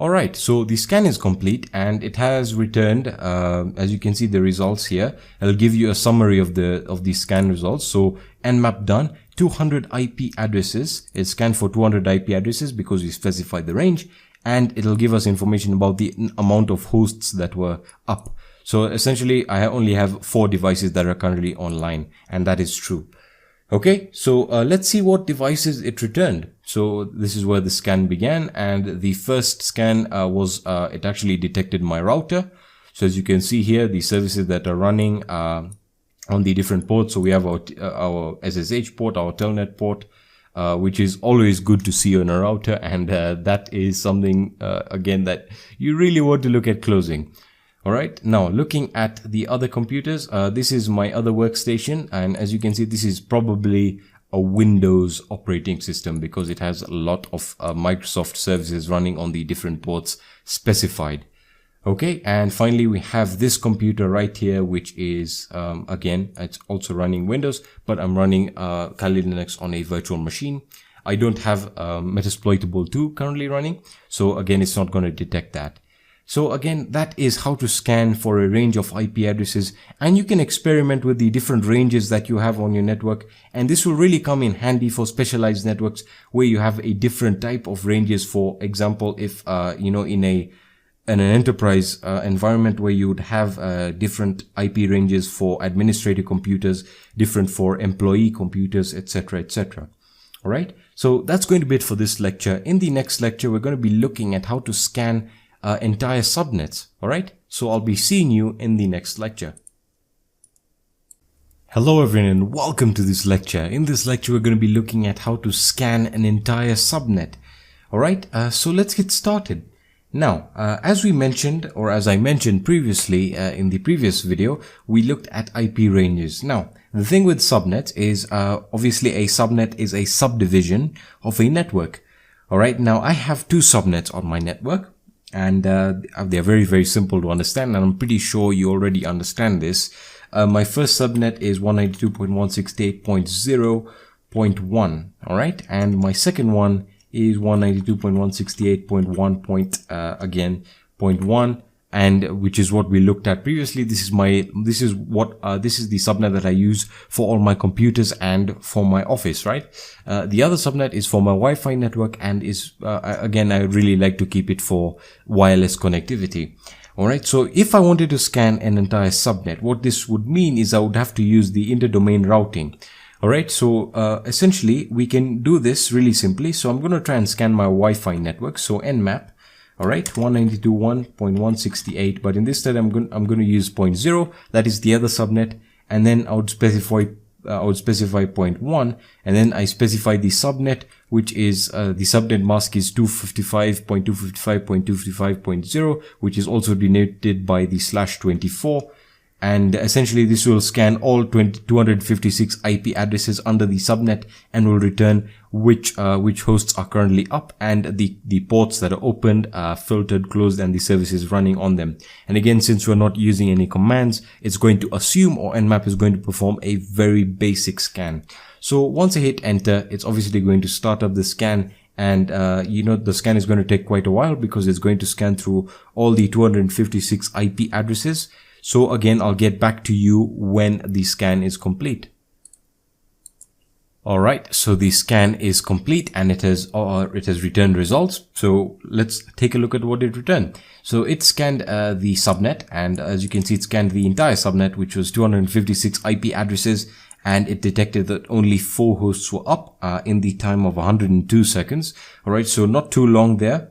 S1: Alright, so the scan is complete and it has returned, as you can see, the results here. I'll give you a summary of the scan results. So Nmap done, 200 IP addresses. It scanned for 200 IP addresses because we specified the range, and it'll give us information about the amount of hosts that were up. So essentially, I only have 4 devices that are currently online, and that is true. Okay, so let's see what devices it returned. So this is where the scan began, and the first scan was it actually detected my router. So as you can see here, the services that are running on the different ports. So we have our SSH port, our telnet port, which is always good to see on a router, and that is something again that you really want to look at closing. Alright, now looking at the other computers, this is my other workstation, and as you can see, this is probably a Windows operating system because it has a lot of Microsoft services running on the different ports specified. Okay, and finally we have this computer right here, which is again, it's also running Windows, but I'm running Kali Linux on a virtual machine. I don't have Metasploitable 2 currently running. So again, it's not going to detect that. So again, that is how to scan for a range of IP addresses, and you can experiment with the different ranges that you have on your network. And this will really come in handy for specialized networks where you have a different type of ranges. For example, if, in an enterprise environment where you would have different IP ranges for administrative computers, different for employee computers, etc., etc. All right. So that's going to be it for this lecture. In the next lecture, we're going to be looking at how to scan entire subnets. All right. So I'll be seeing you in the next lecture. Hello everyone and welcome to this lecture. In this lecture, we're going to be looking at how to scan an entire subnet. All right. So let's get started. Now, as we mentioned, or as I mentioned previously in the previous video, we looked at IP ranges. Now, the thing with subnets is obviously a subnet is a subdivision of a network. All right. Now, I have two subnets on my network. And they're very, very simple to understand, and I'm pretty sure you already understand this. My first subnet is 192.168.0.1, all right? And my second one is 192.168.1.1, and which is what we looked at previously. This is the subnet that I use for all my computers and for my office, right? The other subnet is for my Wi-Fi network, and is again, I really like to keep it for wireless connectivity. All right. So if I wanted to scan an entire subnet, what this would mean is I would have to use the inter-domain routing. All right. So essentially, we can do this really simply. So I'm going to try and scan my Wi-Fi network. So Nmap. All right, 192.1.168, but in this stead, I'm going to use 0.0. That is the other subnet, and then I would specify 0.1, and then I specify the subnet, which is the subnet mask is 255.255.255.0, which is also denoted by the /24. And essentially, this will scan all 256 IP addresses under the subnet and will return which hosts are currently up and the ports that are opened, filtered, closed, and the services running on them. And again, since we're not using any commands, it's going to assume, or Nmap is going to perform a very basic scan. So once I hit enter, it's obviously going to start up the scan. And, the scan is going to take quite a while because it's going to scan through all the 256 IP addresses. So again, I'll get back to you when the scan is complete. All right, so the scan is complete and it has returned results. So let's take a look at what it returned. So it scanned the subnet, and as you can see, it scanned the entire subnet, which was 256 IP addresses, and it detected that only 4 hosts were up in the time of 102 seconds. All right, so not too long there.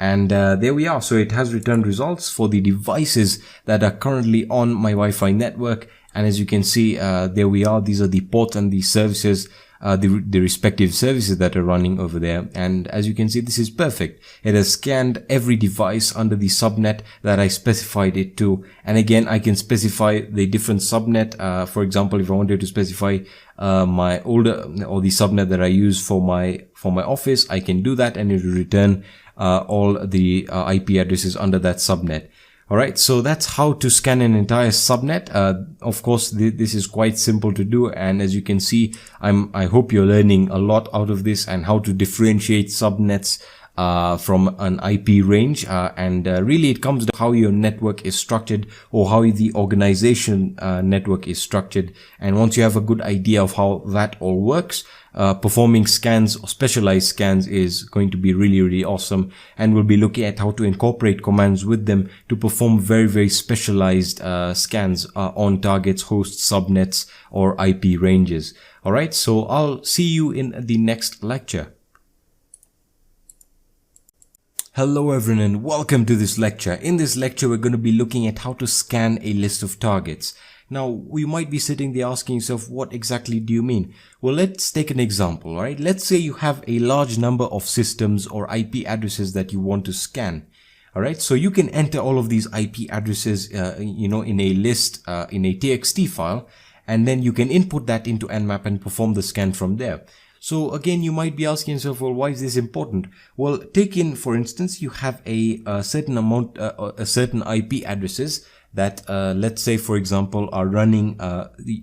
S1: And there we are. So it has returned results for the devices that are currently on my Wi-Fi network. And as you can see, there we are. These are the ports and the services, the respective services that are running over there. And as you can see, this is perfect. It has scanned every device under the subnet that I specified it to. And again, I can specify the different subnet. For example, if I wanted to specify my older or the subnet that I use for my office, I can do that, and it will return all the IP addresses under that subnet. All right, so that's how to scan an entire subnet. Of course, this is quite simple to do, and as you can see, I hope you're learning a lot out of this and how to differentiate subnets from an IP range, and really it comes to how your network is structured, or how the organization network is structured. And once you have a good idea of how that all works, performing scans or specialized scans is going to be really, really awesome. And we'll be looking at how to incorporate commands with them to perform very, very specialized scans on targets, hosts, subnets, or IP ranges. All right, so I'll see you in the next lecture. Hello everyone and welcome to this lecture. In this lecture, we're going to be looking at how to scan a list of targets. Now, we might be sitting there asking yourself, what exactly do you mean? Well, let's take an example, right? Let's say you have a large number of systems or IP addresses that you want to scan. All right. So you can enter all of these IP addresses, in a list, in a TXT file, and then you can input that into Nmap and perform the scan from there. So again, you might be asking yourself, well, why is this important? Well, take in, for instance, you have a certain amount, a certain IP addresses that let's say for example are running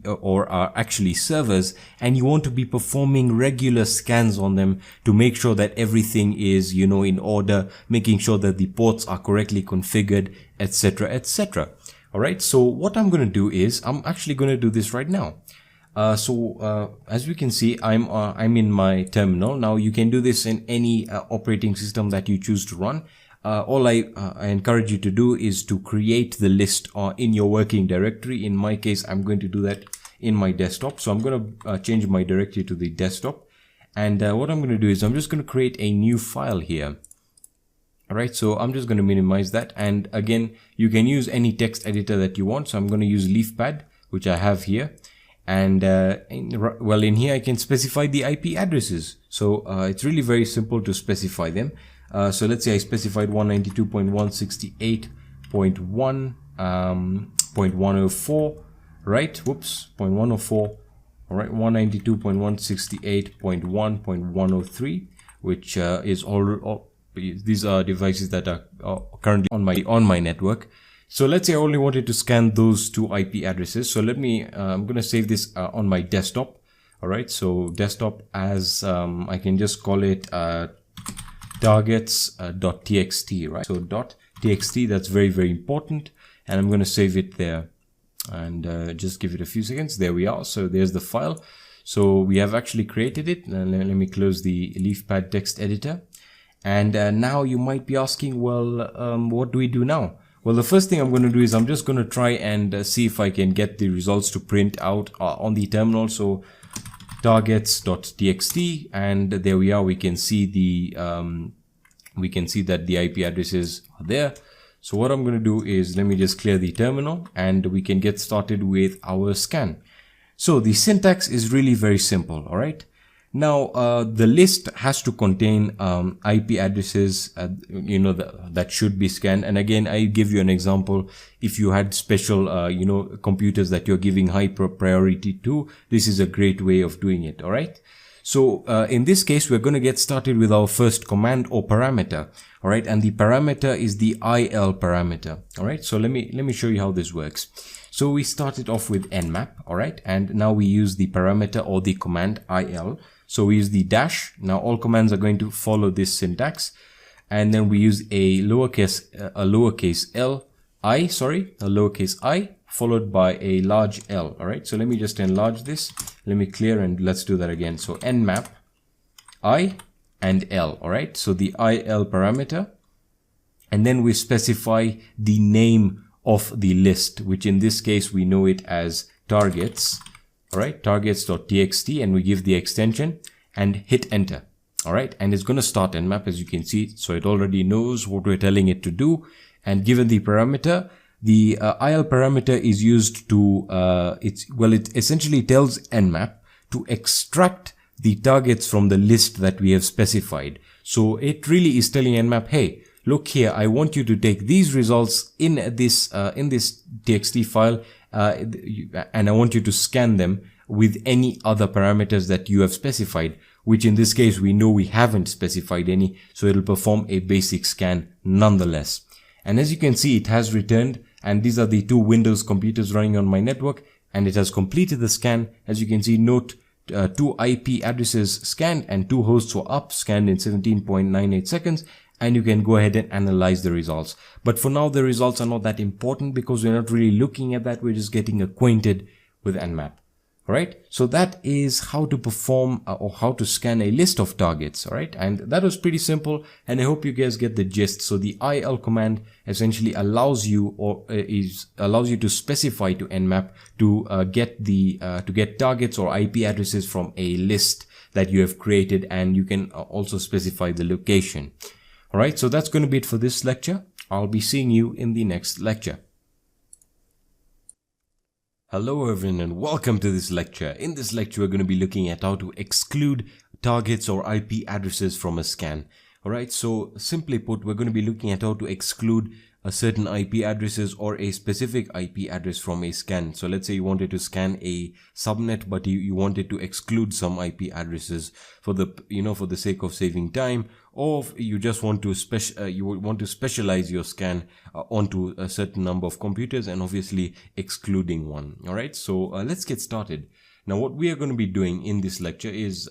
S1: or are actually servers, and you want to be performing regular scans on them to make sure that everything is, you know, in order, making sure that the ports are correctly configured, etc, etc. All right, so what I'm going to do is I'm actually going to do this right now. As we can see, I'm in my terminal. Now you can do this in any operating system that you choose to run. All I encourage you to do is to create the list in your working directory. In my case, I'm going to do that in my desktop. So I'm going to change my directory to the desktop. And what I'm going to do is I'm just going to create a new file here. All right, so I'm just going to minimize that. And again, you can use any text editor that you want. So I'm going to use LeafPad, which I have here. And in here I can specify the IP addresses. So it's really very simple to specify them. So let's say I specified 192.168.1.104, right? Whoops, 0.104. All right, 192.168.1.103, which is all these are devices that are currently on my network. So let's say I only wanted to scan those two IP addresses. So let me, I'm going to save this on my desktop. All right, so desktop as I can just call it targets.txt, right? So .txt, that's very, very important. And I'm going to save it there and just give it a few seconds. There we are. So there's the file. So we have actually created it. Let me close the LeafPad text editor. And now you might be asking, well, what do we do now? Well, the first thing I'm going to do is I'm just going to try and see if I can get the results to print out on the terminal. So targets.txt, and there we are. We can see that the IP addresses are there. So what I'm going to do is let me just clear the terminal and we can get started with our scan. So the syntax is really very simple. All right. Now, the list has to contain IP addresses, you know, that should be scanned. And again, I give you an example. If you had special, you know, computers that you're giving high priority to, this is a great way of doing it. All right. So in this case, we're going to get started with our first command or parameter. All right. And the parameter is the IL parameter. All right. So let me show you how this works. So we started off with Nmap. All right. And now we use the parameter or the command IL. So we use the dash. Now all commands are going to follow this syntax. And then we use a lowercase I followed by a large L. All right. So let me just enlarge this. Let me clear and let's do that again. So Nmap I and L. All right. So the IL parameter. And then we specify the name of the list, which in this case, we know it as targets. All right, targets.txt, and we give the extension and hit enter. All right, and it's going to start Nmap, as you can see. So it already knows what we're telling it to do. And given the parameter, the IL parameter is used to, it essentially tells Nmap to extract the targets from the list that we have specified. So it really is telling Nmap, hey, look here, I want you to take these results in this txt file, and I want you to scan them with any other parameters that you have specified, which in this case, we know we haven't specified any, so it'll perform a basic scan nonetheless. And as you can see, it has returned, and these are the two Windows computers running on my network, and it has completed the scan. As you can see, note 2 IP addresses scanned and 2 hosts were up, scanned in 17.98 seconds. And you can go ahead and analyze the results. But for now, the results are not that important because we're not really looking at that. We're just getting acquainted with Nmap. All right. So that is how to perform or how to scan a list of targets. All right. And that was pretty simple. And I hope you guys get the gist. So the IL command essentially allows you to specify to Nmap to get targets or IP addresses from a list that you have created. And you can also specify the location. All right, so that's going to be it for this lecture. I'll be seeing you in the next lecture. Hello everyone and welcome to this lecture. In this lecture, we're going to be looking at how to exclude targets or IP addresses from a scan. Alright, so simply put, we're going to be looking at how to exclude a certain IP addresses or a specific IP address from a scan. So let's say you wanted to scan a subnet, but you wanted to exclude some IP addresses for the, for the sake of saving time, or you just want to specialize your scan onto a certain number of computers and obviously excluding one. Alright, so let's get started. Now what we are going to be doing in this lecture is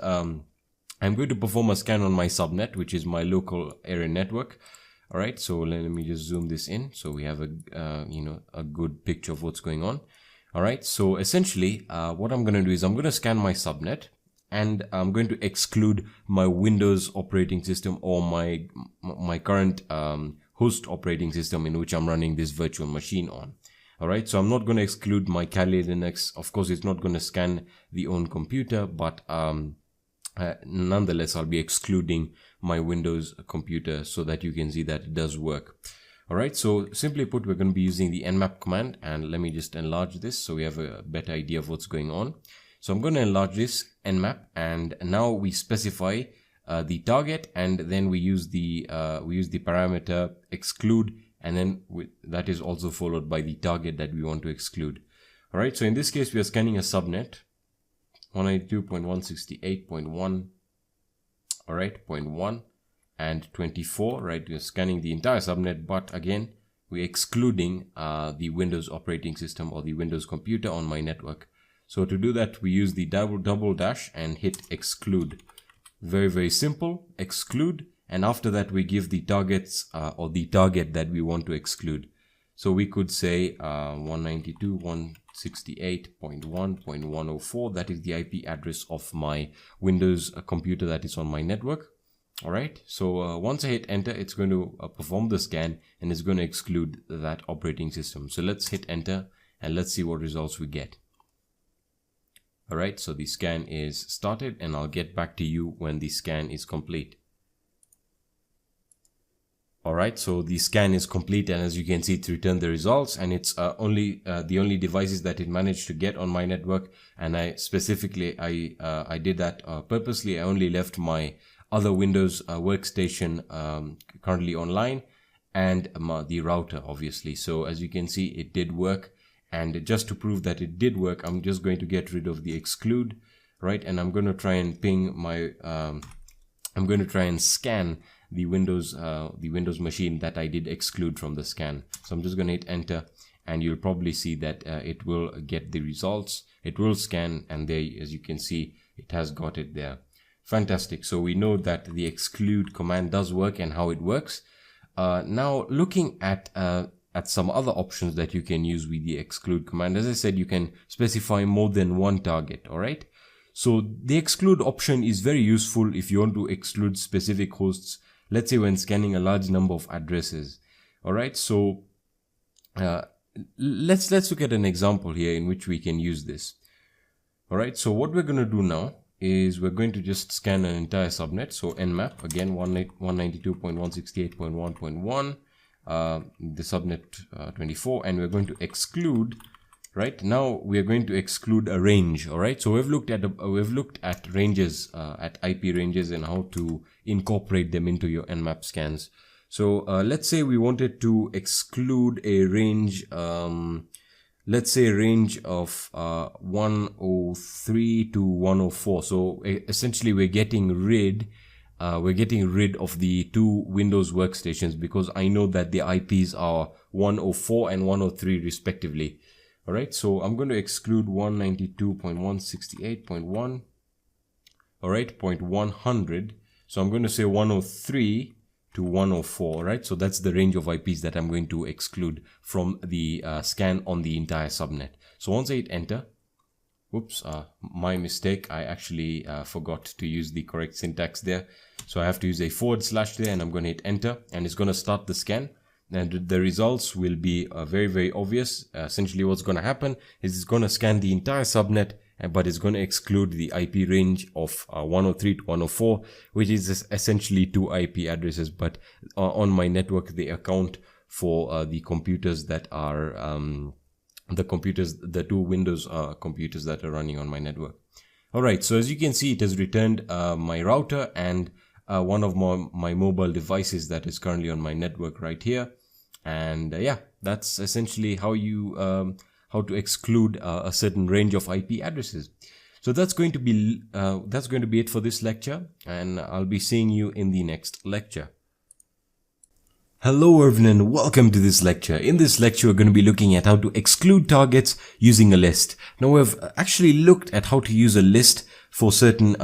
S1: I'm going to perform a scan on my subnet, which is my local area network. All right, so let me just zoom this in so we have a good picture of what's going on. All right, so essentially what I'm going to do is I'm going to scan my subnet and I'm going to exclude my Windows operating system or my current host operating system in which I'm running this virtual machine on. All right, so I'm not going to exclude my Kali Linux. Of course, it's not going to scan the own computer, but nonetheless, I'll be excluding my Windows computer so that you can see that it does work. All right, so simply put, we're going to be using the nmap command, and let me just enlarge this so we have a better idea of what's going on. So I'm going to enlarge this nmap, and now we specify the target, and then we use the parameter exclude, and then that is also followed by the target that we want to exclude. All right, so in this case, we are scanning a subnet 192.168.1, all right, 0.1 and 24, right? We're scanning the entire subnet, but again, we're excluding the Windows operating system or the Windows computer on my network. So to do that, we use the double dash and hit exclude. Very, very simple, exclude. And after that, we give the targets or the target that we want to exclude. So we could say 192.168.1.104. That is the IP address of my Windows computer that is on my network. All right. So once I hit enter, it's going to perform the scan and it's going to exclude that operating system. So let's hit enter and let's see what results we get. All right. So the scan is started and I'll get back to you when the scan is complete. Alright, so the scan is complete, and as you can see, it returned the results, and it's the only devices that it managed to get on my network. And I did that purposely. I only left my other Windows workstation currently online, and the router, obviously. So as you can see, it did work. And just to prove that it did work, I'm just going to get rid of the exclude, right? And I'm going to try and ping my I'm going to try and scan the Windows machine that I did exclude from the scan. So I'm just going to hit enter, and you'll probably see that it will get the results. It will scan, and there, as you can see, it has got it there. Fantastic. So we know that the exclude command does work and how it works. Now looking at some other options that you can use with the exclude command. As I said, you can specify more than one target. All right. So the exclude option is very useful if you want to exclude specific hosts. Let's say when scanning a large number of addresses. All right, so let's look at an example here in which we can use this. All right, so what we're going to do now is we're going to just scan an entire subnet. So nmap, again, 192.168.1.1, the subnet 24, and we're going to exclude. Right now, we are going to exclude a range. All right. So we've looked at ranges, at IP ranges, and how to incorporate them into your nmap scans. So let's say we wanted to exclude a range. Let's say a range of 103 to 104. So essentially, we're getting rid of the two Windows workstations because I know that the IPs are 104 and 103 respectively. All right, so I'm going to exclude 192.168.1, all right, 0.100. So I'm going to say 103 to 104, right? So that's the range of IPs that I'm going to exclude from the scan on the entire subnet. So once I hit enter, whoops, my mistake. I actually forgot to use the correct syntax there. So I have to use a / there, and I'm going to hit enter, and it's going to start the scan. And the results will be very, very obvious. Essentially, what's going to happen is it's going to scan the entire subnet, but it's going to exclude the IP range of 103 to 104, which is essentially two IP addresses. But on my network, they account for the computers that are the two Windows computers that are running on my network. All right. So as you can see, it has returned my router and one of my mobile devices that is currently on my network right here. And yeah, that's essentially how you how to exclude a certain range of IP addresses. So that's going to be it for this lecture, and I'll be seeing you in the next lecture. Hello everyone and welcome to this lecture. In this lecture, we're going to be looking at how to exclude targets using a list. Now we've actually looked at how to use a list for certain,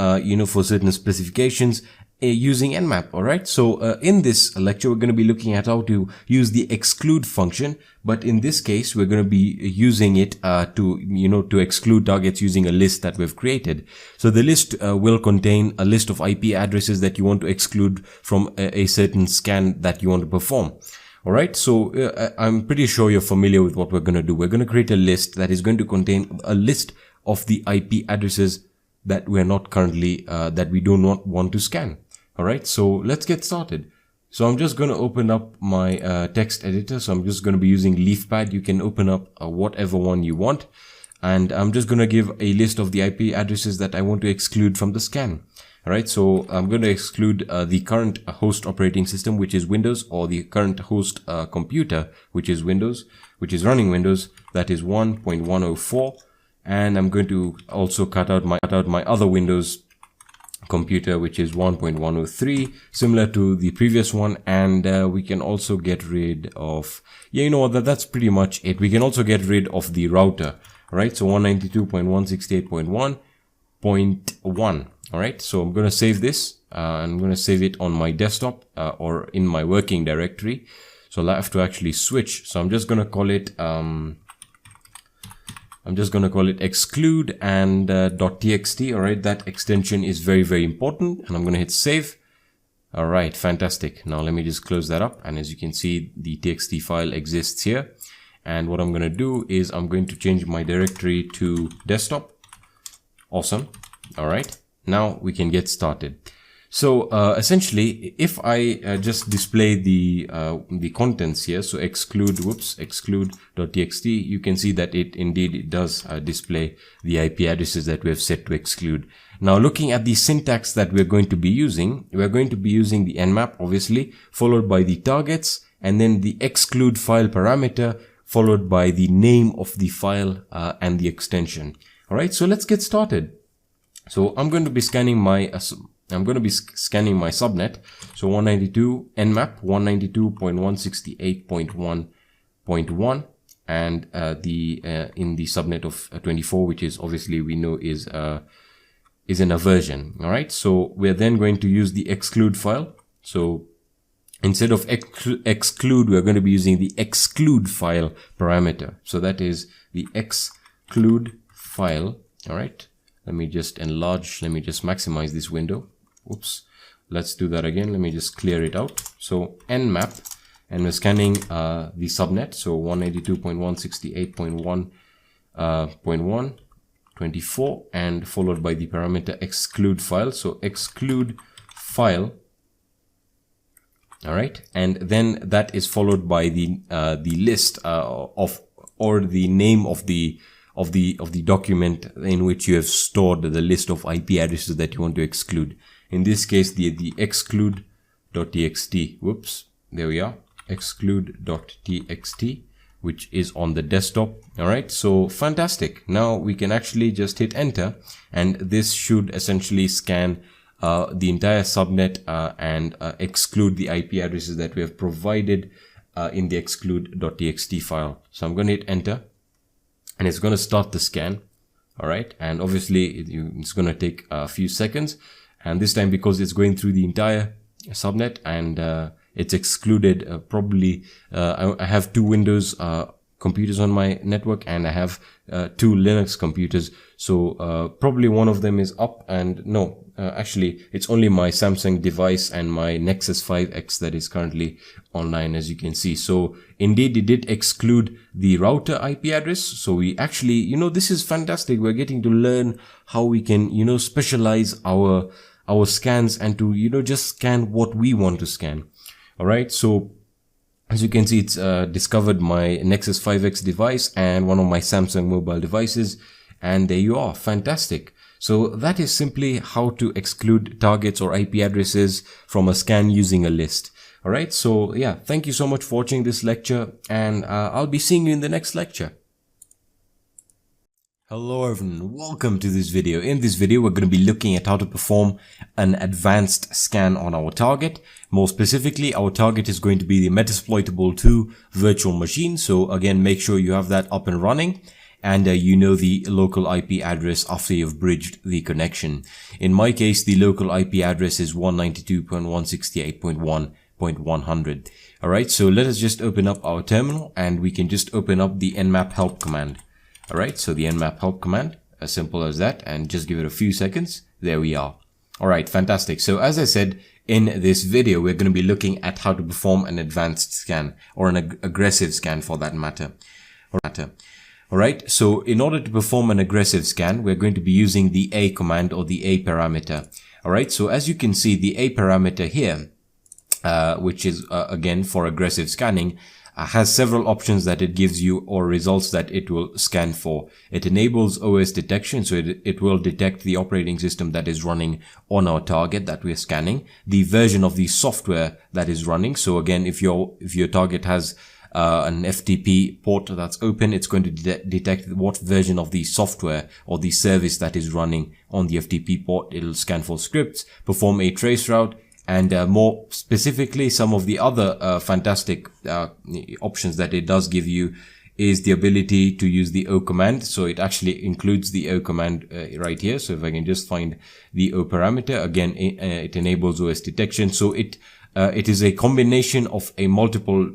S1: for certain specifications using Nmap. Alright, so in this lecture, we're going to be looking at how to use the exclude function. But in this case, we're going to be using it to exclude targets using a list that we've created. So the list will contain a list of IP addresses that you want to exclude from a certain scan that you want to perform. Alright, so I'm pretty sure you're familiar with what we're going to do. We're going to create a list that is going to contain a list of the IP addresses that we're not currently, that we do not want to scan. Alright, so let's get started. So I'm just going to open up my text editor. So I'm just going to be using LeafPad. You can open up whatever one you want. And I'm just going to give a list of the IP addresses that I want to exclude from the scan. Alright, so I'm going to exclude the current host operating system, which is Windows, or the current host computer, which is Windows, which is running Windows, that is 1.104. And I'm going to also cut out my other Windows computer, which is 1.103, similar to the previous one. And we can also get rid of, yeah, you know what, that's pretty much it. We can also get rid of the router, right? So 192.168.1.1. All right, so I'm going to save this. I'm going to save it on my desktop or in my working directory. So I have to actually switch. So I'm just going to call it exclude and .txt. All right, that extension is very, very important, and I'm going to hit save. All right, fantastic. Now let me just close that up, and as you can see, the txt file exists here. And what I'm going to do is I'm going to change my directory to desktop. Awesome. All right, now we can get started. So essentially, if I just display the contents here, so exclude.txt, you can see that it does display the IP addresses that we have set to exclude. Now, looking at the syntax that we're going to be using, we're going to be using the Nmap, obviously, followed by the targets, and then the exclude file parameter, followed by the name of the file and the extension. All right, so let's get started. So I'm going to be scanning my subnet. So 192 Nmap 192.168.1.1, and in the subnet of 24, which is obviously we know is an aversion. All right. So we're then going to use the exclude file. So instead of exclude, we're going to be using the exclude file parameter. So that is the exclude file. All right. Let me just maximize this window. Oops, let's do that again. Let me just clear it out. So Nmap, and we're scanning the subnet. So 192.168.1.124, and followed by the parameter exclude file. So exclude file. All right, and then that is followed by the list or the name of the document in which you have stored the list of IP addresses that you want to exclude. In this case, the exclude.txt. Whoops, there we are. Exclude.txt, which is on the desktop. All right, so fantastic. Now we can actually just hit enter, and this should essentially scan the entire subnet and exclude the IP addresses that we have provided in the exclude.txt file. So I'm going to hit enter, and it's going to start the scan. All right, and obviously it's going to take a few seconds, and this time, because it's going through the entire subnet and it's excluded probably I have two Windows computers on my network, and I have two Linux computers, so probably one of them is up, and no, actually it's only my Samsung device and my Nexus 5X that is currently online, as you can see. So indeed it did exclude the router IP address. So we actually, this is fantastic. We're getting to learn how we can, specialize our scans and to, just scan what we want to scan. All right. So as you can see, it's discovered my Nexus 5X device and one of my Samsung mobile devices. And there you are. Fantastic. So that is simply how to exclude targets or IP addresses from a scan using a list. Alright, so yeah, thank you so much for watching this lecture, and I'll be seeing you in the next lecture. Hello everyone, welcome to this video. In this video, we're going to be looking at how to perform an advanced scan on our target. More specifically, our target is going to be the Metasploitable 2 virtual machine. So again, make sure you have that up and running, and you know the local IP address after you've bridged the connection. In my case, the local IP address is 192.168.1.100. Alright, so let us just open up our terminal, and we can just open up the nmap help command. Alright, so the nmap help command, as simple as that, and just give it a few seconds. There we are. Alright, fantastic. So as I said, in this video, we're going to be looking at how to perform an advanced scan, or an aggressive scan for that matter. Alright, so in order to perform an aggressive scan, we're going to be using the A command, or the A parameter. Alright, so as you can see, the A parameter here, which is again for aggressive scanning, has several options that it gives you, or results that it will scan for. It enables OS detection, so it will detect the operating system that is running on our target that we're scanning, the version of the software that is running. So again, if your target has an FTP port that's open, it's going to detect what version of the software or the service that is running on the FTP port. It'll scan for scripts, perform a trace route, and more specifically, some of the other fantastic options that it does give you is the ability to use the O command. So it actually includes the O command right here. So if I can just find the O parameter, again, it enables OS detection. So it is a combination of a multiple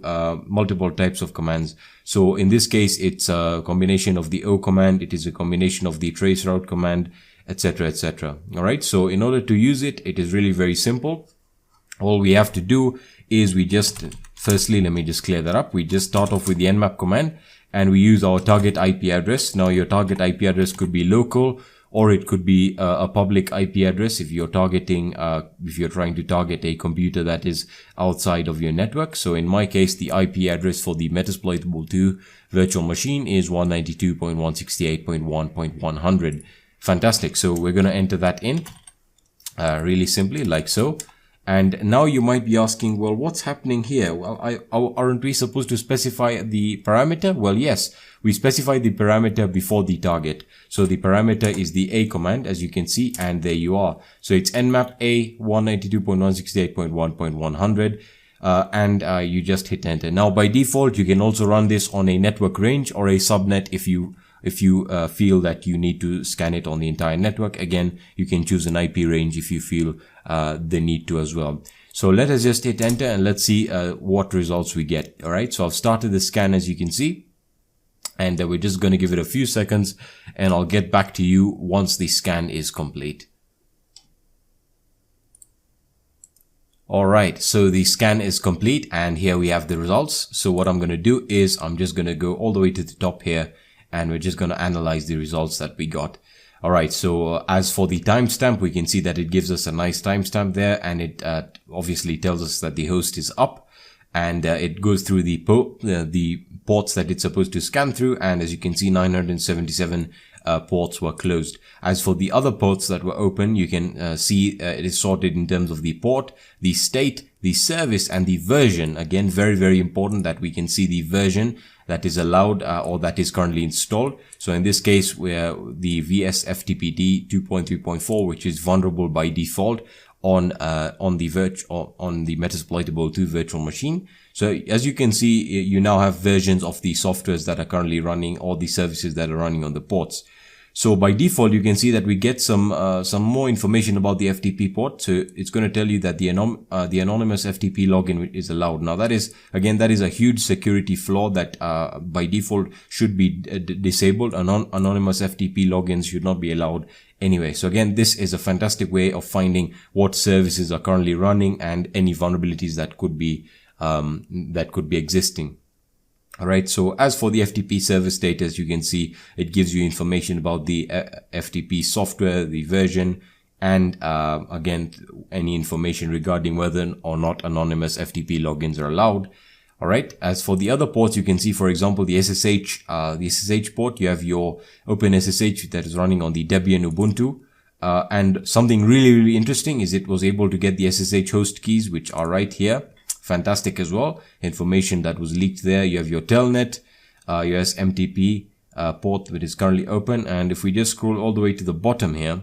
S1: types of commands. So in this case, it's a combination of the O command. It is a combination of the trace route command, etc., etc. All right. So in order to use it, it is really very simple. All we have to do is firstly, let me just clear that up. We just start off with the nmap command, and we use our target IP address. Now your target IP address could be local, or it could be a public IP address if you're trying to target a computer that is outside of your network. So in my case, the IP address for the Metasploitable 2 virtual machine is 192.168.1.100. Fantastic. So we're going to enter that in really simply, like so. And now you might be asking, well, what's happening here? Well, aren't we supposed to specify the parameter? Well, yes, we specify the parameter before the target. So the parameter is the A command, as you can see, and there you are. So it's nmap A 192.168.1.100, and you just hit enter. Now, by default, you can also run this on a network range or a subnet if you feel that you need to scan it on the entire network. Again, you can choose an IP range if you feel the need to as well. So let us just hit enter, and let's see what results we get. All right, so I've started the scan, as you can see, and we're just going to give it a few seconds, and I'll get back to you once the scan is complete. All right, so the scan is complete, and here we have the results. So what I'm going to do is I'm just going to go all the way to the top here, and we're just going to analyze the results that we got. All right, so as for the timestamp, we can see that it gives us a nice timestamp there, and it obviously tells us that the host is up, and it goes through the ports that it's supposed to scan through, and as you can see, 977 ports were closed. As for the other ports that were open, you can see it is sorted in terms of the port, the state, the service, and the version. Again, very, very important that we can see the version that is allowed or that is currently installed. So in this case, we're the VSFTPD 2.3.4, which is vulnerable by default on the Metasploitable 2 virtual machine. So as you can see, you now have versions of the softwares that are currently running, or the services that are running on the ports. So by default, you can see that we get some more information about the FTP port. So it's going to tell you that the anonymous FTP login is allowed. Now that is a huge security flaw that by default should be disabled. Anonymous FTP logins should not be allowed anyway. So again, this is a fantastic way of finding what services are currently running and any vulnerabilities that could be existing. All right. So as for the FTP service status, you can see it gives you information about the FTP software, the version, and again, any information regarding whether or not anonymous FTP logins are allowed. All right. As for the other ports, you can see, for example, the SSH port. You have your OpenSSH that is running on the Debian Ubuntu. And something really interesting is it was able to get the SSH host keys, which are right here. Fantastic as well. Information that was leaked there. You have your telnet, your SMTP port that is currently open. And if we just scroll all the way to the bottom here,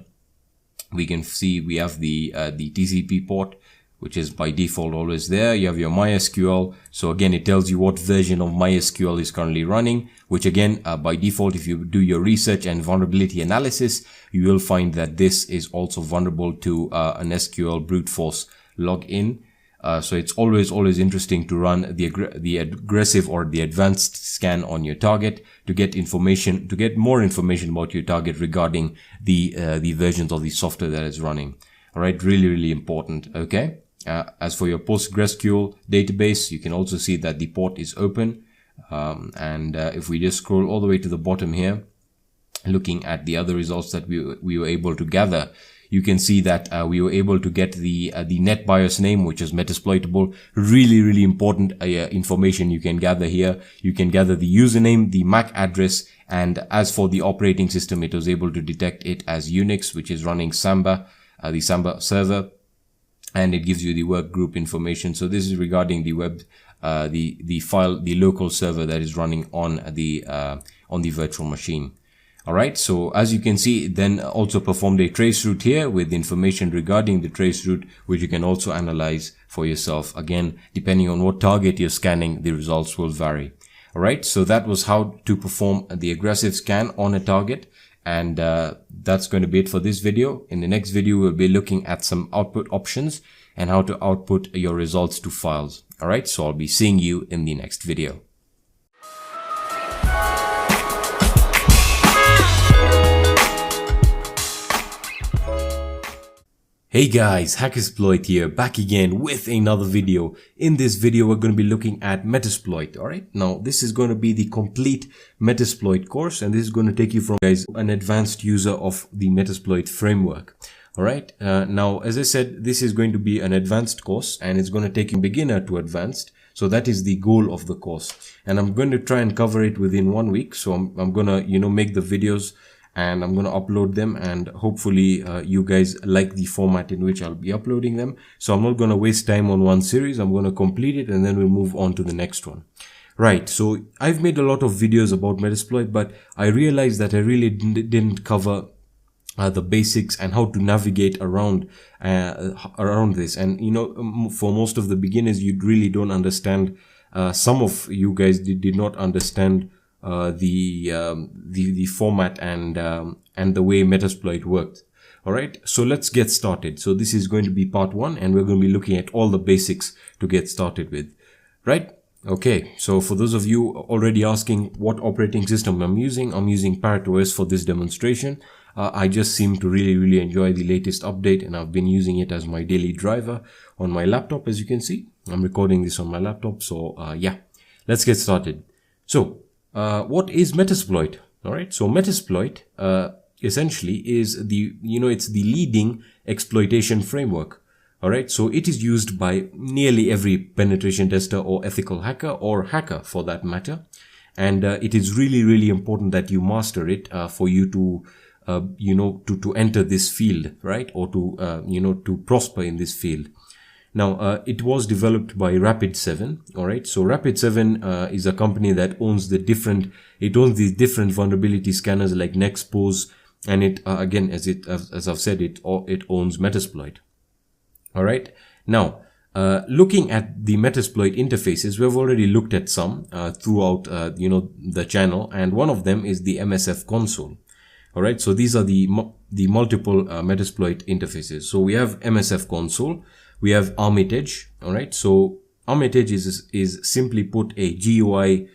S1: we can see we have the TCP port, which is by default always there. You have your MySQL. So again, it tells you what version of MySQL is currently running, which again, by default, if you do your research and vulnerability analysis, you will find that this is also vulnerable to an SQL brute force login. So it's always interesting to run the aggressive or the advanced scan on your target to get information, to get more information about your target regarding the versions of the software that is running. All right, really important. Okay. As for your PostgreSQL database, you can also see that the port is open. If we just scroll all the way to the bottom here, looking at the other results that we were able to gather, you can see that we were able to get the NetBIOS name, which is Metasploitable. Really important information you can gather here. You can gather the username, the MAC address, and as for the operating system, it was able to detect it as Unix, which is running Samba, the Samba server. And it gives you the work group information. So this is regarding the web, the file, the local server that is running on the virtual machine. All right. So as you can see, it then also performed a trace route here with information regarding the trace route, which you can also analyze for yourself. Again, depending on what target you're scanning, the results will vary. All right. So that was how to perform the aggressive scan on a target. And that's going to be it for this video. In the next video, we'll be looking at some output options and how to output your results to files. All right, so I'll be seeing you in the next video. Hey guys, Hackersploit here, back again with another video. In this video, we're going to be looking at Metasploit, alright? Now, this is going to be the complete Metasploit course, and this is going to take you from, guys, an advanced user of the Metasploit framework. Alright, now, as I said, this is going to be an advanced course, and it's going to take you beginner to advanced. So that is the goal of the course. And I'm going to try and cover it within 1 week. So I'm going to, make the videos and I'm going to upload them, and hopefully you guys like the format in which I'll be uploading them. So I'm not going to waste time on one series. I'm going to complete it and then we'll move on to the next one. Right. So I've made a lot of videos about Metasploit, but I realized that I really didn't cover the basics and how to navigate around this. And for most of the beginners, you really don't understand. Some of you guys did not understand the format and the way Metasploit worked. All right, so let's get started. So this is going to be part 1, and we're going to be looking at all the basics to get started with. Right? Okay, so for those of you already asking what operating system I'm using ParrotOS for this demonstration. I just seem to really enjoy the latest update, and I've been using it as my daily driver on my laptop. As you can see, I'm recording this on my laptop. So yeah, let's get started. So what is Metasploit? All right, so Metasploit essentially is it's the leading exploitation framework. All right, so it is used by nearly every penetration tester or ethical hacker or hacker for that matter. And it is really important that you master it for you to to enter this field, right? Or to to prosper in this field. Now, it was developed by Rapid7. All right. So Rapid7 is a company that owns these different vulnerability scanners like Nexpose, and it again, as I've said, it owns Metasploit. All right. Now, looking at the Metasploit interfaces, we've already looked at some throughout the channel, and one of them is the MSF console. All right. So these are the multiple Metasploit interfaces. So we have MSF console. We have Armitage. All right. So Armitage is simply put a GUI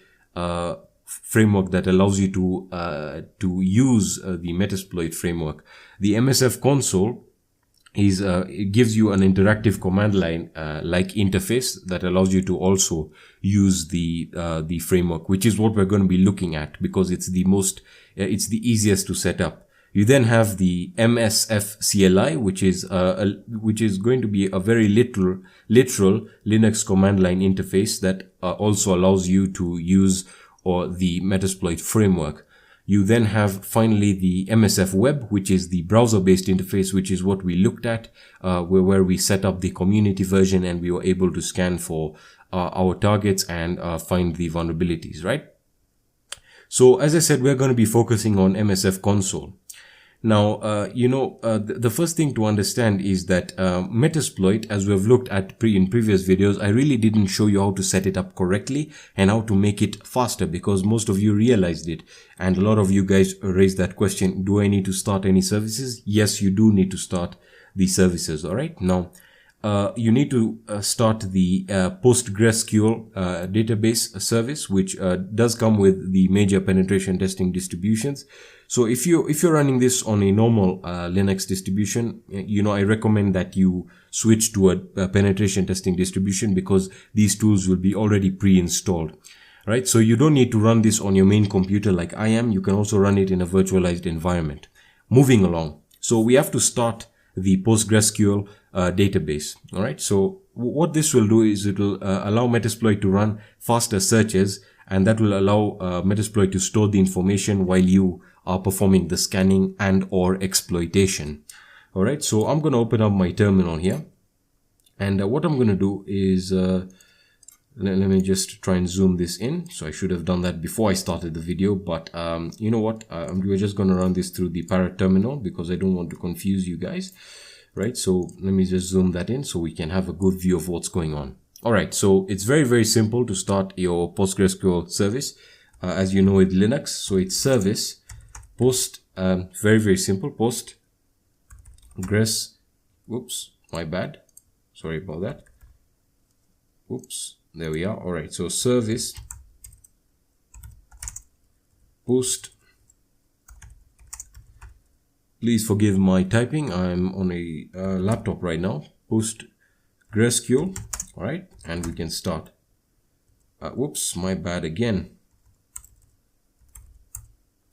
S1: framework that allows you to use the Metasploit framework. The MSF console it gives you an interactive command line like interface that allows you to also use the framework, which is what we're going to be looking at because it's the easiest to set up. You then have the MSF CLI, which is going to be a very literal Linux command line interface that also allows you to use the Metasploit framework. You then have finally the MSF web, which is the browser-based interface, which is what we looked at, where we set up the community version and we were able to scan for our targets and find the vulnerabilities, right? So as I said, we're going to be focusing on MSF console. Now, the first thing to understand is that Metasploit, as we've looked at in previous videos, I really didn't show you how to set it up correctly and how to make it faster, because most of you realized it. And a lot of you guys raised that question, do I need to start any services? Yes, you do need to start the services, all right? Now, you need to start the PostgreSQL database service, which does come with the major penetration testing distributions. So if you're running this on a normal Linux distribution, I recommend that you switch to a penetration testing distribution, because these tools will be already pre-installed, right? So you don't need to run this on your main computer like I am. You can also run it in a virtualized environment. Moving along, so we have to start the PostgreSQL database. All right. So what this will do is it will allow Metasploit to run faster searches, and that will allow Metasploit to store the information while you are performing the scanning and or exploitation. All right. So I'm going to open up my terminal here, and what I'm going to do is let me just try and zoom this in. So I should have done that before I started the video, but you know what? We're just going to run this through the Parrot terminal because I don't want to confuse you guys, right? So let me just zoom that in so we can have a good view of what's going on. All right, so it's very, very simple to start your PostgreSQL service, as you know with Linux. So it's service post, very, very simple, Postgres, whoops, my bad. Sorry about that. Oops. There we are. All right. So service post. Please forgive my typing. I'm on a laptop right now. PostgreSQL. All right. And we can start. Whoops. My bad again.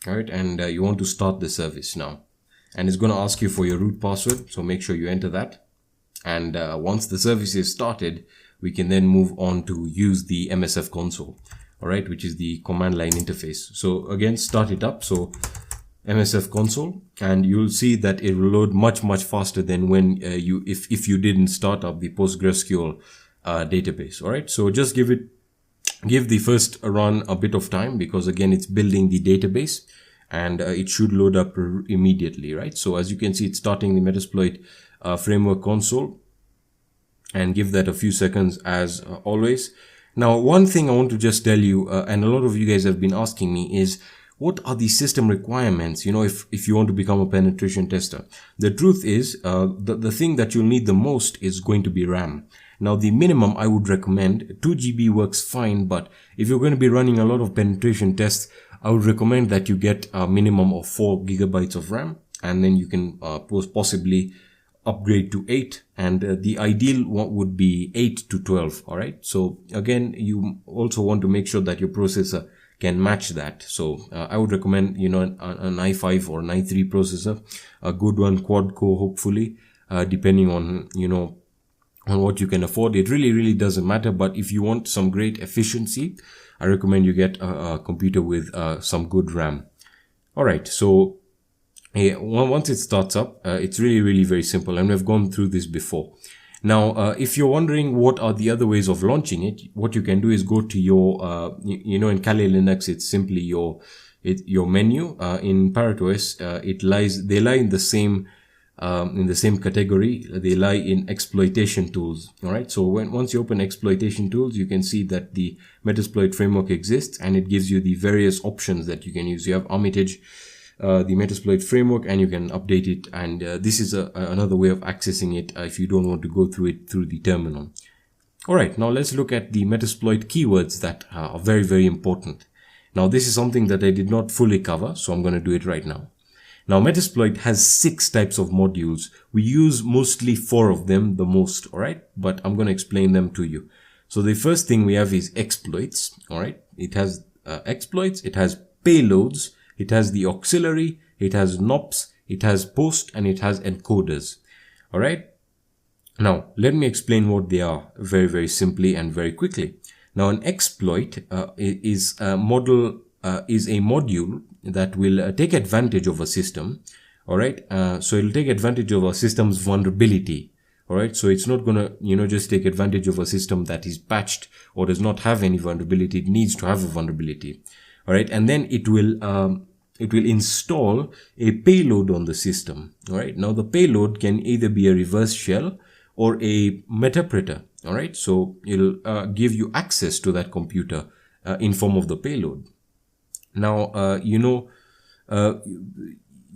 S1: All right. And you want to start the service now. And it's going to ask you for your root password. So make sure you enter that. And once the service is started, we can then move on to use the MSF console, all right, which is the command line interface. So again, start it up. So MSF console, and you'll see that it will load much, much faster than when if you didn't start up the PostgreSQL database. All right. So just give the first run a bit of time, because again, it's building the database, and it should load up immediately, right? So as you can see, it's starting the Metasploit framework console, and give that a few seconds as always. Now, one thing I want to just tell you, and a lot of you guys have been asking me, is what are the system requirements, if you want to become a penetration tester? The truth is, the thing that you'll need the most is going to be RAM. Now, the minimum I would recommend, 2 GB works fine, but if you're going to be running a lot of penetration tests, I would recommend that you get a minimum of 4 GB of RAM, and then you can possibly upgrade to 8, and the ideal one would be 8 to 12. All right. So again, you also want to make sure that your processor can match that. So I would recommend, an i5 or an i3 processor, a good one, quad core, hopefully, depending on, on what you can afford. It really doesn't matter. But if you want some great efficiency, I recommend you get a computer with some good RAM. All right. So once it starts up, it's really very simple, and we've gone through this before. Now, if you're wondering what are the other ways of launching it, what you can do is go to your, in Kali Linux, it's simply your menu. In ParrotOS, they lie in the same category. They lie in exploitation tools. All right. So once you open exploitation tools, you can see that the Metasploit framework exists, and it gives you the various options that you can use. You have Armitage, the Metasploit framework, and you can update it, and this is another way of accessing it if you don't want to go through it through the terminal. All right, now let's look at the Metasploit keywords that are very important. Now this is something that I did not fully cover, so I'm going to do it right now. Now Metasploit has 6 types of modules. We use mostly 4 of them the most, all right, but I'm going to explain them to you. So the first thing we have is exploits. All right, it has exploits, it has payloads, it has the auxiliary, it has NOPs, it has post, and it has encoders. All right. Now, let me explain what they are very simply and very quickly. Now, an exploit is a model is a module that will take advantage of a system. All right. So it'll take advantage of a system's vulnerability. All right. So it's not going to, just take advantage of a system that is patched or does not have any vulnerability. It needs to have a vulnerability. All right. And then it will install a payload on the system. All right. Now the payload can either be a reverse shell or a metasploit. All right. So it'll give you access to that computer in form of the payload. Now,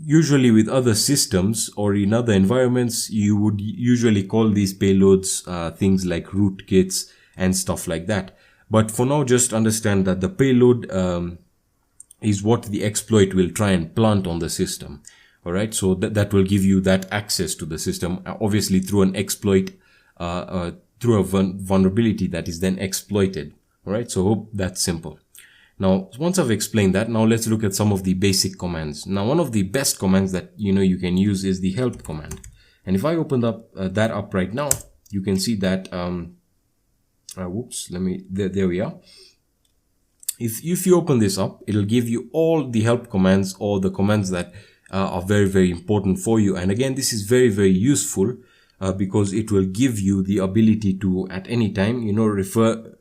S1: usually with other systems or in other environments, you would usually call these payloads things like rootkits and stuff like that. But for now, just understand that the payload is what the exploit will try and plant on the system. All right. So that will give you that access to the system, obviously through an exploit, through a vulnerability that is then exploited. All right. So hope that's simple. Now, once I've explained that, now let's look at some of the basic commands. Now, one of the best commands that, you can use is the help command. And if I open up that up right now, you can see that, there we are. If you open this up, it'll give you all the help commands or the commands that are very, very important for you. And again, this is very, very useful because it will give you the ability to, at any time, refer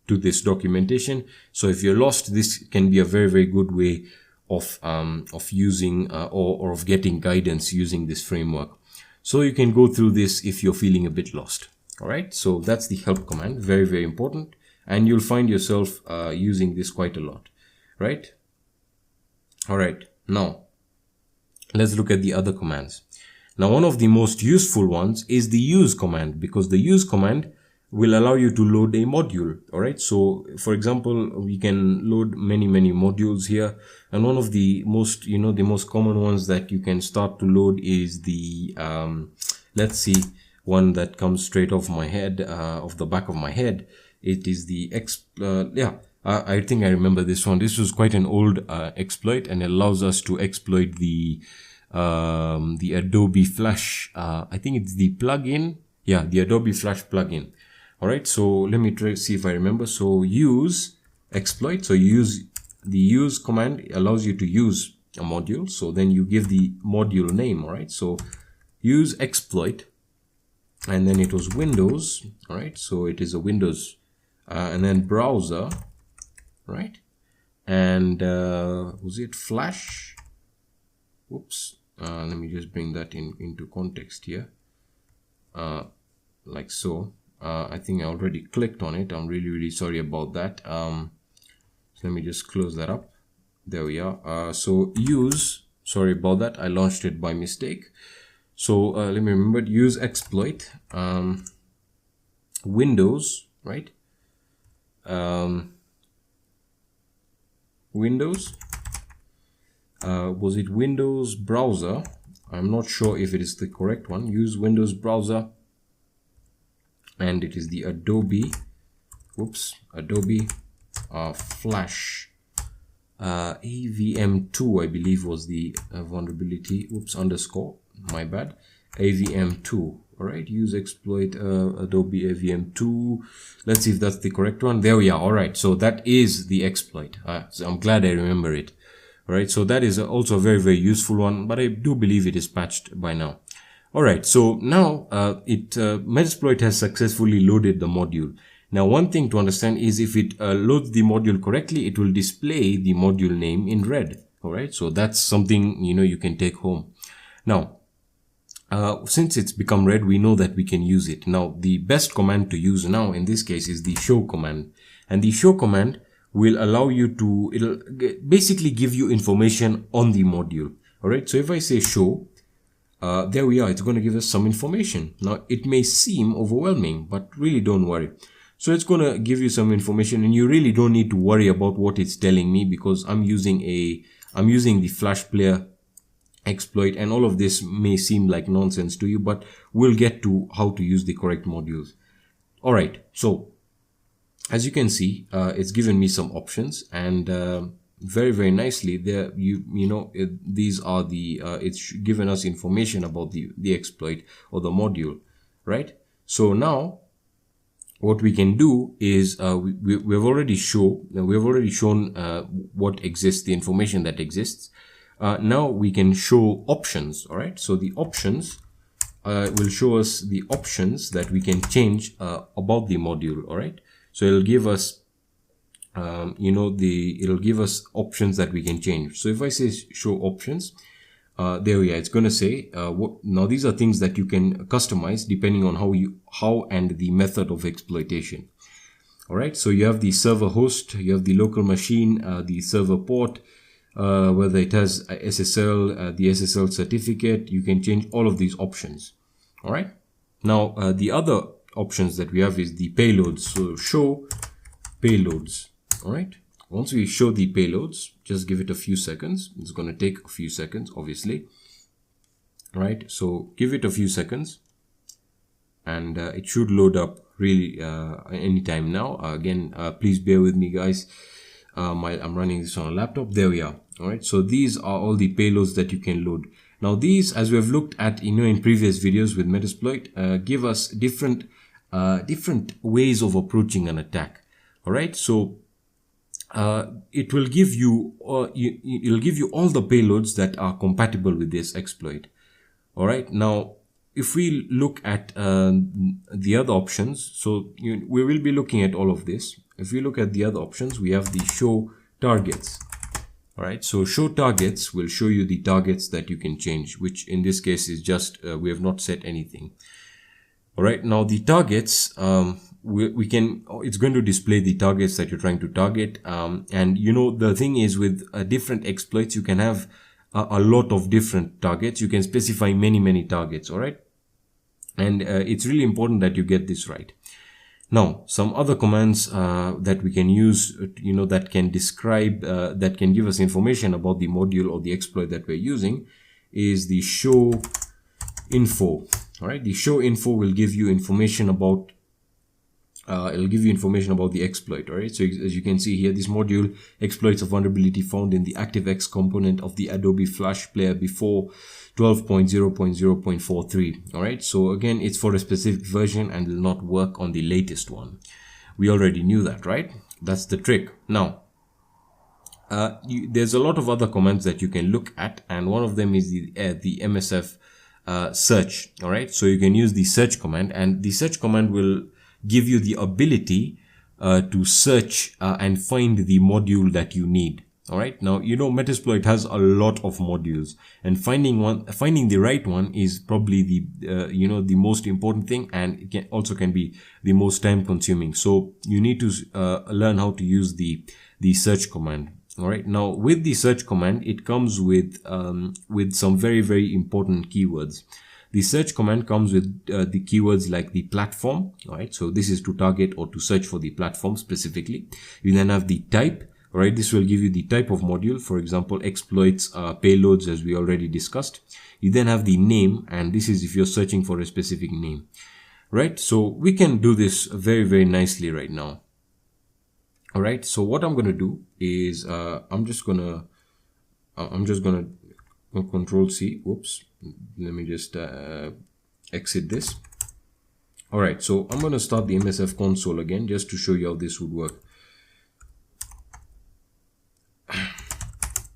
S1: to this documentation. So if you're lost, this can be a very, very good way of using or of getting guidance using this framework. So you can go through this if you're feeling a bit lost. All right. So that's the help command. Very, very important. And you'll find yourself using this quite a lot. Right. All right. Now let's look at the other commands. Now, one of the most useful ones is the use command, because the use command will allow you to load a module. All right. So for example, we can load many modules here. And one of the most, the most common ones that you can start to load is the, let's see, one that comes straight off my head, off the back of my head. It is the, I think I remember this one. This was quite an old exploit, and it allows us to exploit the Adobe Flash. I think it's the plugin. Yeah, the Adobe Flash plugin. All right, so let me try see if I remember. So use exploit. So you use the use command allows you to use a module. So then you give the module name. All right, so use exploit, and then it was Windows. All right, so it is a Windows, and then browser, right? And was it Flash? Whoops. Let me just bring that into context here, like so. I think I already clicked on it. I'm really sorry about that. So let me just close that up. There we are. So use, sorry about that. I launched it by mistake. So let me remember, use exploit, Windows, right? Windows. Was it Windows browser? I'm not sure if it is the correct one. Use Windows browser. And it is the Adobe, Adobe Flash AVM2, I believe was the vulnerability, underscore, my bad, AVM2. All right, use exploit Adobe AVM2. Let's see if that's the correct one. There we are. All right, so that is the exploit. So I'm glad I remember it. All right, so that is also a very useful one, but I do believe it is patched by now. All right, so now Metasploit has successfully loaded the module. Now, one thing to understand is if it loads the module correctly, it will display the module name in red. All right, so that's something you can take home. Now, since it's become red, we know that we can use it. Now, the best command to use now in this case is the show command, and the show command will allow you to, it'll basically give you information on the module. All right, so if I say show, there we are, it's going to give us some information. Now, it may seem overwhelming, but really don't worry. So it's going to give you some information, and you really don't need to worry about what it's telling me, because I'm using the Flash Player exploit, and all of this may seem like nonsense to you, but we'll get to how to use the correct modules. All right, so as you can see, it's given me some options, and very nicely there these are the it's given us information about the exploit or the module, right? So now what we can do is we've already shown what exists, the information that exists. Now we can show options. All right, so the options will show us the options that we can change about the module. All right, so it'll give us it'll give us options that we can change. So if I say show options, there we are. It's going to say now these are things that you can customize depending on how and the method of exploitation. All right, so you have the server host, you have the local machine, the server port, whether it has a SSL, the SSL certificate. You can change all of these options. All right, now the other options that we have is the payloads. So show payloads. All right, once we show the payloads, just give it a few seconds. It's going to take a few seconds, obviously. All right, so give it a few seconds and it should load up really anytime now. Again, please bear with me, guys. I'm running this on a laptop. There we are. All right, so these are all the payloads that you can load. Now these, as we have looked at in previous videos with Metasploit, give us different ways of approaching an attack. All right, so it will give you it'll give you all the payloads that are compatible with this exploit. All right, now if we look at the other options, so we will be looking at all of this. If we look at the other options, we have the show targets. All right, so show targets will show you the targets that you can change, which in this case is just we have not set anything. All right, now the targets, it's going to display the targets that you're trying to target. And the thing is, with different exploits, you can have a lot of different targets. You can specify many targets. All right, and it's really important that you get this right. Now, some other commands that we can use, that can describe, that can give us information about the module or the exploit that we're using, is the show info. All right, the show info will give you information about it'll give you information about the exploit. All right, so as you can see here, this module exploits a vulnerability found in the ActiveX component of the Adobe Flash Player before 12.0.0.43. all right, so again, it's for a specific version and will not work on the latest one. We already knew that, right? That's the trick. Now there's a lot of other commands that you can look at, and one of them is the MSF search. All right, so you can use the search command, and the search command will give you the ability to search and find the module that you need. All right, now Metasploit has a lot of modules, and finding the right one is probably the the most important thing, and it can be the most time consuming. So you need to learn how to use the search command. All right, now with the search command, it comes with some very important keywords. The search command comes with the keywords like the platform. All right, so this is to target or to search for the platform specifically. You then have the type. All right, this will give you the type of module, for example, exploits, payloads, as we already discussed. You then have the name, and this is if you're searching for a specific name. Right, so we can do this very nicely right now. All right, so what I'm going to do is I'm just gonna Control C. Whoops, let me just exit this. All right, so I'm going to start the MSF console again just to show you how this would work.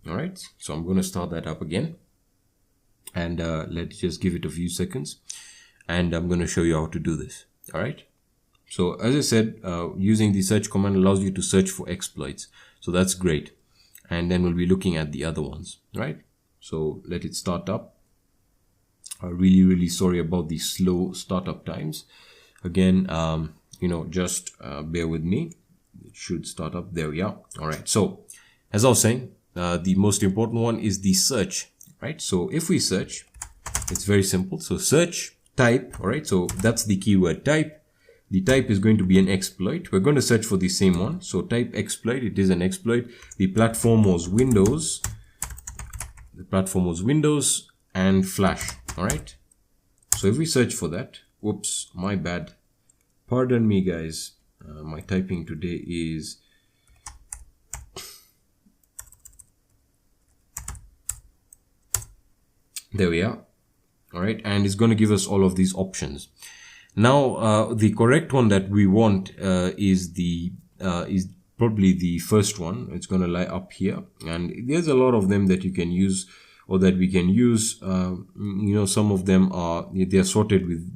S1: All right, so I'm going to start that up again, and let's just give it a few seconds, and I'm going to show you how to do this. All right, so as I said, using the search command allows you to search for exploits, so that's great. And then we'll be looking at the other ones. Right, so let it start up. Really sorry about the slow startup times. Again, just bear with me. It should start up. There we are. All right, so as I was saying, the most important one is the search. Right, so if we search, it's very simple. So search type. All right, so that's the keyword type. The type is going to be an exploit. We're going to search for the same one. So type exploit, it is an exploit. The platform was Windows. The platform was Windows and Flash. All right, so if we search for that, whoops, my bad, pardon me guys, my typing today is there we are. All right, and it's going to give us all of these options. Now, the correct one that we want is probably the first one. It's going to lie up here, and there's a lot of them that you can use or that we can use. You know, some of them they're sorted with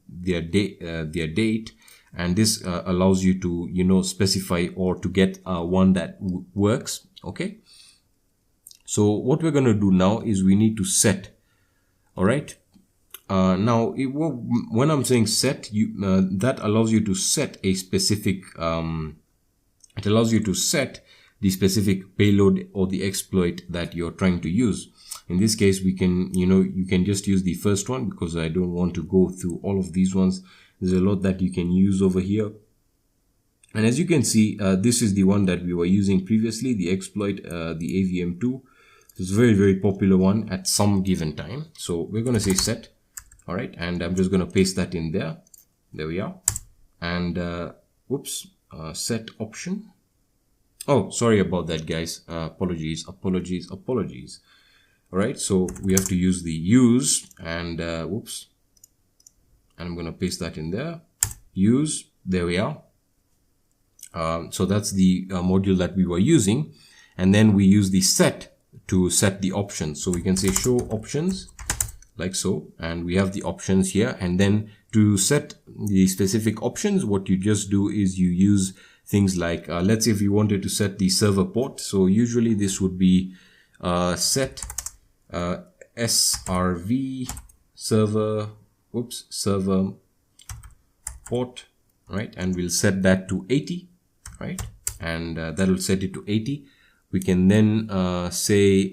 S1: their date, and this allows you to, you know, specify or to get one that works. Okay, so what we're going to do now is we need to set. All right. Now, when I'm saying set, that allows you to set a specific. It allows you to set the specific payload or the exploit that you're trying to use. In this case, we can, you know, you can just use the first one because I don't want to go through all of these ones. There's a lot that you can use over here. And as you can see, this is the one that we were using previously, the exploit, the AVM2. It's a very, very popular one at some given time. So we're going to say set. All right. And I'm just going to paste that in there. There we are. And set option. Oh, sorry about that, guys. Apologies. All right. So we have to use the use and and I'm going to paste that in there. Use. There we are. So that's the module that we were using. And then we use the set to set the options. So we can say show options like so, and we have the options here. And then to set the specific options, what you just do is you use things like, let's say if you wanted to set the server port. So usually this would be set srv server port, right? And we'll set that to 80, right? And that will set it to 80. We can then say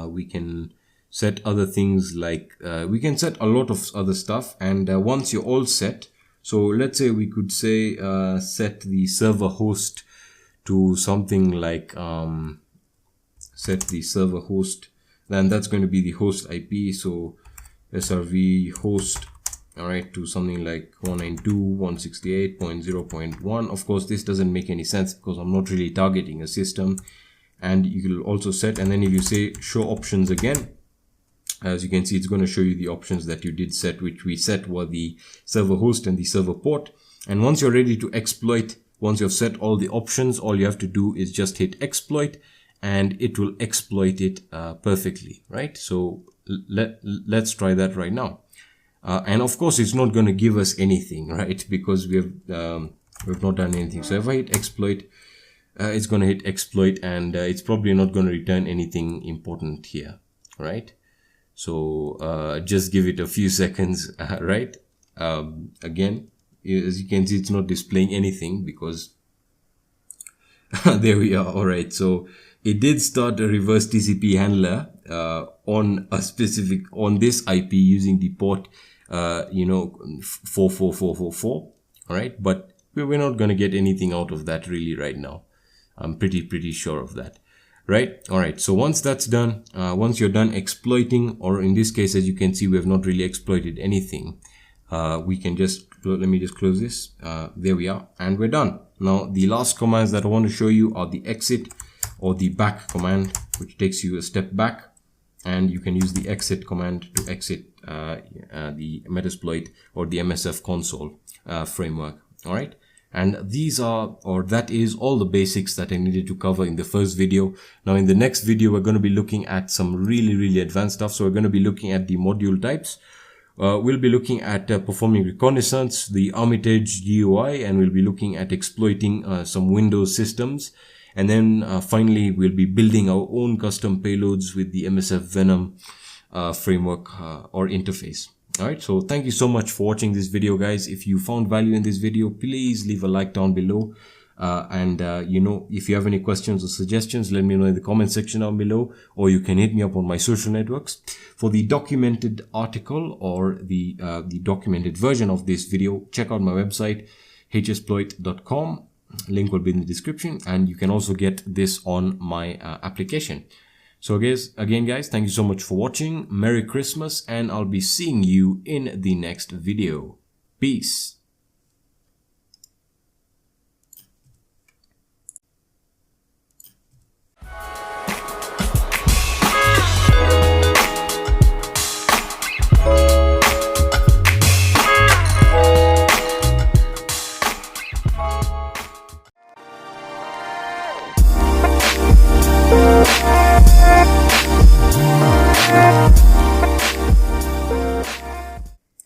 S1: we can set other things like we can set a lot of other stuff. And once you're all set, so let's say we could say set the server host to something like set the server host, then that's going to be the host IP. So srv host, all right, to something like 192.168.0.1. Of course, this doesn't make any sense because I'm not really targeting a system. And you will also set, and then if you say show options again, as you can see, it's going to show you the options that you did set, which we set were the server host and the server port. And once you're ready to exploit, once you've set all the options, all you have to do is just hit exploit and it will exploit it perfectly, right? So let's try that right now. And of course, it's not going to give us anything, right? Because we've not done anything. So if I hit exploit, it's going to hit exploit, and it's probably not going to return anything important here, right? So just give it a few seconds, right? Again, as you can see, it's not displaying anything because there we are. All right, so it did start a reverse TCP handler on this IP using the port 44444. All right, but we're not going to get anything out of that really right now. I'm pretty sure of that. Right. All right. So once that's done, once you're done exploiting, or in this case, as you can see, we have not really exploited anything. We can just, let me just close this. There we are. And we're done. Now, the last commands that I want to show you are the exit or the back command, which takes you a step back. And you can use the exit command to exit the Metasploit or the MSF console framework. All right. And that is all the basics that I needed to cover in the first video. Now in the next video, we're going to be looking at some really advanced stuff. So we're going to be looking at the module types. We'll be looking at performing reconnaissance, the Armitage GUI, and we'll be looking at exploiting some Windows systems. And then finally, we'll be building our own custom payloads with the MSF Venom framework or interface. All right, so thank you so much for watching this video, guys. If you found value in this video, please leave a like down below. If you have any questions or suggestions, let me know in the comment section down below, or you can hit me up on my social networks. For the documented article or the documented version of this video, check out my website, hsploit.com. Link will be in the description, and you can also get this on my application. So again, guys, thank you so much for watching. Merry Christmas, and I'll be seeing you in the next video. Peace.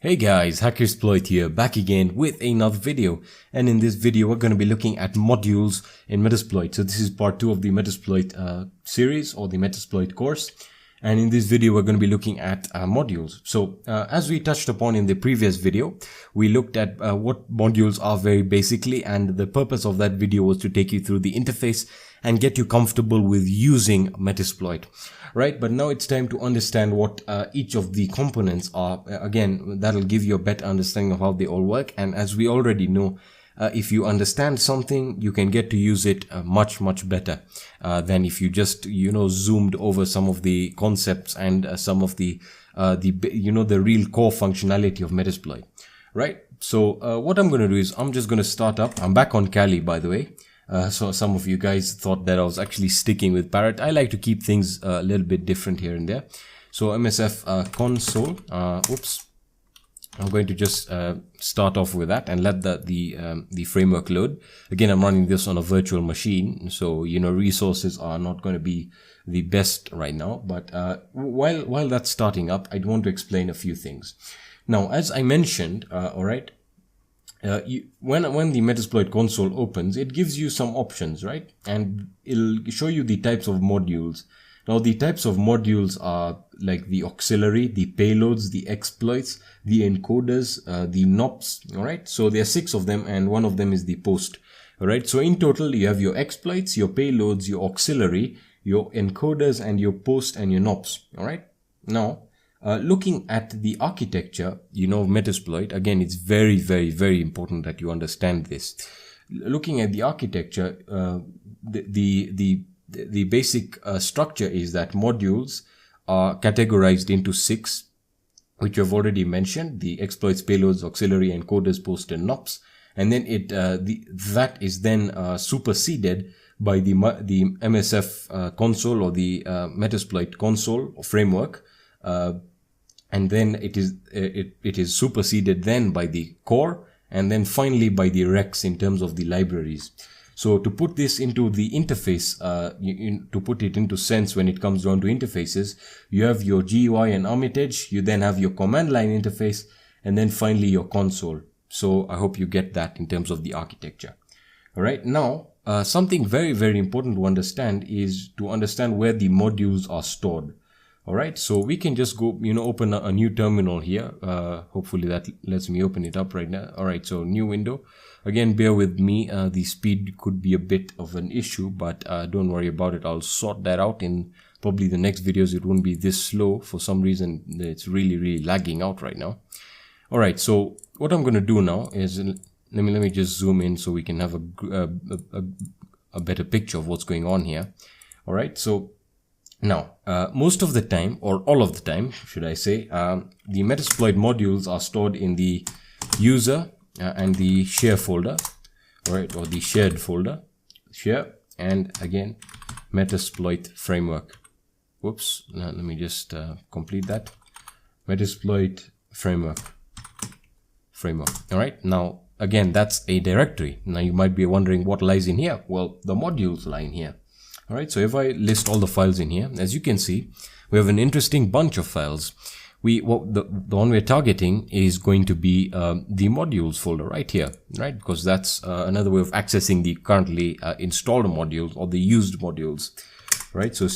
S1: Hey guys, Hackersploit here, back again with another video, and in this video we're going to be looking at modules in Metasploit. So this is part 2 of the Metasploit series or the Metasploit course, and in this video we're going to be looking at modules. So as we touched upon in the previous video, we looked at what modules are very basically, and the purpose of that video was to take you through the interface and get you comfortable with using Metasploit. Right, but now it's time to understand what each of the components are. Again, that'll give you a better understanding of how they all work. And as we already know, if you understand something, you can get to use it much better than if you just zoomed over some of the concepts and some of the the real core functionality of Metasploit. Right. So what I'm going to do is I'm just going to start up. I'm back on Kali, by the way. So some of you guys thought that I was actually sticking with Parrot. I like to keep things a little bit different here and there. So MSF console, I'm going to just start off with that and let the framework load. Again, I'm running this on a virtual machine, so resources are not going to be the best right now. But while that's starting up, I want to explain a few things. Now, as I mentioned, all right. When the Metasploit console opens, it gives you some options, right? And it'll show you the types of modules. Now, the types of modules are like the auxiliary, the payloads, the exploits, the encoders, the NOPs, all right? So there are 6 of them, and one of them is the post, all right? So in total, you have your exploits, your payloads, your auxiliary, your encoders, and your post and your NOPs, all right? Now, looking at the architecture, Metasploit, again, it's very important that you understand this. Looking at the architecture, the basic structure is that modules are categorized into 6, which I've already mentioned: the exploits, payloads, auxiliary, encoders, post, and NOPs. And then that is then superseded by the MSF console or the Metasploit console or framework. And then it is superseded then by the core, and then finally by the recs in terms of the libraries. So to put this into the interface, to put it into sense when it comes down to interfaces, you have your GUI and Armitage, you then have your command line interface, and then finally your console. So I hope you get that in terms of the architecture. All right, now something very important to understand is to understand where the modules are stored. All right, so we can just go, open a new terminal here. Hopefully that lets me open it up right now. All right, so new window. Again, bear with me. The speed could be a bit of an issue, but don't worry about it. I'll sort that out in probably the next videos. It won't be this slow. For some reason, it's really lagging out right now. All right, so what I'm going to do now is let me just zoom in so we can have a better picture of what's going on here. All right, so now, most of the time, or all of the time, should I say, the Metasploit modules are stored in the user and the share folder, right, or the shared folder, share, and again, Metasploit framework. Whoops, now let me just complete that. Metasploit framework. All right, now, again, that's a directory. Now, you might be wondering what lies in here. Well, the modules lie in here. All right, so if I list all the files in here, as you can see, we have an interesting bunch of files. The one we're targeting is going to be the modules folder right here, right? Because that's another way of accessing the currently installed modules or the used modules, right? So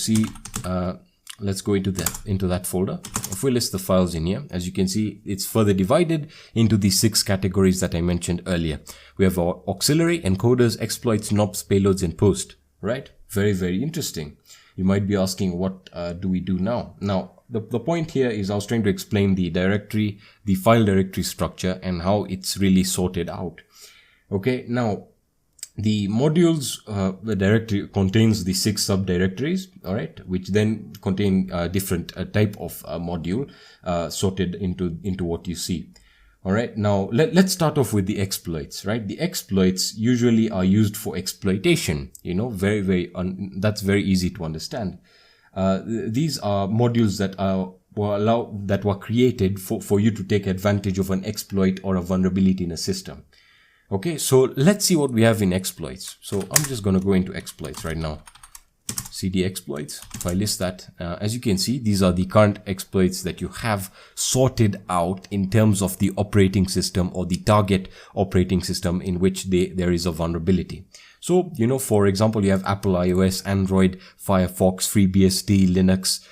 S1: let's go into that folder. If we list the files in here, as you can see, it's further divided into the 6 categories that I mentioned earlier. We have our auxiliary, encoders, exploits, NOPs, payloads, and post, right? Very interesting. You might be asking, what do we do now? Now, the point here is I was trying to explain the file directory structure and how it's really sorted out. Okay, now the modules, the directory contains the 6 subdirectories, all right, which then contain different type of module sorted into what you see. All right, now let's start off with the exploits, right? The exploits usually are used for exploitation, that's very easy to understand. These are modules that were created for you to take advantage of an exploit or a vulnerability in a system. Okay, so let's see what we have in exploits. So I'm just going to go into exploits right now. cd exploits. If I list that, as you can see, these are the current exploits that you have sorted out in terms of the operating system or the target operating system in which there is a vulnerability. So, you know, for example, you have Apple iOS, Android, Firefox, FreeBSD, Linux,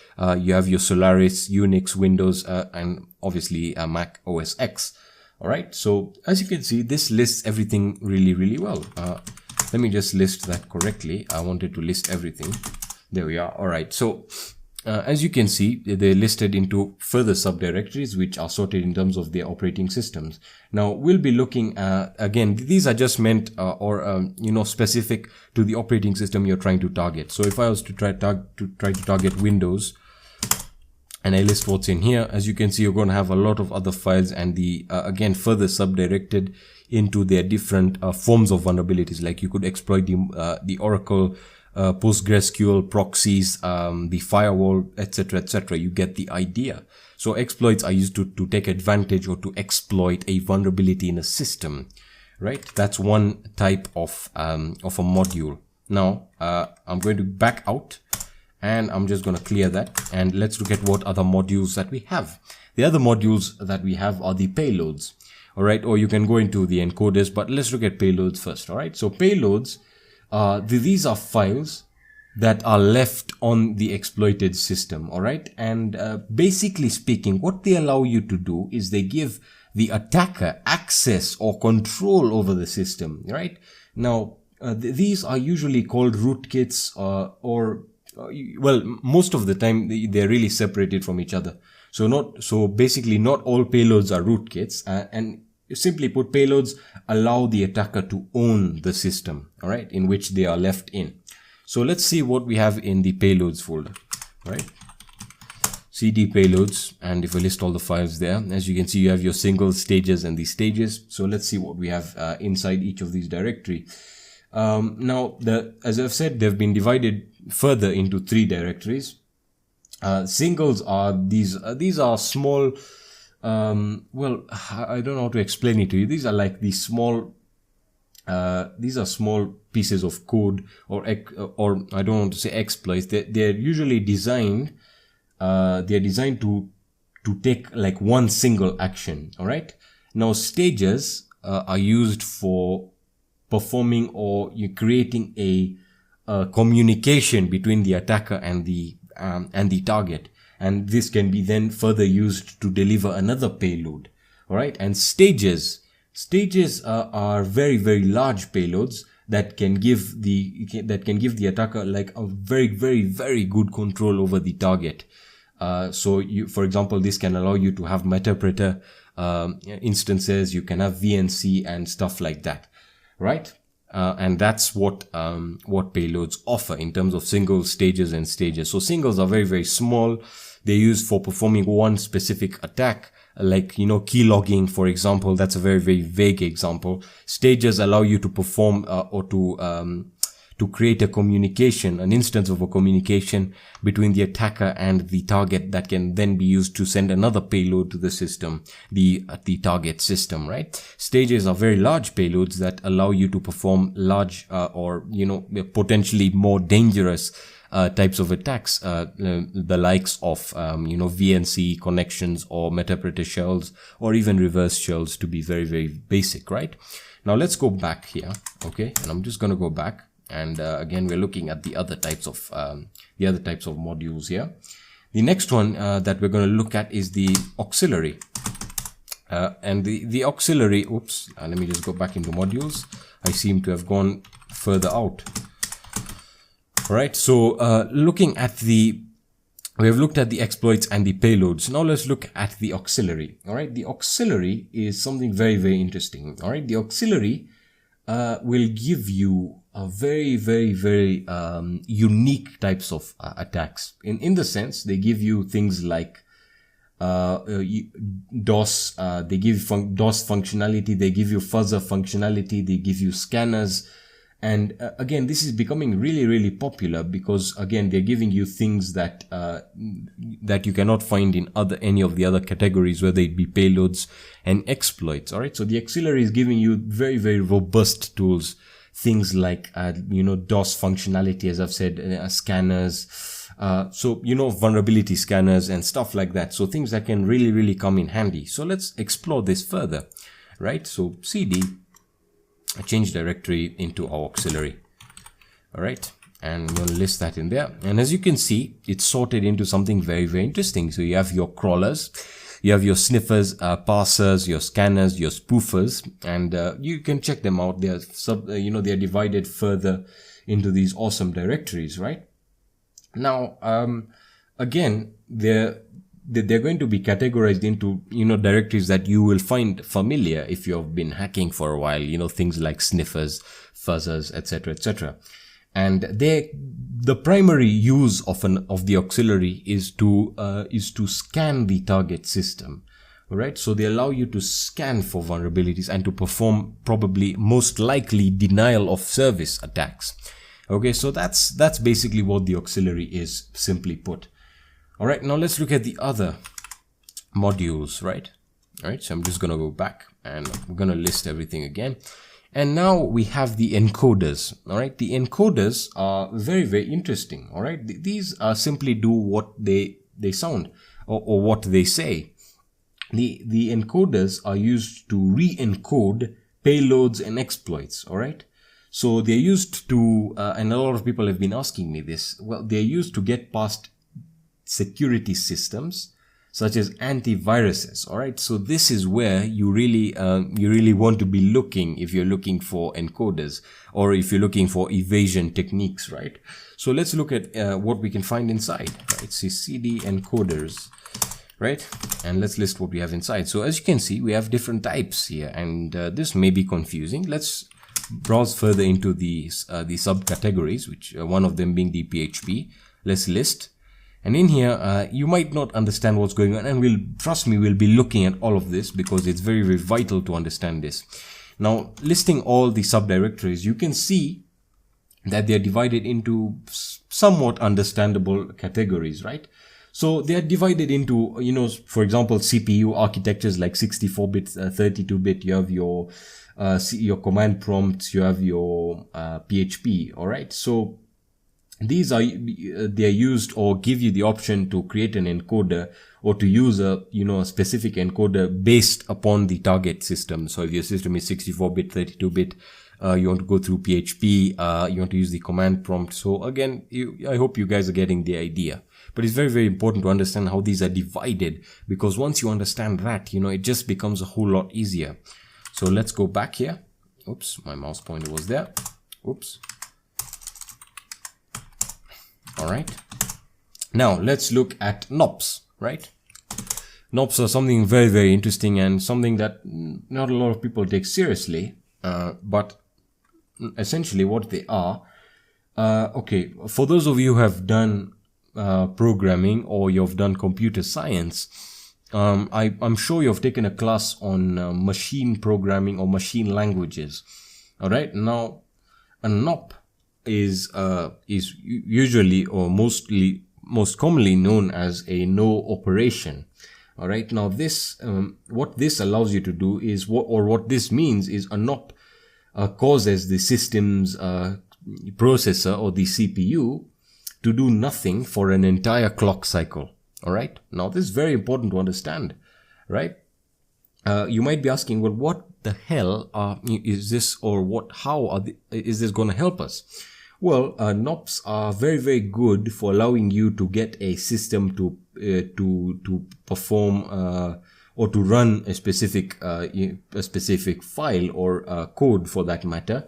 S1: you have your Solaris, Unix, Windows, and obviously Mac OS X. All right. So as you can see, this lists everything really, really well. Let me just list that correctly. I wanted to list everything. There we are. All right. So as you can see, they're listed into further subdirectories, which are sorted in terms of their operating systems. Now we'll be looking again, these are just meant you know, specific to the operating system you're trying to target. So if I was to try to target Windows, and I list what's in here, as you can see, you're going to have a lot of other files, and the again further subdirected into their different forms of vulnerabilities. Like you could exploit the Oracle, PostgreSQL proxies, the firewall, etc., etc. You get the idea. So exploits are used to take advantage or to exploit a vulnerability in a system, right? That's one type of a module. Now I'm going to back out. And I'm just going to clear that, and let's look at what other modules that we have. The other modules that we have are the payloads. All right. Or you can go into the encoders, but let's look at payloads first. All right. So payloads, these are files that are left on the exploited system. All right. And basically speaking, what they allow you to do is they give the attacker access or control over the system. Right. Now, these are usually called rootkits well, most of the time they're really separated from each other. So basically not all payloads are rootkits, and simply put, payloads allow the attacker to own the system, all right, in which they are left in. So let's see what we have in the payloads folder, right? cd payloads, and if I list all the files there, as you can see, you have your single stages and the stages. So let's see what we have inside each of these directory. Now, as I've said, they've been divided further into 3 directories. Singles are these are small, well, I don't know how to explain it to you. These are like these small, these are small pieces of code, or I don't want to say exploits. They're usually designed, they're designed to take like one single action. All right. Now stages are used for performing or you creating a communication between the attacker and the target, and this can be then further used to deliver another payload. All right. And stages are very, very large payloads that can give the attacker like a very, very, very good control over the target. So for example, this can allow you to have Metasploit instances. You can have VNC and stuff like that. Right. And that's what payloads offer in terms of singles, stages, and stages. So singles are very, very small. They're used for performing one specific attack, like, you know, key logging, for example. That's a very, very vague example. Stages allow you to perform or to create a communication, an instance of a communication between the attacker and the target that can then be used to send another payload to the system, the target system, right? Stages are very large payloads that allow you to perform large or, you know, potentially more dangerous types of attacks, the likes of, you know, VNC connections or Metasploit shells, or even reverse shells, to be very, very basic, right? Now let's go back here. Okay. And I'm just going to go back. And again, we're looking at the other types of modules here. The next one that we're going to look at is the auxiliary. And the auxiliary, oops, let me just go back into modules. I seem to have gone further out. All right. So we have looked at the exploits and the payloads. Now let's look at the auxiliary. All right. The auxiliary is something very, very interesting. All right. The auxiliary will give you a very, very, very unique types of attacks. In the sense, they give you things like DOS. They give you DOS functionality. They give you fuzzer functionality. They give you scanners. And again, this is becoming really, really popular because again, they're giving you things that that you cannot find in any of the other categories, whether it be payloads and exploits. All right. So the auxiliary is giving you very, very robust tools, things like, DOS functionality, as I've said, scanners, so, vulnerability scanners and stuff like that. So things that can really, really come in handy. So let's explore this further, right? So cd change directory into our auxiliary. All right. And I'm going to list that in there. And as you can see, it's sorted into something very, very interesting. So you have your crawlers, you have your sniffers, parsers, your scanners, your spoofers, and you can check them out. They're they're divided further into these awesome directories, right? Now, again, they're going to be categorized into, directories that you will find familiar if you've been hacking for a while, things like sniffers, fuzzers, etc., etc. And the primary use of the auxiliary is to scan the target system. All right. So they allow you to scan for vulnerabilities and to perform probably most likely denial of service attacks. Okay. So that's basically what the auxiliary is, simply put. All right. Now let's look at the other modules, right? All right. So I'm just going to go back and we're going to list everything again. And now we have the encoders. All right. The encoders are very, very interesting. All right. These simply do what they sound or what they say. The encoders are used to re-encode payloads and exploits. All right. So they're used to, and a lot of people have been asking me this. Well, they're used to get past security systems such as antiviruses. All right. So this is where you really want to be looking if you're looking for encoders or if you're looking for evasion techniques, right? So let's look at what we can find inside, right? So cd encoders, right? And let's list what we have inside. So as you can see, we have different types here, and this may be confusing. Let's browse further into the subcategories, which one of them being the PHP. Let's list. And in here, you might not understand what's going on, and trust me, we'll be looking at all of this because it's very, very vital to understand this. Now, listing all the subdirectories, you can see that they're divided into somewhat understandable categories, right? So they're divided into, for example, CPU architectures like 64-bit, 32-bit. You have your command prompts, you have your PHP, all right? So these they're used or give you the option to create an encoder or to use a specific encoder based upon the target system. So if your system is 64-bit, 32-bit, you want to go through PHP, you want to use the command prompt. So again, I hope you guys are getting the idea. But it's very, very important to understand how these are divided, because once you understand that, it just becomes a whole lot easier. So let's go back here. Oops, my mouse pointer was there. Oops. All right. Now let's look at NOPs, right? NOPs are something very, very interesting and something that not a lot of people take seriously. But essentially what they are, okay, for those of you who have done programming or you've done computer science, I'm sure you've taken a class on machine programming or machine languages. All right. Now, a NOP is usually or most commonly known as a no operation. All right. Now this, what this allows you to do is what this means is a NOP causes the system's processor or the CPU to do nothing for an entire clock cycle. All right. Now this is very important to understand, right? You might be asking, well, what the hell is this, or how is this going to help us? Well, NOPs are very, very good for allowing you to get a system to perform or to run a specific file or code for that matter,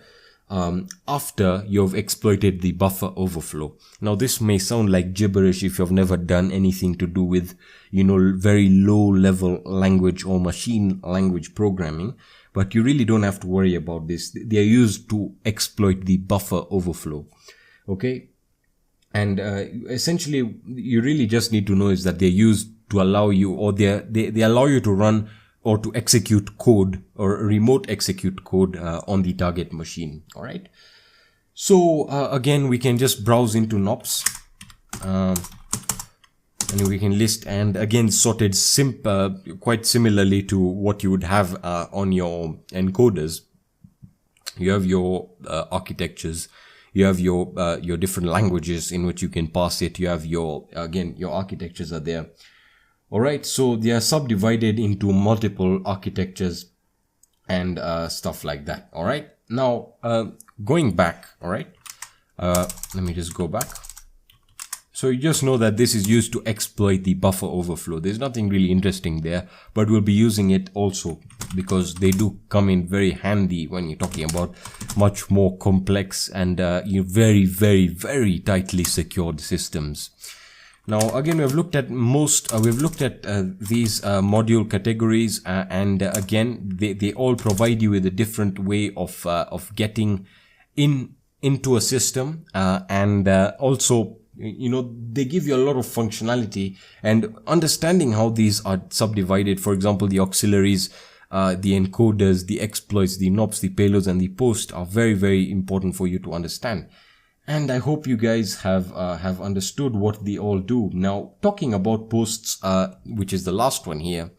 S1: after you've exploited the buffer overflow. Now, this may sound like gibberish if you've never done anything to do with, very low level language or machine language programming, but you really don't have to worry about this. They are used to exploit the buffer overflow. Okay. And, essentially you really just need to know is that they're used to allow you, or they allow you to run or to execute code or remote execute code on the target machine. All right. So again, we can just browse into NOPs and we can list, and again sorted quite similarly to what you would have on your encoders. You have your architectures. You have your different languages in which you can pass it. You have your, again, your architectures are there. All right, so they are subdivided into multiple architectures and stuff like that. All right, now going back, all right, let me just go back. So you just know that this is used to exploit the buffer overflow. There's nothing really interesting there, but we'll be using it also because they do come in very handy when you're talking about much more complex and very, very, very tightly secured systems. Now, again, we've looked at these module categories, and again, they all provide you with a different way of getting into a system, and also, you know, they give you a lot of functionality, and understanding how these are subdivided. For example, the auxiliaries, the encoders, the exploits, the NOPs, the payloads, and the post are very, very important for you to understand. And I hope you guys have understood what they all do. Now, talking about posts, which is the last one here.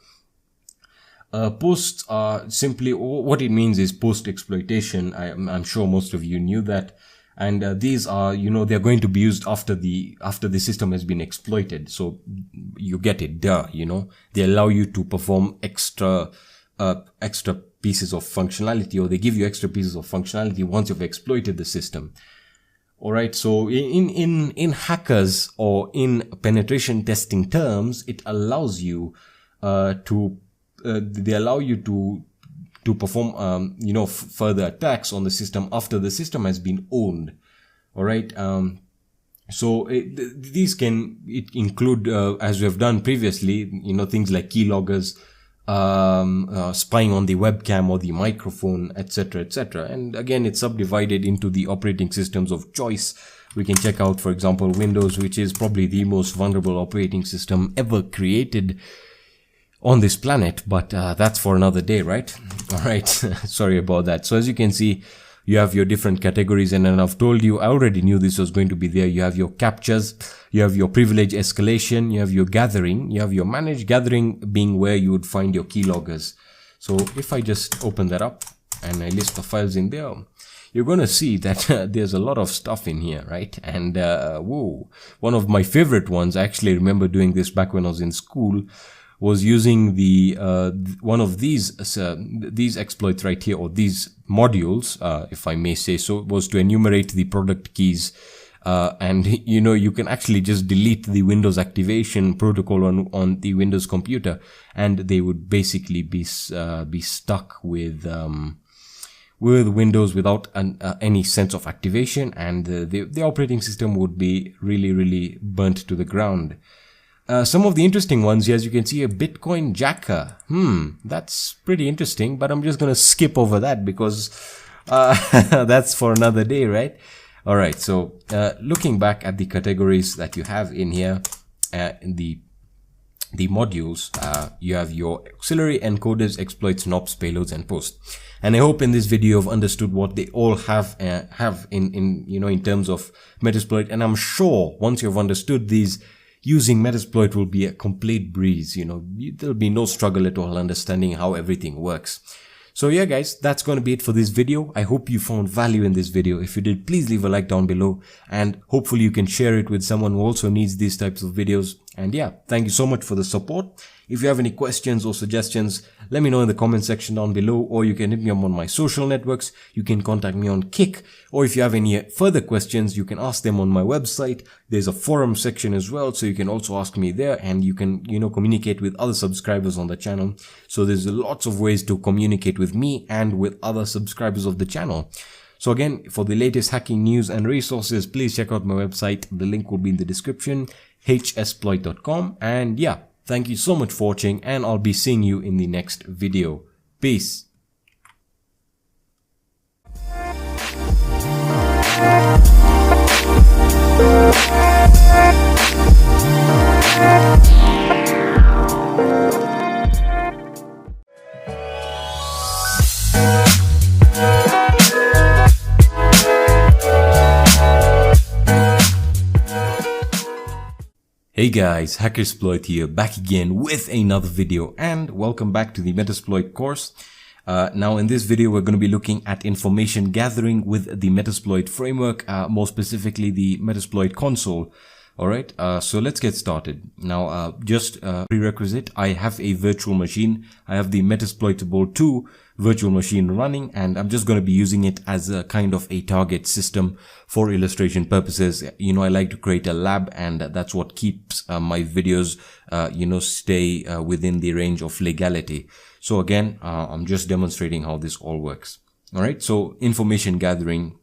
S1: Posts are simply, what it means is post exploitation. I'm sure most of you knew that. And these are, you know, they're going to be used after the system has been exploited. So you get it, duh, you know. They allow you to perform extra pieces of functionality, or they give you extra pieces of functionality once you've exploited the system. All right, so in hackers or in penetration testing terms, it allows you they allow you to perform you know, further attacks on the system after the system has been owned. All right, so these can include as we have done previously, you know, things like keyloggers, spying on the webcam or the microphone, etc., etc. And again, it's subdivided into the operating systems of choice. We can check out, for example, Windows, which is probably the most vulnerable operating system ever created on this planet, but that's for another day, right? All right, sorry about that. So as you can see, you have your different categories, and then I've told you, I already knew this was going to be there. You have your captures, you have your privilege escalation, you have your gathering, you have your managed gathering being where you would find your keyloggers. So if I just open that up and I list the files in there, you're going to see that there's a lot of stuff in here, right? And whoa, one of my favorite ones, I actually remember doing this back when I was in school, was using the one of these exploits right here, or these modules, if I may say so, was to enumerate the product keys, and you know, you can actually just delete the Windows activation protocol on the Windows computer, and they would basically be stuck with Windows without any sense of activation, and the operating system would be really burnt to the ground. Some of the interesting ones here, as you can see, a Bitcoin jacker. That's pretty interesting, but I'm just going to skip over that because that's for another day, right? All right, so looking back at the categories that you have in here, in the modules, you have your auxiliary, encoders, exploits, NOPs, payloads, and posts. And I hope in this video you've understood what they all have in you know, in terms of Metasploit. And I'm sure once you've understood these, using Metasploit will be a complete breeze. You know, there'll be no struggle at all understanding how everything works. So yeah, guys, that's going to be it for this video. I hope you found value in this video. If you did, please leave a like down below, and hopefully you can share it with someone who also needs these types of videos. And yeah, thank you so much for the support. If you have any questions or suggestions, let me know in the comment section down below, or you can hit me up on my social networks. You can contact me on Kick, or if you have any further questions, you can ask them on my website. There's a forum section as well, so you can also ask me there, and you can, you know, communicate with other subscribers on the channel. So there's lots of ways to communicate with me and with other subscribers of the channel. So again, for the latest hacking news and resources, please check out my website. The link will be in the description, hsploit.com. And yeah, thank you so much for watching, and I'll be seeing you in the next video. Peace. Hey guys, Hackersploit here, back again with another video, and welcome back to the Metasploit course. Now in this video, we're going to be looking at information gathering with the Metasploit framework, more specifically the Metasploit console. Alright, so let's get started. Now, just prerequisite, I have a virtual machine. I have the Metasploitable 2 virtual machine running, and I'm just going to be using it as a kind of a target system for illustration purposes. You know, I like to create a lab, and that's what keeps my videos, stay within the range of legality. So again, I'm just demonstrating how this all works. Alright, so information gathering.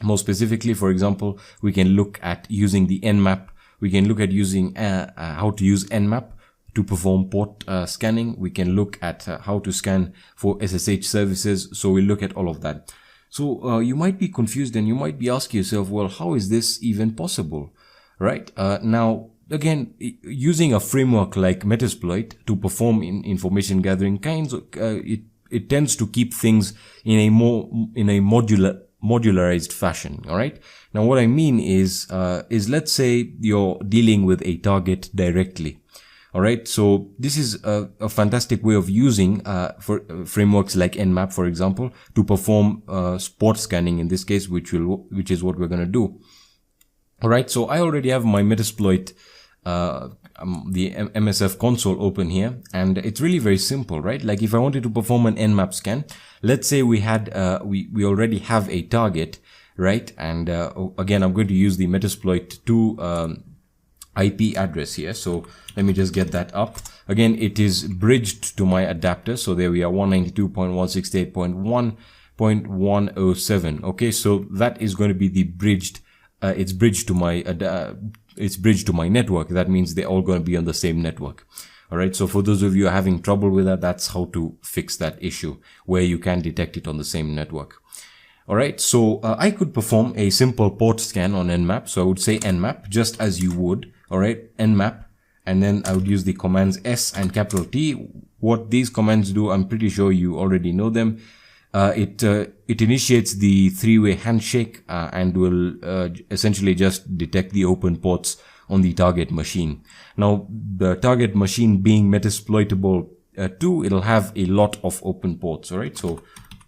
S1: More specifically, for example, we can look at using the Nmap. We can look at using how to use Nmap to perform port scanning. We can look at how to scan for SSH services. So we'll look at all of that. So you might be confused and you might be asking yourself, well, how is this even possible? Right? Now, again, using a framework like Metasploit to perform information gathering it tends to keep things in a modularized fashion. All right. Now, what I mean is let's say you're dealing with a target directly. All right. So this is a fantastic way of using for frameworks like Nmap, for example, to perform port scanning in this case, which is what we're going to do. All right. So I already have my Metasploit the MSF console open here, and it's really very simple, right? Like if I wanted to perform an Nmap scan, let's say we had we already have a target, right? And again, I'm going to use the Metasploit 2 IP address here. So let me just get that up. Again, it is bridged to my adapter. So there we are, 192.168.1.107. Okay, so that is going to be the bridged. It's bridged to my network. That means they're all going to be on the same network. All right. So for those of you having trouble with that, that's how to fix that issue where you can detect it on the same network. All right. So I could perform a simple port scan on Nmap. So I would say Nmap just as you would. All right. Nmap. And then I would use the commands S and capital T. What these commands do, I'm pretty sure you already know them. It initiates the three-way handshake and will essentially just detect the open ports on the target machine. Now, the target machine being Metasploitable 2, it'll have a lot of open ports. All right, so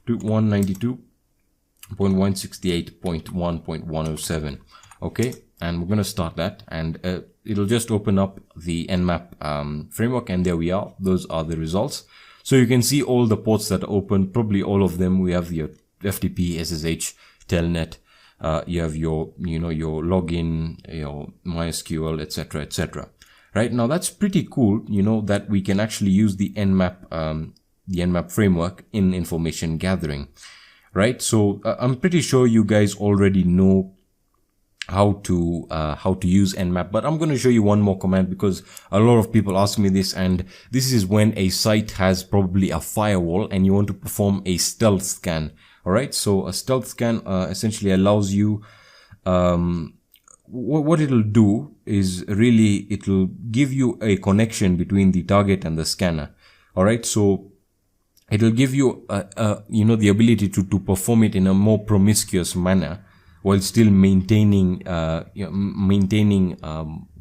S1: 192.168.1.107. Okay, and we're going to start that, and it'll just open up the Nmap framework, and there we are. Those are the results. So you can see all the ports that are open, probably all of them. We have your FTP, SSH, Telnet. You have your login, your MySQL, etc., etc. Right now, that's pretty cool. That we can actually use the Nmap framework in information gathering, right? So I'm pretty sure you guys already know how to use Nmap, but I'm going to show you one more command because a lot of people ask me this, and this is when a site has probably a firewall and you want to perform a stealth scan. All right, so a stealth scan essentially allows you what it'll do is really it'll give you a connection between the target and the scanner. All right, so it'll give you the ability to perform it in a more promiscuous manner, while still maintaining, I don't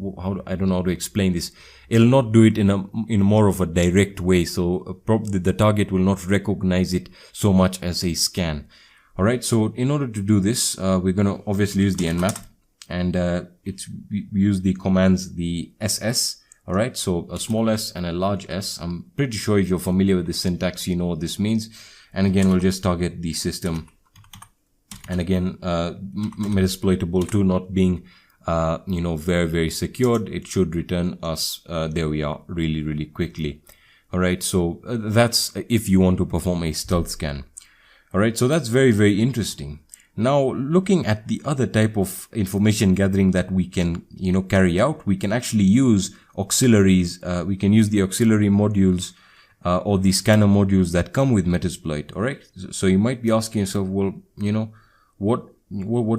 S1: know how to explain this. It'll not do it in more of a direct way. So the target will not recognize it so much as a scan. All right. So in order to do this, we're going to obviously use the Nmap, and we use the commands, the SS. All right. So a small s and a large S. I'm pretty sure if you're familiar with the syntax, you know what this means. And again, we'll just target the system. And again, Metasploitable 2 not being, very, very secured, it should return us, there we are, really, really quickly. All right. So that's if you want to perform a stealth scan. All right. So that's very, very interesting. Now, looking at the other type of information gathering that we can, carry out, we can actually use auxiliaries. We can use the auxiliary modules, or the scanner modules that come with Metasploit. All right. So you might be asking yourself, well, what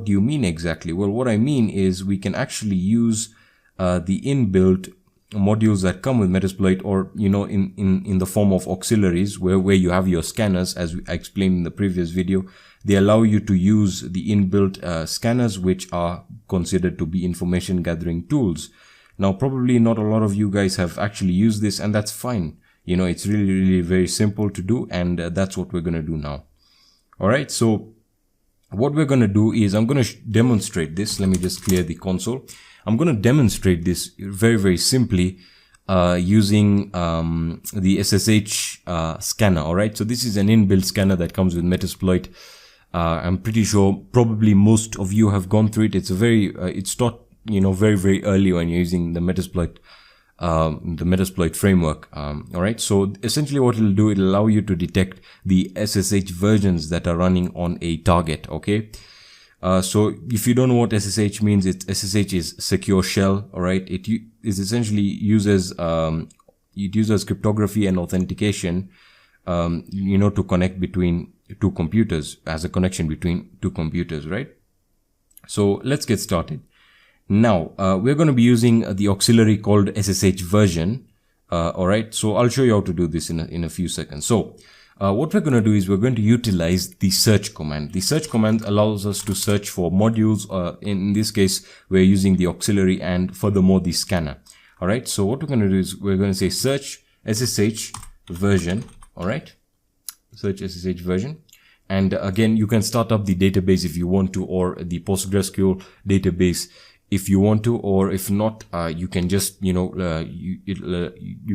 S1: do you mean exactly? Well, what I mean is we can actually use the inbuilt modules that come with Metasploit, or in the form of auxiliaries where you have your scanners, as I explained in the previous video. They allow you to use the inbuilt scanners, which are considered to be information gathering tools. Now, probably not a lot of you guys have actually used this, and that's fine. it's really very simple to do, and that's what we're going to do now. All right, so what we're going to do is I'm going to demonstrate this. Let me just clear the console. I'm going to demonstrate this very simply using the SSH scanner. All right, so this is an inbuilt scanner that comes with Metasploit. I'm pretty sure probably most of you have gone through it. It's a very it's taught very early when you're using the Metasploit framework. All right, so essentially what it'll do, it'll allow you to detect the SSH versions that are running on a target. Okay, so if you don't know what SSH means, SSH is secure shell. All right, it essentially uses cryptography and authentication to connect between two computers, as a connection between two computers, right? So let's get started. Now, we're going to be using the auxiliary called SSH version. All right, so I'll show you how to do this in a few seconds. So what we're going to do is we're going to utilize the search command. The search command allows us to search for modules. In this case, we're using the auxiliary and furthermore the scanner. All right, so what we're going to do is we're going to say search SSH version. All right, search SSH version. And again, you can start up the database if you want to, or the PostgreSQL database if you want to, or if not, you can just you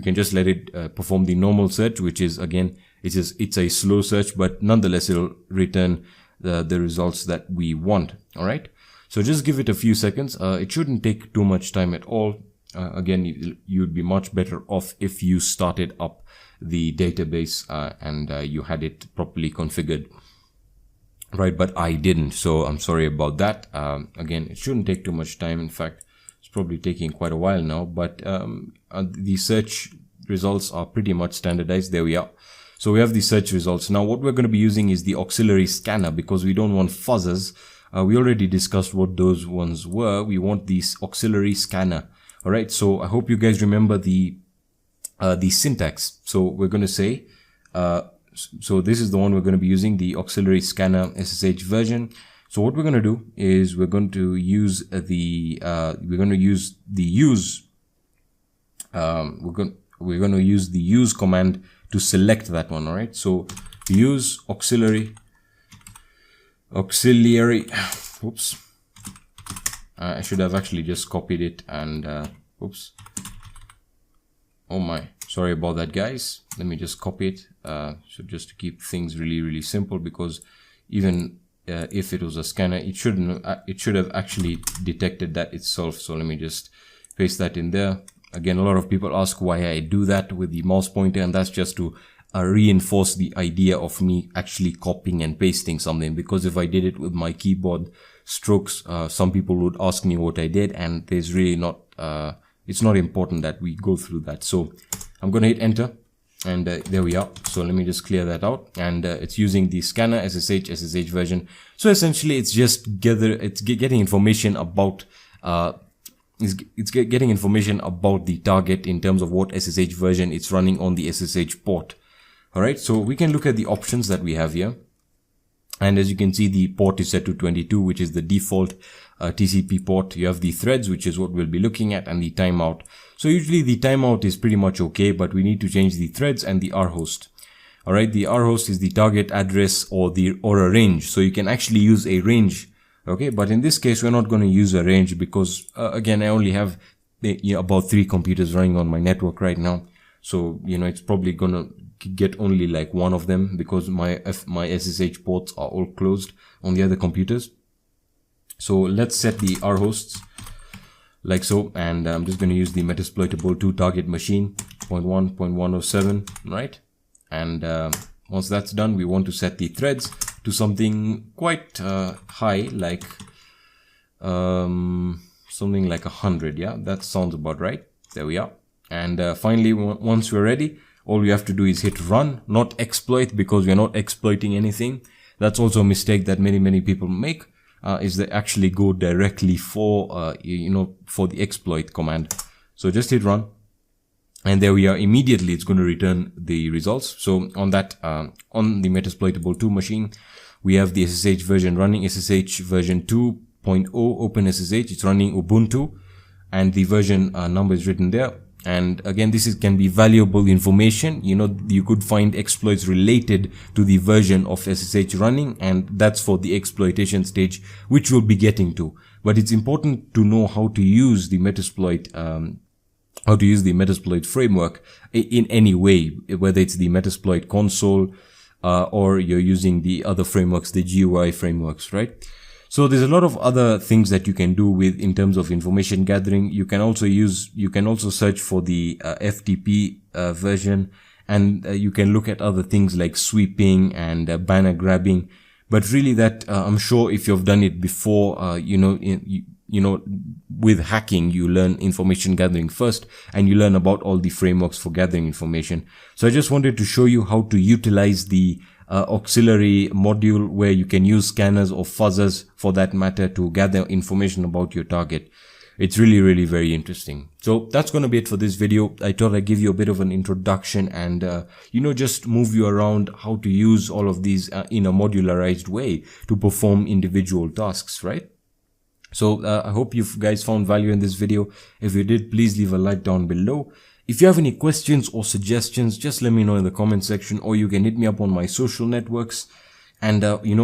S1: can just let it perform the normal search, which is, again, it's a slow search, but nonetheless it'll return the results that we want. All right, so just give it a few seconds. It shouldn't take too much time at all. Again, you'd be much better off if you started up the database and you had it properly configured. Right, but I didn't, so I'm sorry about that. Again, it shouldn't take too much time. In fact, it's probably taking quite a while now, but the search results are pretty much standardized. There we are. So we have the search results. Now what we're going to be using is the auxiliary scanner, because we don't want fuzzers. We already discussed what those ones were. We want this auxiliary scanner. All right, so I hope you guys remember the syntax. So we're going to say so this is the one we're going to be using, the auxiliary scanner SSH version. So what we're going to do is we're going to use the use command to select that one. All right, so use auxiliary. Oops, I should have actually just copied it and oops. Oh my, sorry about that, guys. Let me just copy it. So just to keep things really simple, because even if it was a scanner, it should have actually detected that itself. So let me just paste that in there. Again, a lot of people ask why I do that with the mouse pointer, and that's just to reinforce the idea of me actually copying and pasting something. Because if I did it with my keyboard strokes, some people would ask me what I did, and there's really not it's not important that we go through that. So I'm going to hit enter, and there we are. So let me just clear that out, and it's using the scanner SSH version. So essentially it's just getting information about getting information about the target in terms of what SSH version it's running on the SSH port. All right, so we can look at the options that we have here. And as you can see, the port is set to 22, which is the default TCP port. You have the threads, which is what we'll be looking at, and the timeout. So usually the timeout is pretty much okay, but we need to change the threads and the rhost. All right, the rhost is the target address or a range. So you can actually use a range. Okay, but in this case, we're not going to use a range because again, I only have about 3 computers running on my network right now. So, it's probably going to get only like one of them, because my SSH ports are all closed on the other computers. So let's set the rhosts like so, and I'm just going to use the Metasploitable 2 target machine 0.1.107, right? And once that's done, we want to set the threads to something quite high, like something like 100. Yeah, that sounds about right. There we are. And finally, once we're ready, all we have to do is hit run, not exploit, because we're not exploiting anything. That's also a mistake that many people make, is they actually go directly for for the exploit command. So just hit run, and there we are. Immediately it's going to return the results. So on that on the Metasploitable 2 machine, we have the SSH version running, SSH version 2.0 OpenSSH. It's running Ubuntu, and the version number is written there. And again, can be valuable information. You could find exploits related to the version of SSH running, and that's for the exploitation stage, which we'll be getting to. But it's important to know how to use the Metasploit framework in any way, whether it's the Metasploit console or you're using the other frameworks, the GUI frameworks, right? So there's a lot of other things that you can do in terms of information gathering. You can also search for the FTP version, and you can look at other things like sweeping and banner grabbing. But really, that I'm sure if you've done it before, with hacking, you learn information gathering first, and you learn about all the frameworks for gathering information. So I just wanted to show you how to utilize the auxiliary module, where you can use scanners or fuzzers for that matter to gather information about your target. It's really very interesting. So that's going to be it for this video. I thought I'd give you a bit of an introduction and just move you around how to use all of these in a modularized way to perform individual tasks, right? So I hope you guys found value in this video. If you did, please leave a like down below. If you have any questions or suggestions, just let me know in the comment section, or you can hit me up on my social networks. And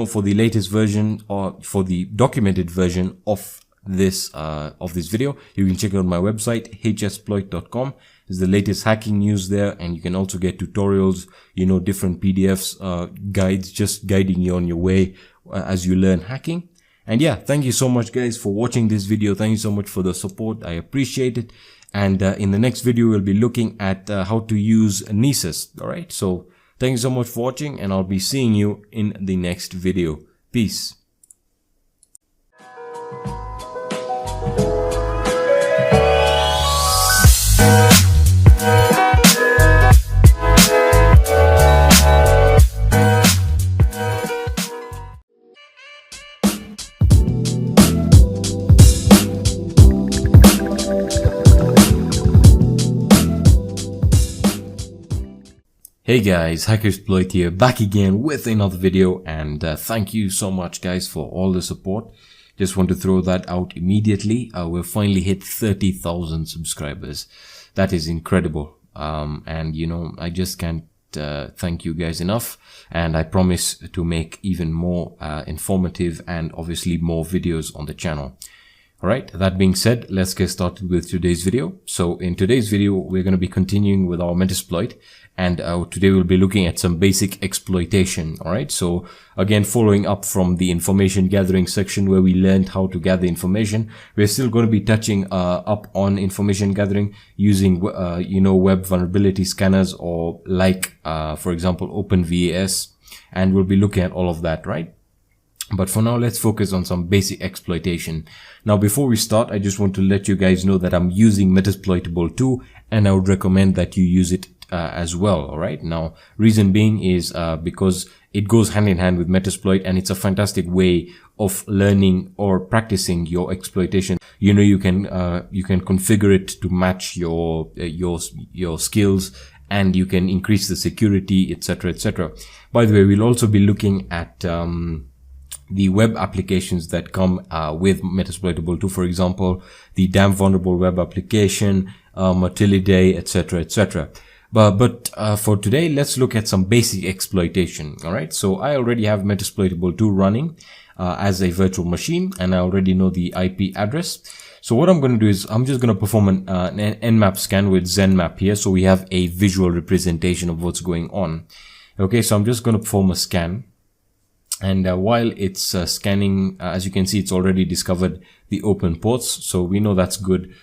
S1: for the latest version, or for the documented version of this video, you can check out my website hsploit.com. There's the latest hacking news there, and you can also get tutorials, different PDFs, guides, just guiding you on your way as you learn hacking. And yeah, thank you so much guys for watching this video. Thank you so much for the support. I appreciate it. And in the next video, we'll be looking at how to use Nessus. All right. So thank you so much for watching, and I'll be seeing you in the next video. Peace. Hey guys, Hackersploit here, back again with another video, and thank you so much guys for all the support. Just want to throw that out immediately. We've finally hit 30,000 subscribers. That is incredible. And I just can't thank you guys enough, and I promise to make even more informative and obviously more videos on the channel. Alright, that being said, let's get started with today's video. So in today's video, we're going to be continuing with our Metasploit, and today we'll be looking at some basic exploitation. Alright, so again, following up from the information gathering section where we learned how to gather information, we're still going to be touching up on information gathering using web vulnerability scanners, or for example OpenVAS, and we'll be looking at all of that, right? But for now, let's focus on some basic exploitation. Now, before we start, I just want to let you guys know that I'm using Metasploitable 2, and I would recommend that you use it as well. All right. Now, reason being is because it goes hand in hand with Metasploit, and it's a fantastic way of learning or practicing your exploitation. You can configure it to match your skills, and you can increase the security, etc., etc. By the way, we'll also be looking at the web applications that come with Metasploitable 2, for example, the damn vulnerable web application, Matillidae, etc., etc. But for today, let's look at some basic exploitation. All right. So I already have Metasploitable 2 running as a virtual machine, and I already know the IP address. So what I'm going to do is I'm just going to perform an Nmap scan with Nmap here, so we have a visual representation of what's going on. Okay. So I'm just going to perform a scan. And while it's scanning, as you can see, it's already discovered the open ports. So we know that's good.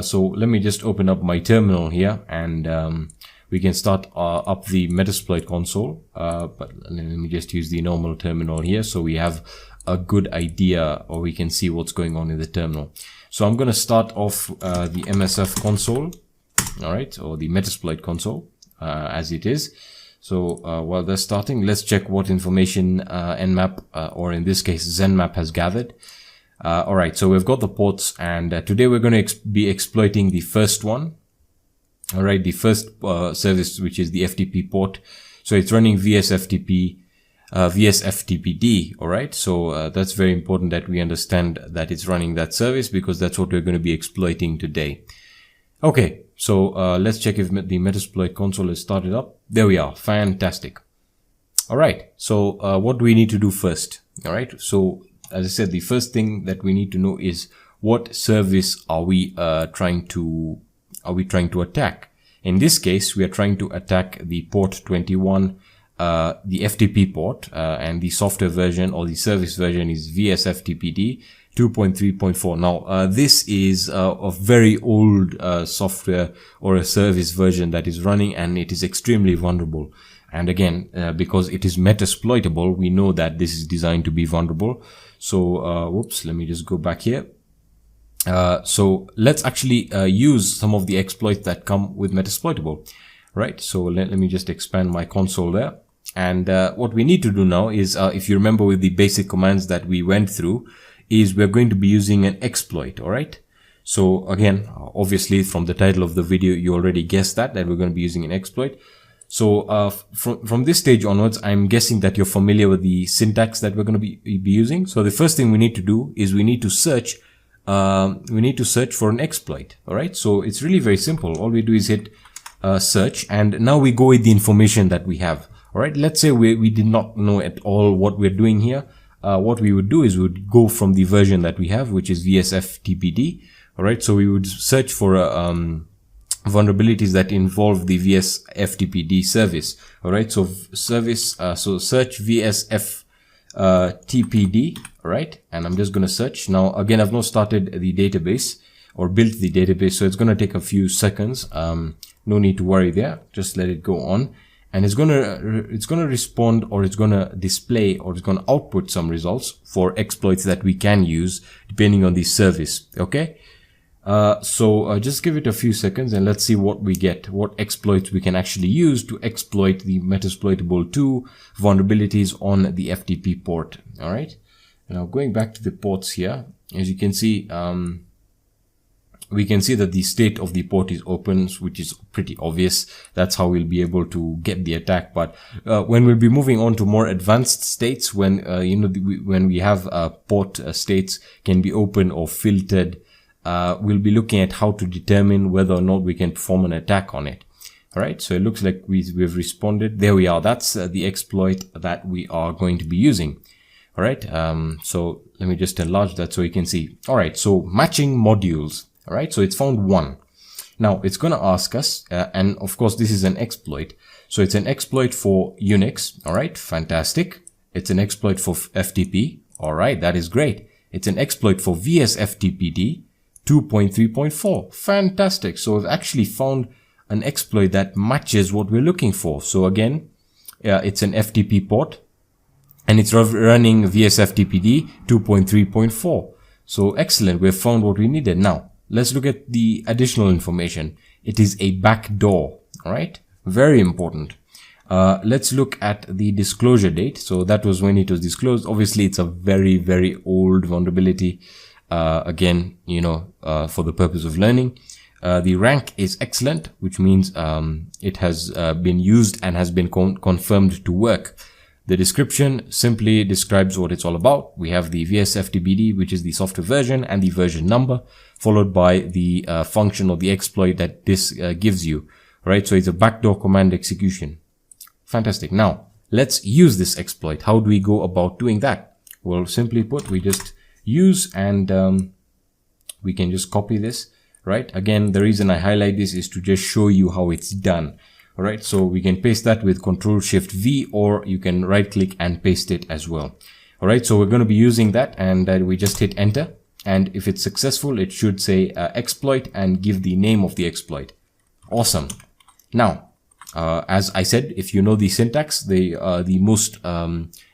S1: So let me just open up my terminal here, and we can start up the Metasploit console. But let me just use the normal terminal here, so we have a good idea, or we can see what's going on in the terminal. So I'm going to start off the MSF console, all right, or the Metasploit console as it is. So while they're starting, let's check what information Nmap, or in this case Nmap, has gathered. Alright, so we've got the ports, and today we're going to be exploiting the first one. Alright, the first service, which is the FTP port. So it's running VSFTP, VSFTPD. Alright, so that's very important that we understand that it's running that service, because that's what we're going to be exploiting today. Okay, So let's check if the Metasploit console is started up. There we are. Fantastic. All right. So what do we need to do first? All right. So as I said, the first thing that we need to know is what service are we trying to attack. In this case, we are trying to attack the port 21, the FTP port, and the software version or the service version is VSFTPD 2.3.4. Now, this is a very old software or a service version that is running, and it is extremely vulnerable. And again, because it is Metasploitable, we know that this is designed to be vulnerable. So, whoops, let me just go back here. So let's actually use some of the exploits that come with Metasploitable, right? So let me just expand my console there. And what we need to do now is, if you remember with the basic commands that we went through, is we're going to be using an exploit, all right? So again, obviously from the title of the video, you already guessed that we're going to be using an exploit. So from this stage onwards, I'm guessing that you're familiar with the syntax that we're going to be using. So the first thing we need to do is we need to search for an exploit. All right. So it's really very simple. All we do is hit search, and now we go with the information that we have. All right. Let's say we did not know at all what we're doing here. What we would do is we would go from the version that we have, which is VSFTPD. All right. So we would search for vulnerabilities that involve the VSFTPD service. All right. So service. So search VSFTPD. Right, and I'm just going to search now. Again, I've not started the database or built the database, so it's going to take a few seconds. No need to worry there. Just let it go on, and it's going to respond, or it's going to display, or it's going to output some results for exploits that we can use depending on the service. Okay, so just give it a few seconds and let's see what we get, what exploits we can actually use to exploit the Metasploitable 2 vulnerabilities on the FTP port. All right. Now going back to the ports here, as you can see, we can see that the state of the port is open, which is pretty obvious. That's how we'll be able to get the attack. But when we'll be moving on to more advanced states, when when we have port states can be open or filtered, we'll be looking at how to determine whether or not we can perform an attack on it. All right, so it looks like we've responded. There we are. That's the exploit that we are going to be using. All right, so let me just enlarge that so you can see. All right, so matching modules. All right, so it's found one. Now it's going to ask us, and of course this is an exploit. So it's an exploit for Unix. All right, fantastic. It's an exploit for FTP. All right, that is great. It's an exploit for VSFTPD 2.3.4. Fantastic. So we've actually found an exploit that matches what we're looking for. So again, it's an FTP port, and it's running VSFTPD 2.3.4. So excellent. We've found what we needed. Now let's look at the additional information. It is a backdoor. All right. Very important. Let's look at the disclosure date. So that was when it was disclosed. Obviously it's a very, very old vulnerability. Again, for the purpose of learning. The rank is excellent, which means, it has been used and has been confirmed to work. The description simply describes what it's all about. We have the VSFTPD, which is the software version, and the version number, followed by the function or the exploit that this gives you. Right? So it's a backdoor command execution. Fantastic. Now, let's use this exploit. How do we go about doing that? Well, simply put, we just use and we can just copy this. Right? Again, the reason I highlight this is to just show you how it's done. All right, so we can paste that with Control-Shift-V, or you can right click and paste it as well. All right, so we're going to be using that, and we just hit enter. And if it's successful, it should say exploit and give the name of the exploit. Awesome. Now, as I said, if you know the syntax, the most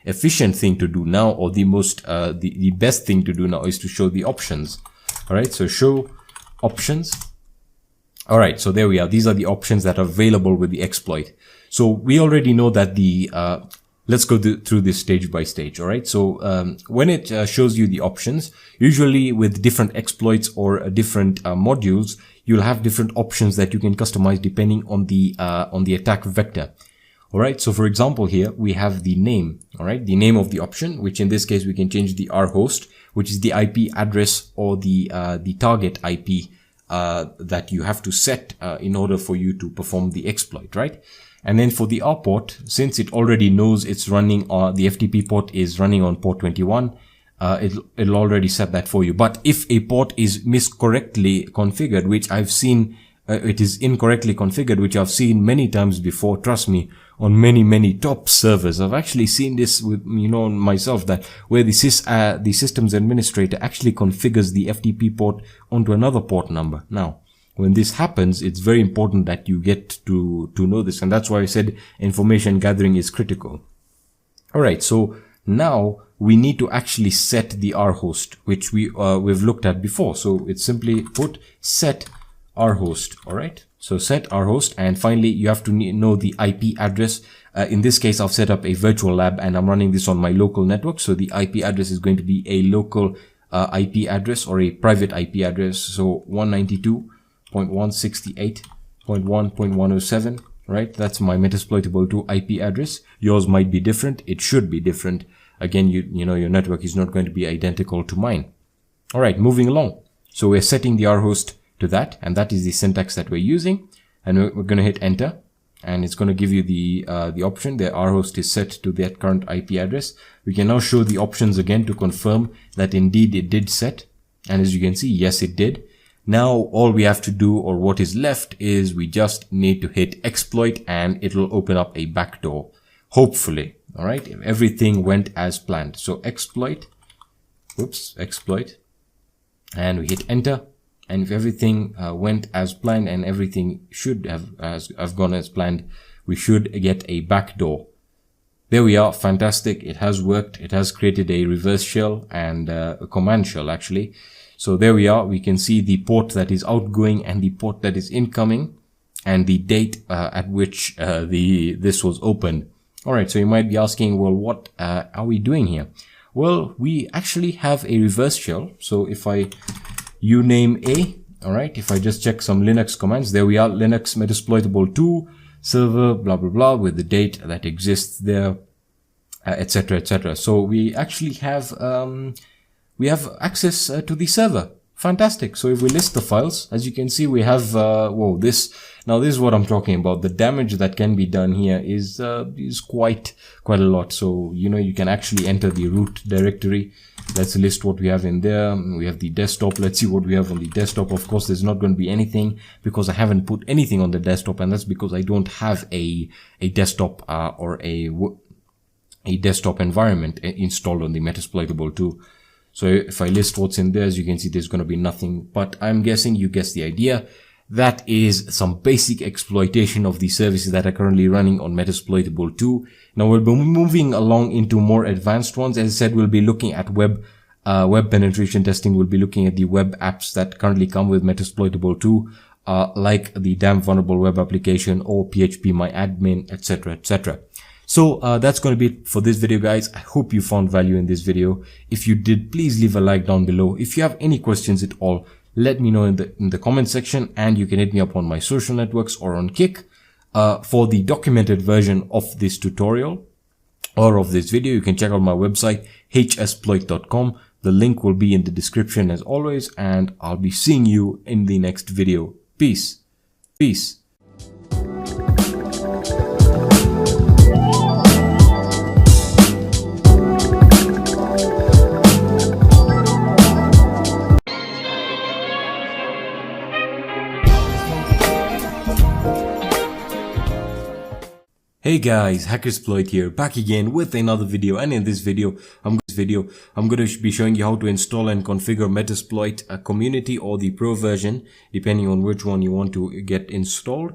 S1: efficient thing to do now, or the best thing to do now, is to show the options. All right, so show options. All right, so there we are. These are the options that are available with the exploit. So we already know that let's go through this stage by stage. All right. So when it shows you the options, usually with different exploits or different modules, you'll have different options that you can customize depending on the attack vector. All right. So for example, here we have the name. All right, the name of the option, which in this case we can change the R host, which is the IP address or the target IP that you have to set in order for you to perform the exploit, right? And then for the R port, since it already knows it's running, the FTP port is running on port 21, it'll already set that for you. But if a port is miscorrectly configured, which I've seen, it is incorrectly configured, which I've seen many times before, trust me, on many top servers. I've actually seen this with, myself, that where the systems administrator actually configures the FTP port onto another port number. Now, when this happens, it's very important that you get to know this. And that's why I said information gathering is critical. All right. So now we need to actually set the R host, which we've looked at before. So it's simply put set R host. All right. So set R host. And finally, you have to know the IP address. In this case, I've set up a virtual lab and I'm running this on my local network. So the IP address is going to be a local IP address or a private IP address. So 192.168.1.107, right? That's my Metasploitable 2 IP address. Yours might be different. It should be different. Again, you know, your network is not going to be identical to mine. All right, moving along. So we're setting the R host to that, and that is the syntax that we're using. And we're going to hit enter, and it's going to give you the option. The R host is set to that current IP address. We can now show the options again to confirm that indeed it did set. And as you can see, yes, it did. Now all we have to do, or what is left, is we just need to hit exploit and it'll open up a backdoor. Hopefully. All right. If everything went as planned. So exploit, and we hit enter. And if everything went as planned, and everything should have gone as planned, we should get a backdoor. There we are. Fantastic. It has worked. It has created a reverse shell and a command shell actually. So there we are. We can see the port that is outgoing and the port that is incoming, and the date at which this was opened. All right. So you might be asking, well, what are we doing here? Well, we actually have a reverse shell. So if I uname A, all right, if I just check some Linux commands, there we are, Linux Metasploitable 2 server, blah, blah, blah, with the date that exists there, etc., etc. So we actually have, access to the server. Fantastic. So if we list the files, as you can see, we have, now this is what I'm talking about. The damage that can be done here is quite a lot. So, you can actually enter the root directory. Let's list what we have in there. We have the desktop. Let's see what we have on the desktop. Of course, there's not going to be anything because I haven't put anything on the desktop, and that's because I don't have a desktop, or a desktop environment installed on the Metasploitable 2. So if I list what's in there, as you can see, there's going to be nothing, but I'm guessing you guessed the idea. That is some basic exploitation of the services that are currently running on Metasploitable 2. Now we'll be moving along into more advanced ones. As I said, we'll be looking at web penetration testing. We'll be looking at the web apps that currently come with Metasploitable 2, like the damn vulnerable web application or phpMyAdmin, etc., etc. So that's going to be it for this video, guys. I hope you found value in this video. If you did, please leave a like down below. If you have any questions at all, let me know in the comment section, and you can hit me up on my social networks or on Kick. For the documented version of this tutorial or of this video, you can check out my website, hsploit.com. The link will be in the description as always, and I'll be seeing you in the next video. Peace. Peace. Hey guys, Hackersploit here, back again with another video, and in this video, I'm going to be showing you how to install and configure Metasploit community or the pro version, depending on which one you want to get installed.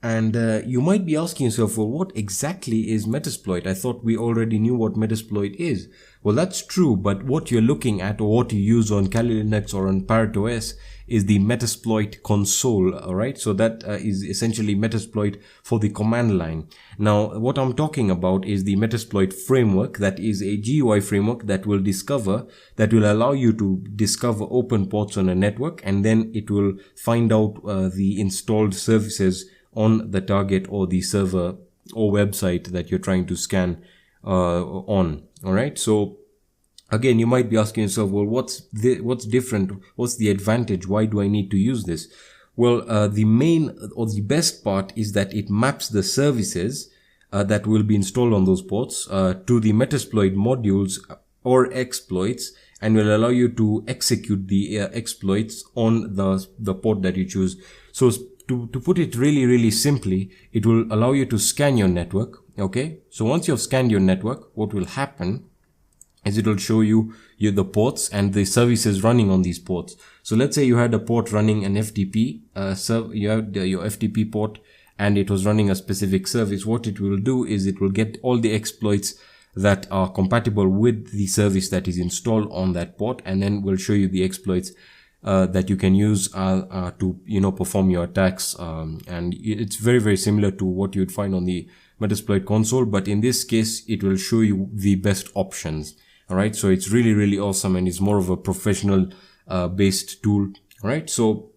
S1: And you might be asking yourself, well, what exactly is Metasploit? I thought we already knew what Metasploit is. Well, that's true, but what you're looking at, or what you use on Kali Linux or on Parrot OS, is the Metasploit console, alright? So that is essentially Metasploit for the command line. Now, what I'm talking about is the Metasploit framework. That is a GUI framework that will allow you to discover open ports on a network, and then it will find out the installed services on the target or the server or website that you're trying to scan on. Alright, so Again, you might be asking yourself, well, what's different? What's the advantage? Why do I need to use this? Well, the main or the best part is that it maps the services that will be installed on those ports to the Metasploit modules or exploits, and will allow you to execute the exploits on the port that you choose. So to put it really simply, it will allow you to scan your network. Okay, so once you've scanned your network, what will happen is it will show you the ports and the services running on these ports. So let's say you had a port running an FTP, you have your FTP port, and it was running a specific service. What it will do is it will get all the exploits that are compatible with the service that is installed on that port, and then will show you the exploits that you can use to perform your attacks. And it's very similar to what you'd find on the Metasploit console, but in this case it will show you the best options. All right, so it's really awesome, and it's more of a professional based tool. All right, so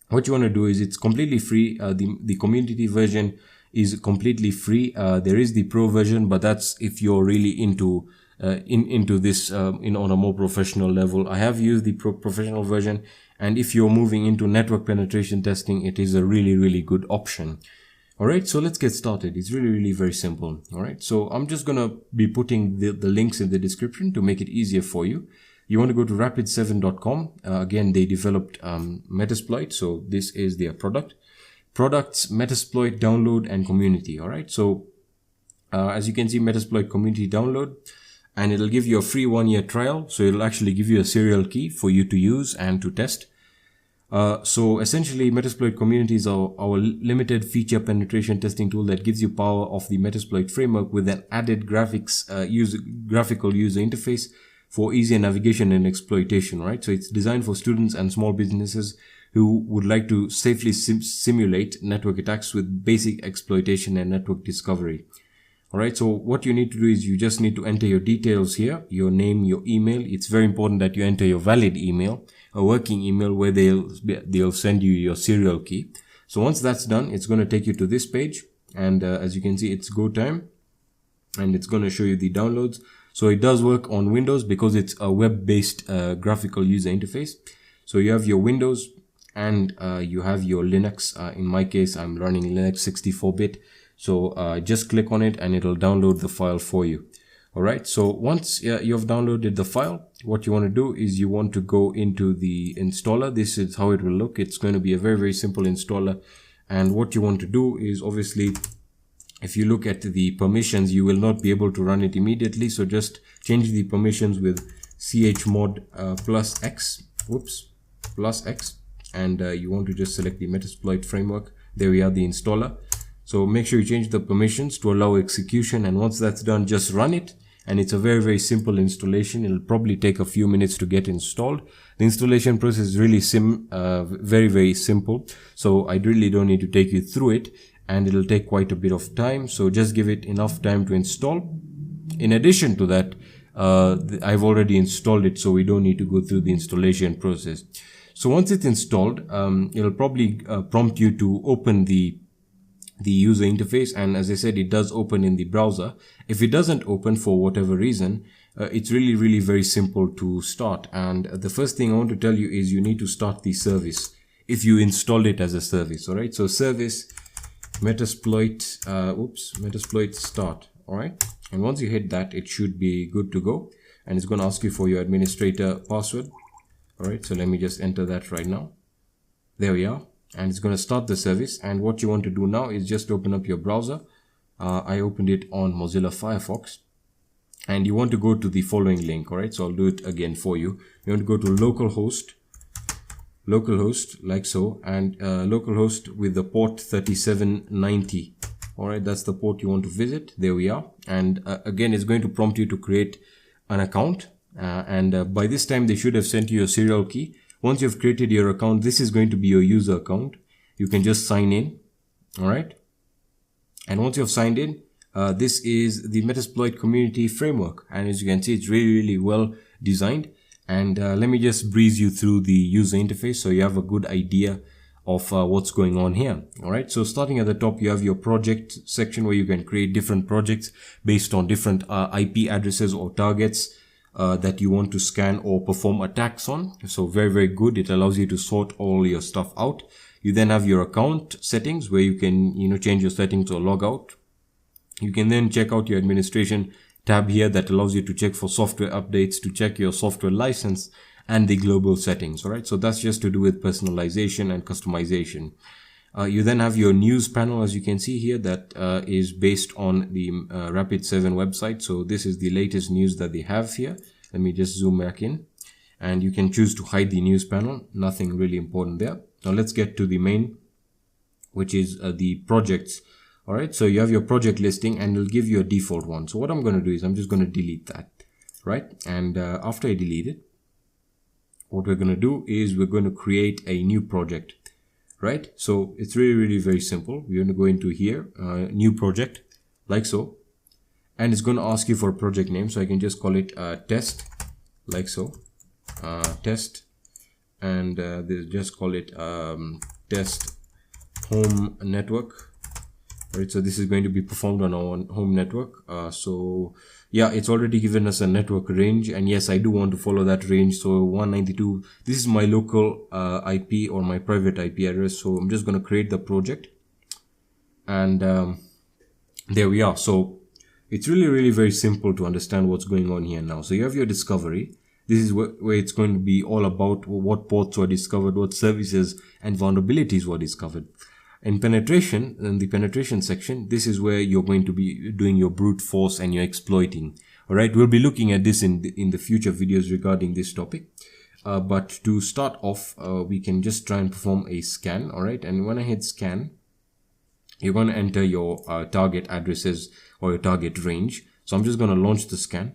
S1: what you want to do is it's completely free. The community version is completely free. There is the pro version, but that's if you're really into this on a more professional level. I have used the professional version, and if you're moving into network penetration testing, it is a really good option. All right, so let's get started. It's really very simple. All right, so I'm just gonna be putting the links in the description to make it easier for you. You want to go to rapid7.com. Again, they developed Metasploit, so this is their products, Metasploit download and community. All right, so as you can see, Metasploit community download, and it'll give you a free 1-year trial. So it'll actually give you a serial key for you to use and to test. So essentially, Metasploit community is our limited feature penetration testing tool that gives you power of the Metasploit framework with an added graphical user interface for easier navigation and exploitation, right? So it's designed for students and small businesses who would like to safely simulate network attacks with basic exploitation and network discovery. All right, so what you need to do is you just need to enter your details here, your name, your email. It's very important that you enter your valid email, a working email where they'll send you your serial key. So once that's done, it's going to take you to this page, and as you can see, it's go time, and it's going to show you the downloads. So it does work on Windows because it's a web-based graphical user interface. So you have your Windows and you have your Linux. In my case, I'm running Linux 64-bit. So just click on it and it'll download the file for you. All right, so once you've downloaded the file, what you want to do is you want to go into the installer. This is how it will look. It's going to be a very simple installer. And what you want to do is, obviously, if you look at the permissions, you will not be able to run it immediately. So just change the permissions with chmod +x, +x, and you want to just select the Metasploit framework. There we are, the installer. So make sure you change the permissions to allow execution, and once that's done, just run it. And it's a very simple installation. It'll probably take a few minutes to get installed. The installation process is really very simple. So I really don't need to take you through it, and it'll take quite a bit of time. So just give it enough time to install. In addition to that, I've already installed it, so we don't need to go through the installation process. So once it's installed, it'll probably prompt you to open the user interface, and as I said, it does open in the browser. If it doesn't open for whatever reason, it's really very simple to start. And the first thing I want to tell you is you need to start the service if you install it as a service. All right, so service Metasploit Metasploit start. All right, and once you hit that, it should be good to go, and it's going to ask you for your administrator password. All right, so let me just enter that right now. There we are. And it's going to start the service. And what you want to do now is just open up your browser. I opened it on Mozilla Firefox, and you want to go to the following link. All right, so I'll do it again for you. You want to go to localhost like so, and localhost with the port 3790. All right, that's the port you want to visit. There we are. And again, it's going to prompt you to create an account, and by this time they should have sent you a serial key. Once you've created your account, this is going to be your user account. You can just sign in. All right, and once you've signed in, this is the Metasploit community framework, and as you can see, it's really well designed. And let me just breeze you through the user interface so you have a good idea of what's going on here. All right, so starting at the top, you have your project section where you can create different projects based on different IP addresses or targets. that you want to scan or perform attacks on. So very good. It allows you to sort all your stuff out. You then have your account settings where you can change your settings or log out. You can then check out your administration tab here that allows you to check for software updates, to check your software license and the global settings. All right, so that's just to do with personalization and customization. You then have your news panel, as you can see here, that is based on the Rapid7 website. So this is the latest news that they have here. Let me just zoom back in, and you can choose to hide the news panel. Nothing really important there. Now let's get to the main, which is the projects. All right, so you have your project listing and it'll give you a default one. So what I'm going to do is I'm just going to delete that, right? And after I delete it, what we're going to do is we're going to create a new project. Right, so it's really very simple. We're going to go into here, new project, like so, and it's going to ask you for a project name. So I can just call it test, like so, test, and just call it test home network. Right, so this is going to be performed on our home network. So yeah, it's already given us a network range, and yes, I do want to follow that range. So 192, this is my local IP or my private IP address. So I'm just going to create the project, and there we are. So it's really very simple to understand what's going on here now. So you have your discovery. This is where it's going to be all about what ports were discovered, what services and vulnerabilities were discovered. In penetration, in the penetration section, this is where you're going to be doing your brute force and your exploiting. All right, we'll be looking at this in the future videos regarding this topic. But to start off, we can just try and perform a scan. All right, and when I hit scan, you're going to enter your target addresses or your target range. So I'm just going to launch the scan.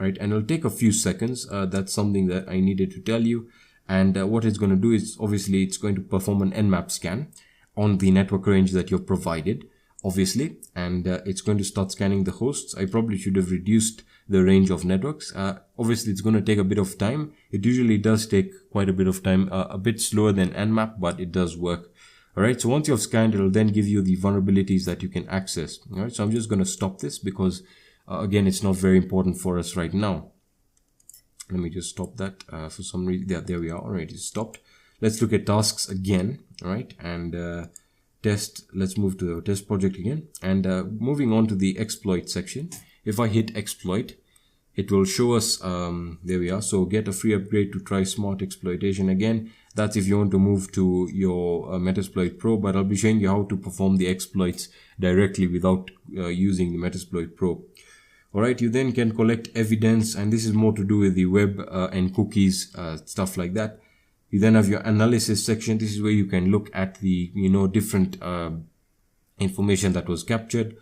S1: All right, and it'll take a few seconds. That's something that I needed to tell you. And what it's going to do is, obviously, it's going to perform an Nmap scan on the network range that you've provided, obviously, and it's going to start scanning the hosts. I probably should have reduced the range of networks. Obviously, it's going to take a bit of time. It usually does take quite a bit of time, a bit slower than Nmap, but it does work. All right, so once you've scanned, it'll then give you the vulnerabilities that you can access. All right, so I'm just going to stop this because, again, it's not very important for us right now. Let me just stop that for some reason. There we are. All right, it's stopped. Let's look at tasks again, all right, and test. Let's move to the test project again, and moving on to the exploit section. If I hit exploit, it will show us, there we are. So get a free upgrade to try smart exploitation. Again, that's if you want to move to your Metasploit Pro, but I'll be showing you how to perform the exploits directly without using the Metasploit Pro. All right, you then can collect evidence, and this is more to do with the web and cookies, stuff like that. You then have your analysis section. This is where you can look at the, different information that was captured.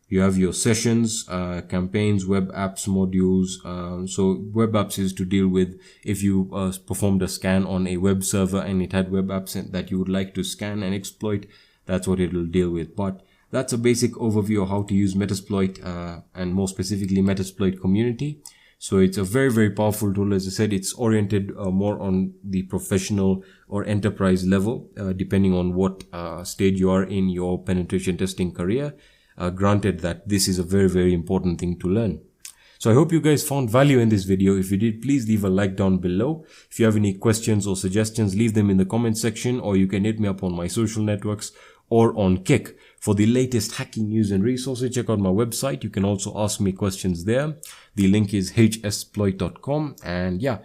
S1: You have your sessions, campaigns, web apps, modules. So web apps is to deal with if you performed a scan on a web server and it had web apps that you would like to scan and exploit. That's what it will deal with. But that's a basic overview of how to use Metasploit and more specifically Metasploit community. So it's a very powerful tool. As I said, it's oriented more on the professional or enterprise level, depending on what stage you are in your penetration testing career. Granted that this is a very important thing to learn. So I hope you guys found value in this video. If you did, please leave a like down below. If you have any questions or suggestions, leave them in the comment section, or you can hit me up on my social networks or on Kick. For the latest hacking news and resources, check out my website. You can also ask me questions there. The link is hsploit.com. And yeah,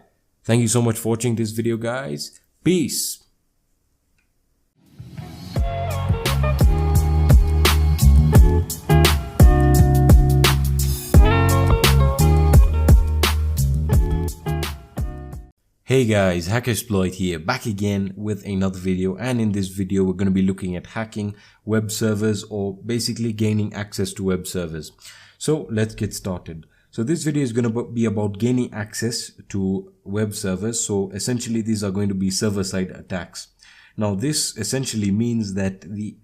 S1: thank you so much for watching this video, guys. Peace. Hey guys, Hackersploit here, back again with another video, and in this video we're going to be looking at hacking web servers, or basically gaining access to web servers. So let's get started. So this video is going to be about gaining access to web servers. So essentially these are going to be server-side attacks. Now this essentially means that the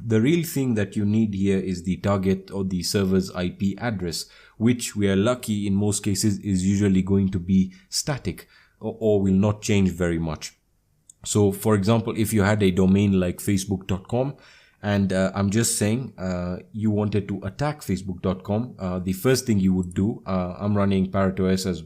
S1: real thing that you need here is the target or the server's IP address, which we are lucky in most cases is usually going to be static or will not change very much. So for example, if you had a domain like facebook.com and I'm just saying you wanted to attack facebook.com, the first thing you would do, I'm running ParrotOS as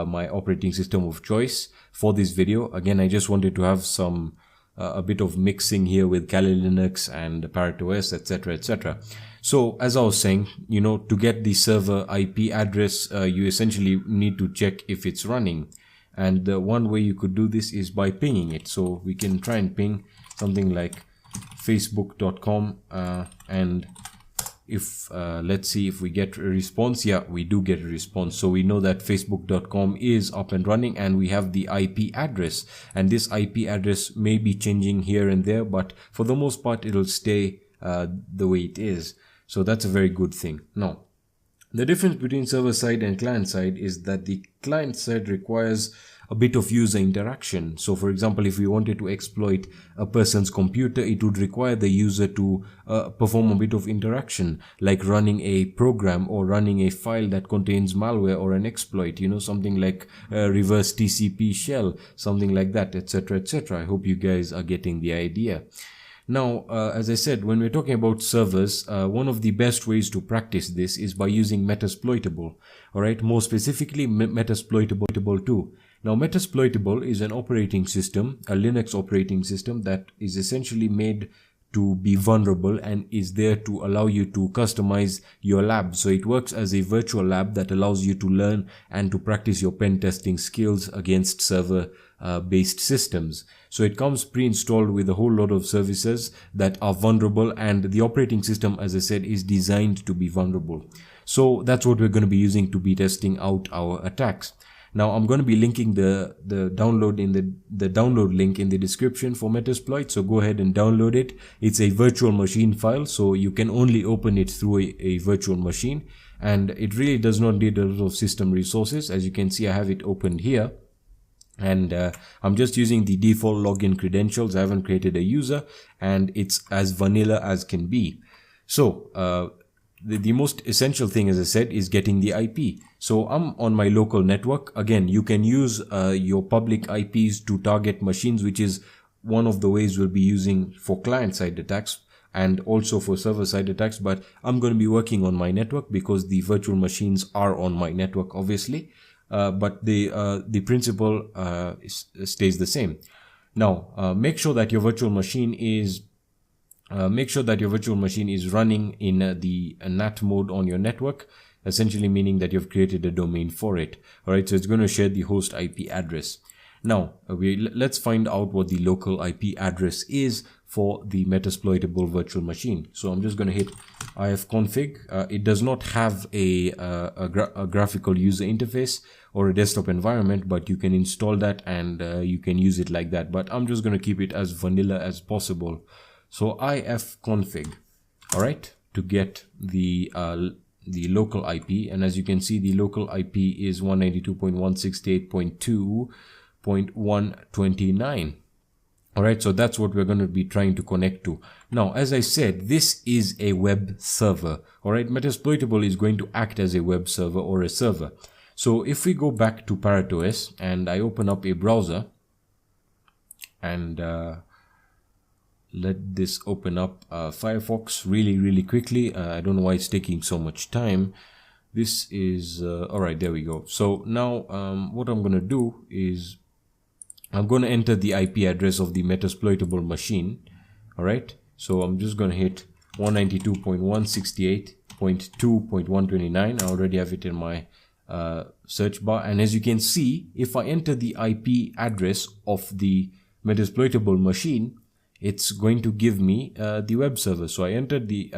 S1: my operating system of choice for this video. Again, I just wanted to have some a bit of mixing here with Kali Linux and ParrotOS, etc, etc. So as I was saying, to get the server IP address, you essentially need to check if it's running, and one way you could do this is by pinging it. So we can try and ping something like facebook.com, and if let's see if we get a response. Yeah, we do get a response, so we know that facebook.com is up and running, and we have the IP address, and this IP address may be changing here and there, but for the most part it'll stay the way it is. So that's a very good thing. Now, the difference between server side and client side is that the client side requires a bit of user interaction. So for example, if we wanted to exploit a person's computer, it would require the user to perform a bit of interaction, like running a program or running a file that contains malware or an exploit, something like reverse TCP shell, something like that, etc, etc. I hope you guys are getting the idea. Now, as I said, when we're talking about servers, one of the best ways to practice this is by using Metasploitable. Alright, more specifically Metasploitable 2. Now, Metasploitable is an operating system, a Linux operating system that is essentially made to be vulnerable and is there to allow you to customize your lab. So it works as a virtual lab that allows you to learn and to practice your pen testing skills against server based systems. So it comes pre-installed with a whole lot of services that are vulnerable, and the operating system, as I said, is designed to be vulnerable. So that's what we're going to be using to be testing out our attacks. Now I'm going to be linking the download in the download link in the description for Metasploit, so go ahead and download it. It's a virtual machine file, so you can only open it through a virtual machine, and it really does not need a lot of system resources. As you can see, I have it opened here, and I'm just using the default login credentials. I haven't created a user, and it's as vanilla as can be. So the most essential thing, as I said, is getting the IP. So I'm on my local network. Again, you can use your public IPs to target machines, which is one of the ways we'll be using for client-side attacks and also for server-side attacks. But I'm going to be working on my network because the virtual machines are on my network, obviously. But the principle stays the same. Now, make sure that your virtual machine is running in the NAT mode on your network, essentially meaning that you've created a domain for it. Alright, so it's going to share the host IP address. Now, let's find out what the local IP address is for the Metasploitable virtual machine. So I'm just going to hit ifconfig. It does not have a graphical user interface or a desktop environment, but you can install that and you can use it like that. But I'm just going to keep it as vanilla as possible. So ifconfig, all right, to get the local IP, and as you can see, the local IP is 192.168.2.129. All right, so that's what we're going to be trying to connect to. Now, as I said, this is a web server. All right, Metasploitable is going to act as a web server or a server. So if we go back to ParrotOS and I open up a browser and let this open up Firefox really quickly. I don't know why it's taking so much time. This is all right, there we go. So now what I'm going to do is I'm going to enter the IP address of the Metasploitable machine. All right, so I'm just going to hit 192.168.2.129. I already have it in my search bar, and as you can see, if I enter the IP address of the Metasploitable machine, it's going to give me the web server. So I entered the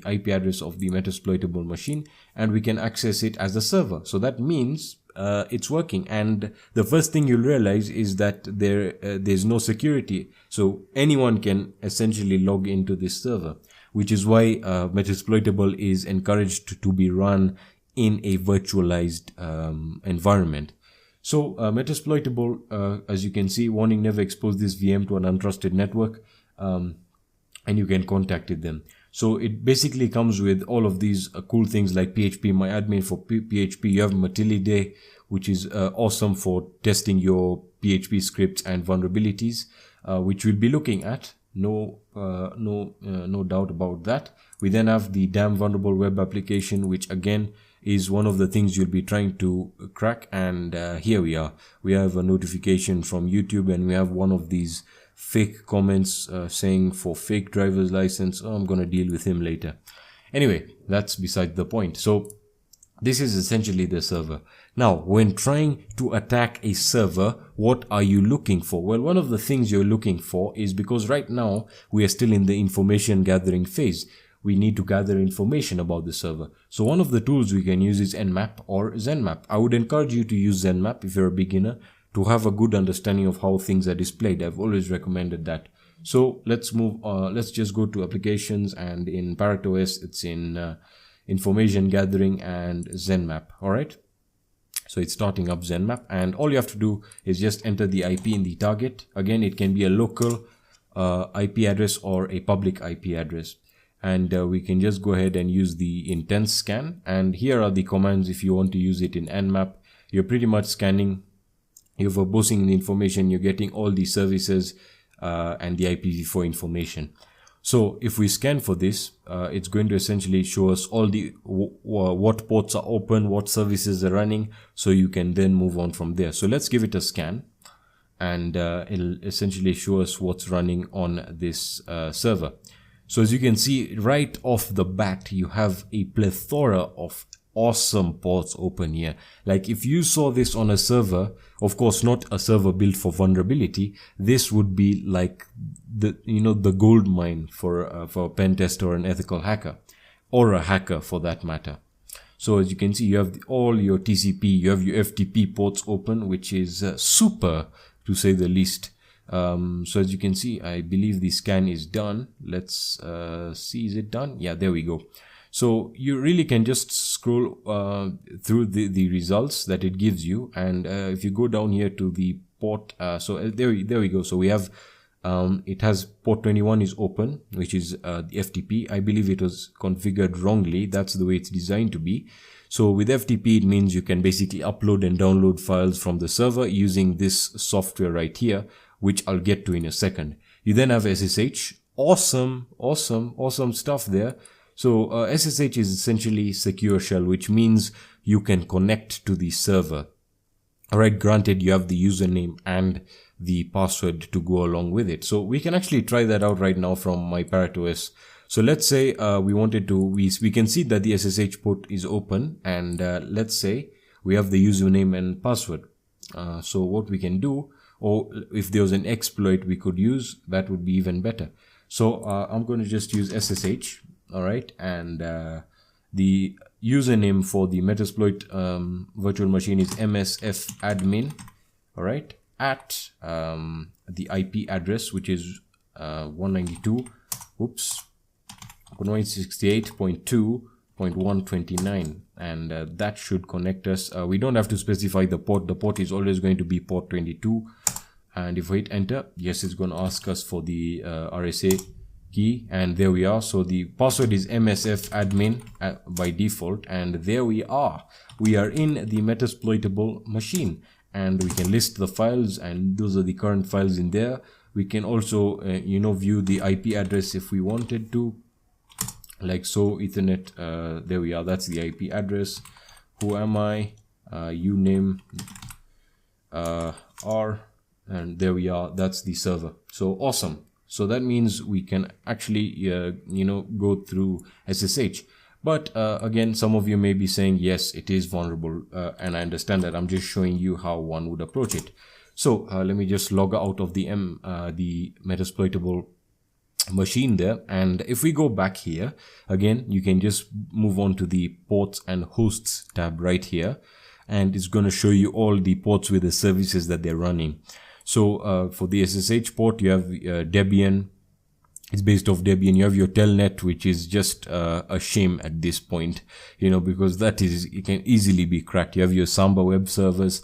S1: IP address of the Metasploitable machine, and we can access it as a server. So that means it's working. And the first thing you'll realize is that there's no security. So anyone can essentially log into this server, which is why Metasploitable is encouraged to be run in a virtualized environment. So Metasploitable, as you can see, warning, never expose this VM to an untrusted network, and you can contact it then. So it basically comes with all of these cool things like PHP My Admin for PHP. You have Matilde, which is awesome for testing your PHP scripts and vulnerabilities, which we'll be looking at. no doubt about that. We then have the damn vulnerable web application, which again is one of the things you'll be trying to crack. And here we are. We have a notification from YouTube, and we have one of these fake comments saying for fake driver's license. Oh, I'm gonna deal with him later. Anyway, that's beside the point. So this is essentially the server. Now, when trying to attack a server, what are you looking for? Well, one of the things you're looking for is, because right now we are still in the information gathering phase, we need to gather information about the server. So one of the tools we can use is Nmap or Zenmap. I would encourage you to use Zenmap if you're a beginner, to have a good understanding of how things are displayed. I've always recommended that. So let's move, let's just go to applications, and in ParrotOS, it's in information gathering and Zenmap. All right. So it's starting up Zenmap, and all you have to do is just enter the IP in the target. Again, it can be a local IP address or a public IP address. And we can just go ahead and use the intense scan. And here are the commands if you want to use it in Nmap. You're pretty much scanning, you're verbosing the information, you're getting all the services and the IPv4 information. So if we scan for this, it's going to essentially show us all the what ports are open, what services are running, so you can then move on from there. So let's give it a scan, and it'll essentially show us what's running on this server. So as you can see right off the bat, you have a plethora of awesome ports open here. Like if you saw this on a server, of course not a server built for vulnerability, this would be like the, you know, the gold mine for a pen tester or an ethical hacker, or a hacker for that matter. So as you can see, you have all your TCP, you have your FTP ports open, which is super to say the least. So as you can see, I believe the scan is done. Let's see, is it done? Yeah, there we go. So you really can just scroll through the results that it gives you, and if you go down here to the port, so there we go. So we have it has port 21 is open, which is the FTP. I believe it was configured wrongly. That's the way it's designed to be. So with FTP, it means you can basically upload and download files from the server using this software right here, which I'll get to in a second. You then have SSH. Awesome stuff there. So SSH is essentially secure shell, which means you can connect to the server. Alright, granted you have the username and the password to go along with it. So we can actually try that out right now from my ParrotOS. So let's say we wanted to, we can see that the SSH port is open, and let's say we have the username and password. So what we can do, or if there was an exploit we could use, that would be even better. So I'm going to just use SSH. All right, and the username for the Metasploit virtual machine is msfadmin. All right, at the IP address, which is 192.168.2.129, and that should connect us. We don't have to specify the port. The port is always going to be port 22. And if we hit enter, yes, it's going to ask us for the RSA key, and there we are. So the password is msfadmin by default, and there we are. We are in the Metasploitable machine, and we can list the files, and those are the current files in there. We can also view the IP address if we wanted to, like so. Ethernet, there we are, that's the IP address. Who am I? Uname R, and there we are, that's the server. So awesome. So that means we can actually, go through SSH. But again, some of you may be saying, yes, it is vulnerable. And I understand that. I'm just showing you how one would approach it. So let me just log out of the Metasploitable machine there. And if we go back here, again, you can just move on to the ports and hosts tab right here. And it's going to show you all the ports with the services that they're running. So for the SSH port, you have Debian. It's based off Debian. You have your Telnet, which is just a shame at this point, because it can easily be cracked. You have your Samba web servers.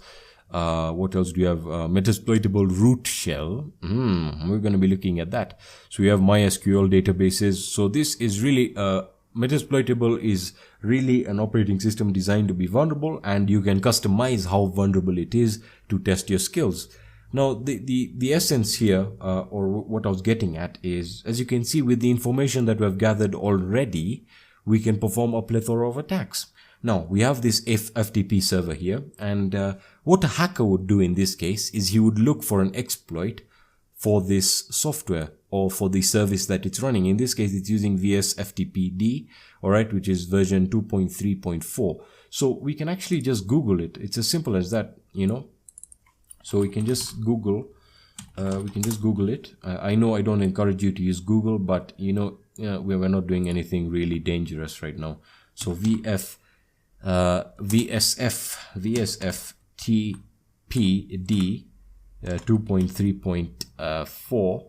S1: What else do you have? Metasploitable root shell. We're going to be looking at that. So we have MySQL databases. So this is really Metasploitable is really an operating system designed to be vulnerable, and you can customize how vulnerable it is to test your skills. Now, the essence here, or what I was getting at is, as you can see, with the information that we have gathered already, we can perform a plethora of attacks. Now, we have this FTP server here, and what a hacker would do in this case is he would look for an exploit for this software or for the service that it's running. In this case, it's using VSFTPD, alright, which is version 2.3.4. So we can actually just Google it. It's as simple as that, you know. So we can just Google it. I know I don't encourage you to use Google, but you know, we're not doing anything really dangerous right now. So VSFTPD 2.3.4.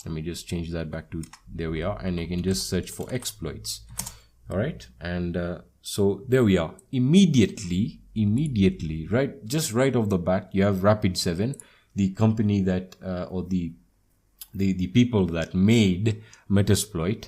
S1: Let me just change that back to, there we are, and you can just search for exploits. All right, and so there we are. Immediately, right, just right off the bat, you have Rapid7, the company that or the people that made Metasploit,